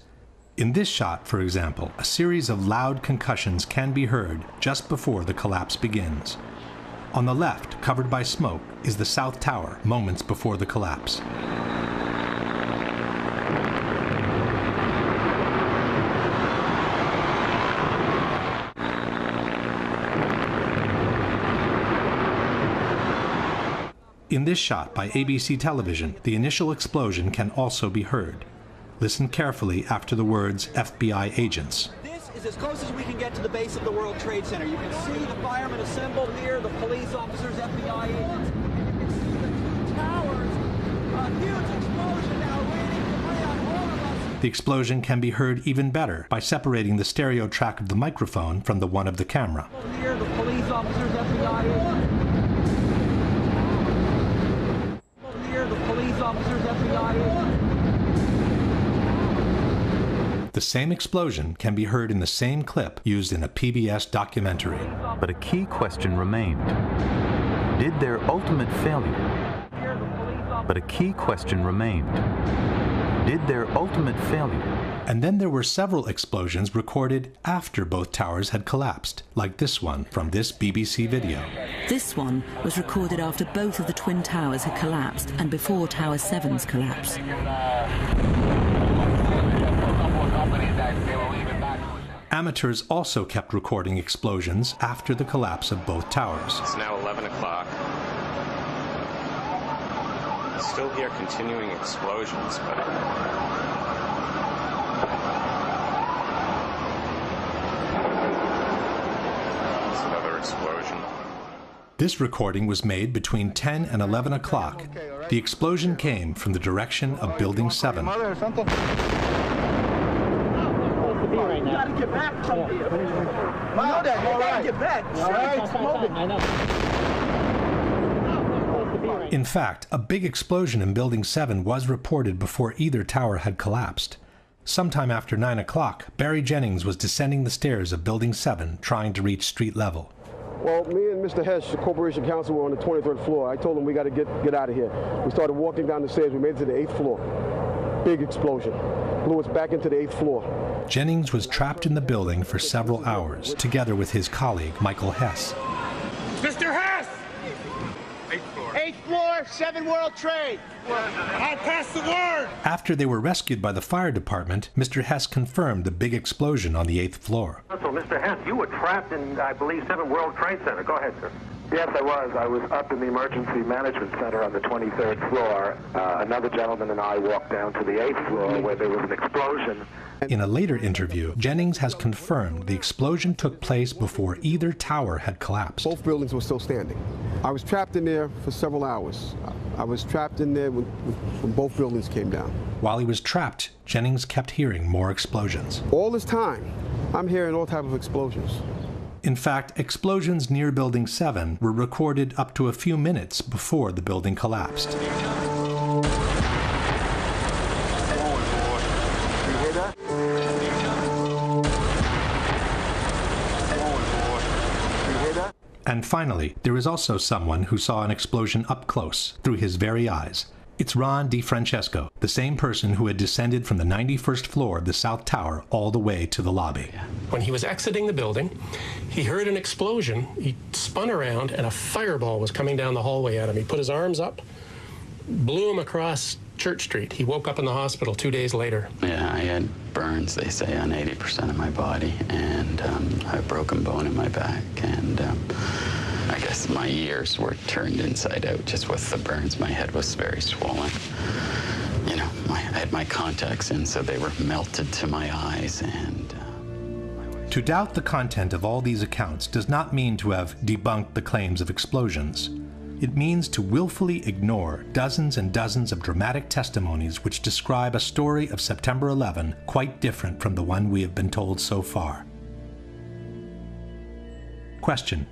In this shot, for example, a series of loud concussions can be heard just before the collapse begins. On the left, covered by smoke, is the South Tower, moments before the collapse. In this shot by ABC television, the initial explosion can also be heard. Listen carefully after the words FBI agents. This is as close as we can get to the base of the World Trade Center. You can see the firemen assembled here, the police officers, FBI agents. You can see the towers. A huge explosion now raining right on all of us. The explosion can be heard even better by separating the stereo track of the microphone from the one of the camera. Here, the police officers, FBI agents. Here, the police officers, FBI agents. The same explosion can be heard in the same clip used in a PBS documentary. But a key question remained. Did their ultimate failure? But a key question remained. Did their ultimate failure? And then there were several explosions recorded after both towers had collapsed, like this one from this BBC video. This one was recorded after both of the Twin Towers had collapsed and before Tower 7's collapse. Amateurs also kept recording explosions after the collapse of both towers. It's now 11 o'clock. Still hear continuing explosions, but it's another explosion. This recording was made between 10 and 11 o'clock. The explosion came from the direction of Building 7. You gotta get back from here. You know that. You gotta get back. All right. In fact, a big explosion in Building 7 was reported before either tower had collapsed. Sometime after 9 o'clock, Barry Jennings was descending the stairs of Building 7, trying to reach street level. Well, me and Mr. Hesh, the Corporation Counsel, were on the 23rd floor. I told him we got to get out of here. We started walking down the stairs. We made it to the 8th floor. Big explosion. Blew us back into the 8th floor. Jennings was trapped in the building for several hours, together with his colleague, Michael Hess. Mr. Hess! 8th floor, 7 World Trade. I pass the word. After they were rescued by the fire department, Mr. Hess confirmed the big explosion on the 8th floor. So, Mr. Hess, you were trapped in, I believe, 7 World Trade Center. Go ahead, sir. Yes, I was. I was up in the Emergency Management Center on the 23rd floor. Another gentleman and I walked down to the 8th floor where there was an explosion. In a later interview, Jennings has confirmed the explosion took place before either tower had collapsed. Both buildings were still standing. I was trapped in there for several hours. I was trapped in there when both buildings came down. While he was trapped, Jennings kept hearing more explosions. All this time, I'm hearing all types of explosions. In fact, explosions near Building 7 were recorded up to a few minutes before the building collapsed. And finally, there is also someone who saw an explosion up close, through his very eyes. It's Ron DiFrancesco, the same person who had descended from the 91st floor of the South Tower all the way to the lobby. When he was exiting the building, he heard an explosion. He spun around, and a fireball was coming down the hallway at him. He put his arms up, blew him across Church Street. He woke up in the hospital 2 days later. Yeah, I had burns, they say, on 80% of my body, and a broken bone in my back, and I guess my ears were turned inside out just with the burns. My head was very swollen. You know, I had my contacts in, so they were melted to my eyes, and... To doubt the content of all these accounts does not mean to have debunked the claims of explosions. It means to willfully ignore dozens and dozens of dramatic testimonies which describe a story of September 11 quite different from the one we have been told so far. Question.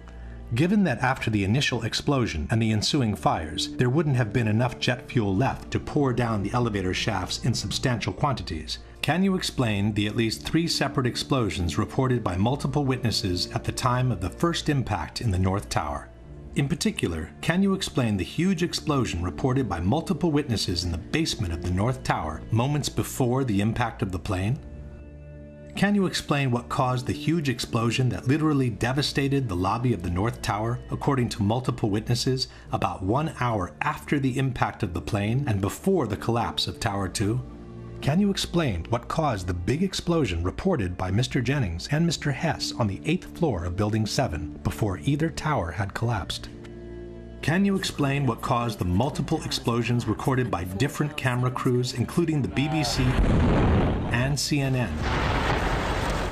Given that after the initial explosion and the ensuing fires, there wouldn't have been enough jet fuel left to pour down the elevator shafts in substantial quantities, can you explain the at least 3 separate explosions reported by multiple witnesses at the time of the first impact in the North Tower? In particular, can you explain the huge explosion reported by multiple witnesses in the basement of the North Tower moments before the impact of the plane? Can you explain what caused the huge explosion that literally devastated the lobby of the North Tower, according to multiple witnesses, about 1 hour after the impact of the plane and before the collapse of Tower 2? Can you explain what caused the big explosion reported by Mr. Jennings and Mr. Hess on the 8th floor of Building 7 before either tower had collapsed? Can you explain what caused the multiple explosions recorded by different camera crews, including the BBC and CNN,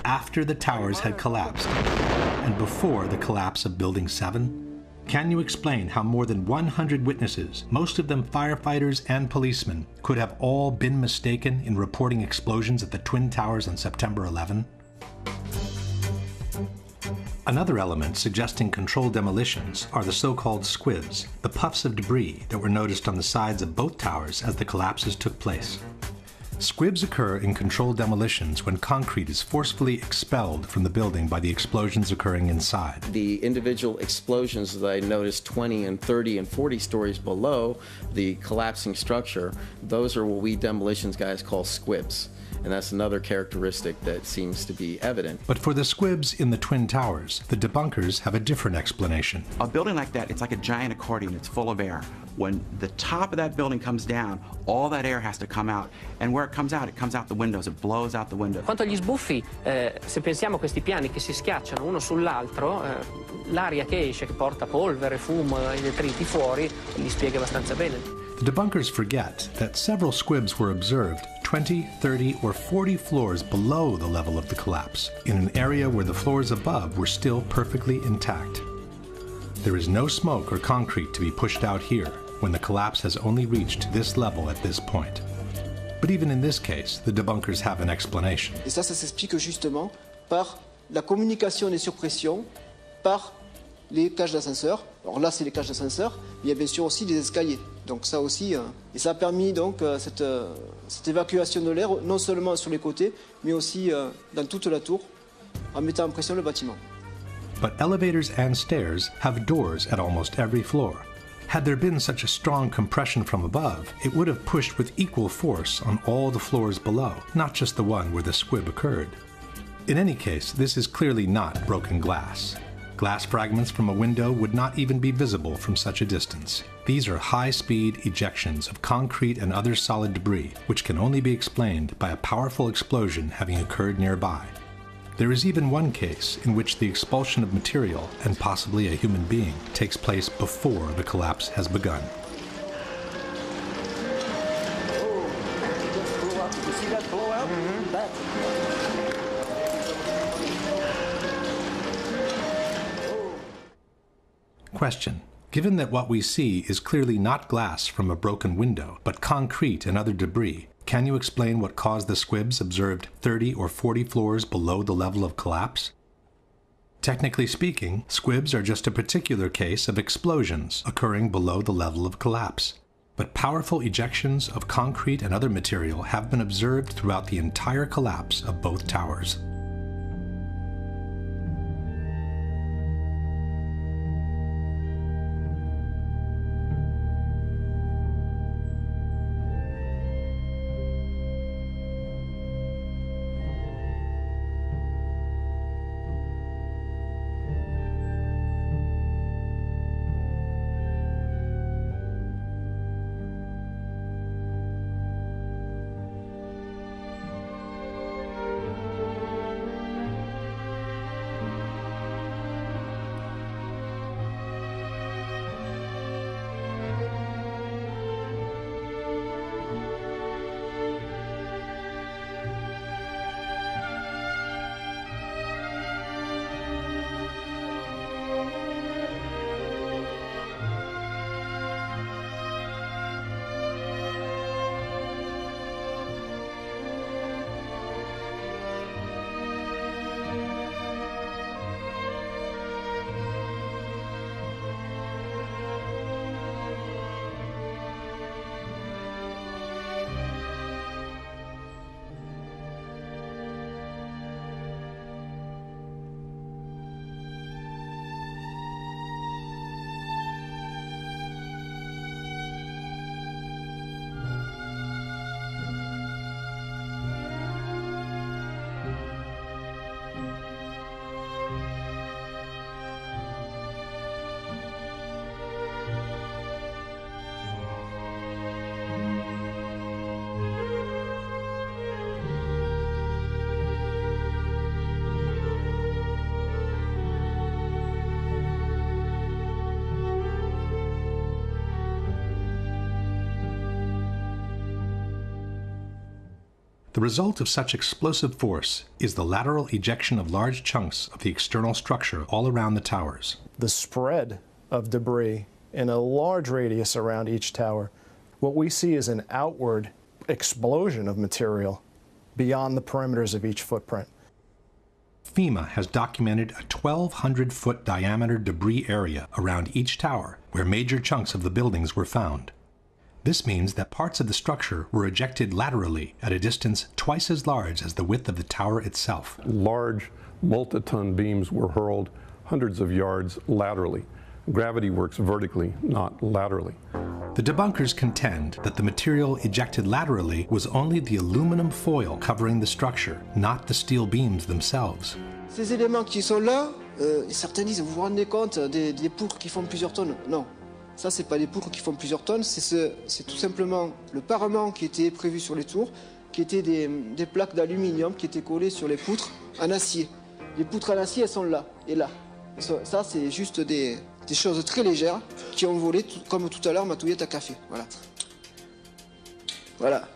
after the towers had collapsed and before the collapse of Building 7? Can you explain how more than 100 witnesses, most of them firefighters and policemen, could have all been mistaken in reporting explosions at the Twin Towers on September 11? Another element suggesting controlled demolitions are the so-called squibs, the puffs of debris that were noticed on the sides of both towers as the collapses took place. Squibs occur in controlled demolitions when concrete is forcefully expelled from the building by the explosions occurring inside. The individual explosions that I noticed 20 and 30 and 40 stories below the collapsing structure, those are what we demolitions guys call squibs. And that's another characteristic that seems to be evident. But for the squibs in the Twin Towers, the debunkers have a different explanation. A building like that, it's like a giant accordion. It's full of air. When the top of that building comes down, all that air has to come out. And where it comes out the windows. It blows out the windows. Quanto agli sbuffi, se pensiamo a questi piani che si schiacciano uno sull'altro, l'aria che esce, che porta polvere, fumo e detriti fuori, li spiega abbastanza bene. The debunkers forget that several squibs were observed 20, 30, or 40 floors below the level of the collapse, in an area where the floors above were still perfectly intact. There is no smoke or concrete to be pushed out here when the collapse has only reached this level at this point. But even in this case, the debunkers have an explanation. Et ça s'explique justement par la communication des surpressions, par les cages d'ascenseur. Alors là, c'est les cages d'ascenseur, mais il y a bien sûr aussi des escaliers. Donc ça aussi, et ça a permis donc cette évacuation de l'air, non seulement sur les côtés, mais aussi dans toute la tour, en mettant en pression le bâtiment. But elevators and stairs have doors at almost every floor. Had there been such a strong compression from above, it would have pushed with equal force on all the floors below, not just the one where the squib occurred. In any case, this is clearly not broken glass. Glass fragments from a window would not even be visible from such a distance. These are high-speed ejections of concrete and other solid debris, which can only be explained by a powerful explosion having occurred nearby. There is even one case in which the expulsion of material, and possibly a human being, takes place before the collapse has begun. You see that blowout? Question. Given that what we see is clearly not glass from a broken window, but concrete and other debris, can you explain what caused the squibs observed 30 or 40 floors below the level of collapse? Technically speaking, squibs are just a particular case of explosions occurring below the level of collapse. But powerful ejections of concrete and other material have been observed throughout the entire collapse of both towers. The result of such explosive force is the lateral ejection of large chunks of the external structure all around the towers. The spread of debris in a large radius around each tower, what we see is an outward explosion of material beyond the perimeters of each footprint. FEMA has documented a 1,200-foot diameter debris area around each tower where major chunks of the buildings were found. This means that parts of the structure were ejected laterally at a distance twice as large as the width of the tower itself. Large multi-ton beams were hurled hundreds of yards laterally. Gravity works vertically, not laterally. The debunkers contend that the material ejected laterally was only the aluminum foil covering the structure, not the steel beams themselves. Ces éléments qui sont là, certains disent, vous vous rendez compte des poutres qui font plusieurs tonnes? Non. Ça, c'est pas des poutres qui font plusieurs tonnes, c'est tout simplement le parement qui était prévu sur les tours, qui étaient des plaques d'aluminium qui étaient collées sur les poutres en acier. Les poutres en acier, elles sont là et là. Ça, c'est juste des choses très légères qui ont volé, comme tout à l'heure ma touillette à café. Voilà. Voilà.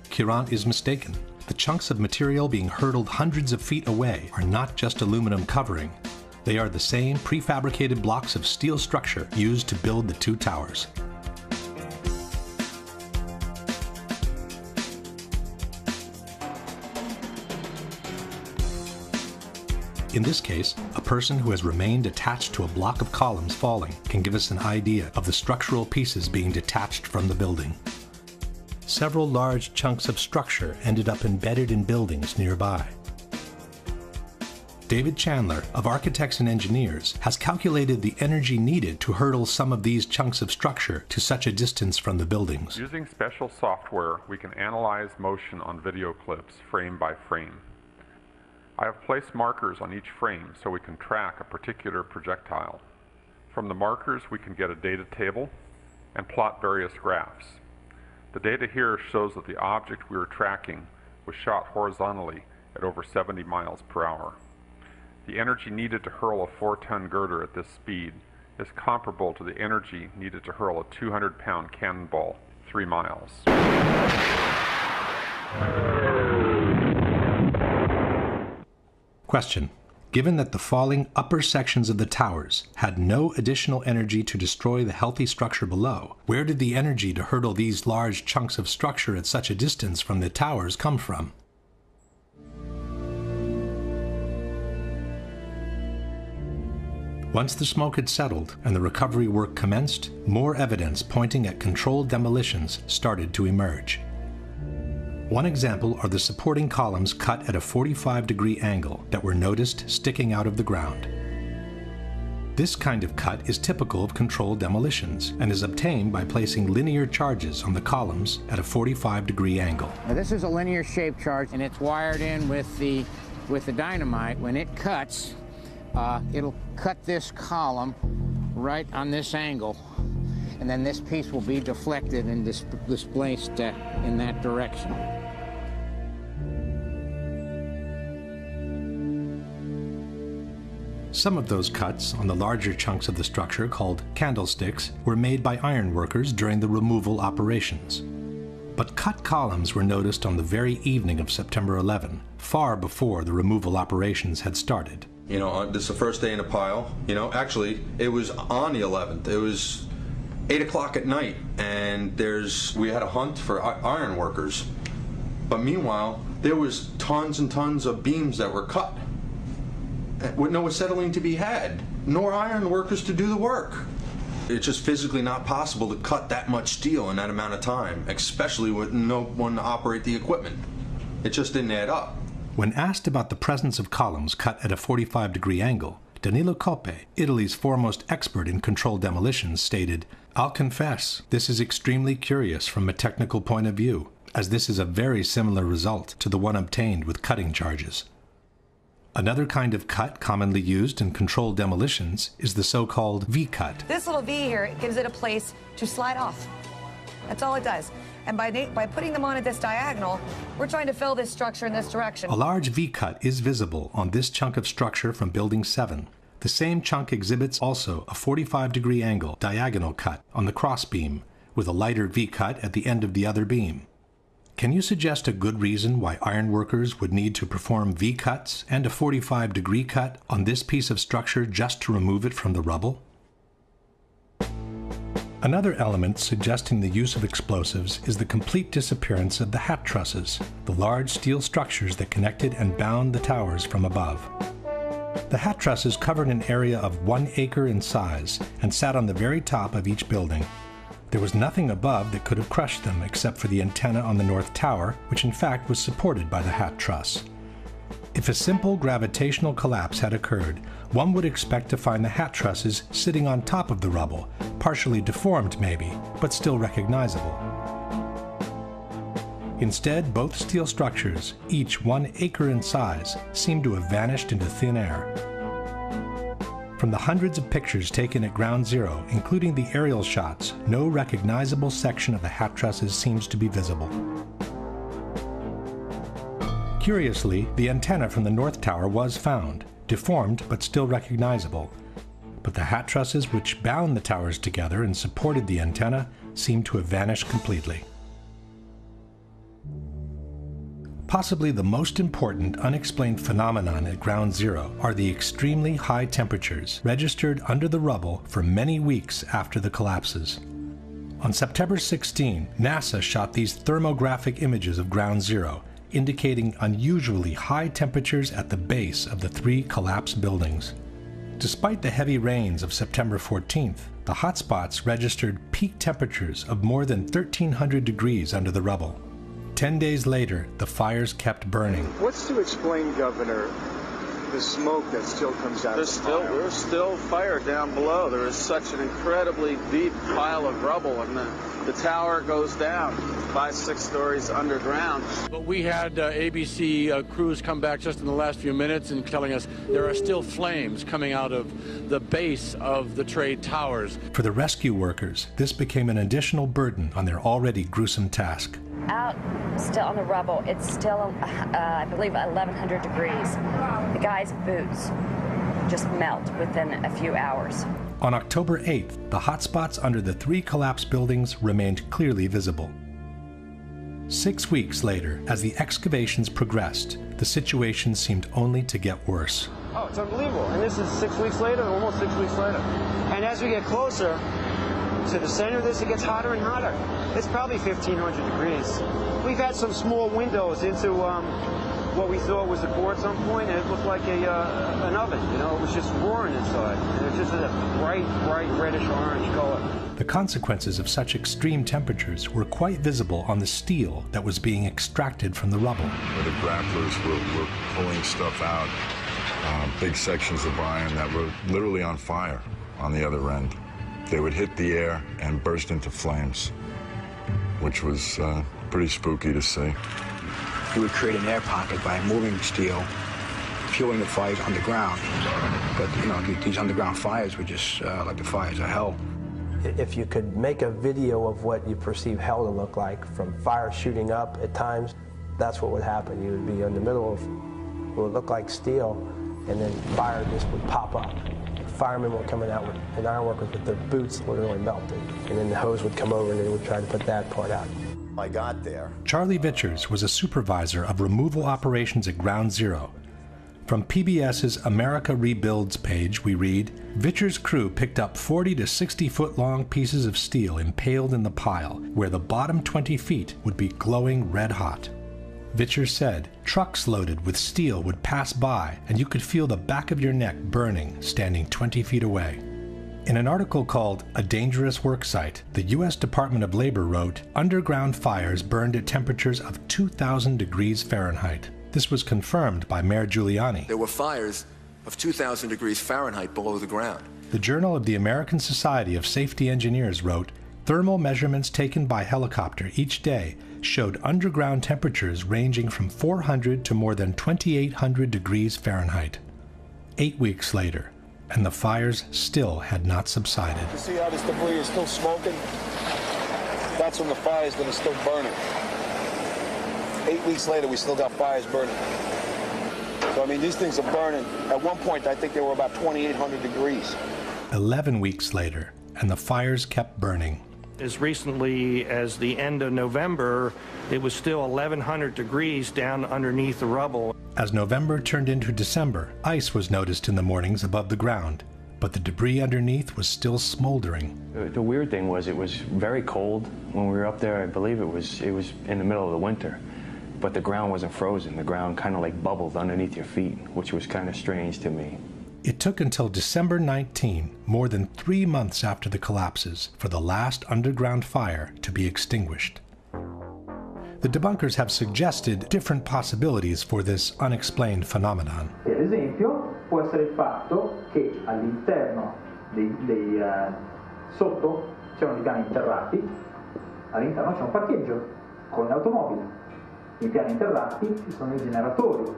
Kiran is mistaken. The chunks of material being hurtled hundreds of feet away are not just aluminum covering. They are the same prefabricated blocks of steel structure used to build the two towers. In this case, a person who has remained attached to a block of columns falling can give us an idea of the structural pieces being detached from the building. Several large chunks of structure ended up embedded in buildings nearby. David Chandler of Architects and Engineers has calculated the energy needed to hurtle some of these chunks of structure to such a distance from the buildings. Using special software, we can analyze motion on video clips frame by frame. I have placed markers on each frame so we can track a particular projectile. From the markers, we can get a data table and plot various graphs. The data here shows that the object we were tracking was shot horizontally at over 70 miles per hour. The energy needed to hurl a 4-ton girder at this speed is comparable to the energy needed to hurl a 200-pound cannonball 3 miles. Question. Given that the falling upper sections of the towers had no additional energy to destroy the healthy structure below, where did the energy to hurdle these large chunks of structure at such a distance from the towers come from? Once the smoke had settled and the recovery work commenced, more evidence pointing at controlled demolitions started to emerge. One example are the supporting columns cut at a 45-degree angle that were noticed sticking out of the ground. This kind of cut is typical of controlled demolitions and is obtained by placing linear charges on the columns at a 45-degree angle. Now this is a linear shaped charge, and it's wired in with the dynamite. When it cuts, it'll cut this column right on this angle, and then this piece will be deflected and displaced in that direction. Some of those cuts on the larger chunks of the structure, called candlesticks, were made by ironworkers during the removal operations. But cut columns were noticed on the very evening of September 11, far before the removal operations had started. You know, this is the first day in a pile. You know, actually, it was on the 11th. It was 8 o'clock at night, and we had a hunt for iron workers. But meanwhile, there was tons and tons of beams that were cut with no acetylene to be had, nor iron workers to do the work. It's just physically not possible to cut that much steel in that amount of time, especially with no one to operate the equipment. It just didn't add up. When asked about the presence of columns cut at a 45-degree angle, Danilo Coppe, Italy's foremost expert in controlled demolitions, stated, "I'll confess, this is extremely curious from a technical point of view, as this is a very similar result to the one obtained with cutting charges." Another kind of cut commonly used in controlled demolitions is the so-called V-cut. This little V here gives it a place to slide off. That's all it does. And by putting them on at this diagonal, we're trying to fill this structure in this direction. A large V-cut is visible on this chunk of structure from Building 7. The same chunk exhibits also a 45-degree angle diagonal cut on the crossbeam, with a lighter V-cut at the end of the other beam. Can you suggest a good reason why ironworkers would need to perform V-cuts and a 45-degree cut on this piece of structure just to remove it from the rubble? Another element suggesting the use of explosives is the complete disappearance of the hat trusses, the large steel structures that connected and bound the towers from above. The hat trusses covered an area of 1 acre in size and sat on the very top of each building. There was nothing above that could have crushed them except for the antenna on the north tower, which in fact was supported by the hat truss. If a simple gravitational collapse had occurred, one would expect to find the hat trusses sitting on top of the rubble, partially deformed maybe, but still recognizable. Instead, both steel structures, each 1 acre in size, seem to have vanished into thin air. From the hundreds of pictures taken at Ground Zero, including the aerial shots, no recognizable section of the hat trusses seems to be visible. Curiously, the antenna from the north tower was found, deformed but still recognizable. But the hat trusses which bound the towers together and supported the antenna seem to have vanished completely. Possibly the most important unexplained phenomenon at Ground Zero are the extremely high temperatures registered under the rubble for many weeks after the collapses. On September 16, NASA shot these thermographic images of Ground Zero, indicating unusually high temperatures at the base of the 3 collapsed buildings. Despite the heavy rains of September 14th, the hotspots registered peak temperatures of more than 1,300 degrees under the rubble. 10 days later, the fires kept burning. What's to explain, Governor, the smoke that still comes out of the fire? There's still fire down below. There is such an incredibly deep pile of rubble, and the tower goes down. 5-6 stories underground. But we had ABC crews come back just in the last few minutes and telling us there are still flames coming out of the base of the trade towers. For the rescue workers, this became an additional burden on their already gruesome task. Out still on the rubble, it's still, I believe, 1,100 degrees. The guy's boots just melt within a few hours. On October 8th, the hotspots under the 3 collapsed buildings remained clearly visible. 6 weeks later, as the excavations progressed, the situation seemed only to get worse. Oh, it's unbelievable. And this is 6 weeks later, almost 6 weeks later. And as we get closer to the center of this, it gets hotter and hotter. It's probably 1,500 degrees. We've had some small windows into what we thought was a core at some point, and it looked like an oven. You know, it was just roaring inside. And it was just a bright reddish-orange color. The consequences of such extreme temperatures were quite visible on the steel that was being extracted from the rubble. The grapplers were pulling stuff out, big sections of iron that were literally on fire on the other end. They would hit the air and burst into flames, which was pretty spooky to see. You would create an air pocket by moving steel, fueling the fires underground. But, you know, these underground fires were just like the fires of hell. If you could make a video of what you perceive hell to look like, from fire shooting up at times, that's what would happen. You would be in the middle of what would look like steel, and then fire just would pop up. Firemen were coming out with, and ironworkers with their boots literally melted. And then the hose would come over and they would try to put that part out. I got there. Charlie Vichers was a supervisor of removal operations at Ground Zero. From PBS's America Rebuilds page, we read, Vichers' crew picked up 40 to 60 foot long pieces of steel impaled in the pile, where the bottom 20 feet would be glowing red hot. Vichers said, trucks loaded with steel would pass by and you could feel the back of your neck burning standing 20 feet away. In an article called A Dangerous Worksite, the U.S. Department of Labor wrote, underground fires burned at temperatures of 2,000 degrees Fahrenheit. This was confirmed by Mayor Giuliani. There were fires of 2,000 degrees Fahrenheit below the ground. The Journal of the American Society of Safety Engineers wrote, thermal measurements taken by helicopter each day showed underground temperatures ranging from 400 to more than 2,800 degrees Fahrenheit. 8 weeks later, and the fires still had not subsided. You see how this debris is still smoking? That's from the fires that are still burning. 8 weeks later, we still got fires burning. So, I mean, these things are burning. At one point, I think they were about 2,800 degrees. 11 weeks later, and the fires kept burning. As recently as the end of November, it was still 1,100 degrees down underneath the rubble. As November turned into December, ice was noticed in the mornings above the ground, but the debris underneath was still smoldering. The weird thing was it was very cold when we were up there. I believe it was in the middle of the winter, but the ground wasn't frozen. The ground kind of like bubbled underneath your feet, which was kind of strange to me. It took until December 19, more than 3 months after the collapses, for the last underground fire to be extinguished. The debunkers have suggested different possibilities for this unexplained phenomenon. Ad esempio, può essere il fatto che all'interno sotto c'erano i piani interrati, all'interno c'è un parcheggio con le automobili. Nei piani interrati ci sono I generatori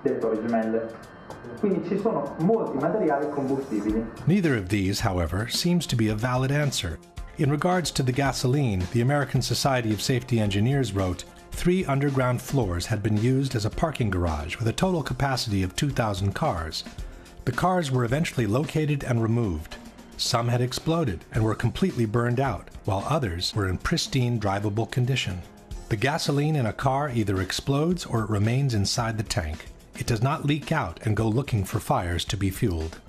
delle torri gemelle. Quindi ci sono molti materiali combustibili. Neither of these, however, seems to be a valid answer. In regards to the gasoline, the American Society of Safety Engineers wrote, 3 underground floors had been used as a parking garage with a total capacity of 2,000 cars. The cars were eventually located and removed. Some had exploded and were completely burned out, while others were in pristine drivable condition. The gasoline in a car either explodes or it remains inside the tank. It does not leak out and go looking for fires to be fueled.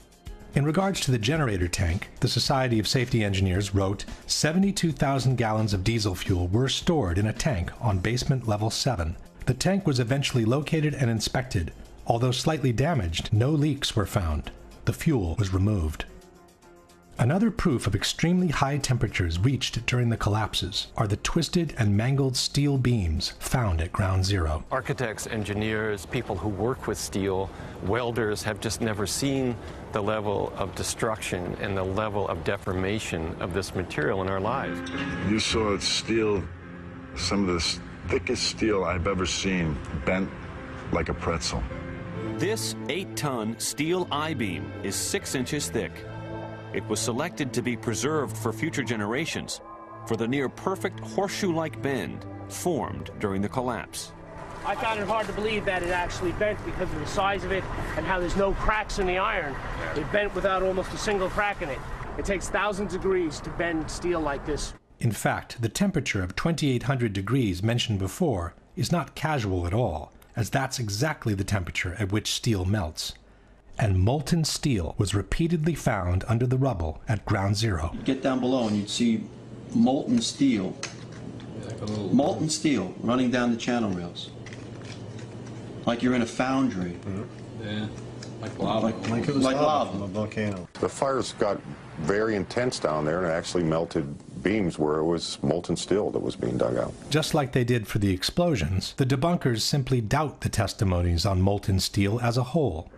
In regards to the generator tank, the Society of Safety Engineers wrote, 72,000 gallons of diesel fuel were stored in a tank on basement level 7. The tank was eventually located and inspected. Although slightly damaged, no leaks were found. The fuel was removed. Another proof of extremely high temperatures reached during the collapses are the twisted and mangled steel beams found at Ground Zero. Architects, engineers, people who work with steel, welders have just never seen the level of destruction and the level of deformation of this material in our lives. You saw steel some of the thickest steel I've ever seen bent like a pretzel. This 8-ton steel I-beam is 6 inches thick. It was selected to be preserved for future generations for the near-perfect horseshoe-like bend formed during the collapse. I found it hard to believe that it actually bent because of the size of it and how there's no cracks in the iron. It bent without almost a single crack in it. It takes thousands of degrees to bend steel like this. In fact, the temperature of 2800 degrees mentioned before is not casual at all, as that's exactly the temperature at which steel melts. And molten steel was repeatedly found under the rubble at Ground Zero. You'd get down below and you'd see molten steel running down the channel rails. Like you're in a foundry. Yeah, like lava. Like it was lava from a volcano. The fires got very intense down there, and it actually melted beams where it was molten steel that was being dug out. Just like they did for the explosions, the debunkers simply doubt the testimonies on molten steel as a whole.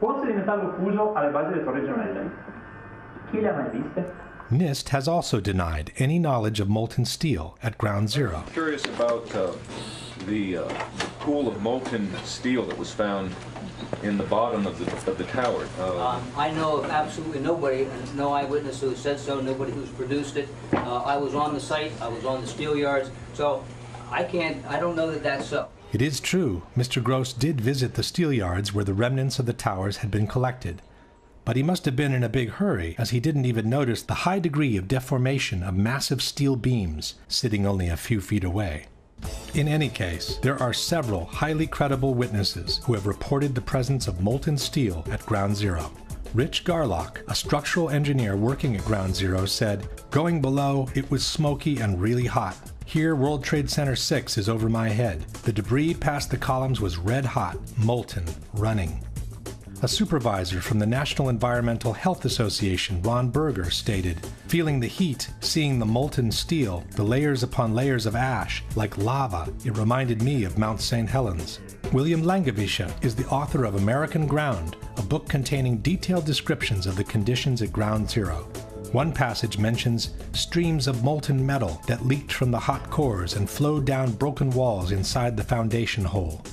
NIST has also denied any knowledge of molten steel at Ground Zero. I'm curious about the pool of molten steel that was found in the bottom of the tower. I know of absolutely nobody, and no eyewitness who said so, nobody who's produced it. I was on the site, I was on the steel yards, so I don't know that that's so. It is true, Mr. Gross did visit the steel yards where the remnants of the towers had been collected. But he must have been in a big hurry, as he didn't even notice the high degree of deformation of massive steel beams sitting only a few feet away. In any case, there are several highly credible witnesses who have reported the presence of molten steel at Ground Zero. Rich Garlock, a structural engineer working at Ground Zero, said, "Going below, it was smoky and really hot. Here, World Trade Center 6 is over my head. The debris past the columns was red hot, molten, running." A supervisor from the National Environmental Health Association, Ron Berger, stated, "Feeling the heat, seeing the molten steel, the layers upon layers of ash, like lava, it reminded me of Mount St. Helens." William Langewiesche is the author of American Ground, a book containing detailed descriptions of the conditions at Ground Zero. One passage mentions streams of molten metal that leaked from the hot cores and flowed down broken walls inside the foundation hole.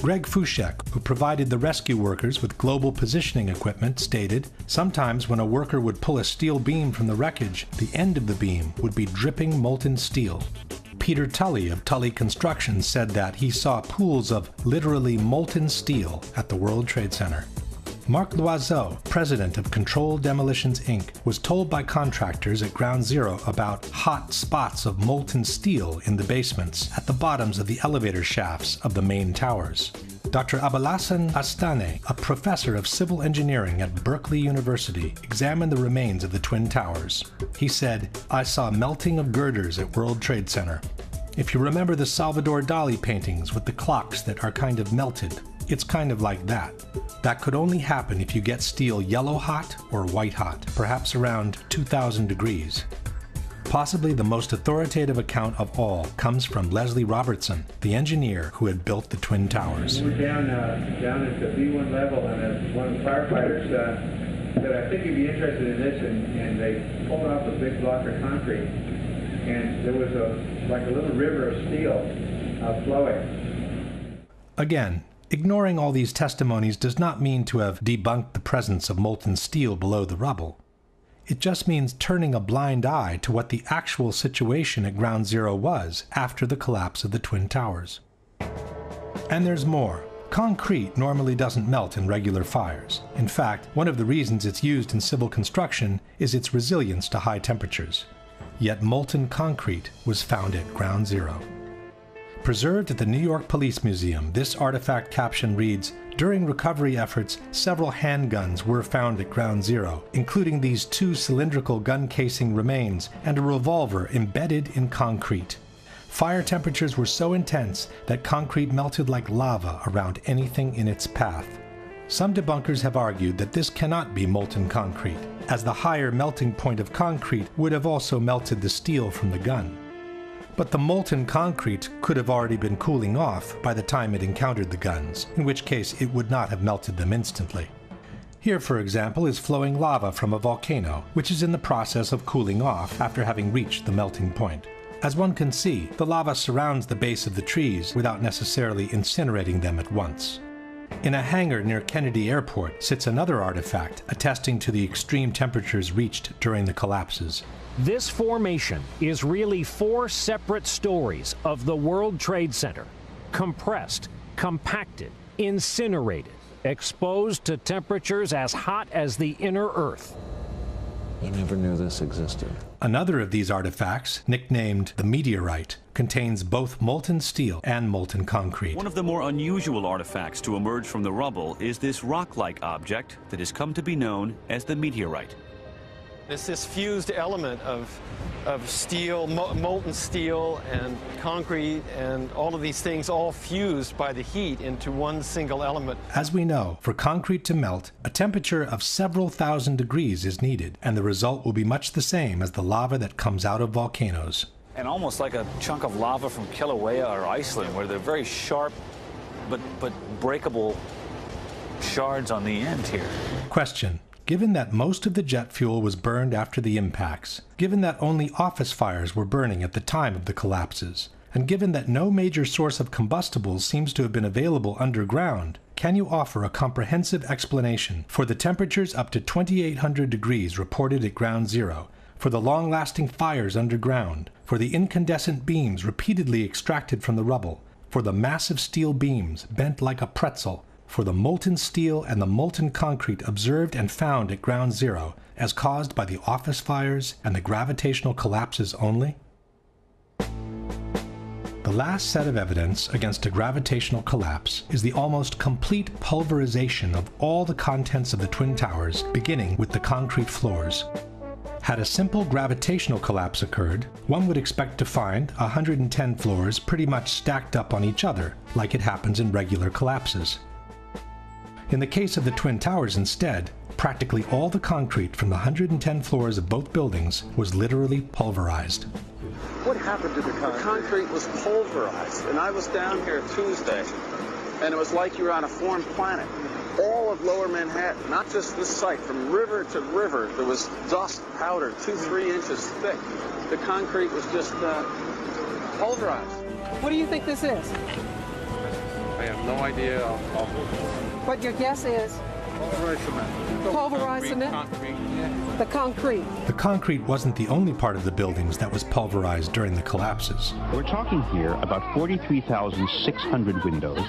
Greg Fushek, who provided the rescue workers with global positioning equipment, stated, "Sometimes when a worker would pull a steel beam from the wreckage, the end of the beam would be dripping molten steel." Peter Tully of Tully Construction said that he saw pools of literally molten steel at the World Trade Center. Marc Loiseau, president of Control Demolitions Inc., was told by contractors at Ground Zero about hot spots of molten steel in the basements at the bottoms of the elevator shafts of the main towers. Dr. Abalassan Astane, a professor of civil engineering at Berkeley University, examined the remains of the Twin Towers. He said, "I saw melting of girders at World Trade Center. If you remember the Salvador Dali paintings with the clocks that are kind of melted, it's kind of like that. That could only happen if you get steel yellow hot or white hot, perhaps around 2000 degrees. Possibly the most authoritative account of all comes from Leslie Robertson, the engineer who had built the Twin Towers. We were down at the B1 level, and one of the firefighters said, "I think you'd be interested in this," and they pulled off a big block of concrete, and there was like a little river of steel flowing. Again, ignoring all these testimonies does not mean to have debunked the presence of molten steel below the rubble. It just means turning a blind eye to what the actual situation at Ground Zero was after the collapse of the Twin Towers. And there's more. Concrete normally doesn't melt in regular fires. In fact, one of the reasons it's used in civil construction is its resilience to high temperatures. Yet molten concrete was found at Ground Zero. Preserved at the New York Police Museum, this artifact caption reads, "During recovery efforts, several handguns were found at Ground Zero, including these 2 cylindrical gun casing remains and a revolver embedded in concrete. Fire temperatures were so intense that concrete melted like lava around anything in its path." Some debunkers have argued that this cannot be molten concrete, as the higher melting point of concrete would have also melted the steel from the gun. But the molten concrete could have already been cooling off by the time it encountered the guns, in which case it would not have melted them instantly. Here, for example, is flowing lava from a volcano, which is in the process of cooling off after having reached the melting point. As one can see, the lava surrounds the base of the trees without necessarily incinerating them at once. In a hangar near Kennedy Airport sits another artifact attesting to the extreme temperatures reached during the collapses. This formation is really 4 separate stories of the World Trade Center, compressed, compacted, incinerated, exposed to temperatures as hot as the inner Earth. I never knew this existed. Another of these artifacts, nicknamed the meteorite, contains both molten steel and molten concrete. One of the more unusual artifacts to emerge from the rubble is this rock-like object that has come to be known as the meteorite. It's this fused element of steel, molten steel and concrete and all of these things all fused by the heat into one single element. As we know, for concrete to melt, a temperature of several thousand degrees is needed, and the result will be much the same as the lava that comes out of volcanoes. And almost like a chunk of lava from Kilauea or Iceland, where they're very sharp but breakable shards on the end here. Question. Given that most of the jet fuel was burned after the impacts, given that only office fires were burning at the time of the collapses, and given that no major source of combustibles seems to have been available underground, can you offer a comprehensive explanation for the temperatures up to 2,800 degrees reported at Ground Zero, for the long-lasting fires underground, for the incandescent beams repeatedly extracted from the rubble, for the massive steel beams bent like a pretzel, for the molten steel and the molten concrete observed and found at Ground Zero as caused by the office fires and the gravitational collapses only? The last set of evidence against a gravitational collapse is the almost complete pulverization of all the contents of the Twin Towers, beginning with the concrete floors. Had a simple gravitational collapse occurred, one would expect to find 110 floors pretty much stacked up on each other, like it happens in regular collapses. In the case of the Twin Towers instead, practically all the concrete from the 110 floors of both buildings was literally pulverized. What happened to the concrete? The concrete was pulverized, and I was down here Tuesday, and it was like you were on a foreign planet. All of Lower Manhattan, not just this site, from river to river, there was dust, powder, 2-3 inches thick. The concrete was just pulverized. What do you think this is? I have no idea. What your guess is? Pulverized cement. Pulverized cement? The concrete. The concrete wasn't the only part of the buildings that was pulverized during the collapses. We're talking here about 43,600 windows,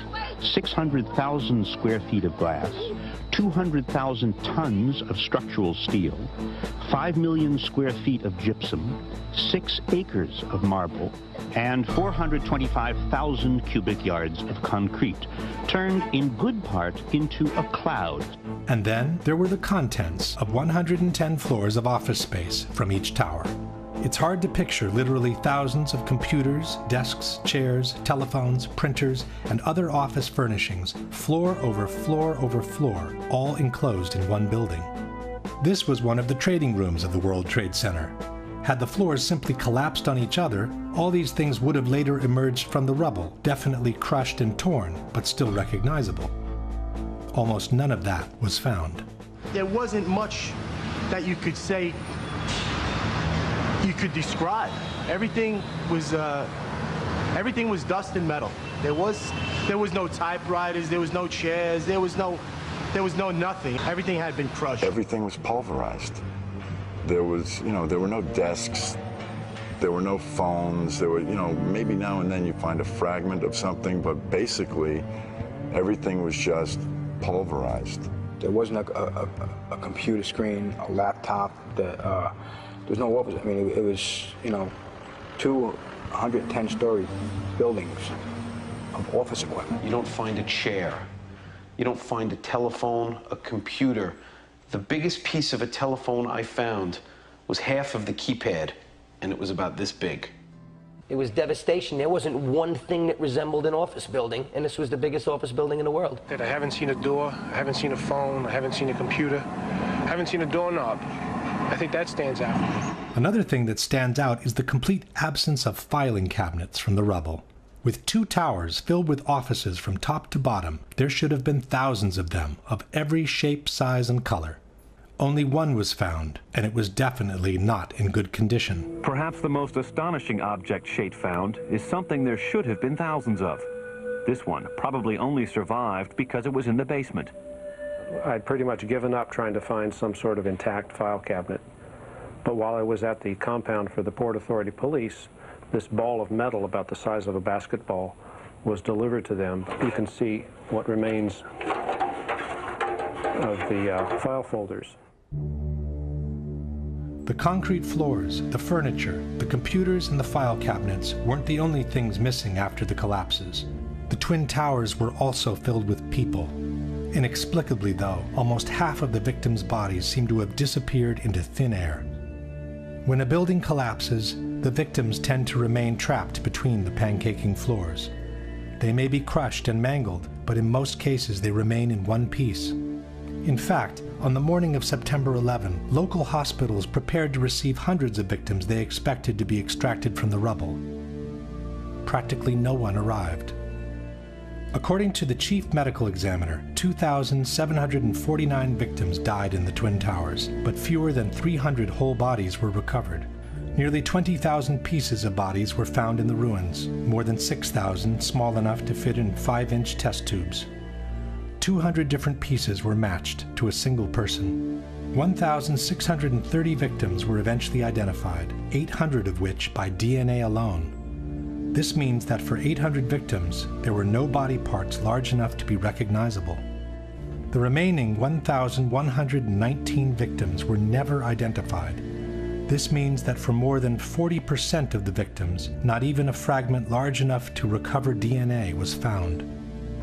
600,000 square feet of glass, 200,000 tons of structural steel, 5 million square feet of gypsum, 6 acres of marble, and 425,000 cubic yards of concrete, turned in good part into a cloud. And then there were the contents of 110 floors of office space from each tower. It's hard to picture literally thousands of computers, desks, chairs, telephones, printers, and other office furnishings, floor over floor over floor, all enclosed in one building. This was one of the trading rooms of the World Trade Center. Had the floors simply collapsed on each other, all these things would have later emerged from the rubble, definitely crushed and torn, but still recognizable. Almost none of that was found. There wasn't much that you could say, you could describe. Everything was dust and metal. There was no typewriters, there was no chairs, there was no nothing. Everything had been crushed. Everything was pulverized. There was, there were no desks, there were no phones, there were, maybe now and then you find a fragment of something, but basically everything was just pulverized. There wasn't a computer screen, a laptop, there was no office. I mean, it was, 210-story buildings of office equipment. You don't find a chair. You don't find a telephone, a computer. The biggest piece of a telephone I found was half of the keypad, and it was about this big. It was devastation. There wasn't one thing that resembled an office building, and this was the biggest office building in the world. I haven't seen a door, I haven't seen a phone, I haven't seen a computer, I haven't seen a doorknob. I think that stands out. Another thing that stands out is the complete absence of filing cabinets from the rubble. With 2 towers filled with offices from top to bottom, there should have been thousands of them, of every shape, size, and color. Only one was found, and it was definitely not in good condition. Perhaps the most astonishing object Shate found is something there should have been thousands of. This one probably only survived because it was in the basement. I'd pretty much given up trying to find some sort of intact file cabinet. But while I was at the compound for the Port Authority Police, this ball of metal about the size of a basketball was delivered to them. You can see what remains of the file folders. The concrete floors, the furniture, the computers, and the file cabinets weren't the only things missing after the collapses. The Twin Towers were also filled with people. Inexplicably, though, almost half of the victims' bodies seem to have disappeared into thin air. When a building collapses, the victims tend to remain trapped between the pancaking floors. They may be crushed and mangled, but in most cases they remain in one piece. In fact, on the morning of September 11, local hospitals prepared to receive hundreds of victims they expected to be extracted from the rubble. Practically no one arrived. According to the chief medical examiner, 2,749 victims died in the Twin Towers, but fewer than 300 whole bodies were recovered. Nearly 20,000 pieces of bodies were found in the ruins, more than 6,000 small enough to fit in 5-inch test tubes. 200 different pieces were matched to a single person. 1,630 victims were eventually identified, 800 of which by DNA alone. This means that for 800 victims, there were no body parts large enough to be recognizable. The remaining 1,119 victims were never identified. This means that for more than 40% of the victims, not even a fragment large enough to recover DNA was found.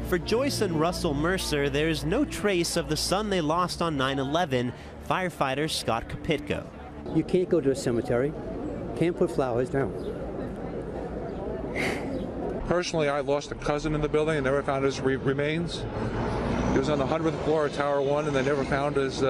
For Joyce and Russell Mercer, there's no trace of the son they lost on 9/11, firefighter Scott Kopitko. You can't go to a cemetery, can't put flowers down. Personally, I lost a cousin in the building and never found his remains. He was on the 100th floor of Tower 1, and they never found his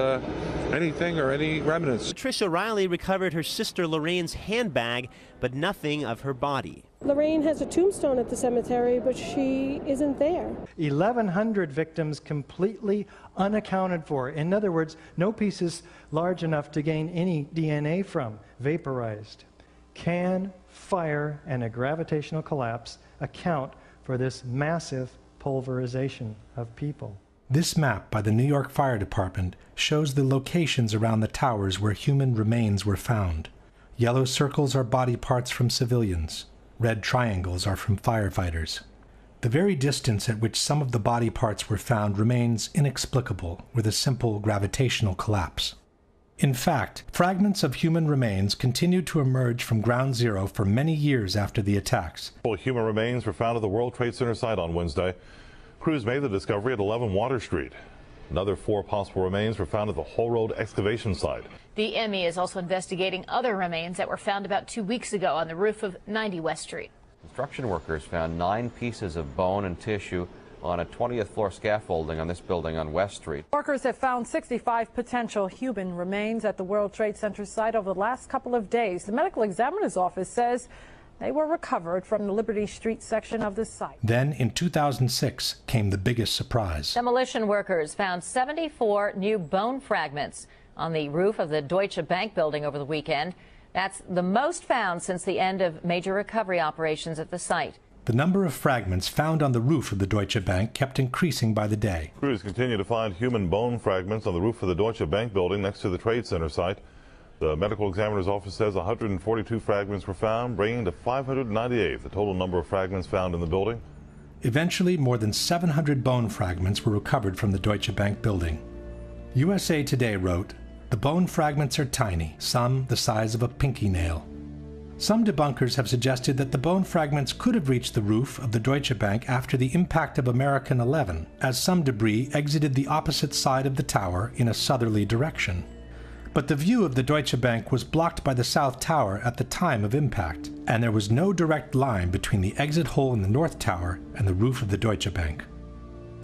anything or any remnants. Patricia Riley recovered her sister Lorraine's handbag, but nothing of her body. Lorraine has a tombstone at the cemetery, but she isn't there. 1,100 victims completely unaccounted for. In other words, no pieces large enough to gain any DNA from, vaporized. Can fire and a gravitational collapse account for this massive pulverization of people? This map by the New York Fire Department shows the locations around the towers where human remains were found. Yellow circles are body parts from civilians. Red triangles are from firefighters. The very distance at which some of the body parts were found remains inexplicable with a simple gravitational collapse. In fact, fragments of human remains continued to emerge from Ground Zero for many years after the attacks. Human remains were found at the World Trade Center site on Wednesday. Crews made the discovery at 11 Water Street. Another 4 possible remains were found at the Whole Road excavation site. The ME is also investigating other remains that were found about 2 weeks ago on the roof of 90 West Street. Construction workers found 9 pieces of bone and tissue on a 20th floor scaffolding on this building on West Street. Workers have found 65 potential human remains at the World Trade Center site over the last couple of days. The medical examiner's office says they were recovered from the Liberty Street section of the site. Then, in 2006, came the biggest surprise. Demolition workers found 74 new bone fragments on the roof of the Deutsche Bank building over the weekend. That's the most found since the end of major recovery operations at the site. The number of fragments found on the roof of the Deutsche Bank kept increasing by the day. Crews continue to find human bone fragments on the roof of the Deutsche Bank building next to the Trade Center site. The medical examiner's office says 142 fragments were found, bringing to 598 the total number of fragments found in the building. Eventually, more than 700 bone fragments were recovered from the Deutsche Bank building. USA Today wrote, "The bone fragments are tiny, some the size of a pinky nail." Some debunkers have suggested that the bone fragments could have reached the roof of the Deutsche Bank after the impact of American 11, as some debris exited the opposite side of the tower in a southerly direction. But the view of the Deutsche Bank was blocked by the South Tower at the time of impact, and there was no direct line between the exit hole in the North Tower and the roof of the Deutsche Bank.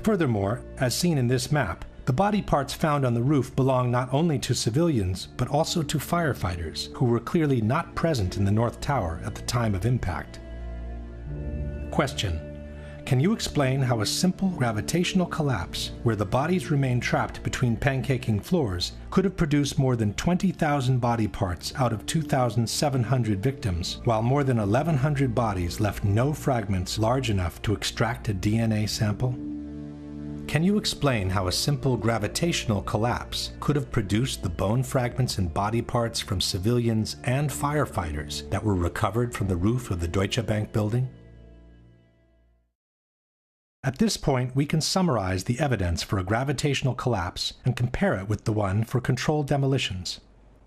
Furthermore, as seen in this map, the body parts found on the roof belong not only to civilians, but also to firefighters, who were clearly not present in the North Tower at the time of impact. Question: Can you explain how a simple gravitational collapse, where the bodies remain trapped between pancaking floors, could have produced more than 20,000 body parts out of 2,700 victims, while more than 1,100 bodies left no fragments large enough to extract a DNA sample? Can you explain how a simple gravitational collapse could have produced the bone fragments and body parts from civilians and firefighters that were recovered from the roof of the Deutsche Bank building? At this point, we can summarize the evidence for a gravitational collapse and compare it with the one for controlled demolitions.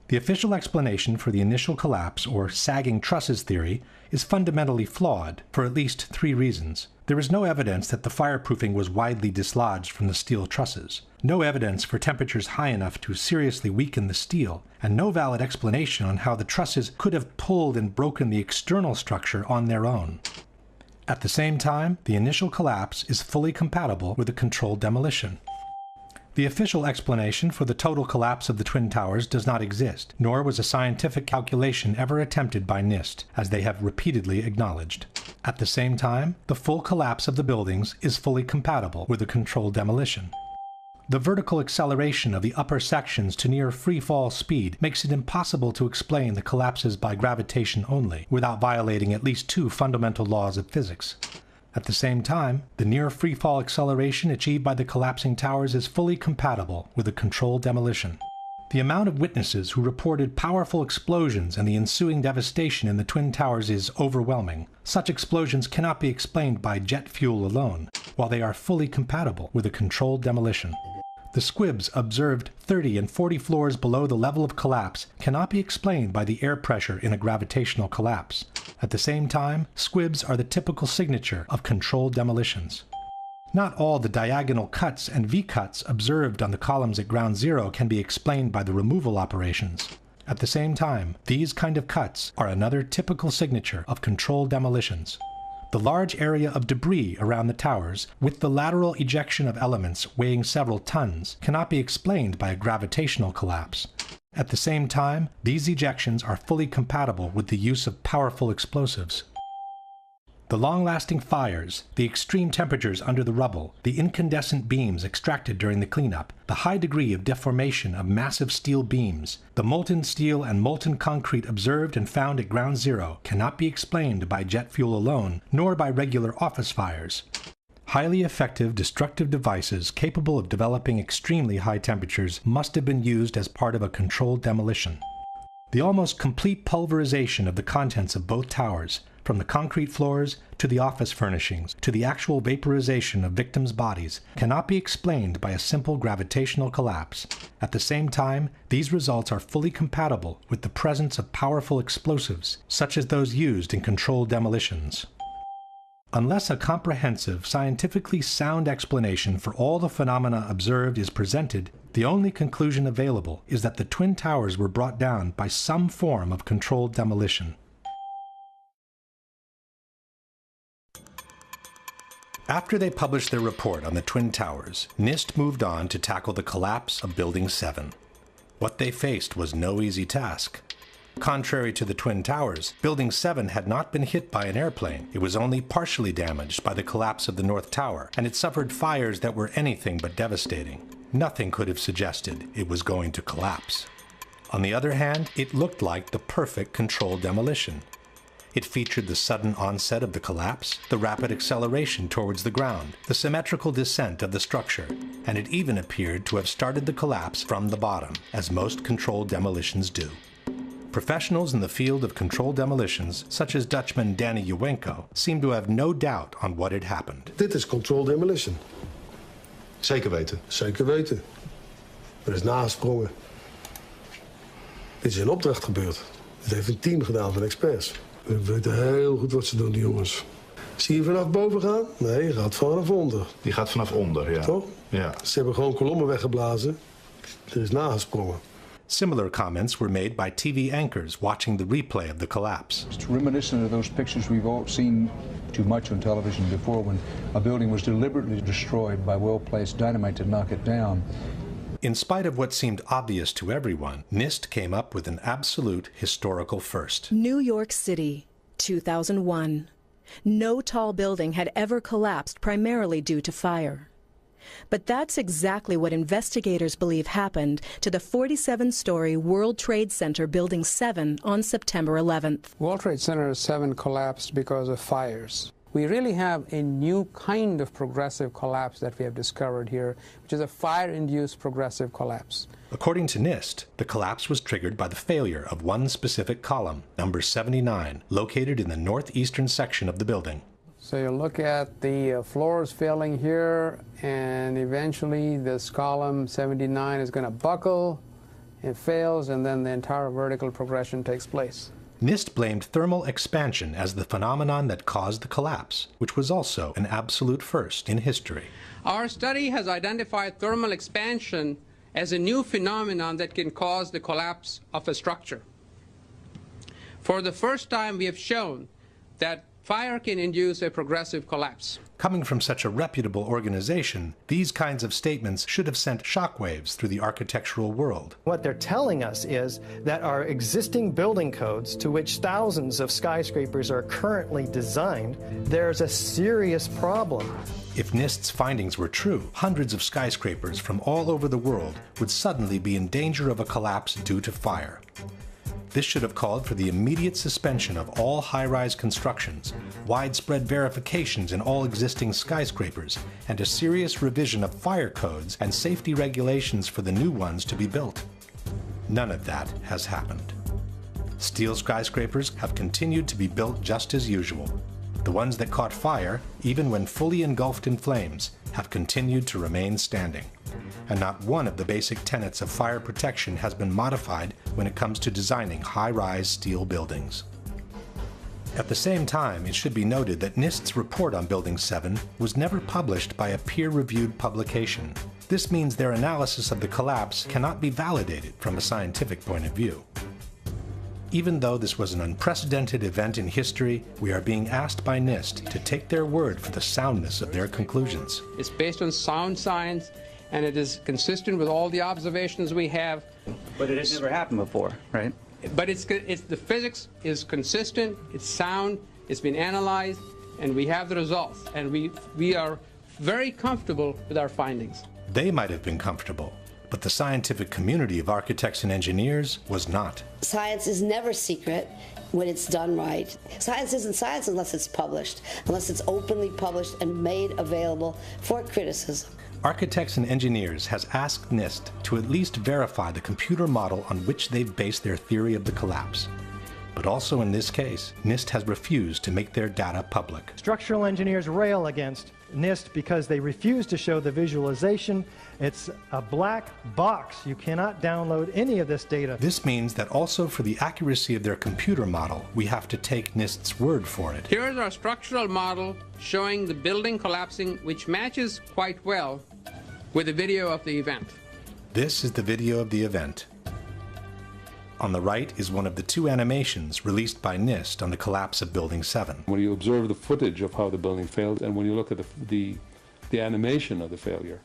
The official explanation for the initial collapse, or sagging trusses theory, is fundamentally flawed for at least 3 reasons. There is no evidence that the fireproofing was widely dislodged from the steel trusses, no evidence for temperatures high enough to seriously weaken the steel, and no valid explanation on how the trusses could have pulled and broken the external structure on their own. At the same time, the initial collapse is fully compatible with a controlled demolition. The official explanation for the total collapse of the Twin Towers does not exist, nor was a scientific calculation ever attempted by NIST, as they have repeatedly acknowledged. At the same time, the full collapse of the buildings is fully compatible with a controlled demolition. The vertical acceleration of the upper sections to near free-fall speed makes it impossible to explain the collapses by gravitation only, without violating at least 2 fundamental laws of physics. At the same time, the near free-fall acceleration achieved by the collapsing towers is fully compatible with a controlled demolition. The amount of witnesses who reported powerful explosions and the ensuing devastation in the Twin Towers is overwhelming. Such explosions cannot be explained by jet fuel alone, while they are fully compatible with a controlled demolition. The squibs observed 30 and 40 floors below the level of collapse cannot be explained by the air pressure in a gravitational collapse. At the same time, squibs are the typical signature of controlled demolitions. Not all the diagonal cuts and V-cuts observed on the columns at ground zero can be explained by the removal operations. At the same time, these kind of cuts are another typical signature of controlled demolitions. The large area of debris around the towers, with the lateral ejection of elements weighing several tons, cannot be explained by a gravitational collapse. At the same time, these ejections are fully compatible with the use of powerful explosives. The long-lasting fires, the extreme temperatures under the rubble, the incandescent beams extracted during the cleanup, the high degree of deformation of massive steel beams, the molten steel and molten concrete observed and found at ground zero cannot be explained by jet fuel alone, nor by regular office fires. Highly effective destructive devices capable of developing extremely high temperatures must have been used as part of a controlled demolition. The almost complete pulverization of the contents of both towers, from the concrete floors to the office furnishings to the actual vaporization of victims' bodies, cannot be explained by a simple gravitational collapse. At the same time, these results are fully compatible with the presence of powerful explosives, such as those used in controlled demolitions. Unless a comprehensive, scientifically sound explanation for all the phenomena observed is presented, the only conclusion available is that the Twin Towers were brought down by some form of controlled demolition. After they published their report on the Twin Towers, NIST moved on to tackle the collapse of Building 7. What they faced was no easy task. Contrary to the Twin Towers, Building 7 had not been hit by an airplane. It was only partially damaged by the collapse of the North Tower, and it suffered fires that were anything but devastating. Nothing could have suggested it was going to collapse. On the other hand, it looked like the perfect controlled demolition. It featured the sudden onset of the collapse, the rapid acceleration towards the ground, the symmetrical descent of the structure, and it even appeared to have started the collapse from the bottom, as most controlled demolitions do. Professionals in the field of controlled demolitions, such as Dutchman Danny Juwenko, seem to have no doubt on what had happened. Dit is controlled demolition. Zeker weten. Zeker weten. Er is nagesprongen. Dit is in opdracht gebeurd. Dit heeft een team gedaan van experts. We weten heel goed wat ze doen, die jongens. Zie je vanaf boven gaan? Nee, je gaat vanaf onder. Die gaat vanaf onder, ja. Toch? Ja. Ze hebben gewoon kolommen weggeblazen. Er is nagesprongen. Similar comments were made by TV anchors watching the replay of the collapse. It's reminiscent of those pictures we've all seen too much on television before, when a building was deliberately destroyed by well-placed dynamite to knock it down. In spite of what seemed obvious to everyone, NIST came up with an absolute historical first. New York City, 2001. No tall building had ever collapsed primarily due to fire. But that's exactly what investigators believe happened to the 47-story World Trade Center Building 7 on September 11th. World Trade Center 7 collapsed because of fires. We really have a new kind of progressive collapse that we have discovered here, which is a fire-induced progressive collapse. According to NIST, the collapse was triggered by the failure of one specific column, number 79, located in the northeastern section of the building. So you look at the floors failing here, and eventually this column 79 is going to buckle, it fails, and then the entire vertical progression takes place. NIST blamed thermal expansion as the phenomenon that caused the collapse, which was also an absolute first in history. Our study has identified thermal expansion as a new phenomenon that can cause the collapse of a structure. For the first time, we have shown that fire can induce a progressive collapse. Coming from such a reputable organization, these kinds of statements should have sent shockwaves through the architectural world. What they're telling us is that our existing building codes, to which thousands of skyscrapers are currently designed, there's a serious problem. If NIST's findings were true, hundreds of skyscrapers from all over the world would suddenly be in danger of a collapse due to fire. This should have called for the immediate suspension of all high-rise constructions, widespread verifications in all existing skyscrapers, and a serious revision of fire codes and safety regulations for the new ones to be built. None of that has happened. Steel skyscrapers have continued to be built just as usual. The ones that caught fire, even when fully engulfed in flames, have continued to remain standing. And not one of the basic tenets of fire protection has been modified when it comes to designing high-rise steel buildings. At the same time, it should be noted that NIST's report on Building 7 was never published by a peer-reviewed publication. This means their analysis of the collapse cannot be validated from a scientific point of view. Even though this was an unprecedented event in history, we are being asked by NIST to take their word for the soundness of their conclusions. It's based on sound science, and it is consistent with all the observations we have. But it has never happened before, right? But the physics is consistent, it's sound, it's been analyzed, and we have the results. And we are very comfortable with our findings. They might have been comfortable, but the scientific community of architects and engineers was not. Science is never secret when it's done right. Science isn't science unless it's published, unless it's openly published and made available for criticism. Architects and Engineers has asked NIST to at least verify the computer model on which they've based their theory of the collapse. But also in this case, NIST has refused to make their data public. Structural engineers rail against NIST because they refuse to show the visualization. It's a black box. You cannot download any of this data. This means that also for the accuracy of their computer model, we have to take NIST's word for it. Here is our structural model showing the building collapsing, which matches quite well with the video of the event. This is the video of the event. On the right is one of the two animations released by NIST on the collapse of Building 7. When you observe the footage of how the building failed, and when you look at the animation of the failure,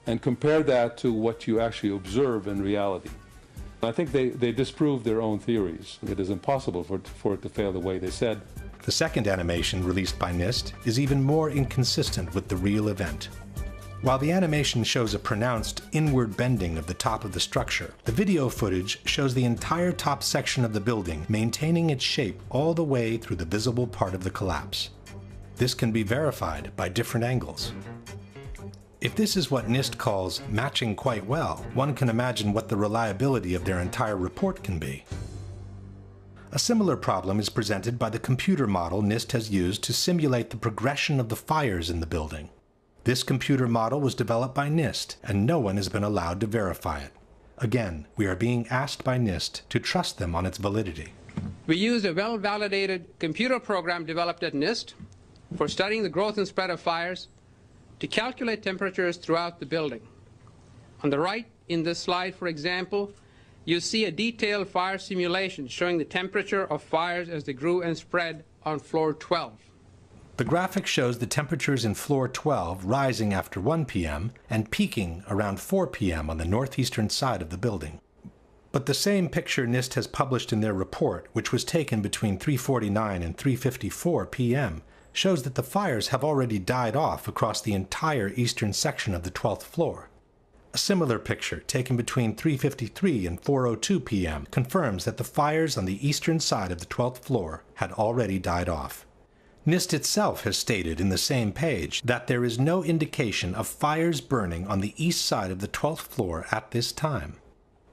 and compare that to what you actually observe in reality, I think they disprove their own theories. It is impossible for it to fail the way they said. The second animation released by NIST is even more inconsistent with the real event. While the animation shows a pronounced inward bending of the top of the structure, the video footage shows the entire top section of the building maintaining its shape all the way through the visible part of the collapse. This can be verified by different angles. If this is what NIST calls matching quite well, one can imagine what the reliability of their entire report can be. A similar problem is presented by the computer model NIST has used to simulate the progression of the fires in the building. This computer model was developed by NIST, and no one has been allowed to verify it. Again, we are being asked by NIST to trust them on its validity. We used a well-validated computer program developed at NIST for studying the growth and spread of fires to calculate temperatures throughout the building. On the right in this slide, for example, you see a detailed fire simulation showing the temperature of fires as they grew and spread on floor 12. The graphic shows the temperatures in floor 12 rising after 1 p.m. and peaking around 4 p.m. on the northeastern side of the building. But the same picture NIST has published in their report, which was taken between 3:49 and 3:54 p.m., shows that the fires have already died off across the entire eastern section of the 12th floor. A similar picture, taken between 3:53 and 4:02 p.m., confirms that the fires on the eastern side of the 12th floor had already died off. NIST itself has stated in the same page that there is no indication of fires burning on the east side of the 12th floor at this time.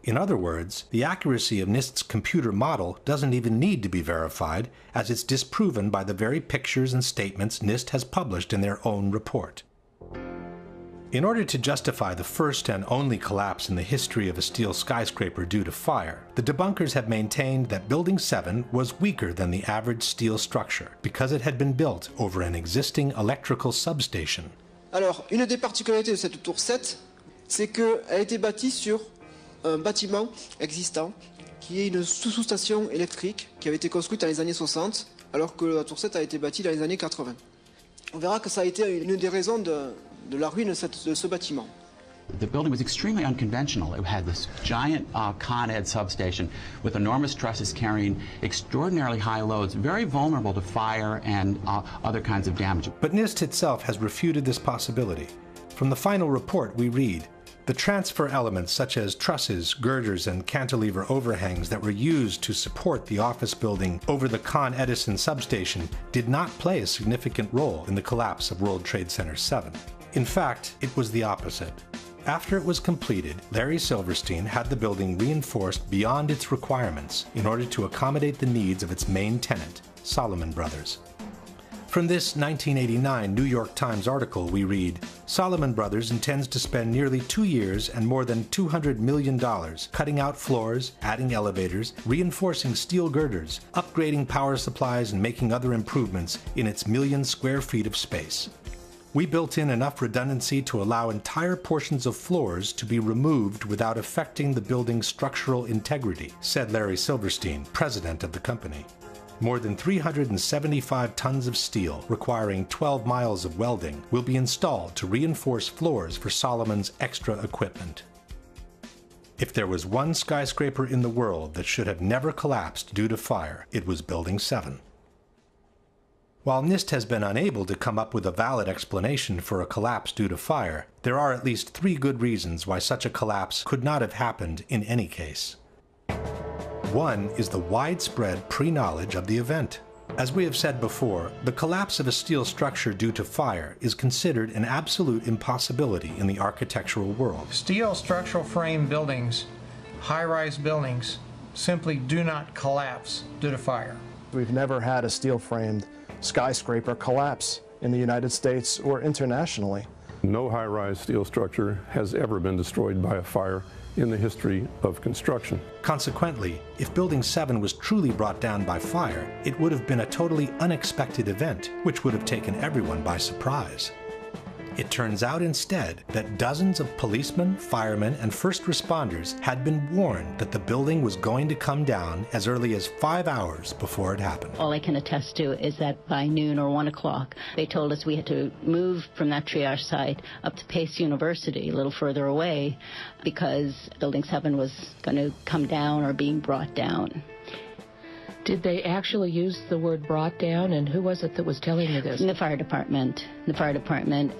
In other words, the accuracy of NIST's computer model doesn't even need to be verified, as it's disproven by the very pictures and statements NIST has published in their own report. In order to justify the first and only collapse in the history of a steel skyscraper due to fire, the debunkers have maintained that Building 7 was weaker than the average steel structure because it had been built over an existing electrical substation. Alors, une des particularités de cette tour 7, c'est qu'elle a été bâtie sur un bâtiment existant qui est une sous-station électrique qui avait été construite dans les années 60 alors que la tour 7 a été bâtie dans les années 80. On verra que ça a été une des raisons de la ruine de ce bâtiment. The building was extremely unconventional. It had this giant Con Ed substation with enormous trusses carrying extraordinarily high loads, very vulnerable to fire and other kinds of damage. But NIST itself has refuted this possibility. From the final report we read, the transfer elements such as trusses, girders, and cantilever overhangs that were used to support the office building over the Con Edison substation did not play a significant role in the collapse of World Trade Center 7. In fact, it was the opposite. After it was completed, Larry Silverstein had the building reinforced beyond its requirements in order to accommodate the needs of its main tenant, Salomon Brothers. From this 1989 New York Times article we read, Salomon Brothers intends to spend nearly 2 years and more than $200 million cutting out floors, adding elevators, reinforcing steel girders, upgrading power supplies, and making other improvements in its million square feet of space. We built in enough redundancy to allow entire portions of floors to be removed without affecting the building's structural integrity, said Larry Silverstein, president of the company. More than 375 tons of steel, requiring 12 miles of welding, will be installed to reinforce floors for Salomon's extra equipment. If there was one skyscraper in the world that should have never collapsed due to fire, it was Building 7. While NIST has been unable to come up with a valid explanation for a collapse due to fire, there are at least 3 good reasons why such a collapse could not have happened in any case. One is the widespread pre-knowledge of the event. As we have said before, the collapse of a steel structure due to fire is considered an absolute impossibility in the architectural world. Steel structural frame buildings, high-rise buildings, simply do not collapse due to fire. We've never had a steel-framed skyscraper collapse in the United States or internationally. No high-rise steel structure has ever been destroyed by a fire in the history of construction. Consequently, if Building 7 was truly brought down by fire, it would have been a totally unexpected event, which would have taken everyone by surprise. It turns out instead that dozens of policemen, firemen, and first responders had been warned that the building was going to come down as early as 5 hours before it happened. All I can attest to is that by noon or 1 o'clock, they told us we had to move from that triage site up to Pace University, a little further away, because Building 7 was going to come down or being brought down. Did they actually use the word brought down, and who was it that was telling you this? The fire department,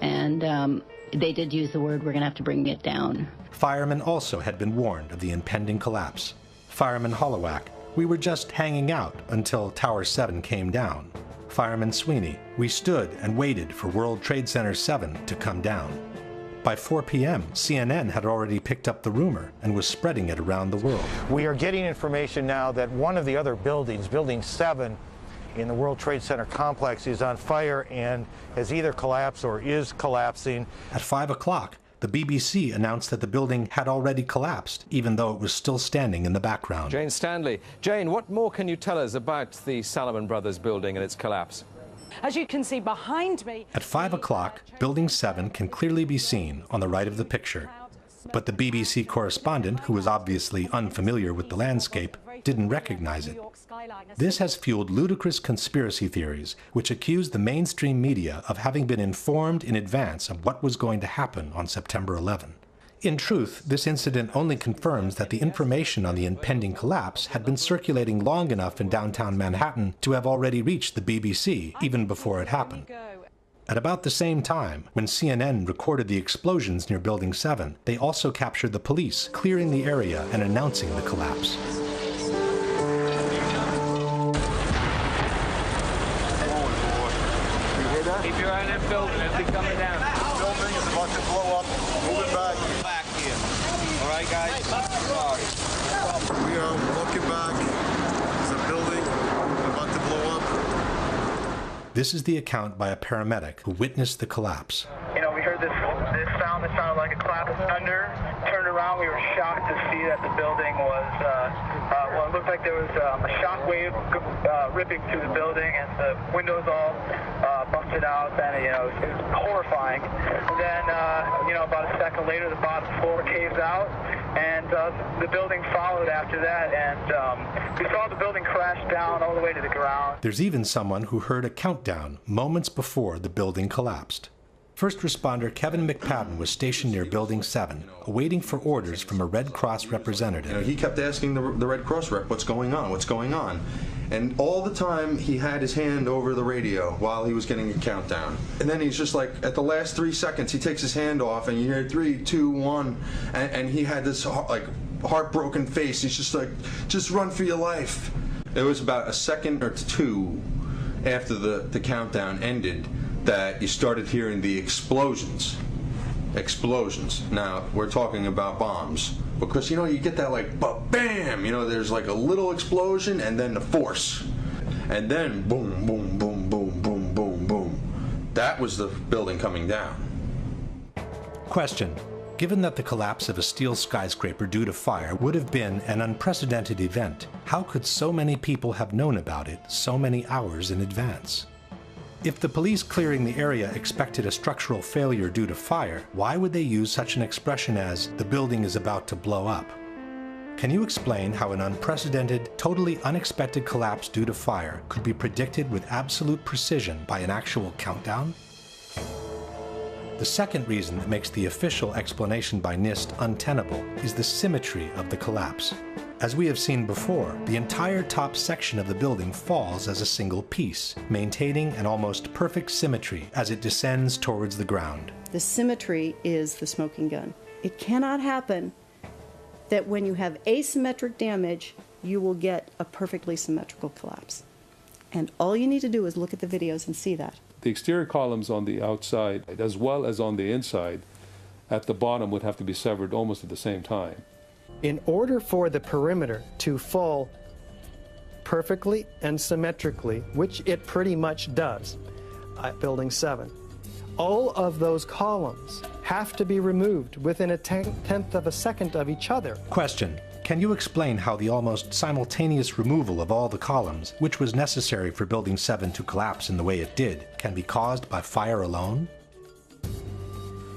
and they did use the word, we're going to have to bring it down. Firemen also had been warned of the impending collapse. Fireman Hollowak, we were just hanging out until Tower 7 came down. Fireman Sweeney, we stood and waited for World Trade Center 7 to come down. By 4 p.m., CNN had already picked up the rumor and was spreading it around the world. We are getting information now that one of the other buildings, Building 7, in the World Trade Center complex is on fire and has either collapsed or is collapsing. At 5 o'clock, the BBC announced that the building had already collapsed, even though it was still standing in the background. Jane Stanley. Jane, what more can you tell us about the Salomon Brothers building and its collapse? As you can see behind me... At 5 o'clock, Building 7 can clearly be seen on the right of the picture. But the BBC correspondent, who was obviously unfamiliar with the landscape, didn't recognize it. This has fueled ludicrous conspiracy theories, which accuse the mainstream media of having been informed in advance of what was going to happen on September 11. In truth, this incident only confirms that the information on the impending collapse had been circulating long enough in downtown Manhattan to have already reached the BBC even before it happened. At about the same time, when CNN recorded the explosions near Building 7, they also captured the police clearing the area and announcing the collapse. Keep your eye on that building, it'll be coming down. The building is about to blow up. Moving back here. All right, guys? Sorry. We are looking back. There's a building about to blow up. This is the account by a paramedic who witnessed the collapse. You know, we heard this sound that sounded like a clap of thunder. Turned around, we were shocked to see that the building was, well, it looked like there was a shock wave ripping through the building, and the windows all busted out, and, you know, it was horrifying. And then, you know, about a second later, the bottom floor caves out, and the building followed after that, and we saw the building crash down all the way to the ground. There's even someone who heard a countdown moments before the building collapsed. First responder Kevin McPadden was stationed near Building 7, waiting for orders from a Red Cross representative. You know, he kept asking the Red Cross rep, what's going on, what's going on? And all the time he had his hand over the radio while he was getting a countdown. And then he's just like, at the last 3 seconds, he takes his hand off and you hear 3, 2, 1, and he had this like heartbroken face. He's just like, just run for your life. It was about a second or two after the countdown ended that you started hearing the explosions. Now, we're talking about bombs. Because, you know, you get that like, bam, you know, there's like a little explosion and then the force. And then boom, boom, boom, boom, boom, boom, boom. That was the building coming down. Question. Given that the collapse of a steel skyscraper due to fire would have been an unprecedented event, how could so many people have known about it so many hours in advance? If the police clearing the area expected a structural failure due to fire, why would they use such an expression as, "the building is about to blow up"? Can you explain how an unprecedented, totally unexpected collapse due to fire could be predicted with absolute precision by an actual countdown? The second reason that makes the official explanation by NIST untenable is the symmetry of the collapse. As we have seen before, the entire top section of the building falls as a single piece, maintaining an almost perfect symmetry as it descends towards the ground. The symmetry is the smoking gun. It cannot happen that when you have asymmetric damage, you will get a perfectly symmetrical collapse. And all you need to do is look at the videos and see that. The exterior columns on the outside, as well as on the inside, at the bottom would have to be severed almost at the same time. In order for the perimeter to fall perfectly and symmetrically, which it pretty much does at Building 7, all of those columns have to be removed within a tenth of a second of each other. Question. Can you explain how the almost simultaneous removal of all the columns, which was necessary for Building 7 to collapse in the way it did, can be caused by fire alone?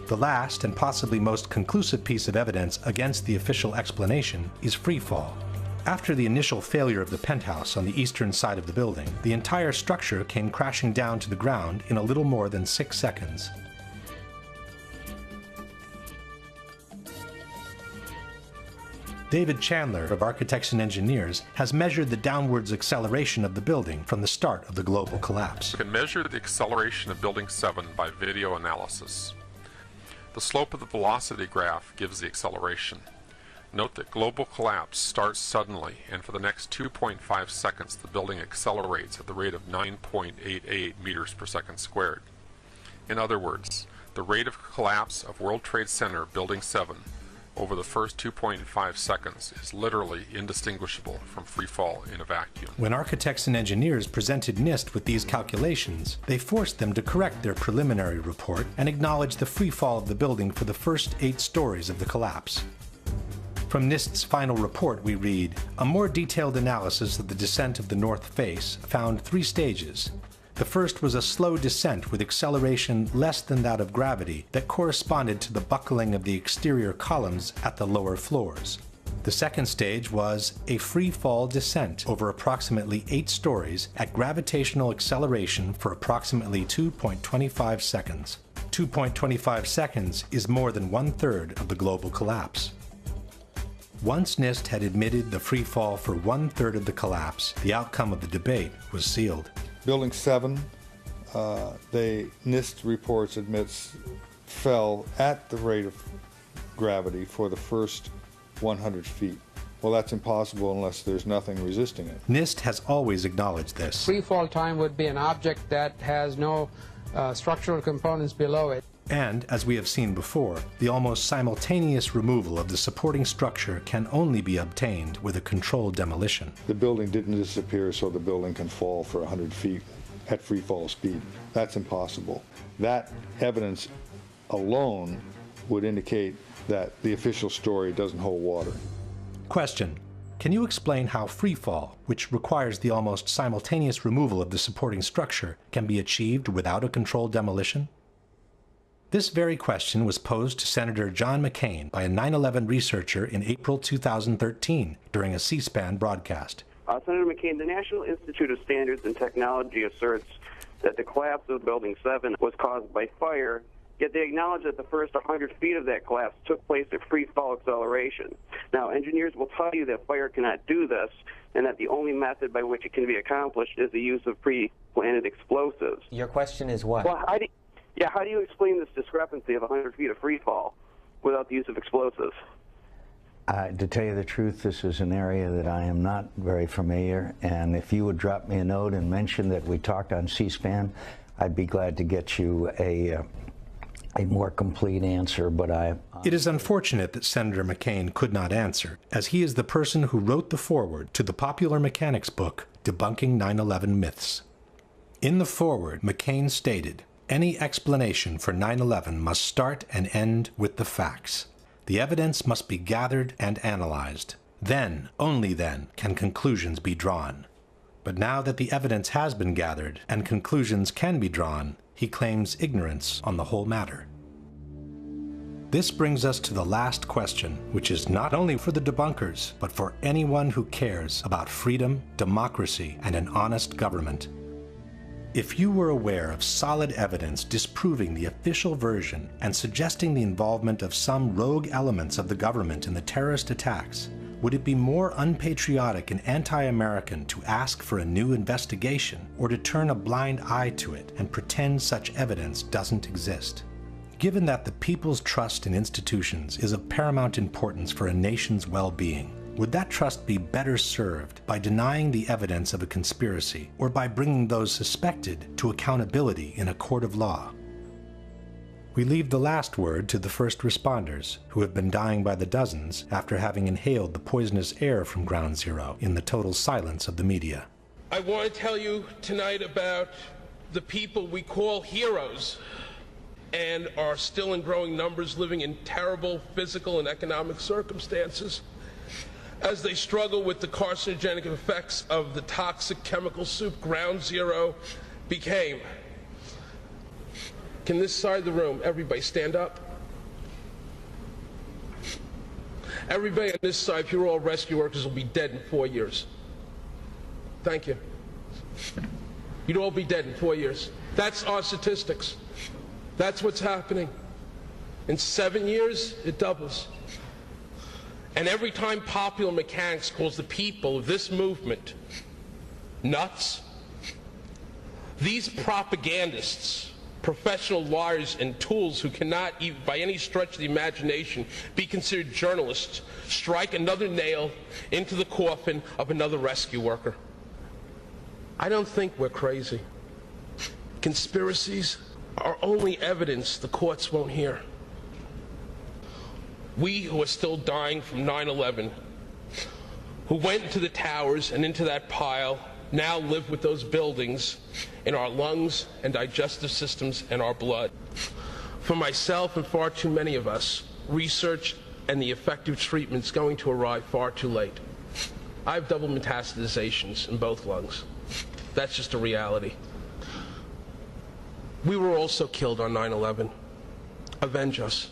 The last and possibly most conclusive piece of evidence against the official explanation is freefall. After the initial failure of the penthouse on the eastern side of the building, the entire structure came crashing down to the ground in a little more than 6 seconds. David Chandler of Architects and Engineers has measured the downwards acceleration of the building from the start of the global collapse. We can measure the acceleration of Building 7 by video analysis. The slope of the velocity graph gives the acceleration. Note that global collapse starts suddenly, and for the next 2.5 seconds the building accelerates at the rate of 9.88 meters per second squared. In other words, the rate of collapse of World Trade Center Building 7 over the first 2.5 seconds is literally indistinguishable from free fall in a vacuum. When Architects and Engineers presented NIST with these calculations, they forced them to correct their preliminary report and acknowledge the free fall of the building for the first 8 stories of the collapse. From NIST's final report we read, a more detailed analysis of the descent of the north face found 3 stages. The first was a slow descent with acceleration less than that of gravity that corresponded to the buckling of the exterior columns at the lower floors. The second stage was a free-fall descent over approximately 8 stories at gravitational acceleration for approximately 2.25 seconds. 2.25 seconds is more than 1/3 of the global collapse. Once NIST had admitted the free fall for 1/3 of the collapse, the outcome of the debate was sealed. Building 7, NIST reports admits fell at the rate of gravity for the first 100 feet. Well, that's impossible unless there's nothing resisting it. NIST has always acknowledged this. Free fall time would be an object that has no structural components below it. And, as we have seen before, the almost simultaneous removal of the supporting structure can only be obtained with a controlled demolition. The building didn't disappear so the building can fall for 100 feet at free fall speed. That's impossible. That evidence alone would indicate that the official story doesn't hold water. Question: can you explain how free fall, which requires the almost simultaneous removal of the supporting structure, can be achieved without a controlled demolition? This very question was posed to Senator John McCain by a 9/11 researcher in April 2013 during a C-SPAN broadcast. Senator McCain, the National Institute of Standards and Technology asserts that the collapse of Building 7 was caused by fire, yet they acknowledge that the first 100 feet of that collapse took place at free fall acceleration. Now, engineers will tell you that fire cannot do this, and that the only method by which it can be accomplished is the use of pre-planted explosives. Your question is what? Well, how do you explain this discrepancy of 100 feet of free fall without the use of explosives? To tell you the truth, this is an area that I am not very familiar, and if you would drop me a note and mention that we talked on C-SPAN, I'd be glad to get you a more complete answer, but It is unfortunate that Senator McCain could not answer, as he is the person who wrote the foreword to the popular mechanics book, Debunking 9/11 Myths. In the foreword, McCain stated, "Any explanation for 9/11 must start and end with the facts. The evidence must be gathered and analyzed. Then, only then, can conclusions be drawn." But now that the evidence has been gathered and conclusions can be drawn, he claims ignorance on the whole matter. This brings us to the last question, which is not only for the debunkers, but for anyone who cares about freedom, democracy, and an honest government. If you were aware of solid evidence disproving the official version and suggesting the involvement of some rogue elements of the government in the terrorist attacks, would it be more unpatriotic and anti-American to ask for a new investigation, or to turn a blind eye to it and pretend such evidence doesn't exist? Given that the people's trust in institutions is of paramount importance for a nation's well-being, would that trust be better served by denying the evidence of a conspiracy, or by bringing those suspected to accountability in a court of law? We leave the last word to the first responders, who have been dying by the dozens after having inhaled the poisonous air from Ground Zero in the total silence of the media. I want to tell you tonight about the people we call heroes and are still in growing numbers living in terrible physical and economic circumstances as they struggle with the carcinogenic effects of the toxic chemical soup Ground Zero became. Can this side of the room, everybody stand up? Everybody on this side, if you're all rescue workers, will be dead in 4 years. Thank you. You'd all be dead in 4 years. That's our statistics. That's what's happening. In 7 years, it doubles. And every time Popular Mechanics calls the people of this movement nuts, these propagandists, professional liars and tools who cannot, even by any stretch of the imagination, be considered journalists, strike another nail into the coffin of another rescue worker. I don't think we're crazy. Conspiracies are only evidence the courts won't hear. We who are still dying from 9/11, who went into the towers and into that pile, now live with those buildings in our lungs and digestive systems and our blood. For myself and far too many of us, research and the effective treatment is going to arrive far too late. I have double metastasizations in both lungs. That's just a reality. We were also killed on 9/11. Avenge us.